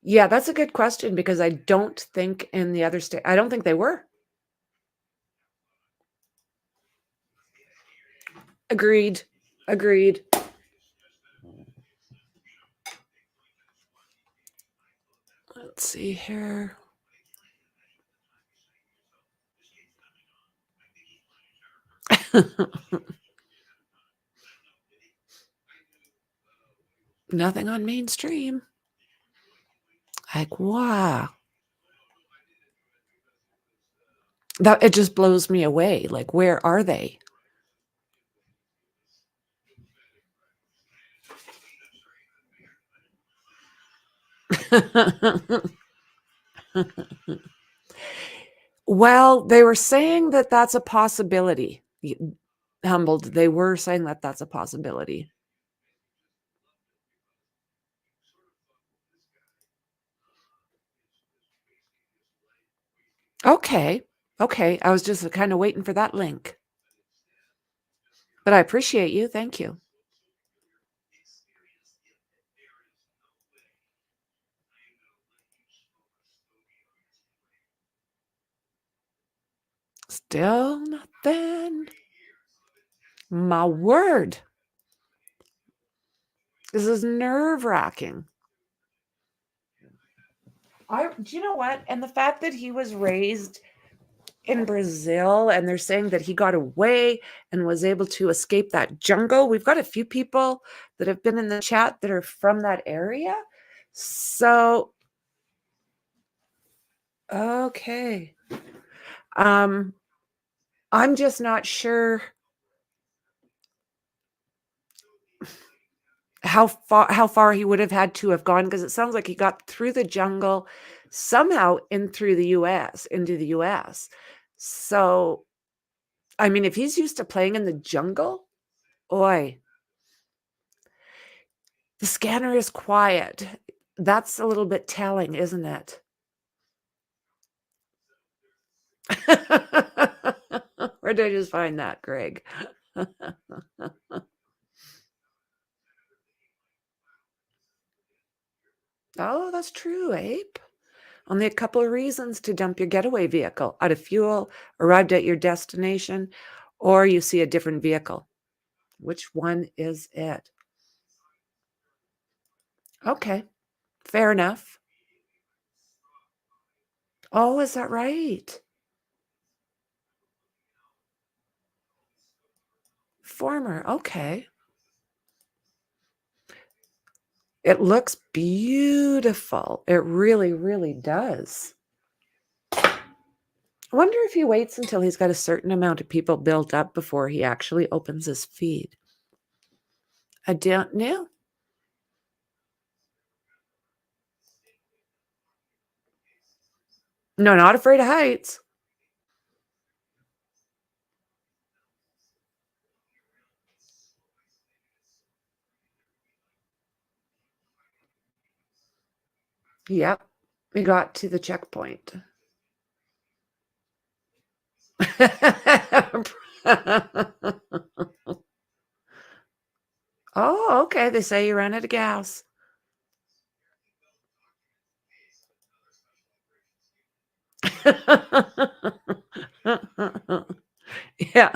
Yeah, that's a good question because I don't think in the other state, I don't think they were. Agreed. Agreed. Let's see here. Nothing on mainstream. Like, wow. That it just blows me away. Like, where are they? Well, they were saying that that's a possibility. Humbled, they were saying that that's a possibility. Okay. Okay. I was just kind of waiting for that link. But I appreciate you. Thank you. Still nothing. My word. This is nerve-wracking. Do you know what? And the fact that he was raised in Brazil and they're saying that he got away and was able to escape that jungle. We've got a few people that have been in the chat that are from that area. So, okay. I'm just not sure how far he would have had to have gone, because it sounds like he got through the jungle somehow into the US. So, I mean, if he's used to playing in the jungle, oi. The scanner is quiet. That's a little bit telling, isn't it? Where did I just find that, Greg? Oh, that's true, Ape. Only a couple of reasons to dump your getaway vehicle: out of fuel, arrived at your destination, or you see a different vehicle. Which one is it? Okay, fair enough. Oh, is that right? Former, okay. It looks beautiful. It really, really does. I wonder if he waits until he's got a certain amount of people built up before he actually opens his feed. I don't know. No, not afraid of heights. Yep. We got to the checkpoint. Oh, okay. They say you ran out of gas. Yeah.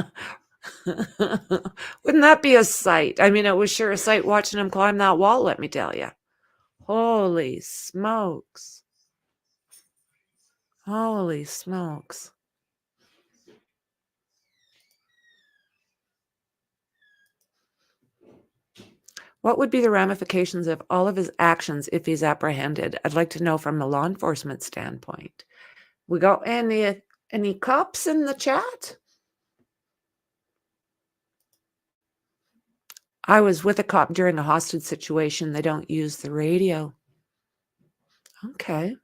Wouldn't that be a sight? I mean, it was sure a sight watching him climb that wall, let me tell you. Holy smokes. Holy smokes. What would be the ramifications of all of his actions if he's apprehended? I'd like to know from a law enforcement standpoint. We got any cops in the chat? I was with a cop during a hostage situation. They don't use the radio. Okay.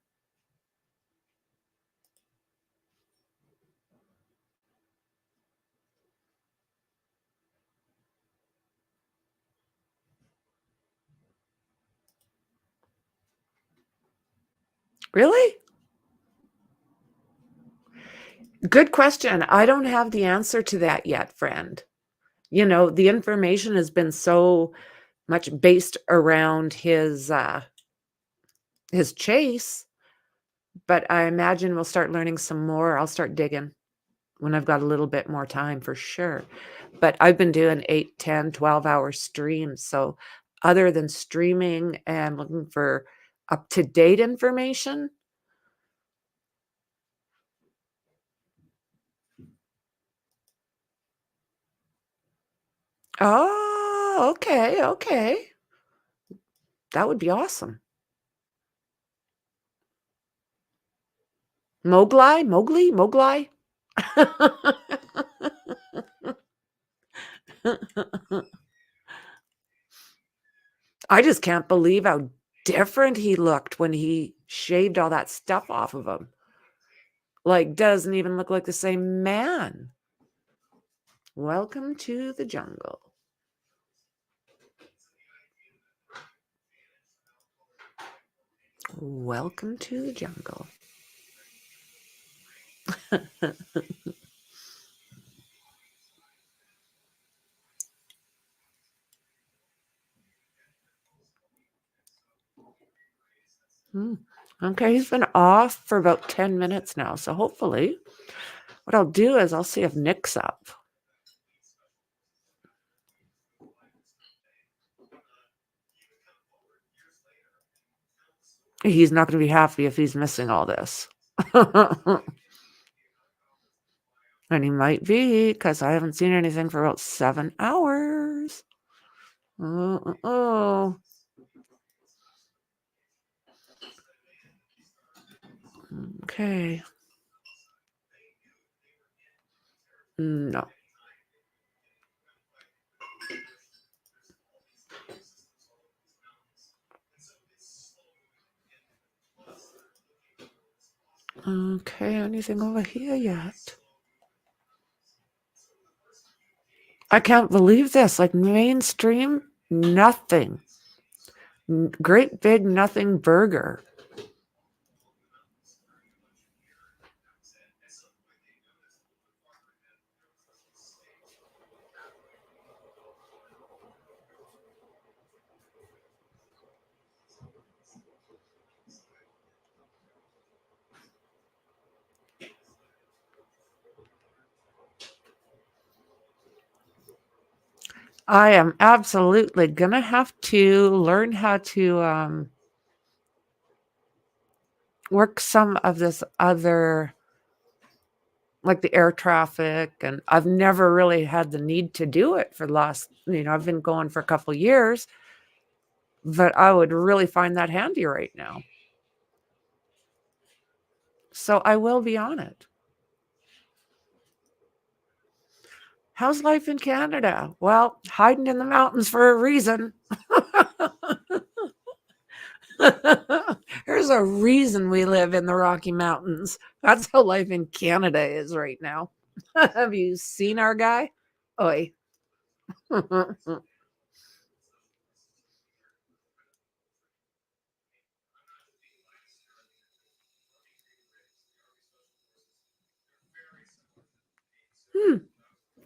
Really? Good question. I don't have the answer to that yet, friend. You know, the information has been so much based around his chase, but I imagine we'll start learning some more. I'll start digging when I've got a little bit more time for sure. But I've been doing 8, 10, 12-hour streams. So other than streaming and looking for up-to-date information, oh, okay, okay. That would be awesome. Mowgli? I just can't believe how different he looked when he shaved all that stuff off of him. Like, doesn't even look like the same man. Welcome to the jungle. Welcome to the jungle. Okay, he's been off for about 10 minutes now. So hopefully what I'll do is I'll see if Nick's up. He's not going to be happy if he's missing all this. And he might be, because I haven't seen anything for about 7 hours. Oh. Okay. No. Okay, anything over here yet? I can't believe this. Like, mainstream, nothing. Great big nothing burger. I am absolutely gonna have to learn how to work some of this other, like the air traffic, and I've never really had the need to do it for the last, I've been going for a couple of years, but I would really find that handy right now. So I will be on it. How's life in Canada? Well, hiding in the mountains for a reason. There's There's a reason we live in the Rocky Mountains. That's how life in Canada is right now. Have you seen our guy? Oi.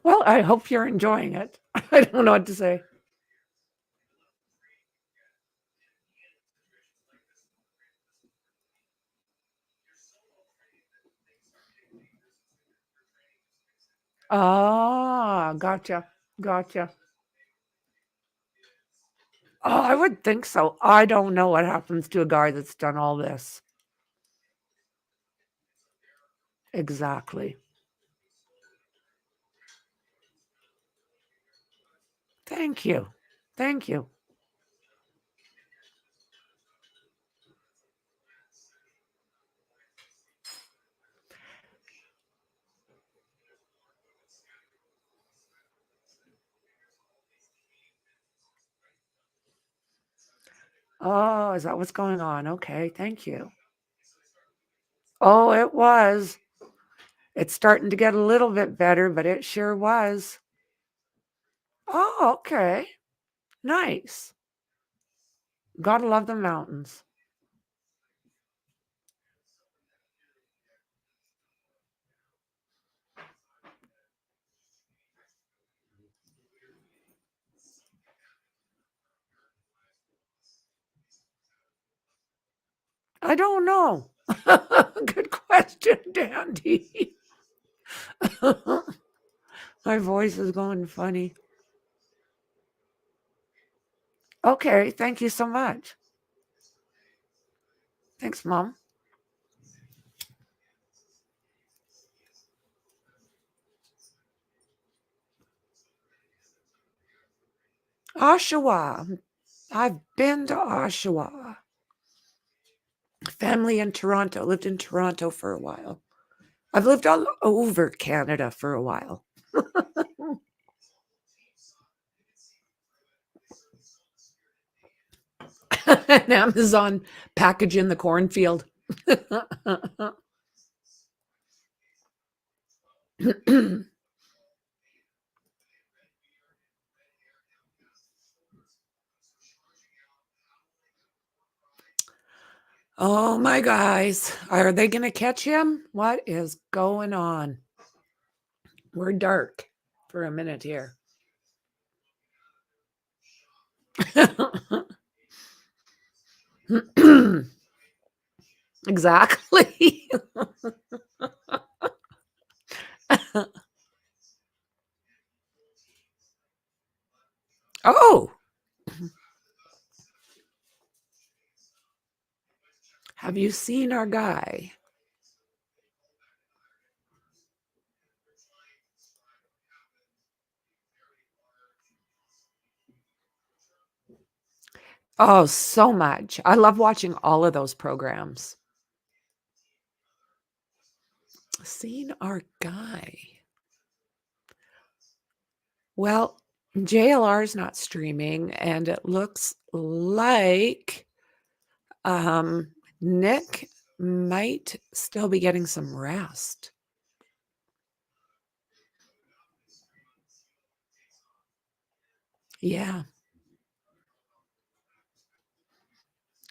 Well, I hope you're enjoying it. I don't know what to say. Ah, gotcha. Gotcha. Oh, I would think so. I don't know what happens to a guy that's done all this. Exactly. Thank you. Thank you. Oh, is that what's going on? Okay, thank you. Oh, it was. It's starting to get a little bit better, but it sure was. Oh, okay. Nice. Gotta love the mountains. I don't know. Good question, Dandy. My voice is going funny. Okay, thank you so much. Thanks, Mom. Oshawa. I've been to Oshawa. Family in Toronto. Lived in Toronto for a while. I've lived all over Canada for a while. An Amazon package in the cornfield. Oh my guys, are they going to catch him? What is going on? We're dark for a minute here. Exactly. Oh. Have you seen our guy? Oh, so much. I love watching all of those programs. Seen our guy. Well, JLR is not streaming, and it looks like Nick might still be getting some rest. Yeah.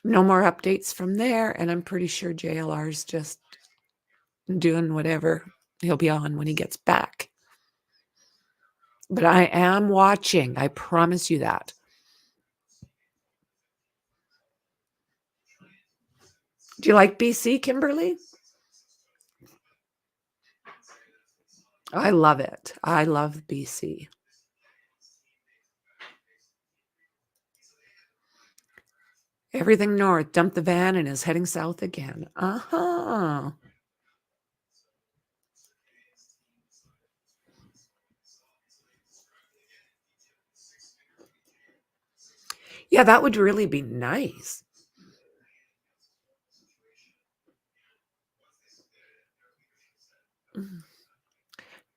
No more updates from there, and I'm pretty sure JLR's just doing whatever he'll be on when he gets back. But I am watching. I promise you that. Do you like BC, Kimberly? I love it. I love BC. Everything north. Dumped the van and is heading south again. Uh-huh. Yeah, that would really be nice.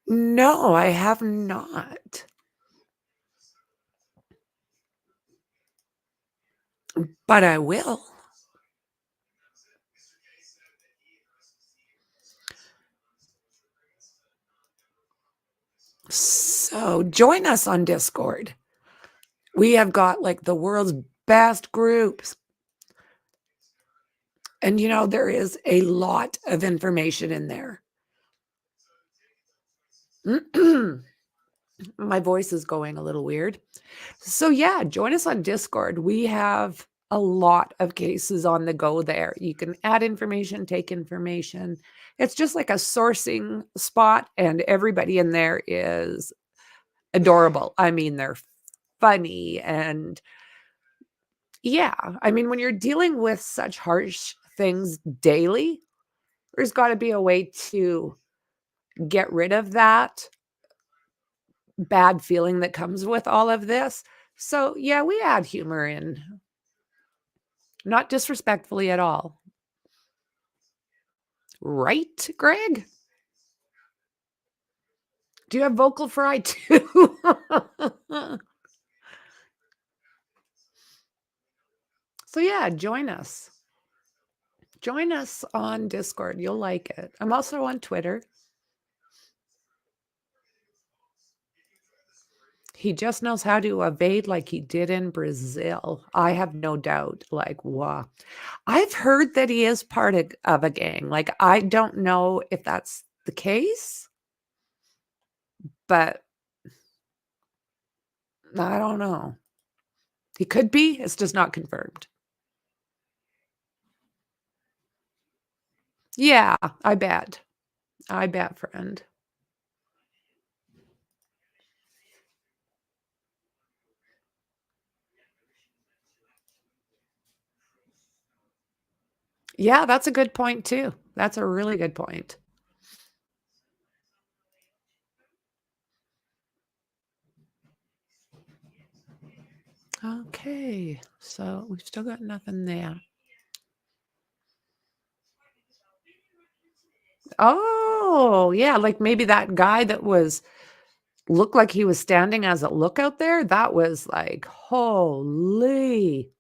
No, I have not. But I will. So join us on Discord. We have got like the world's best groups. And you know, there is a lot of information in there. My voice is going a little weird. So yeah, join us on Discord. We have a lot of cases on the go there. You can add information, take information. It's just like a sourcing spot, and everybody in there is adorable. I mean, they're funny. And yeah, I mean, when you're dealing with such harsh things daily, there's got to be a way to get rid of that bad feeling that comes with all of this. So yeah, we add humor in, not disrespectfully at all. Right, Greg? Do you have vocal fry too? So yeah, join us. Join us on Discord. You'll like it. I'm also on Twitter. He just knows how to evade like he did in Brazil. I have no doubt. Like, wow. I've heard that he is part of a gang. Like, I don't know if that's the case, but I don't know. He could be. It's just not confirmed. Yeah, I bet. I bet, friend. Yeah, that's a good point too. That's a really good point. Okay, so we've still got nothing there. Oh, yeah, like maybe that guy that looked like he was standing as a lookout there. That was like, holy.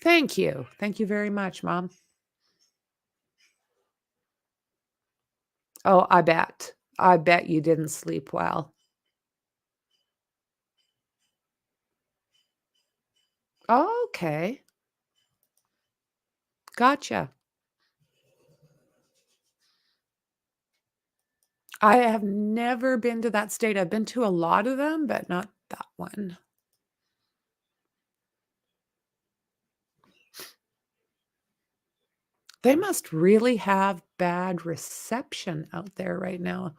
Thank you. Thank you very much, Mom. Oh, I bet. I bet you didn't sleep well. Okay. Gotcha. I have never been to that state. I've been to a lot of them, but not that one. They must really have bad reception out there right now.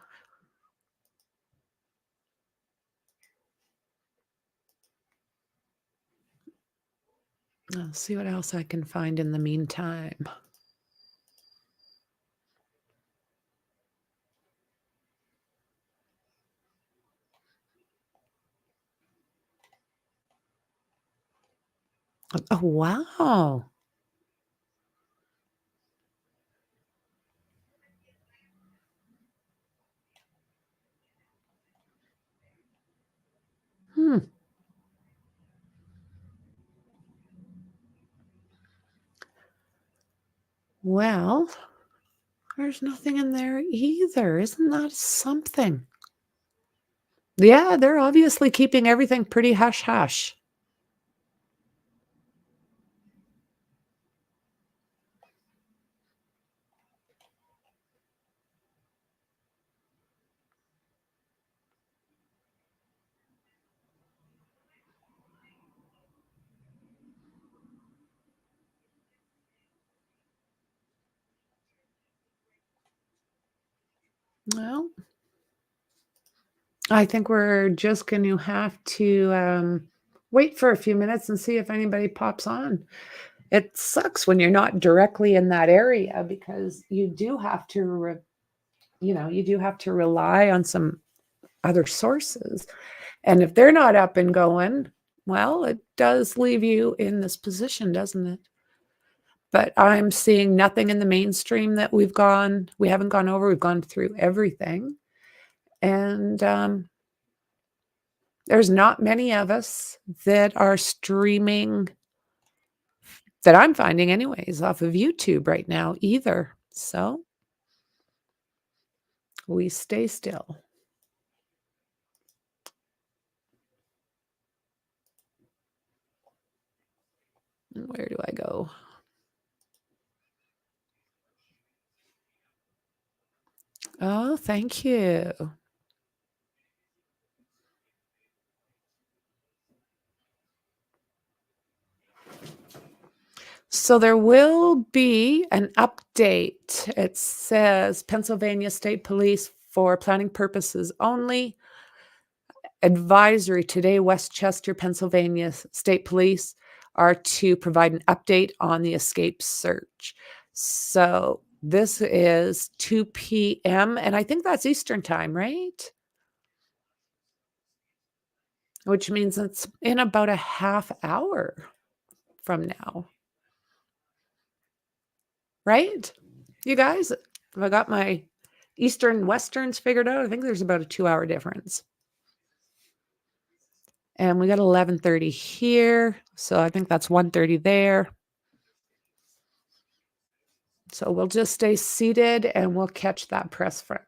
I'll see what else I can find in the meantime. Oh, wow. Hmm. Well, there's nothing in there either. Isn't that something? Yeah, they're obviously keeping everything pretty hush-hush. Well, I think we're just going to have to wait for a few minutes and see if anybody pops on. It sucks when you're not directly in that area because you do have to, you do have to rely on some other sources. And if they're not up and going, well, it does leave you in this position, doesn't it? But I'm seeing nothing in the mainstream that we haven't gone over. We've gone through everything. And there's not many of us that are streaming, that I'm finding anyways, off of YouTube right now either. So We stay still. Where do I go? Oh, thank you. So there will be an update. It says Pennsylvania State Police for planning purposes only. Advisory today, Westchester, Pennsylvania State Police are to provide an update on the escape search. So this is 2 p.m. and I think that's Eastern time, right? Which means it's in about a half hour from now. Right? You guys, have I got my Eastern Westerns figured out? I think there's about a 2-hour difference. And we got 11:30 here. So I think that's 1:30 there. So we'll just stay seated and we'll catch that press front.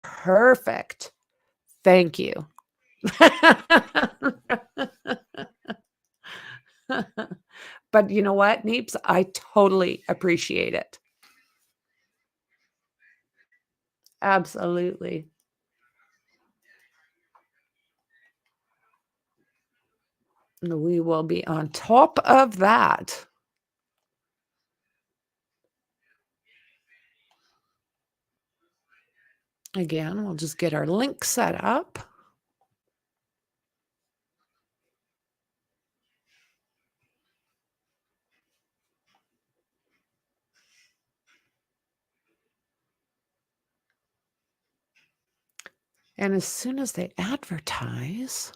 Perfect. Thank you. But you know what, Neeps? I totally appreciate it. Absolutely. We will be on top of that. Again, we'll just get our link set up. And as soon as they advertise,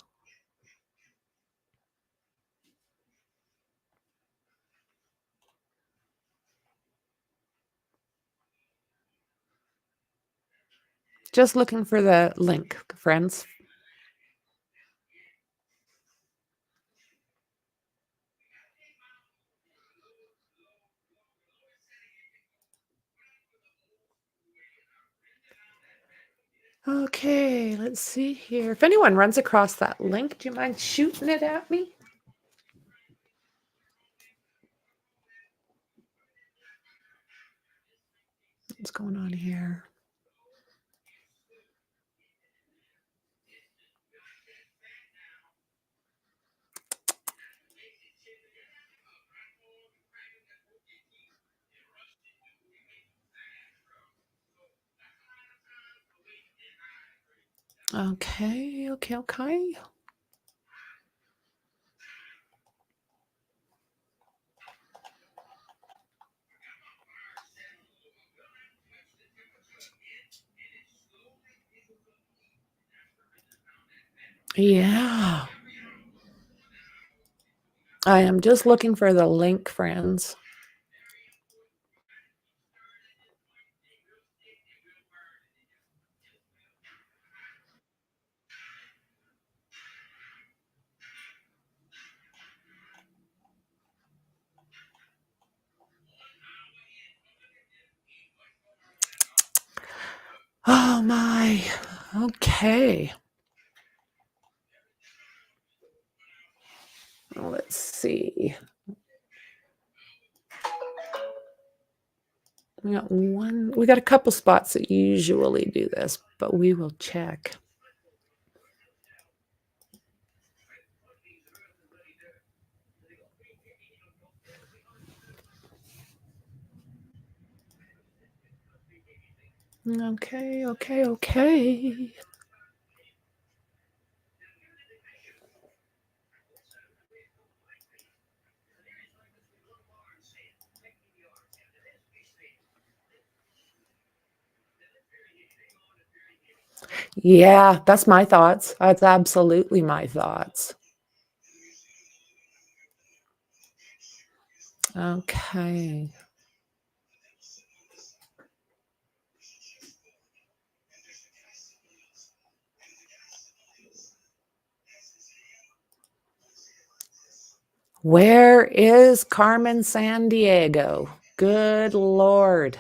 just looking for the link, friends. Okay, let's see here. If anyone runs across that link, do you mind shooting it at me? What's going on here? Okay. Yeah. I am just looking for the link, friends. Oh my. Okay. Let's see. We got a couple spots that usually do this, but we will check. Okay. Yeah, that's my thoughts. That's absolutely my thoughts. Okay. Where is Carmen Sandiego? Good Lord.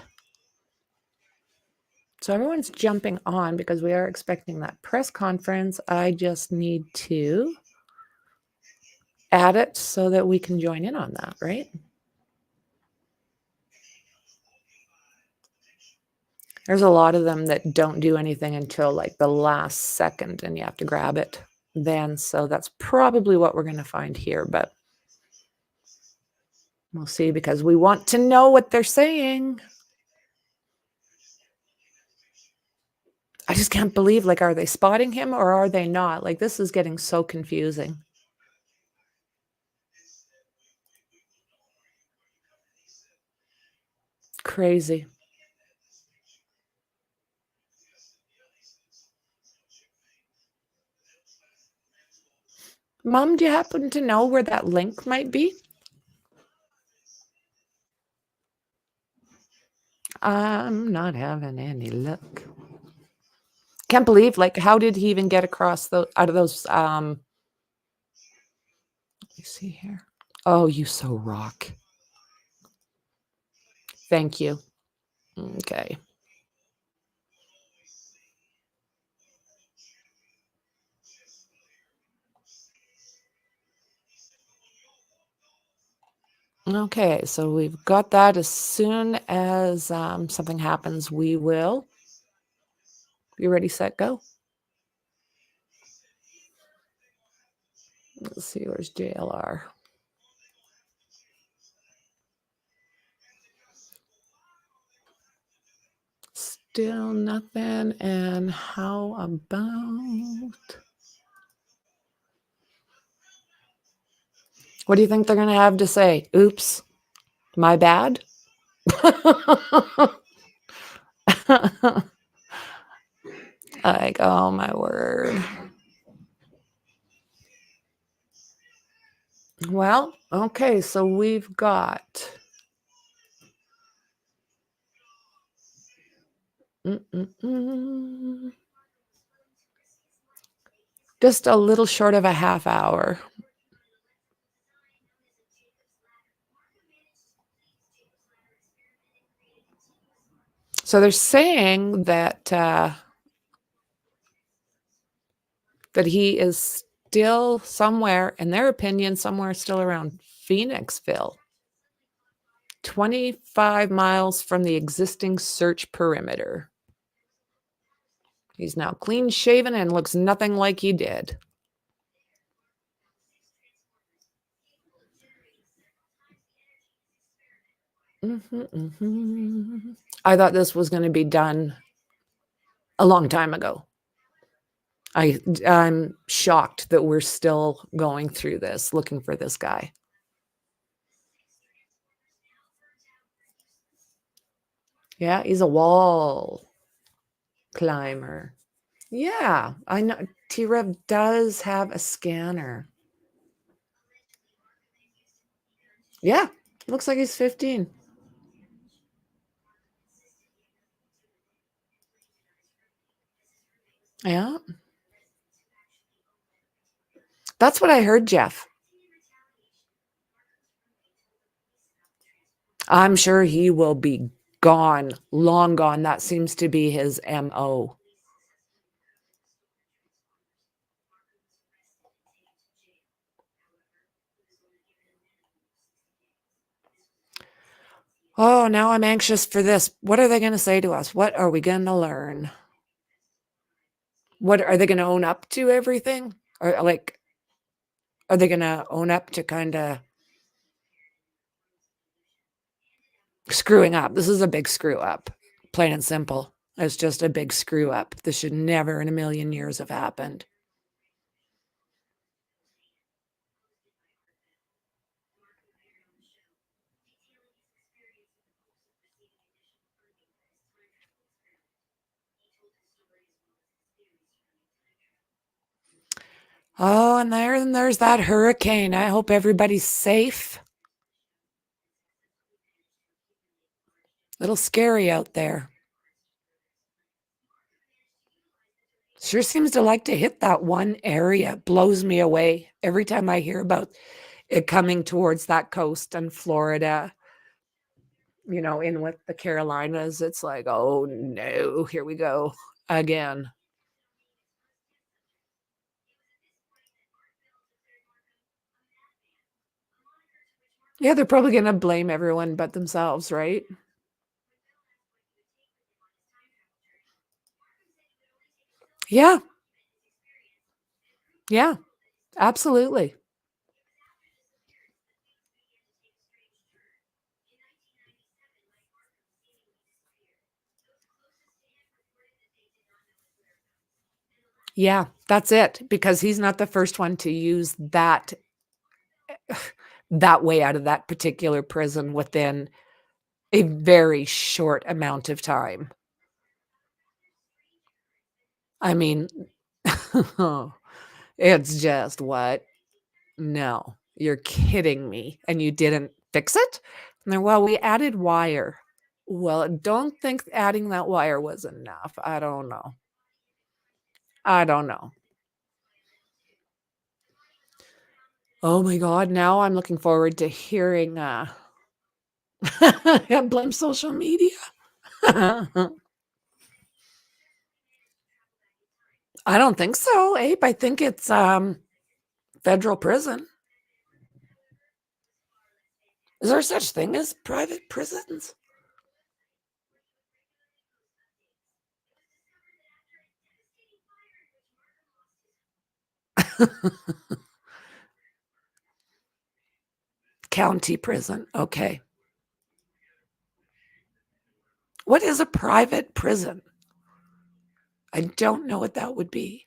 So everyone's jumping on because we are expecting that press conference. I just need to add it so that we can join in on that, right? There's a lot of them that don't do anything until like the last second and you have to grab it then. So that's probably what we're going to find here, but we'll see because we want to know what they're saying. I just can't believe, like, are they spotting him or are they not? Like, this is getting so confusing. Crazy. Mom, do you happen to know where that link might be? I'm not having any luck. Can't believe, like, how did he even get across the out of those let me see here. Oh, you so rock. Thank you. Okay. Okay, so we've got that. As soon as something happens, we will. You ready, set, go? Let's see, where's JLR? Still nothing. And how about... What do you think they're going to have to say? Oops, my bad? Like, oh my word. Well, okay, so we've got just a little short of a half hour. So they're saying that that he is still somewhere, in their opinion, somewhere still around Phoenixville, 25 miles from the existing search perimeter. He's now clean shaven and looks nothing like he did. I thought this was going to be done a long time ago. I'm shocked that we're still going through this, looking for this guy. Yeah, he's a wall climber. Yeah, I know. T-Rev does have a scanner. Yeah, looks like he's 15. Yeah. That's what I heard, Jeff. I'm sure he will be gone, long gone. That seems to be his MO. Oh, now I'm anxious for this. What are they going to say to us? What are we going to learn? What are they going to own up to everything? Or like, are they going to own up to kind of screwing up? This is a big screw up, plain and simple. It's just a big screw up. This should never in a million years have happened. Oh, and there's that hurricane. I hope everybody's safe. A little scary out there. Sure seems to like to hit that one area. Blows me away every time I hear about it coming towards that coast and Florida. you know, in with the Carolinas, it's like, oh no, here we go again. Yeah, they're probably going to blame everyone but themselves, right? Yeah. Yeah, absolutely. Yeah, that's it. Because he's not the first one to use that way out of that particular prison within a very short amount of time. I mean, it's just what? No, you're kidding me. And you didn't fix it? And they're, well, we added wire. Well, I don't think adding that wire was enough. I don't know. I don't know. Oh my God, now I'm looking forward to hearing blame social media. I don't think so, Abe. I think it's federal prison. Is there such thing as private prisons? County prison. Okay. What is a private prison? I don't know what that would be.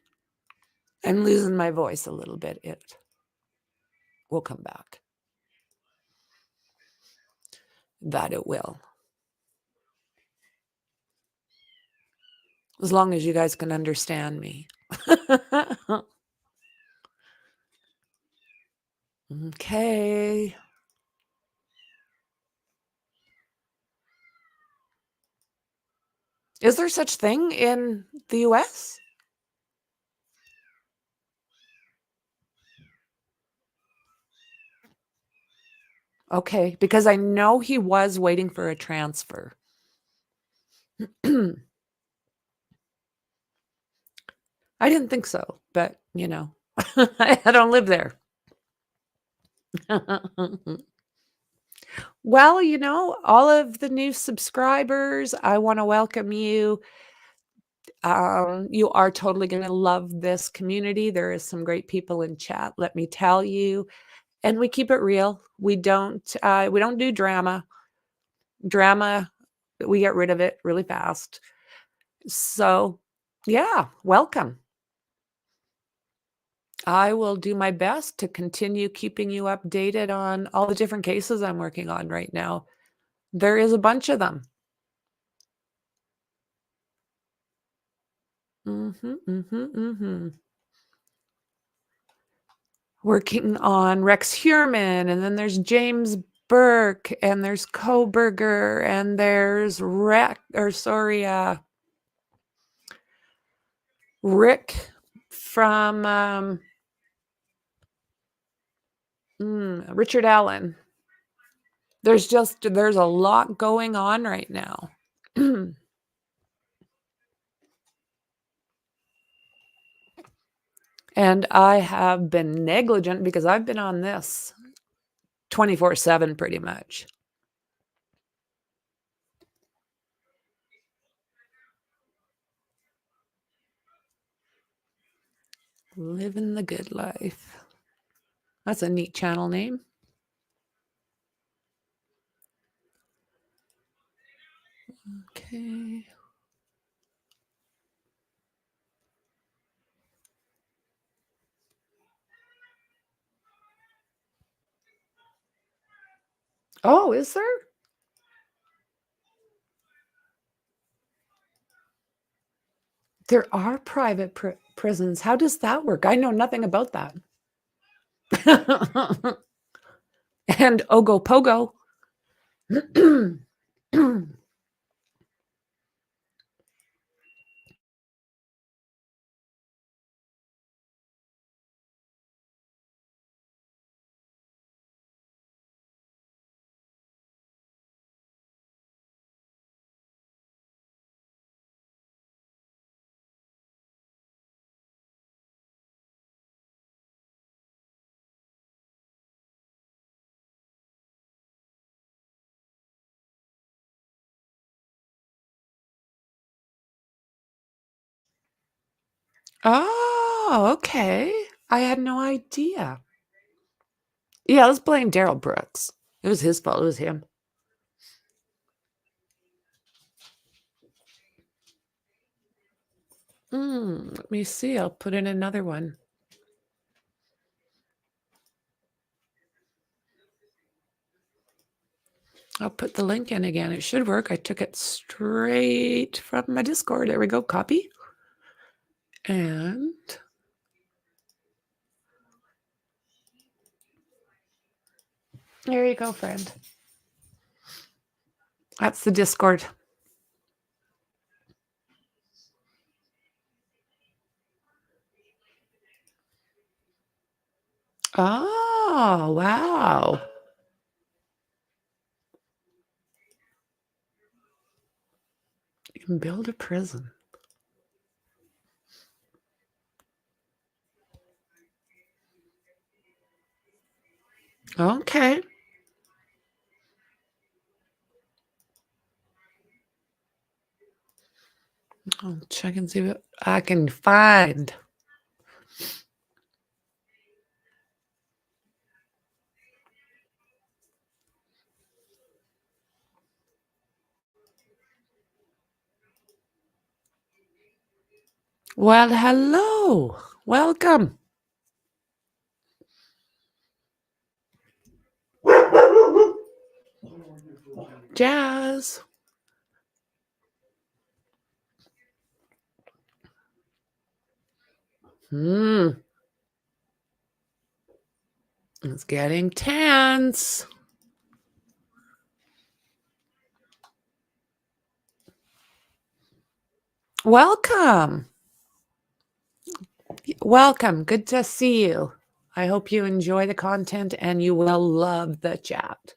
I'm losing my voice a little bit. It will come back. That it will. As long as you guys can understand me. Okay. Is there such thing in the US? Okay, because I know he was waiting for a transfer. I didn't think so, but you know, I don't live there. Well, you know, all of the new subscribers, I want to welcome you. You are totally going to love this community. There is some great people in chat, let me tell you. And we keep it real. We don't do drama. Drama, we get rid of it really fast. So, yeah, welcome. I will do my best to continue keeping you updated on all the different cases I'm working on right now. There is a bunch of them. Working on Rex Heuermann, and then there's James Burke, and there's Koberger, and there's Rick from Richard Allen. There's a lot going on right now. And I have been negligent because I've been on this 24/7 pretty much. Living the good life. That's a neat channel name. Okay. Oh, is there? There are private prisons. How does that work? I know nothing about that. And Ogopogo. Oh, okay. I had no idea. Yeah, let's blame Daryl Brooks. It was his fault. It was him. Let me see. I'll put in another one. I'll put the link in again. It should work. I took it straight from my Discord. There we go. Copy. And there you go, friend. That's the Discord. Oh, wow. You can build a prison. Okay. I'll check and see what I can find. Well, hello. Welcome. Jazz. It's getting tense. Welcome. Welcome. Good to see you. I hope you enjoy the content and you will love the chat.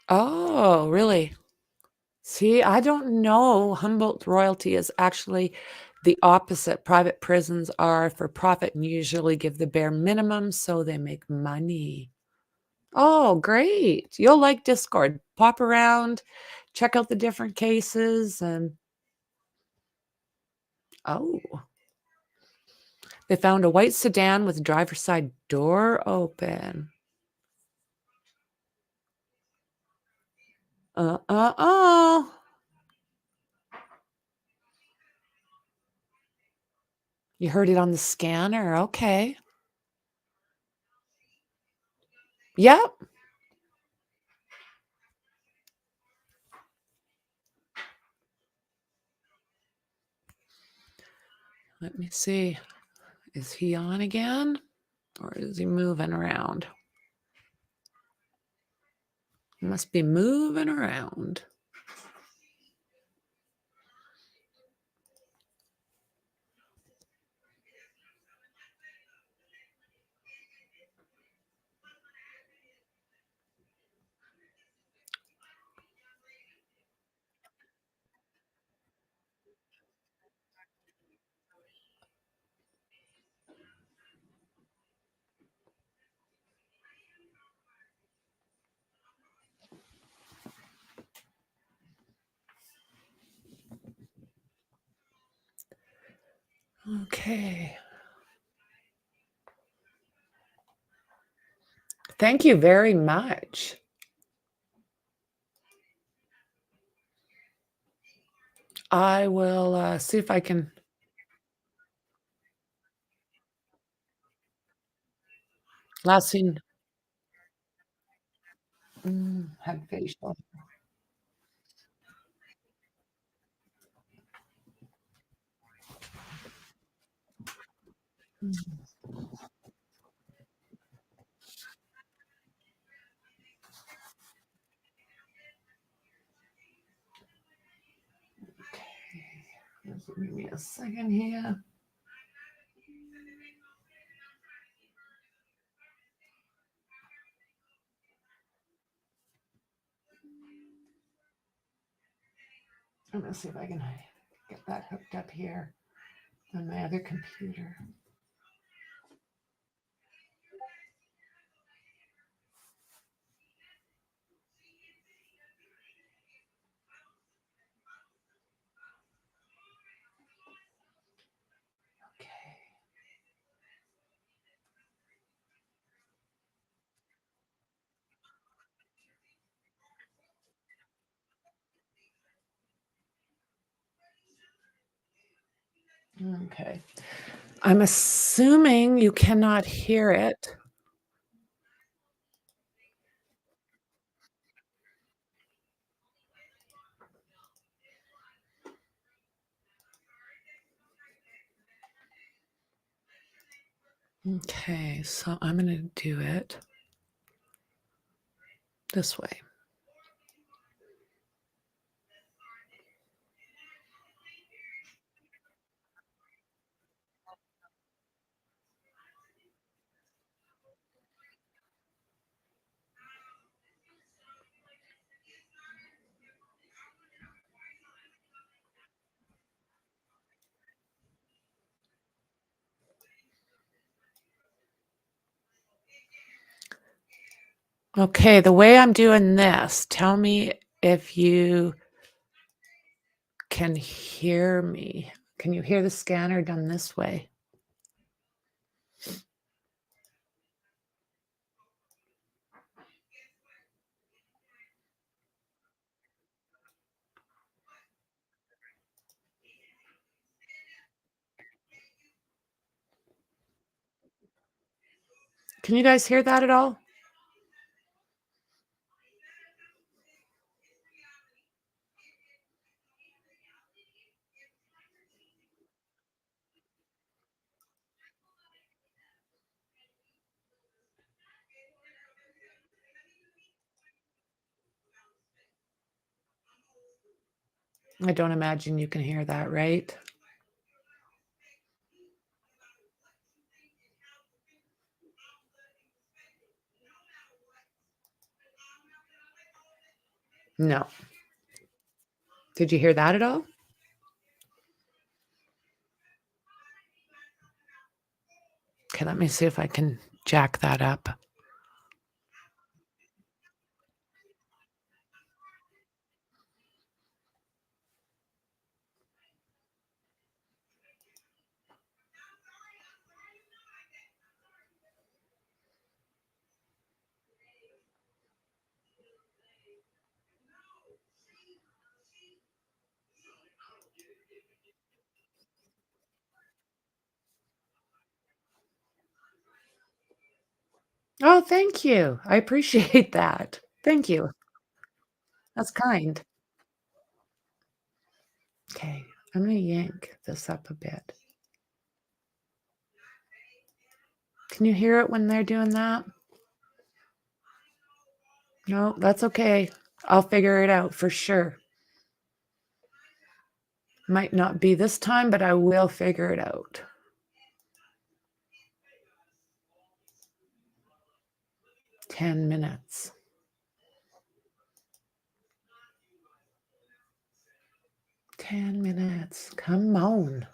Oh, really? See, I don't know. Humboldt royalty is actually the opposite. Private prisons are for profit and usually give the bare minimum so they make money. Oh, great. You'll like Discord. Pop around, check out the different cases and oh. They found a white sedan with driver's side door open. You heard it on the scanner. Okay. Yep. Let me see. Is he on again? Or is he moving around? He must be moving around. Okay. Thank you very much. I will see if I can. Last seen. Had facial. Give me a second here. I'm going to see if I can get that hooked up here on my other computer. Okay. I'm assuming you cannot hear it. Okay, so I'm going to do it this way. Okay, the way I'm doing this, tell me if you can hear me. Can you hear the scanner done this way? Can you guys hear that at all? I don't imagine you can hear that, right? No. Did you hear that at all? Okay, let me see if I can jack that up. Oh, thank you. I appreciate that. Thank you. That's kind. Okay, I'm going to yank this up a bit. Can you hear it when they're doing that? No, that's okay. I'll figure it out for sure. Might not be this time, but I will figure it out. "10 minutes. "10 minutes. Come on."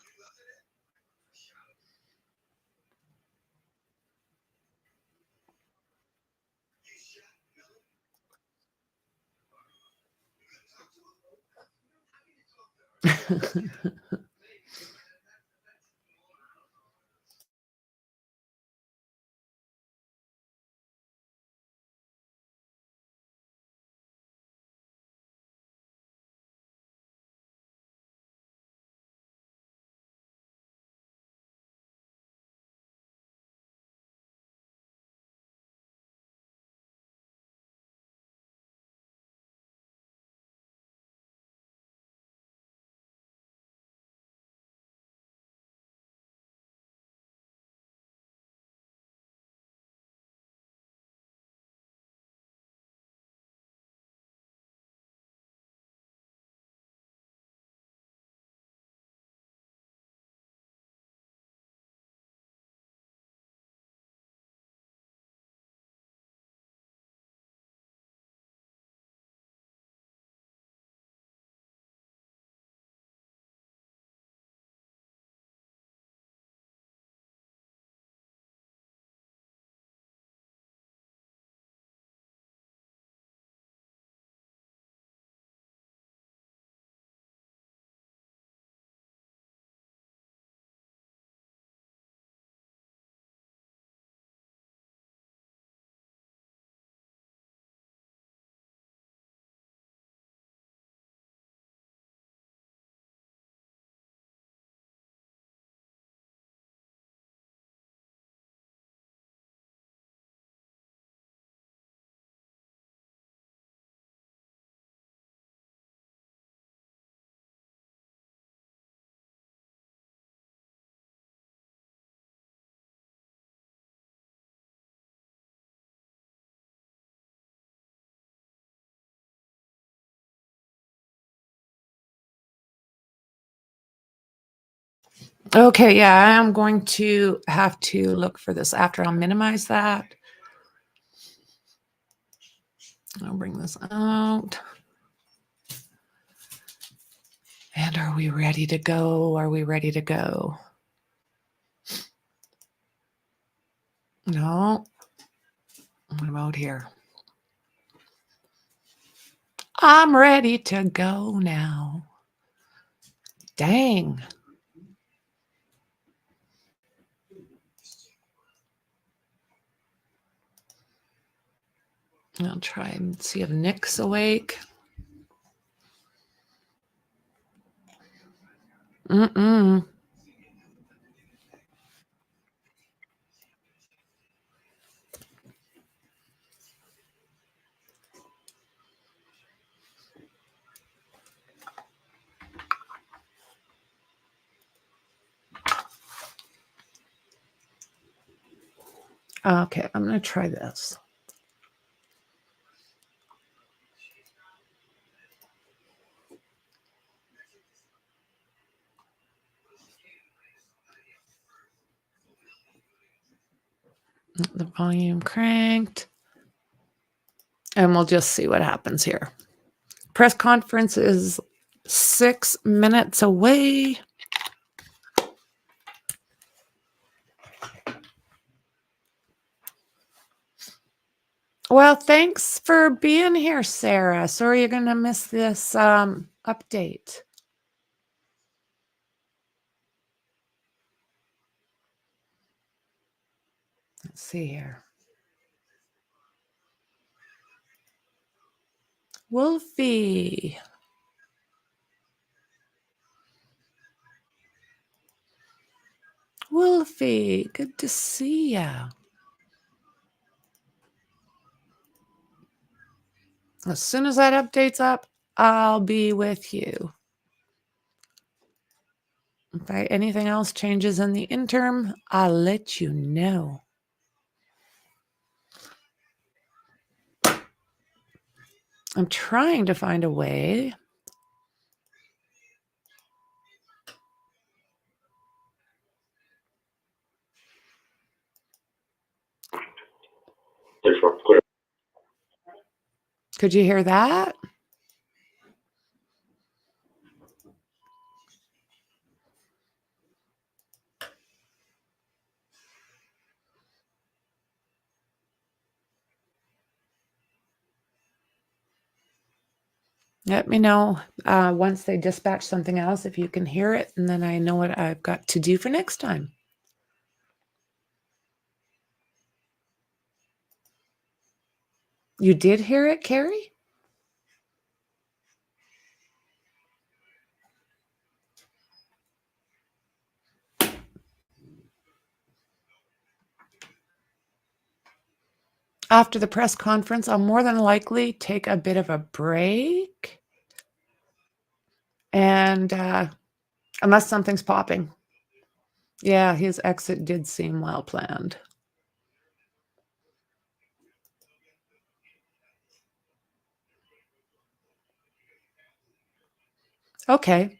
Okay, yeah, I am going to have to look for this after. I'll minimize that. I'll bring this out. And are we ready to go? Are we ready to go? No. What about here? I'm ready to go now. Dang. I'll try and see if Nick's awake. Mm-mm. Okay, I'm going to try this. The volume cranked. And we'll just see what happens here. Press conference is 6 minutes away. Well, thanks for being here, Sarah. Sorry you're going to miss this update. Let's see here. Wolfie. Wolfie, good to see ya. As soon as that update's up, I'll be with you. If anything else changes in the interim, I'll let you know. I'm trying to find a way. Could you hear that? Let me know once they dispatch something else if you can hear it, and then I know what I've got to do for next time. You did hear it, Carrie? After the press conference, I'll more than likely take a bit of a break. And unless something's popping. Yeah, his exit did seem well planned. Okay.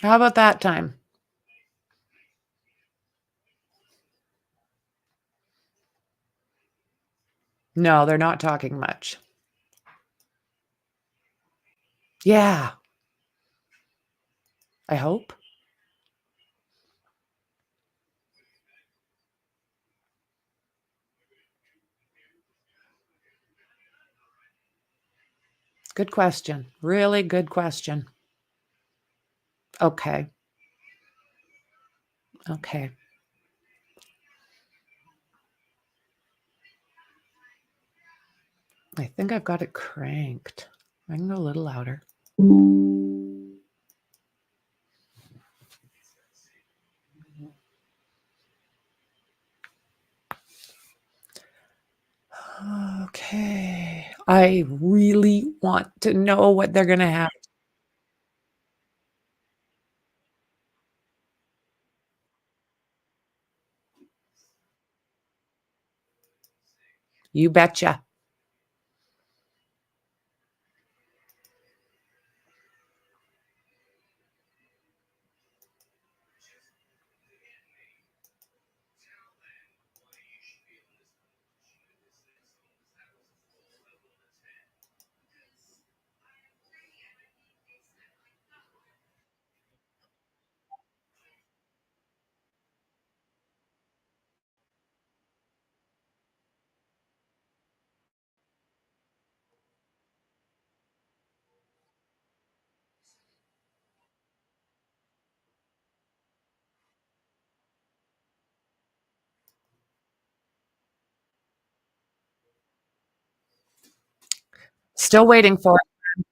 How about that time? No, they're not talking much. Yeah. I hope. Good question. Really good question. Okay. Okay. I think I've got it cranked. I can go a little louder. Okay. I really want to know what they're going to have. You betcha. Still waiting for it.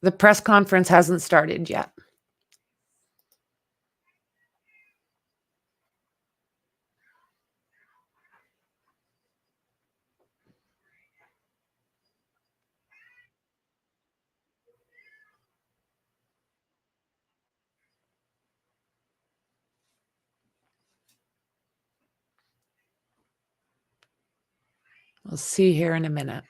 The press conference hasn't started yet. We'll see here in a minute.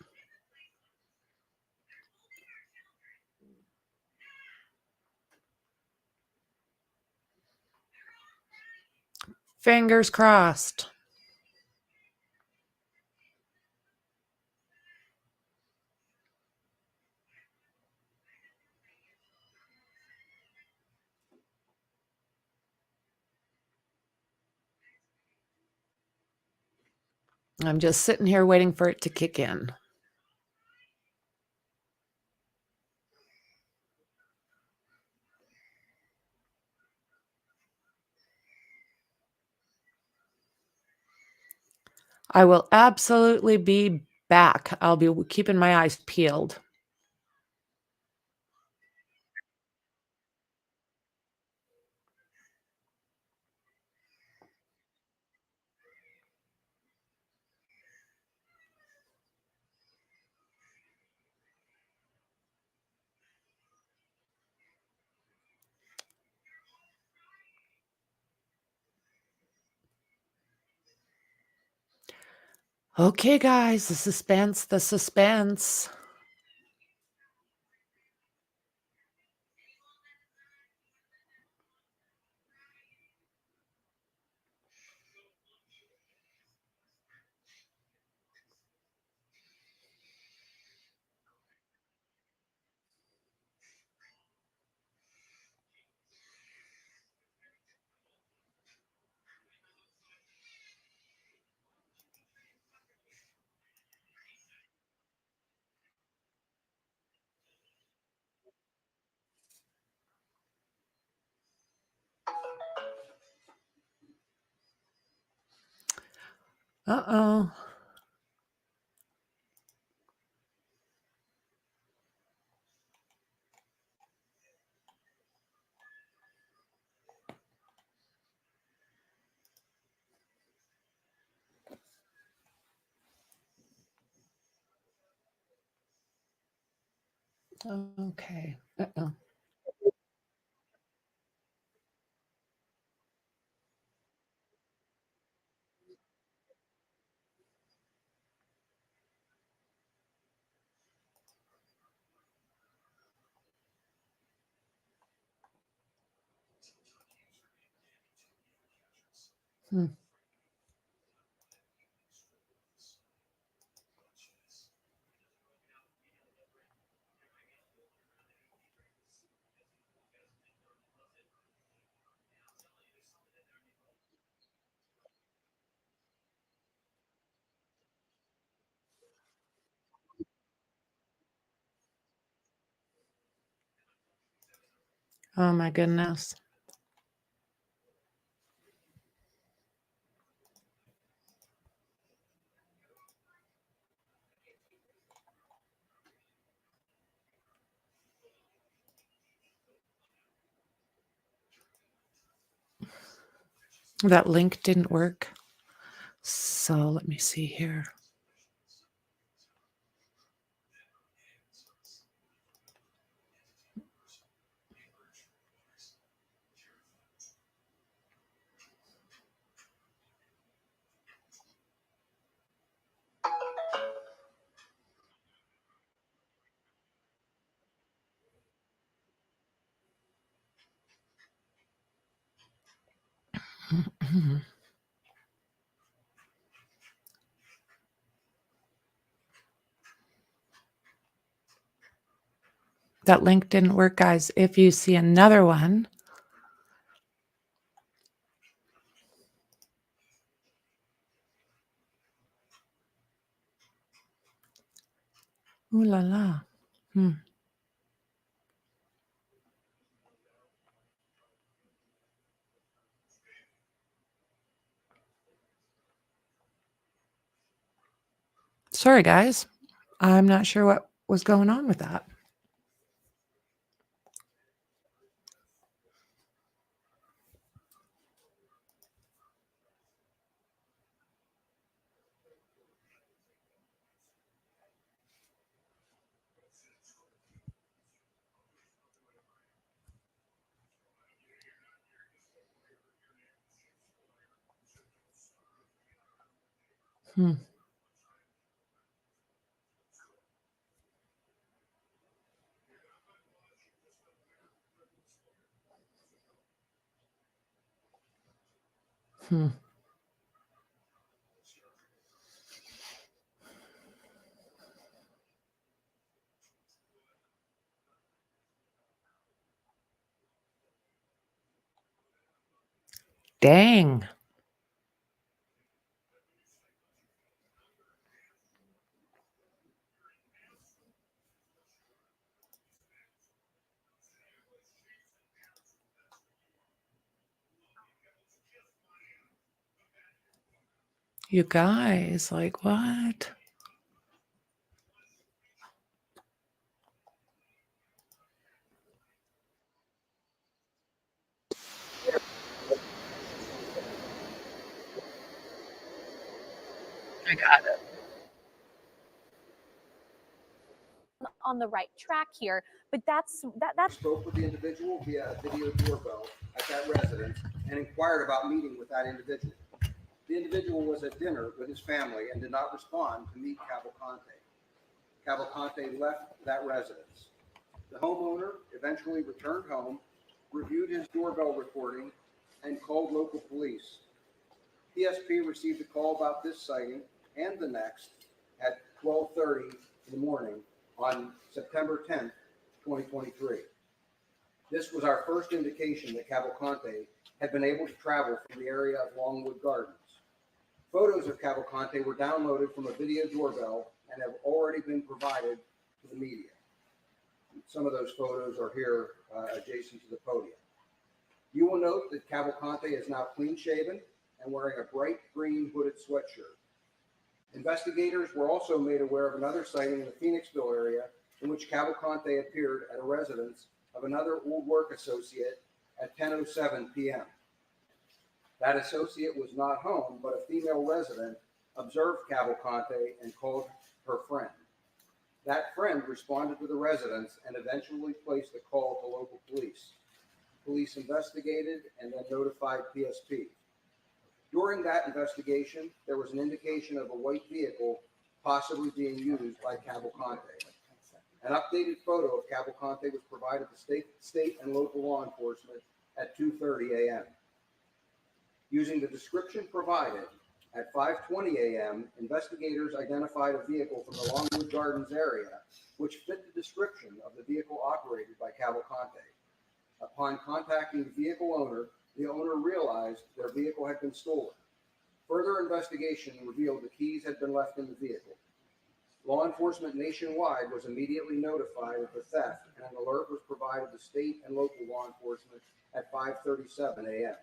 Fingers crossed. I'm just sitting here waiting for it to kick in. I will absolutely be back. I'll be keeping my eyes peeled. Okay, guys, the suspense, the suspense. Uh-oh. Okay. Uh-oh. Hmm. Oh my goodness. That link didn't work. So let me see here. That link didn't work, guys. If you see another one, ooh la la. Sorry, guys. I'm not sure what was going on with that. Hmm. Hmm. Dang. You guys, like what? I got it. On the right track here, but that's spoke with the individual via a video doorbell at that residence and inquired about meeting with that individual. The individual was at dinner with his family and did not respond to meet Cavalcante. Cavalcante left that residence. The homeowner eventually returned home, reviewed his doorbell recording, and called local police. PSP received a call about this sighting and the next at 12:30 in the morning on September 10th, 2023. This was our first indication that Cavalcante had been able to travel from the area of Longwood Gardens. Photos of Cavalcante were downloaded from a video doorbell and have already been provided to the media. Some of those photos are here adjacent to the podium. You will note that Cavalcante is now clean-shaven and wearing a bright green hooded sweatshirt. Investigators were also made aware of another sighting in the Phoenixville area in which Cavalcante appeared at a residence of another old work associate at 10:07 p.m. That associate was not home, but a female resident observed Cavalcante and called her friend. That friend responded to the residence and eventually placed a call to local police. Police investigated and then notified PSP. During that investigation, there was an indication of a white vehicle possibly being used by Cavalcante. An updated photo of Cavalcante was provided to state and local law enforcement at 2:30 a.m. Using the description provided, at 5:20 a.m., investigators identified a vehicle from the Longwood Gardens area which fit the description of the vehicle operated by Cavalcante. Upon contacting the vehicle owner, the owner realized their vehicle had been stolen. Further investigation revealed the keys had been left in the vehicle. Law enforcement nationwide was immediately notified of the theft, and an alert was provided to state and local law enforcement at 5:37 a.m.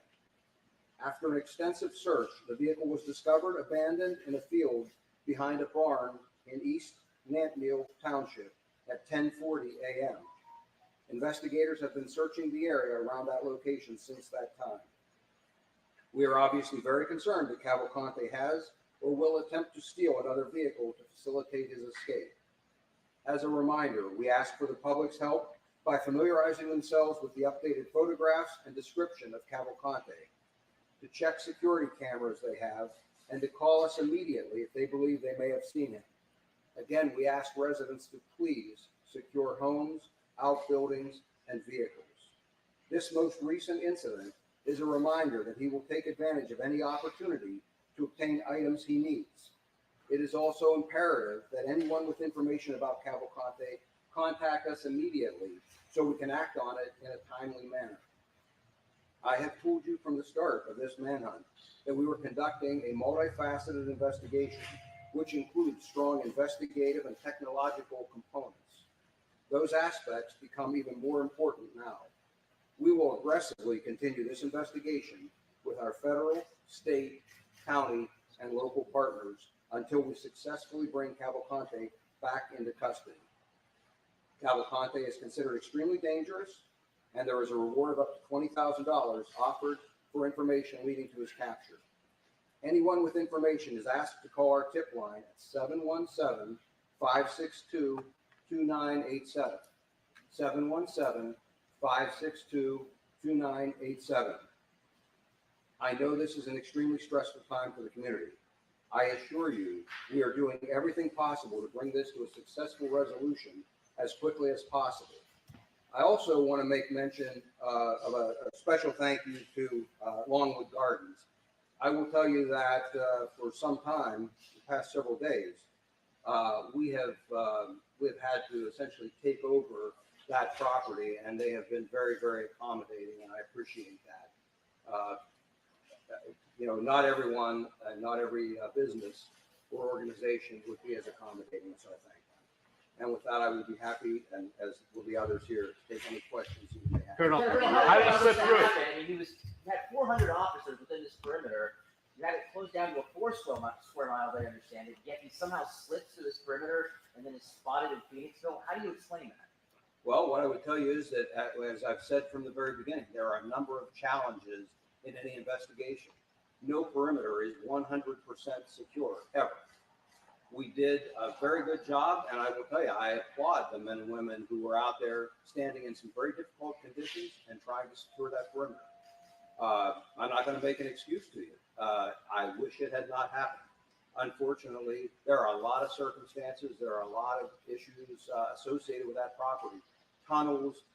After an extensive search, the vehicle was discovered abandoned in a field behind a barn in East Nantmeal Township at 10:40 a.m. Investigators have been searching the area around that location since that time. We are obviously very concerned that Cavalcante has or will attempt to steal another vehicle to facilitate his escape. As a reminder, we ask for the public's help by familiarizing themselves with the updated photographs and description of Cavalcante, to check security cameras they have, and to call us immediately if they believe they may have seen him. Again, we ask residents to please secure homes, outbuildings, and vehicles. This most recent incident is a reminder that he will take advantage of any opportunity to obtain items he needs. It is also imperative that anyone with information about Cavalcante contact us immediately so we can act on it in a timely manner. I have told you from the start of this manhunt that we were conducting a multifaceted investigation, which includes strong investigative and technological components. Those aspects become even more important now. We will aggressively continue this investigation with our federal, state, county, and local partners until we successfully bring Cavalcante back into custody. Cavalcante is considered extremely dangerous, and there is a reward of up to $20,000 offered for information leading to his capture. Anyone with information is asked to call our tip line at 717-562-2987. 717-562-2987. I know this is an extremely stressful time for the community. I assure you, we are doing everything possible to bring this to a successful resolution as quickly as possible. I also want to make mention of a special thank you to Longwood Gardens. I will tell you that for some time, the past several days, we've had to essentially take over that property, and they have been very, very accommodating, and I appreciate that. You know, not everyone and not every business or organization would be as accommodating, so I thank them. And with that, I would be happy, and as will the others here, to take any questions you may have. Colonel, how did you slip through it? I mean, you had 400 officers within this perimeter. You had it closed down to a 4 square mile, I understand it. Yet he somehow slips through this perimeter and then is spotted in Phoenixville. How do you explain that? Well, what I would tell you is that, as I've said from the very beginning, there are a number of challenges in any investigation. No perimeter is 100% secure, ever. We did a very good job, and I will tell you, I applaud the men and women who were out there standing in some very difficult conditions and trying to secure that perimeter. I'm not going to make an excuse to you. I wish it had not happened. Unfortunately, there are a lot of circumstances, there are a lot of issues associated with that property. Tunnels,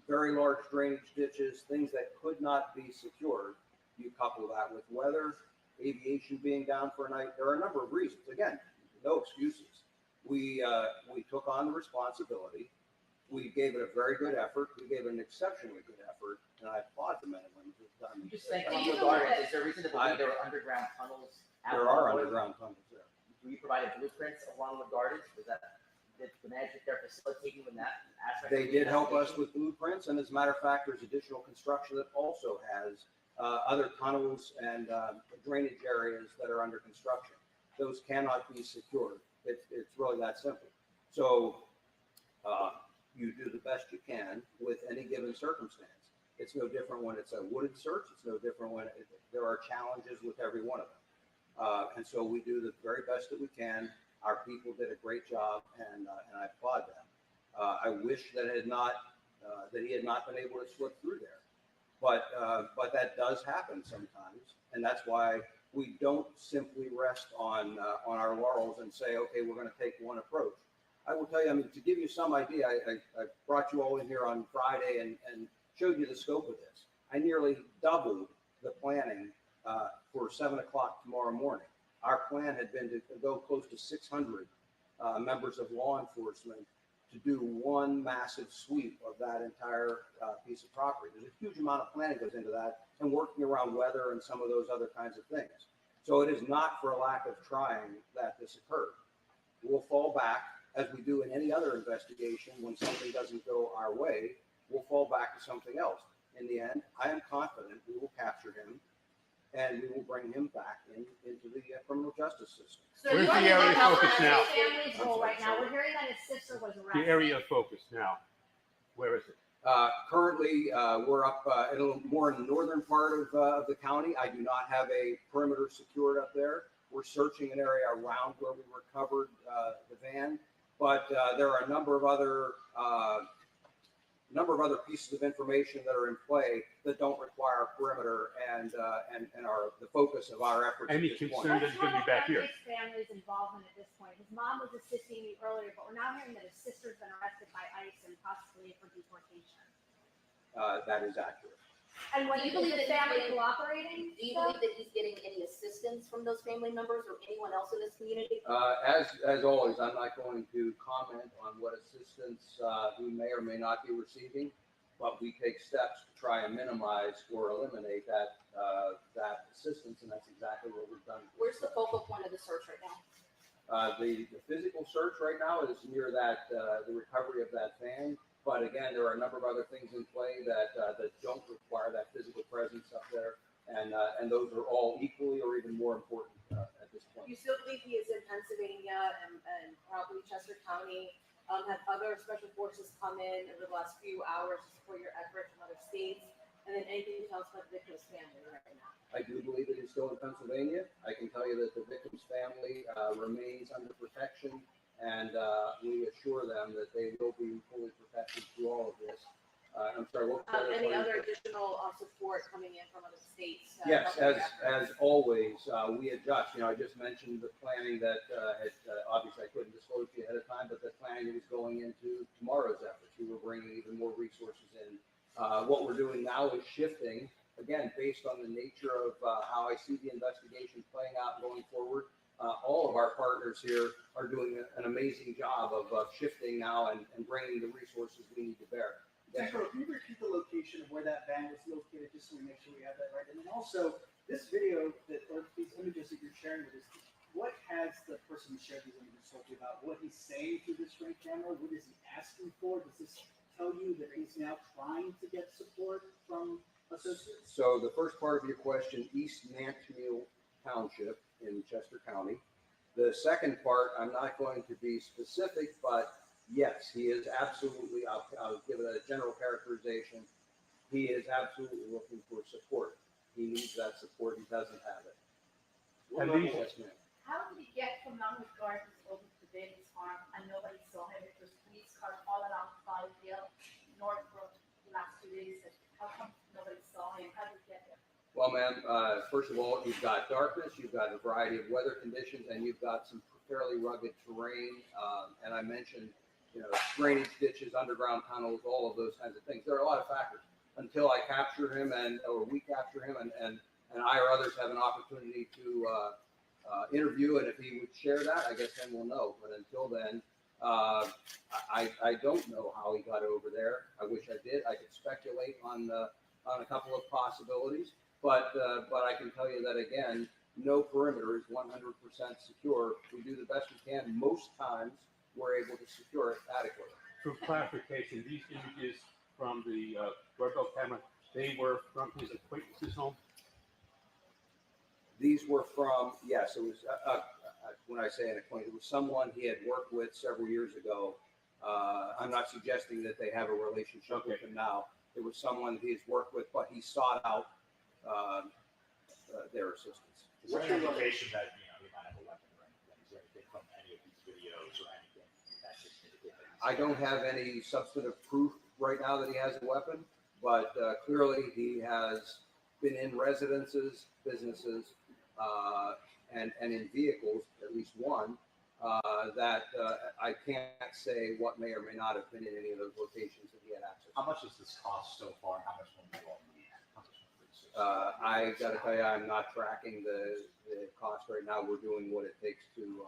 very large drainage ditches, things that could not be secured. You couple that with weather, aviation being down for a night. There are a number of reasons. Again, no excuses. We took on the responsibility. We gave it a very good effort. We gave it an exceptionally good effort, and I applaud the men and women who've done it. Just think Longwood Gardens. Is there a reason to believe there are underground tunnels? There are underground tunnels there. Do you provide blueprints of Longwood Gardens? Did the management there facilitating with that aspect? They did help us with blueprints, and as a matter of fact, there's additional construction that also has other tunnels and drainage areas that are under construction. Those cannot be secured. It's really that simple. So you do the best you can with any given circumstance. It's no different when it's a wooded search. It's no different when there are challenges with every one of them. And so we do the very best that we can. Our people did a great job, and I applaud them. I wish that he had not been able to slip through there. But that does happen sometimes, and that's why we don't simply rest on our laurels and say, okay, we're going to take one approach. I will tell you, I mean, to give you some idea, I brought you all in here on Friday and showed you the scope of this. I nearly doubled the planning for 7 o'clock tomorrow morning. Our plan had been to go close to 600 members of law enforcement to do one massive sweep of that entire piece of property. There's a huge amount of planning goes into that, and working around weather and some of those other kinds of things. So it is not for a lack of trying that this occurred. We'll fall back, as we do in any other investigation. When something doesn't go our way, we'll fall back to something else. In the end, I am confident we will capture him, and we will bring him back into the criminal justice system. So where's the area of focus now? Family's role right now. We're hearing that his sister was arrested. The area of focus now. Where is it? Currently, we're up a little more in the northern part of the county. I do not have a perimeter secured up there. We're searching an area around where we recovered the van, but there are a number of other pieces of information that are in play that don't require a perimeter and are the focus of our efforts. Any concern that he's going to be back here? His family's involvement at this point. His mom was assisting me earlier, but we're now hearing that his sister's been arrested by ICE and possibly for deportation. That is accurate. And Do you believe that family he's getting- cooperating? Do you believe that he's getting any assistance from those family members or anyone else in this community? As always, I'm not going to comment on what assistance he may or may not be receiving, but we take steps to try and minimize or eliminate that assistance, and that's exactly what we've done. Where's the focal point of the search right now? The physical search right now is near that the recovery of that van. But again, there are a number of other things in play that don't require that physical presence up there, and those are all equally or even more important at this point. You still believe he is in Pennsylvania and probably Chester County? Have other special forces come in over the last few hours to support your efforts from other states? And then anything you tell us about the victim's family right now? I do believe that he's still in Pennsylvania. I can tell you that the victim's family remains under protection, and we assure them that they will be fully protected through all of this. I'm sorry, what was the Any other question? additional support coming in from other states? Yes, helping your efforts? as always, we adjust. I just mentioned the planning that obviously I couldn't disclose to you ahead of time, but the planning that was going into tomorrow's efforts. We were bringing even more resources in. What we're doing now is shifting, again, based on the nature of how I see the investigation playing out going forward. All of our partners here are doing an amazing job of shifting now and bringing the resources we need to bear. Yes, Can you repeat the location of where that van was located, just so we make sure we have that right? And then also, this video or these images that you're sharing with us, what has the person who shared these images told you about what he's saying through this ring camera? What is he asking for? Does this tell you that he's now trying to get support from associates? So the first part of your question, East NIKTHEHAT Township in Chester County. The second part, I'm not going to be specific, but yes, he is absolutely, I'll give it a general characterization. He is absolutely looking for support. He needs that support. He doesn't have it. Yes, ma'am. How did he get from Longwood Gardens over to Davis Farm and nobody saw him? There was police cars all around Fivedale, Northbrook, the last 2 days. How come nobody saw him? How did he get there? Well, ma'am, first of all, you've got darkness, you've got a variety of weather conditions, and you've got some fairly rugged terrain. And I mentioned, drainage ditches, underground tunnels, all of those kinds of things. There are a lot of factors. Until I capture him or we capture him and I or others have an opportunity to interview, and if he would share that, I guess then we'll know. But until then, I don't know how he got over there. I wish I did. I could speculate on a couple of possibilities. But I can tell you that, again, no perimeter is 100% secure. We do the best we can. Most times, we're able to secure it adequately. For clarification, these images from the doorbell camera, they were from his acquaintance's home? These were from, yes, it was, when I say an acquaintance, it was someone he had worked with several years ago. I'm not suggesting that they have a relationship with him now. It was someone he's worked with, but he sought out their assistance. Is there any indication that he might have a weapon or anything? Is there anything from any of these videos or anything that could indicate that? I don't have any substantive proof right now that he has a weapon, but clearly he has been in residences, businesses, and in vehicles, at least one, that I can't say what may or may not have been in any of those locations that he had access to. How much has this cost so far? How much will you all need? How much I got to tell you, I'm not tracking the cost right now. We're doing what it takes to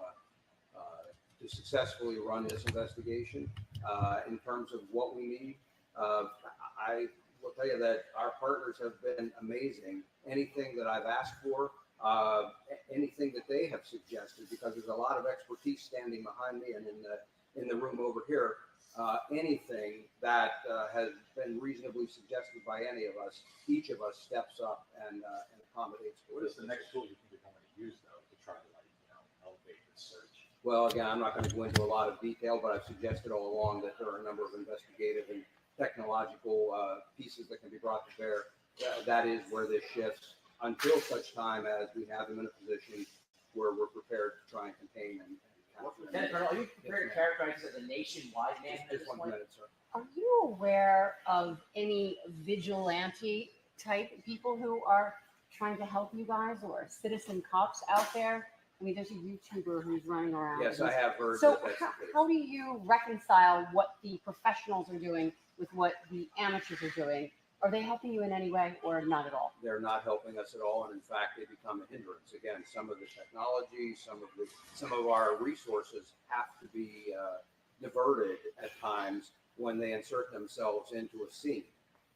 successfully run this investigation. In terms of what we need, I will tell you that our partners have been amazing. Anything that I've asked for, anything that they have suggested, because there's a lot of expertise standing behind me and in the room over here. Anything that has been reasonably suggested by any of us, each of us steps up and accommodates. What is the next tool you think you're going to use, though, to try to elevate the search? Well, again, I'm not going to go into a lot of detail, but I've suggested all along that there are a number of investigative and technological pieces that can be brought to bear. That is where this shifts until such time as we have him in a position where we're prepared to try and contain and Lieutenant Colonel, are you prepared to characterize this as a nationwide manhunt at this point? Are you aware of any vigilante type people who are trying to help you guys, or citizen cops out there? I mean, there's a YouTuber who's running around. Yes, I have heard. So how do you reconcile what the professionals are doing with what the amateurs are doing? Are they helping you in any way or not at all? They're not helping us at all, and in fact, they become a hindrance. Again, some of the technology, some of our resources have to be diverted at times when they insert themselves into a scene.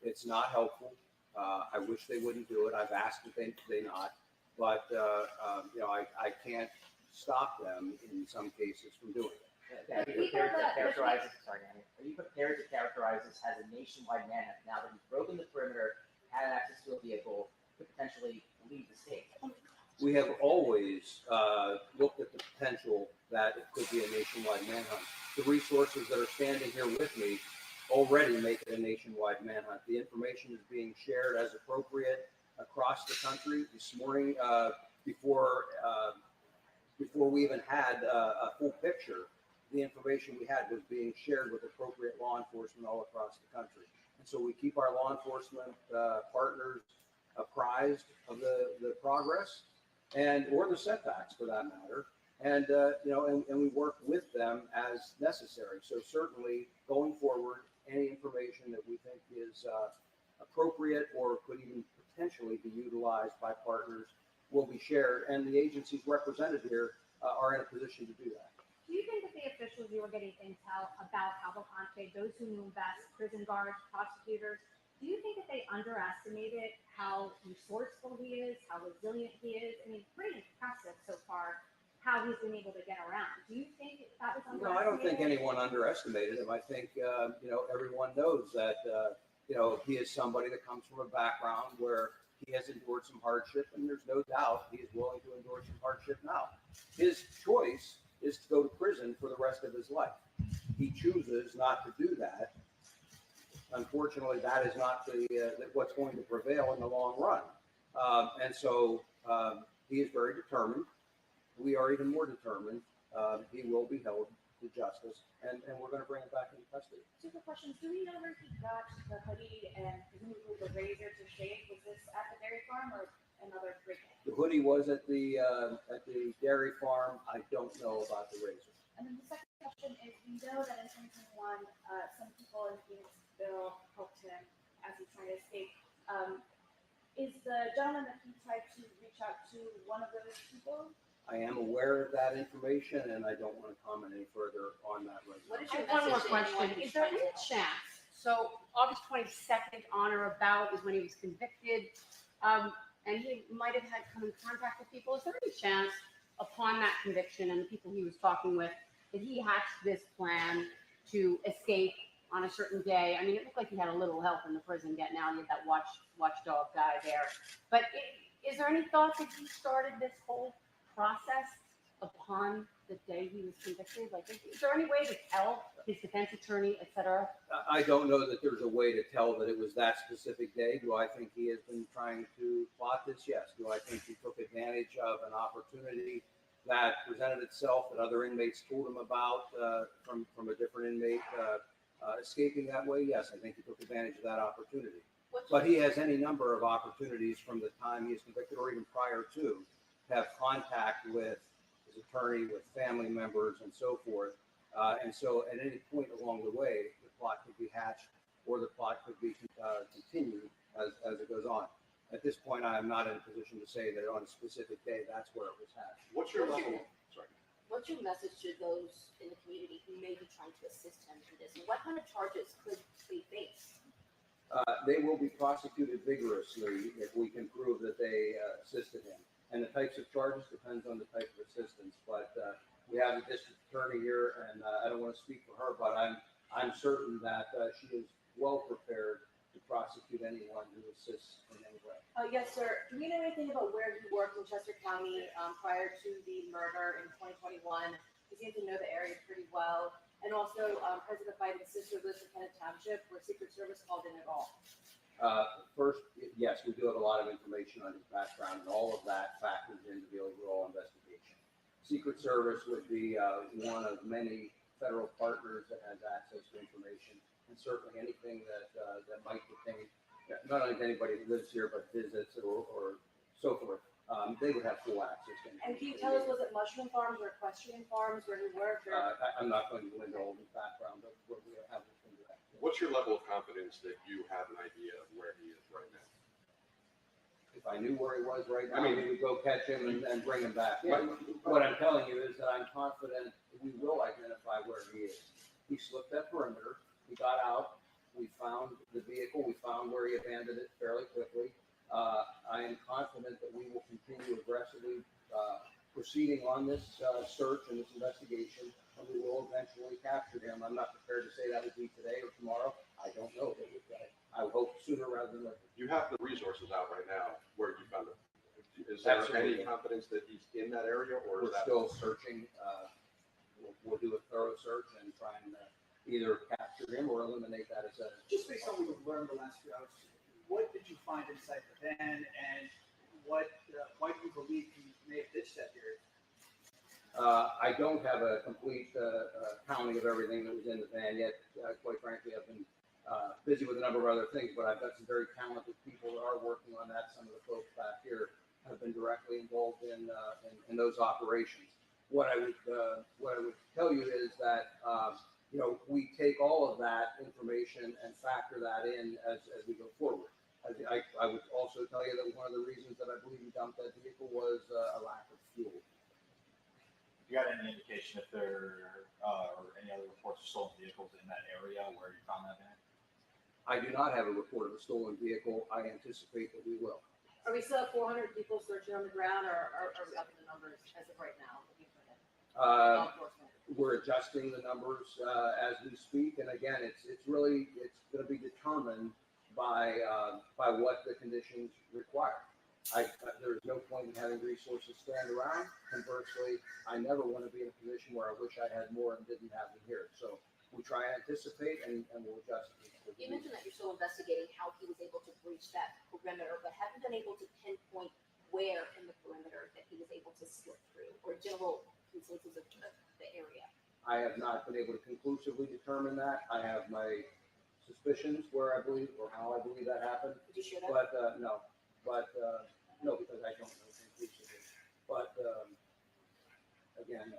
It's not helpful. I wish they wouldn't do it. I've asked that they not, but you know, I can't stop them in some cases from doing it. Are you prepared to characterize this? Sorry, Annie. Are you prepared to characterize this as a nationwide manhunt now that he's broken the perimeter, had access to a vehicle, could potentially leave the state? We have always looked at the potential that it could be a nationwide manhunt. The resources that are standing here with me already make it a nationwide manhunt. The information is being shared as appropriate across the country. This morning, before we even had a full picture, the information we had was being shared with appropriate law enforcement all across the country. And so we keep our law enforcement partners apprised of the progress or the setbacks for that matter. And, you know, and we work with them as necessary. So certainly going forward, any information that we think is appropriate or could even potentially be utilized by partners will be shared. And the agencies represented here are in a position to do that. Do you think that the officials you were getting intel about Cavalcante, those who knew best, prison guards, prosecutors, do you think that they underestimated how resourceful he is, how resilient he is? I mean, pretty impressive so far how he's been able to get around. Do you think that was underestimated? No, I don't think anyone underestimated him. I think, you know, everyone knows that, you know, he is somebody that comes from a background where he has endured some hardship, and there's no doubt he is willing to endure some hardship now. His choice is to go to prison for the rest of his life. He chooses not to do that. Unfortunately, that is not what's going to prevail in the long run. And so he is very determined. We are even more determined. He will be held to justice, and we're going to bring him back into custody. Super questions. Do we know where he got the hoodie and presumably the razor to shave? Was this at the dairy farm or another break-in? The hoodie was at the dairy farm. I don't know about the razor. And then the second question is, we know that in 2021, some people in Phoenixville helped him as he's trying to escape. Is the gentleman that he tried to reach out to one of those people? I am aware of that information, and I don't want to comment any further on that right now. What is your one more question? Is there any chance? So August 22nd on or about is when he was convicted, and he might have had come in contact with people. Is there any chance upon that conviction and the people he was talking with that he hatched this plan to escape on a certain day? I mean, it looked like he had a little help in the prison getting out. He had that watchdog guy there. But is there any thought that he started this whole process upon the day he was convicted? Like, is there any way to tell his defense attorney, et cetera? I don't know that there's a way to tell that it was that specific day. Do I think he has been trying to plot this? Yes. Do I think he took advantage of an opportunity that presented itself that other inmates told him about from a different inmate escaping that way? Yes, I think he took advantage of that opportunity. But he has any number of opportunities from the time he is convicted or even prior to have contact with his attorney, with family members, and so forth. And so at any point along the way, the plot could be hatched or the plot could be continued as it goes on. At this point, I am not in a position to say that on a specific day, that's where it was hatched. What's your message to those in the community who may be trying to assist him in this? And what kind of charges could they face? They will be prosecuted vigorously if we can prove that they assisted him. And the types of charges depends on the type of assistance. But we have a district attorney here, and I don't want to speak for her, but I'm certain that she is well prepared to prosecute anyone who assists in any way. Yes, sir. Do we know anything about where he worked in Chester County prior to the murder in 2021? He seems to know the area pretty well. And also, President Biden's sister lives in Kennett Township, where Secret Service called in at all. First, yes, we do have a lot of information on his background, and all of that factors into the overall investigation. Secret Service would be one of many federal partners that has access to information, and certainly anything that might pertain, not only to anybody who lives here, but visits or so forth. They would have full access to information. And can you tell us, was it mushroom farms or equestrian farms where he worked? Or? I'm not going to go into all the background of where we have looked into that. What's your level of confidence that you have an idea of where he is right now? If I knew where he was right now, I mean, we would go catch him and bring him back. Yeah. What I'm telling you is that I'm confident we will identify where he is. He slipped that perimeter, he got out, we found the vehicle, we found where he abandoned it fairly quickly. I am confident that we will continue aggressively proceeding on this search and this investigation, and we will eventually capture him. I'm not prepared to say that will be today or tomorrow. I don't know. I hope sooner rather than later. You have the resources out right now where you found him. Is there Absolutely. any confidence that he's in that area, or is We're that still searching. We'll do a thorough search and try and either capture him or eliminate that as a. Just based on what you've learned the last few hours, what did you find inside the van, and why do you believe he may have ditched that area? I don't have a complete counting of everything that was in the van yet. Quite frankly, I've been busy with a number of other things, but I've got some very talented people that are working on that. Some of the folks back here have been directly involved in those operations. What I would tell you is that we take all of that information and factor that in as we go forward. I would also tell you that one of the reasons that I believe we dumped that vehicle was a lack of fuel. You got any indication if there or any other reports of stolen vehicles in that area where you found that van? I do not have a report of a stolen vehicle. I anticipate that we will. Are we still at 400 people searching on the ground, or are we up in the numbers as of right now? Law enforcement. We're adjusting the numbers as we speak, and again, it's going to be determined by what the conditions require. There is no point in having resources stand around. Conversely, I never want to be in a position where I wish I had more and didn't have them here. So we try and anticipate and we'll adjust. You mentioned that you're still investigating how he was able to breach that perimeter, but haven't been able to pinpoint where in the perimeter that he was able to slip through, or general consensus of the area. I have not been able to conclusively determine that. I have my suspicions where I believe or how I believe that happened. Did you share that? But no, because I don't know conclusively. But again,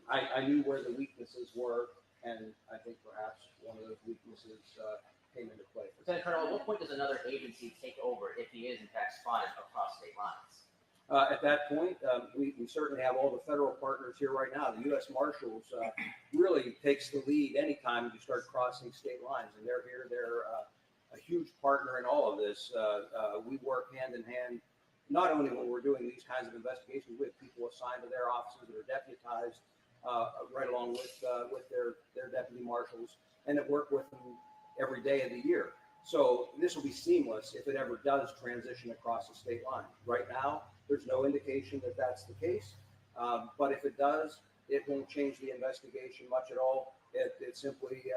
I knew where the weaknesses were, and I think perhaps one of those weaknesses came into play. Lieutenant Colonel, at what point does another agency take over if he is in fact spotted across state lines? At that point, we certainly have all the federal partners here right now. The U.S. Marshals really takes the lead anytime you start crossing state lines, and they're here. They're a huge partner in all of this. We work hand in hand, not only when we're doing these kinds of investigations. We have people assigned to their offices that are deputized right along with their deputy marshals, and that work with them every day of the year. So this will be seamless if it ever does transition across the state line. Right now, there's no indication that that's the case, but if it does, it won't change the investigation much at all. It simply,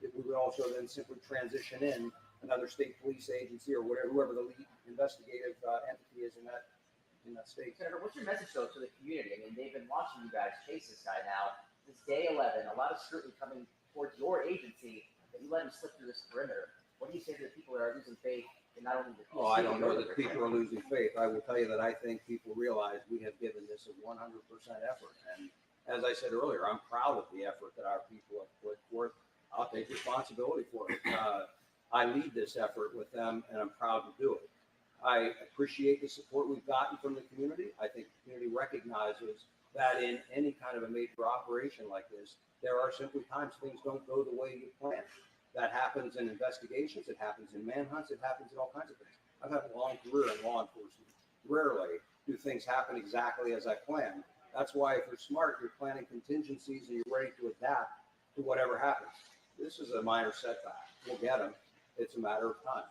we would also then simply transition in another state police agency or whoever the lead investigative entity is in that state. Senator, what's your message though to the community? I mean, they've been watching you guys chase this guy now. It's day 11, a lot of scrutiny coming towards your agency that you let him slip through this perimeter. What do you say to the people that are losing faith in not only the Oh, I don't know that people are losing faith. I will tell you that I think people realize we have given this a 100% effort. And as I said earlier, I'm proud of the effort that our people have put forth. I'll take responsibility for it. I lead this effort with them, and I'm proud to do it. I appreciate the support we've gotten from the community. I think the community recognizes that in any kind of a major operation like this, there are simply times things don't go the way you plan. That happens in investigations, it happens in manhunts, it happens in all kinds of things. I've had a long career in law enforcement. Rarely do things happen exactly as I planned. That's why if you're smart, you're planning contingencies and you're ready to adapt to whatever happens. This is a minor setback. We'll get them. It's a matter of time.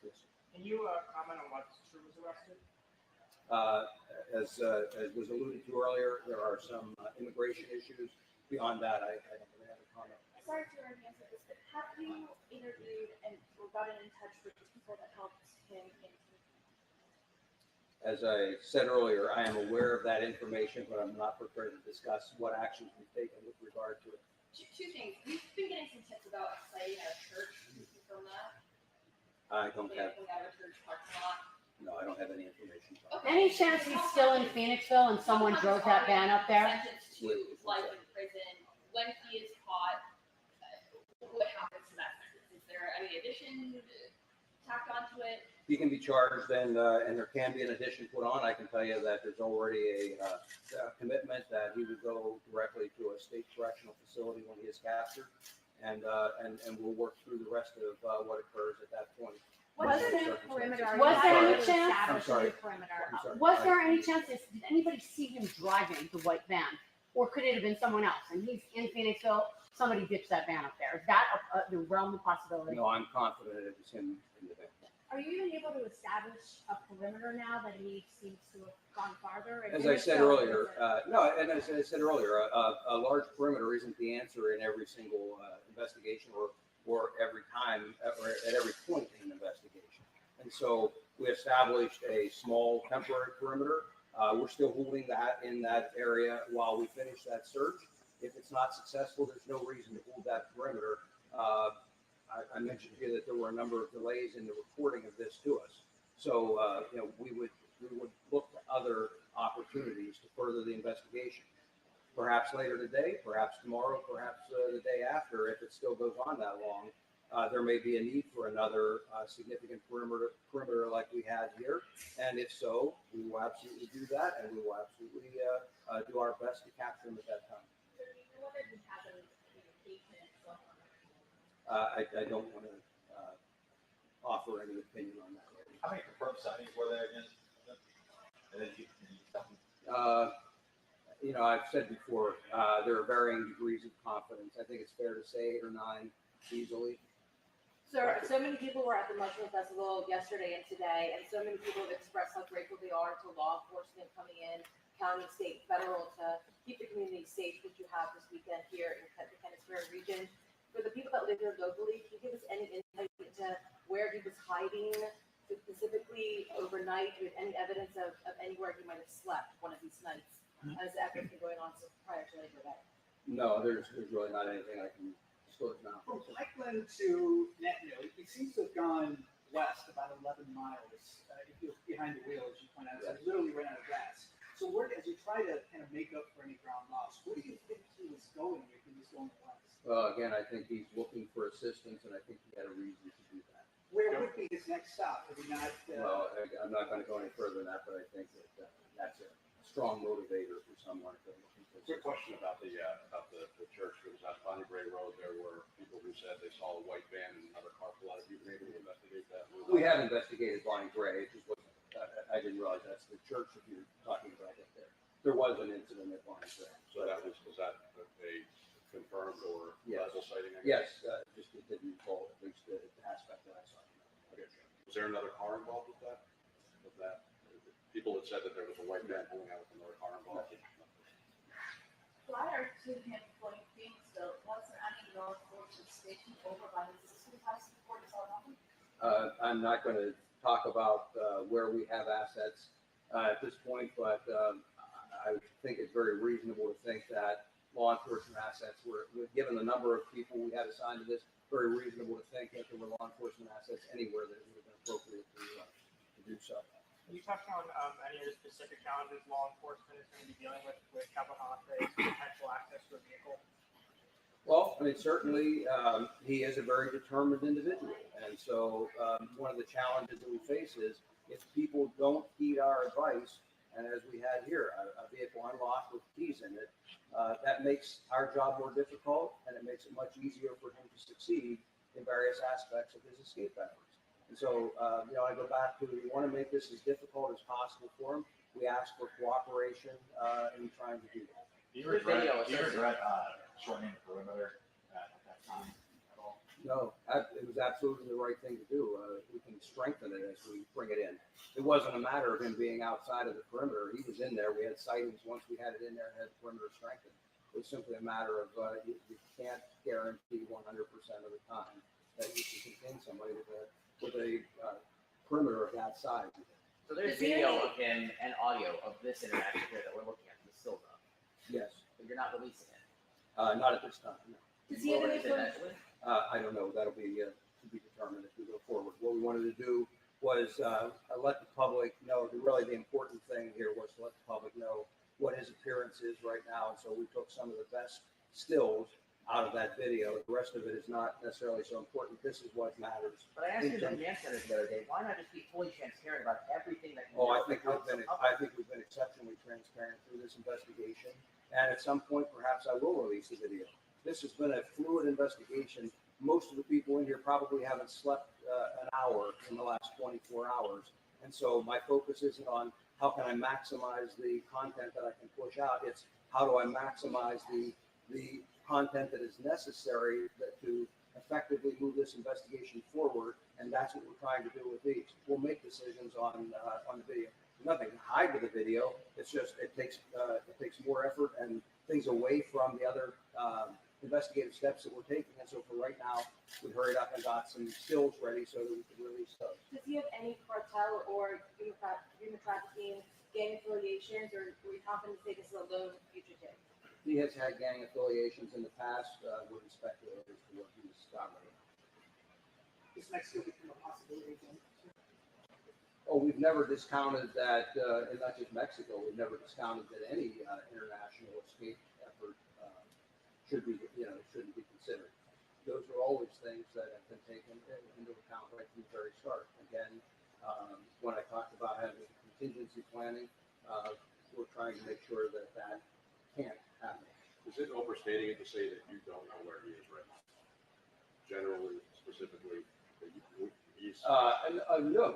Yes. Can you comment on what true was arrested? As was alluded to earlier, there are some immigration issues. Beyond that, I don't really have a comment. Sorry to answer this, but have you interviewed and gotten in touch with the people that helped him in? As I said earlier, I am aware of that information, but I'm not prepared to discuss what actions we've taken with regard to it. Two things. We've been getting some tips about a sighting at a church. Can you confirm that? I don't have, At a church parking lot. no, I don't have any information. Any chance he's still in Phoenixville and someone drove that van up there? Sentenced to life in prison. When he is caught, what happens to any addition tacked onto it? He can be charged and there can be an addition put on. I can tell you that there's already a commitment that he would go directly to a state correctional facility when he is captured. And we'll work through the rest of what occurs at that point. Was there perimeter? Was there any chance? I'm sorry. Perimeter. Was there any chance? Did anybody see him driving the white van, or could it have been someone else? And he's in Phoenixville. Somebody ditched that van up there. Is that the realm of possibility? No, I'm confident it was him in the van. Are you even able to establish a perimeter now that he seems to have gone farther? As I said earlier, a large perimeter isn't the answer in every single investigation or every time or at every point in an investigation. And so we established a small temporary perimeter. We're still holding that in that area while we finish that search. If it's not successful, there's no reason to hold that perimeter. I mentioned here that there were a number of delays in the reporting of this to us. So, we would look to other opportunities to further the investigation. Perhaps later today, perhaps tomorrow, perhaps the day after, if it still goes on that long, there may be a need for another significant perimeter like we had here. And if so, we will absolutely do that, and we will absolutely do our best to capture them at that time. I don't want to offer any opinion on that right now. How many confirmed sightings were there again? And then you tell me. I've said before, there are varying degrees of confidence. I think it's fair to say 8 or 9 easily. Sir, so many people were at the Mushroom Festival yesterday and today, and so many people have expressed how grateful they are to law enforcement coming in, county, state, federal, to keep the community safe, which you have this weekend here in the Phoenixville region. For the people that live here locally, can you give us any insight into where he was hiding, specifically overnight, with any evidence of anywhere he might have slept one of these nights, as the efforts been going on prior to Labor Day? No, there's really not anything I can disclose now. From Lakeland to Netno, he seems to have gone west about 11 miles. If you're behind the wheel, as you point out, so he literally ran out of gas. So as you try to kind of make up for any ground lost, where do you think he was going if he was going west? Well, again, I think he's looking for assistance, and I think he had a reason to do that. Where would be his next stop? If he not, Well, I'm not going to go any further than that, but I think that that's a strong motivator for someone to look for. Quick question about the church that was on Bonnie Bray Road. There were people who said they saw a white van and another car pull out. Have you been able to investigate that? We have investigated Bonnie Bray. It just wasn't. I didn't realize that's the church that you're talking about right there. There was an incident at Bonnie Bray. So that was that a confirmed or Yes. possible sighting? I Yes, guess? just it didn't involve at least the aspect that I saw. Okay. Was there another car involved with that? People had said that there was a white van pulling out with another car involved. Prior to him going Phoenixville, was there any law enforcement station over by his sister's house before this all happened? I'm not going to talk about where we have assets at this point, but I think it's very reasonable to think that law enforcement assets were, given the number of people we had assigned to this, very reasonable to think that there were law enforcement assets anywhere that it would have been appropriate to do so. Can you touch on any of the specific challenges law enforcement is going to be dealing with Cavalcante's potential access to a vehicle? Well, I mean, certainly he is a very determined individual. And so one of the challenges that we face is if people don't heed our advice, and as we had here, a vehicle unlocked with keys in it, that makes our job more difficult, and it makes it much easier for him to succeed in various aspects of his escape efforts. And so, I go back to, we want to make this as difficult as possible for him. We ask for cooperation in trying to do that. Do you regret shortening the perimeter at that time at all? No, it was absolutely the right thing to do. We can strengthen it as we bring it in. It wasn't a matter of him being outside of the perimeter. He was in there. We had sightings once we had it in there and had the perimeter strengthened. It was simply a matter of you can't guarantee 100% of the time that you can contain somebody with a perimeter of that size. So there's video of him and audio of this interaction here that we're looking at, the still though. Yes. But you're not releasing it. Not at this time, no. Does he have any eventually? I don't know. That'll be to be determined as we go forward. What we wanted to do was let the public know. Really, the important thing here was to let the public know what his appearance is right now. And so we took some of the best stills out of that video. The rest of it is not necessarily so important. This is what matters. But I asked you in the command center the other day, why not just be fully transparent about everything that you Oh, know I think we've been exceptionally transparent through this investigation. And at some point, perhaps I will release the video. This has been a fluid investigation. Most of the people in here probably haven't slept an hour in the last 24 hours. And so my focus isn't on how can I maximize the content that I can push out. It's how do I maximize the content that is necessary to effectively move this investigation forward. And that's what we're trying to do with these. We'll make decisions on the video. Nothing to hide with the video. It's just it takes more effort and things away from the other investigative steps that we're taking. And so for right now, we hurried up and got some stills ready so that we could release those. Does he have any cartel or human trafficking, gang affiliations, or are we confident to say this is a lone fugitive? He has had gang affiliations in the past. We're speculating as to what he's got right now. Does Mexico become a possibility again? Oh, we've never discounted that, and not just Mexico, we've never discounted that any international escape effort shouldn't be considered. Those are always things that have been taken into account right from the very start. Again, when I talked about having contingency planning, we're trying to make sure that that can't happen. Is it overstating it to say that you don't know where he is right now? Generally, specifically, he's. No.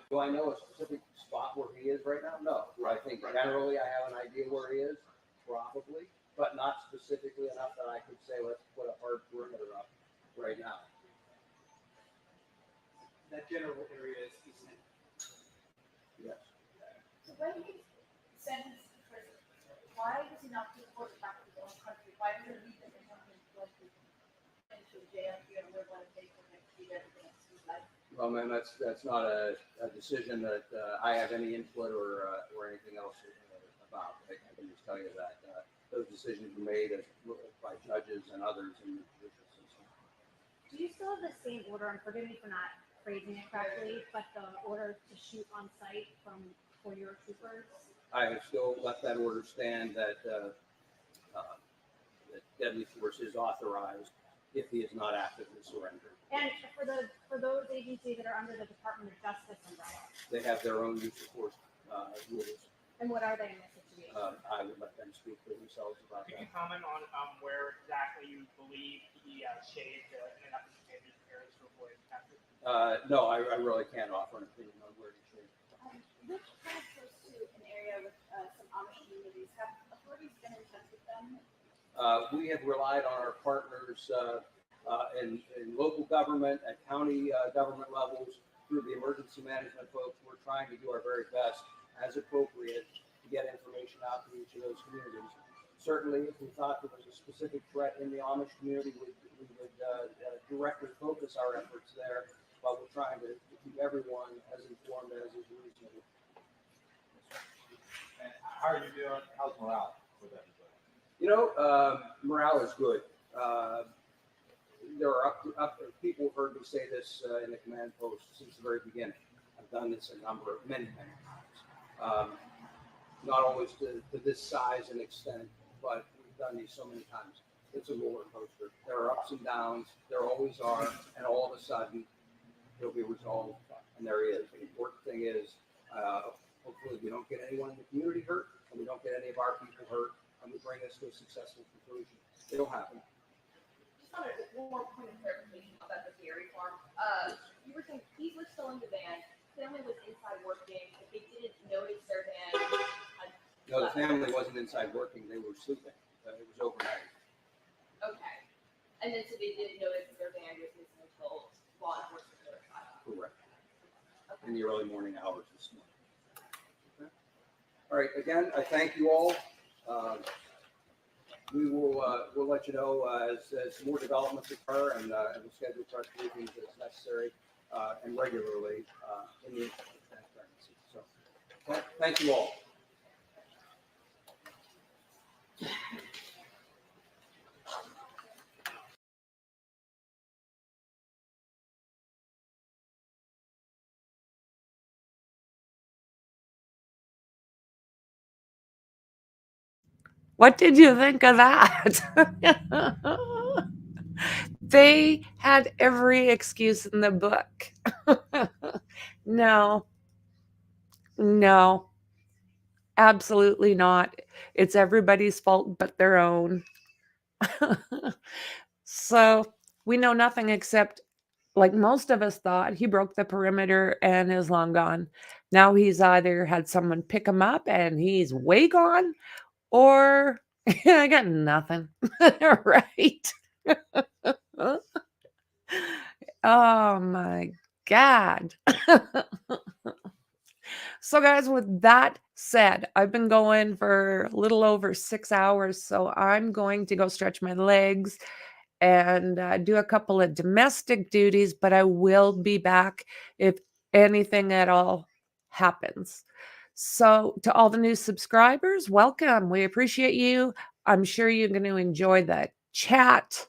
Do I know a specific spot where he is right now? No. I think generally I have an idea where he is, probably, but not specifically enough that I could say let's put a hard perimeter up right now. That general area is East End. Yes. So when he sentenced to prison, why does he not report back to his own country? Why does he leave them in something into jail here and we're going to take for next year and the next life? Well, man, that's not a decision that I have any input or anything else about. I can just tell you that those decisions were made by judges and others in the judicial system. Do you still have the same order, and forgive me for not phrasing it correctly, but the order to shoot on site for your troopers? I have still let that order stand that deadly force is authorized if he is not actively surrendered. And for those agencies that are under the Department of Justice umbrella, They have their own use of force rules. and what are they in this situation? I would let them speak for themselves about Could that. you comment on where exactly you believe he shaved in an effort to save his parents to avoid capture? No, I really can't offer an opinion on where he should. This kind of goes to an area with some Amish communities. Have authorities been in touch with them? We have relied on our partners in local government, at county government levels, through the emergency management folks. We're trying to do our very best, as appropriate, to get information out to each of those communities. Certainly, if we thought there was a specific threat in the Amish community, we would directly focus our efforts there, but we're trying to keep everyone as informed as is reasonable. And how are you doing? How's morale with everybody? You know, morale is good. There are people have heard me say this in the command post since the very beginning. I've done this many times. Not always to this size and extent, but we've done these so many times. It's a roller coaster. There are ups and downs. There always are, and all of a sudden, it'll be resolved, and there is. The important thing is, hopefully, we don't get anyone in the community hurt, and we don't get any of our people hurt, and we bring this to a successful conclusion. It'll happen. Just on one more point of clarification about the dairy farm. You were saying he was still in the van, family was inside working, but they didn't notice their van. No, the family wasn't inside working. They were sleeping. It was overnight. Okay. And then so they didn't notice their van was missing until law enforcement notified. Correct. In the early morning hours this morning. Okay. All right. Again, I thank you all. We will we'll let you know as more developments occur, and we'll schedule press briefings as necessary and regularly in the interest of transparency. So, thank you all. What did you think of that? They had every excuse in the book. No, no, absolutely not. It's everybody's fault but their own. So we know nothing except, like most of us thought, he broke the perimeter and is long gone. Now he's either had someone pick him up and he's way gone, or I got nothing. Right? Oh my God. So guys, with that said, I've been going for a little over 6 hours, so I'm going to go stretch my legs and do a couple of domestic duties, but I will be back if anything at all happens. So to all the new subscribers, welcome. We appreciate you. I'm sure you're going to enjoy the chat.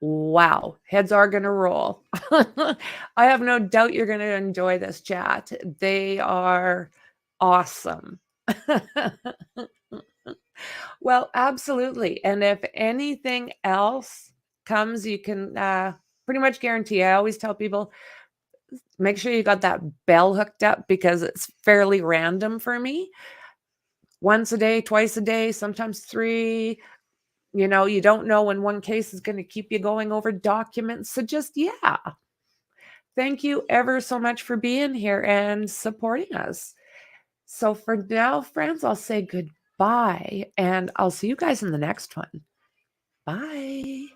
Wow, heads are going to roll. I have no doubt you're going to enjoy this chat. They are awesome. Well, absolutely. And if anything else comes, you can pretty much guarantee. I always tell people, make sure you got that bell hooked up because it's fairly random for me. Once a day, twice a day, sometimes 3. You know, you don't know when one case is going to keep you going over documents. So just, yeah. Thank you ever so much for being here and supporting us. So for now, friends, I'll say goodbye and I'll see you guys in the next one. Bye.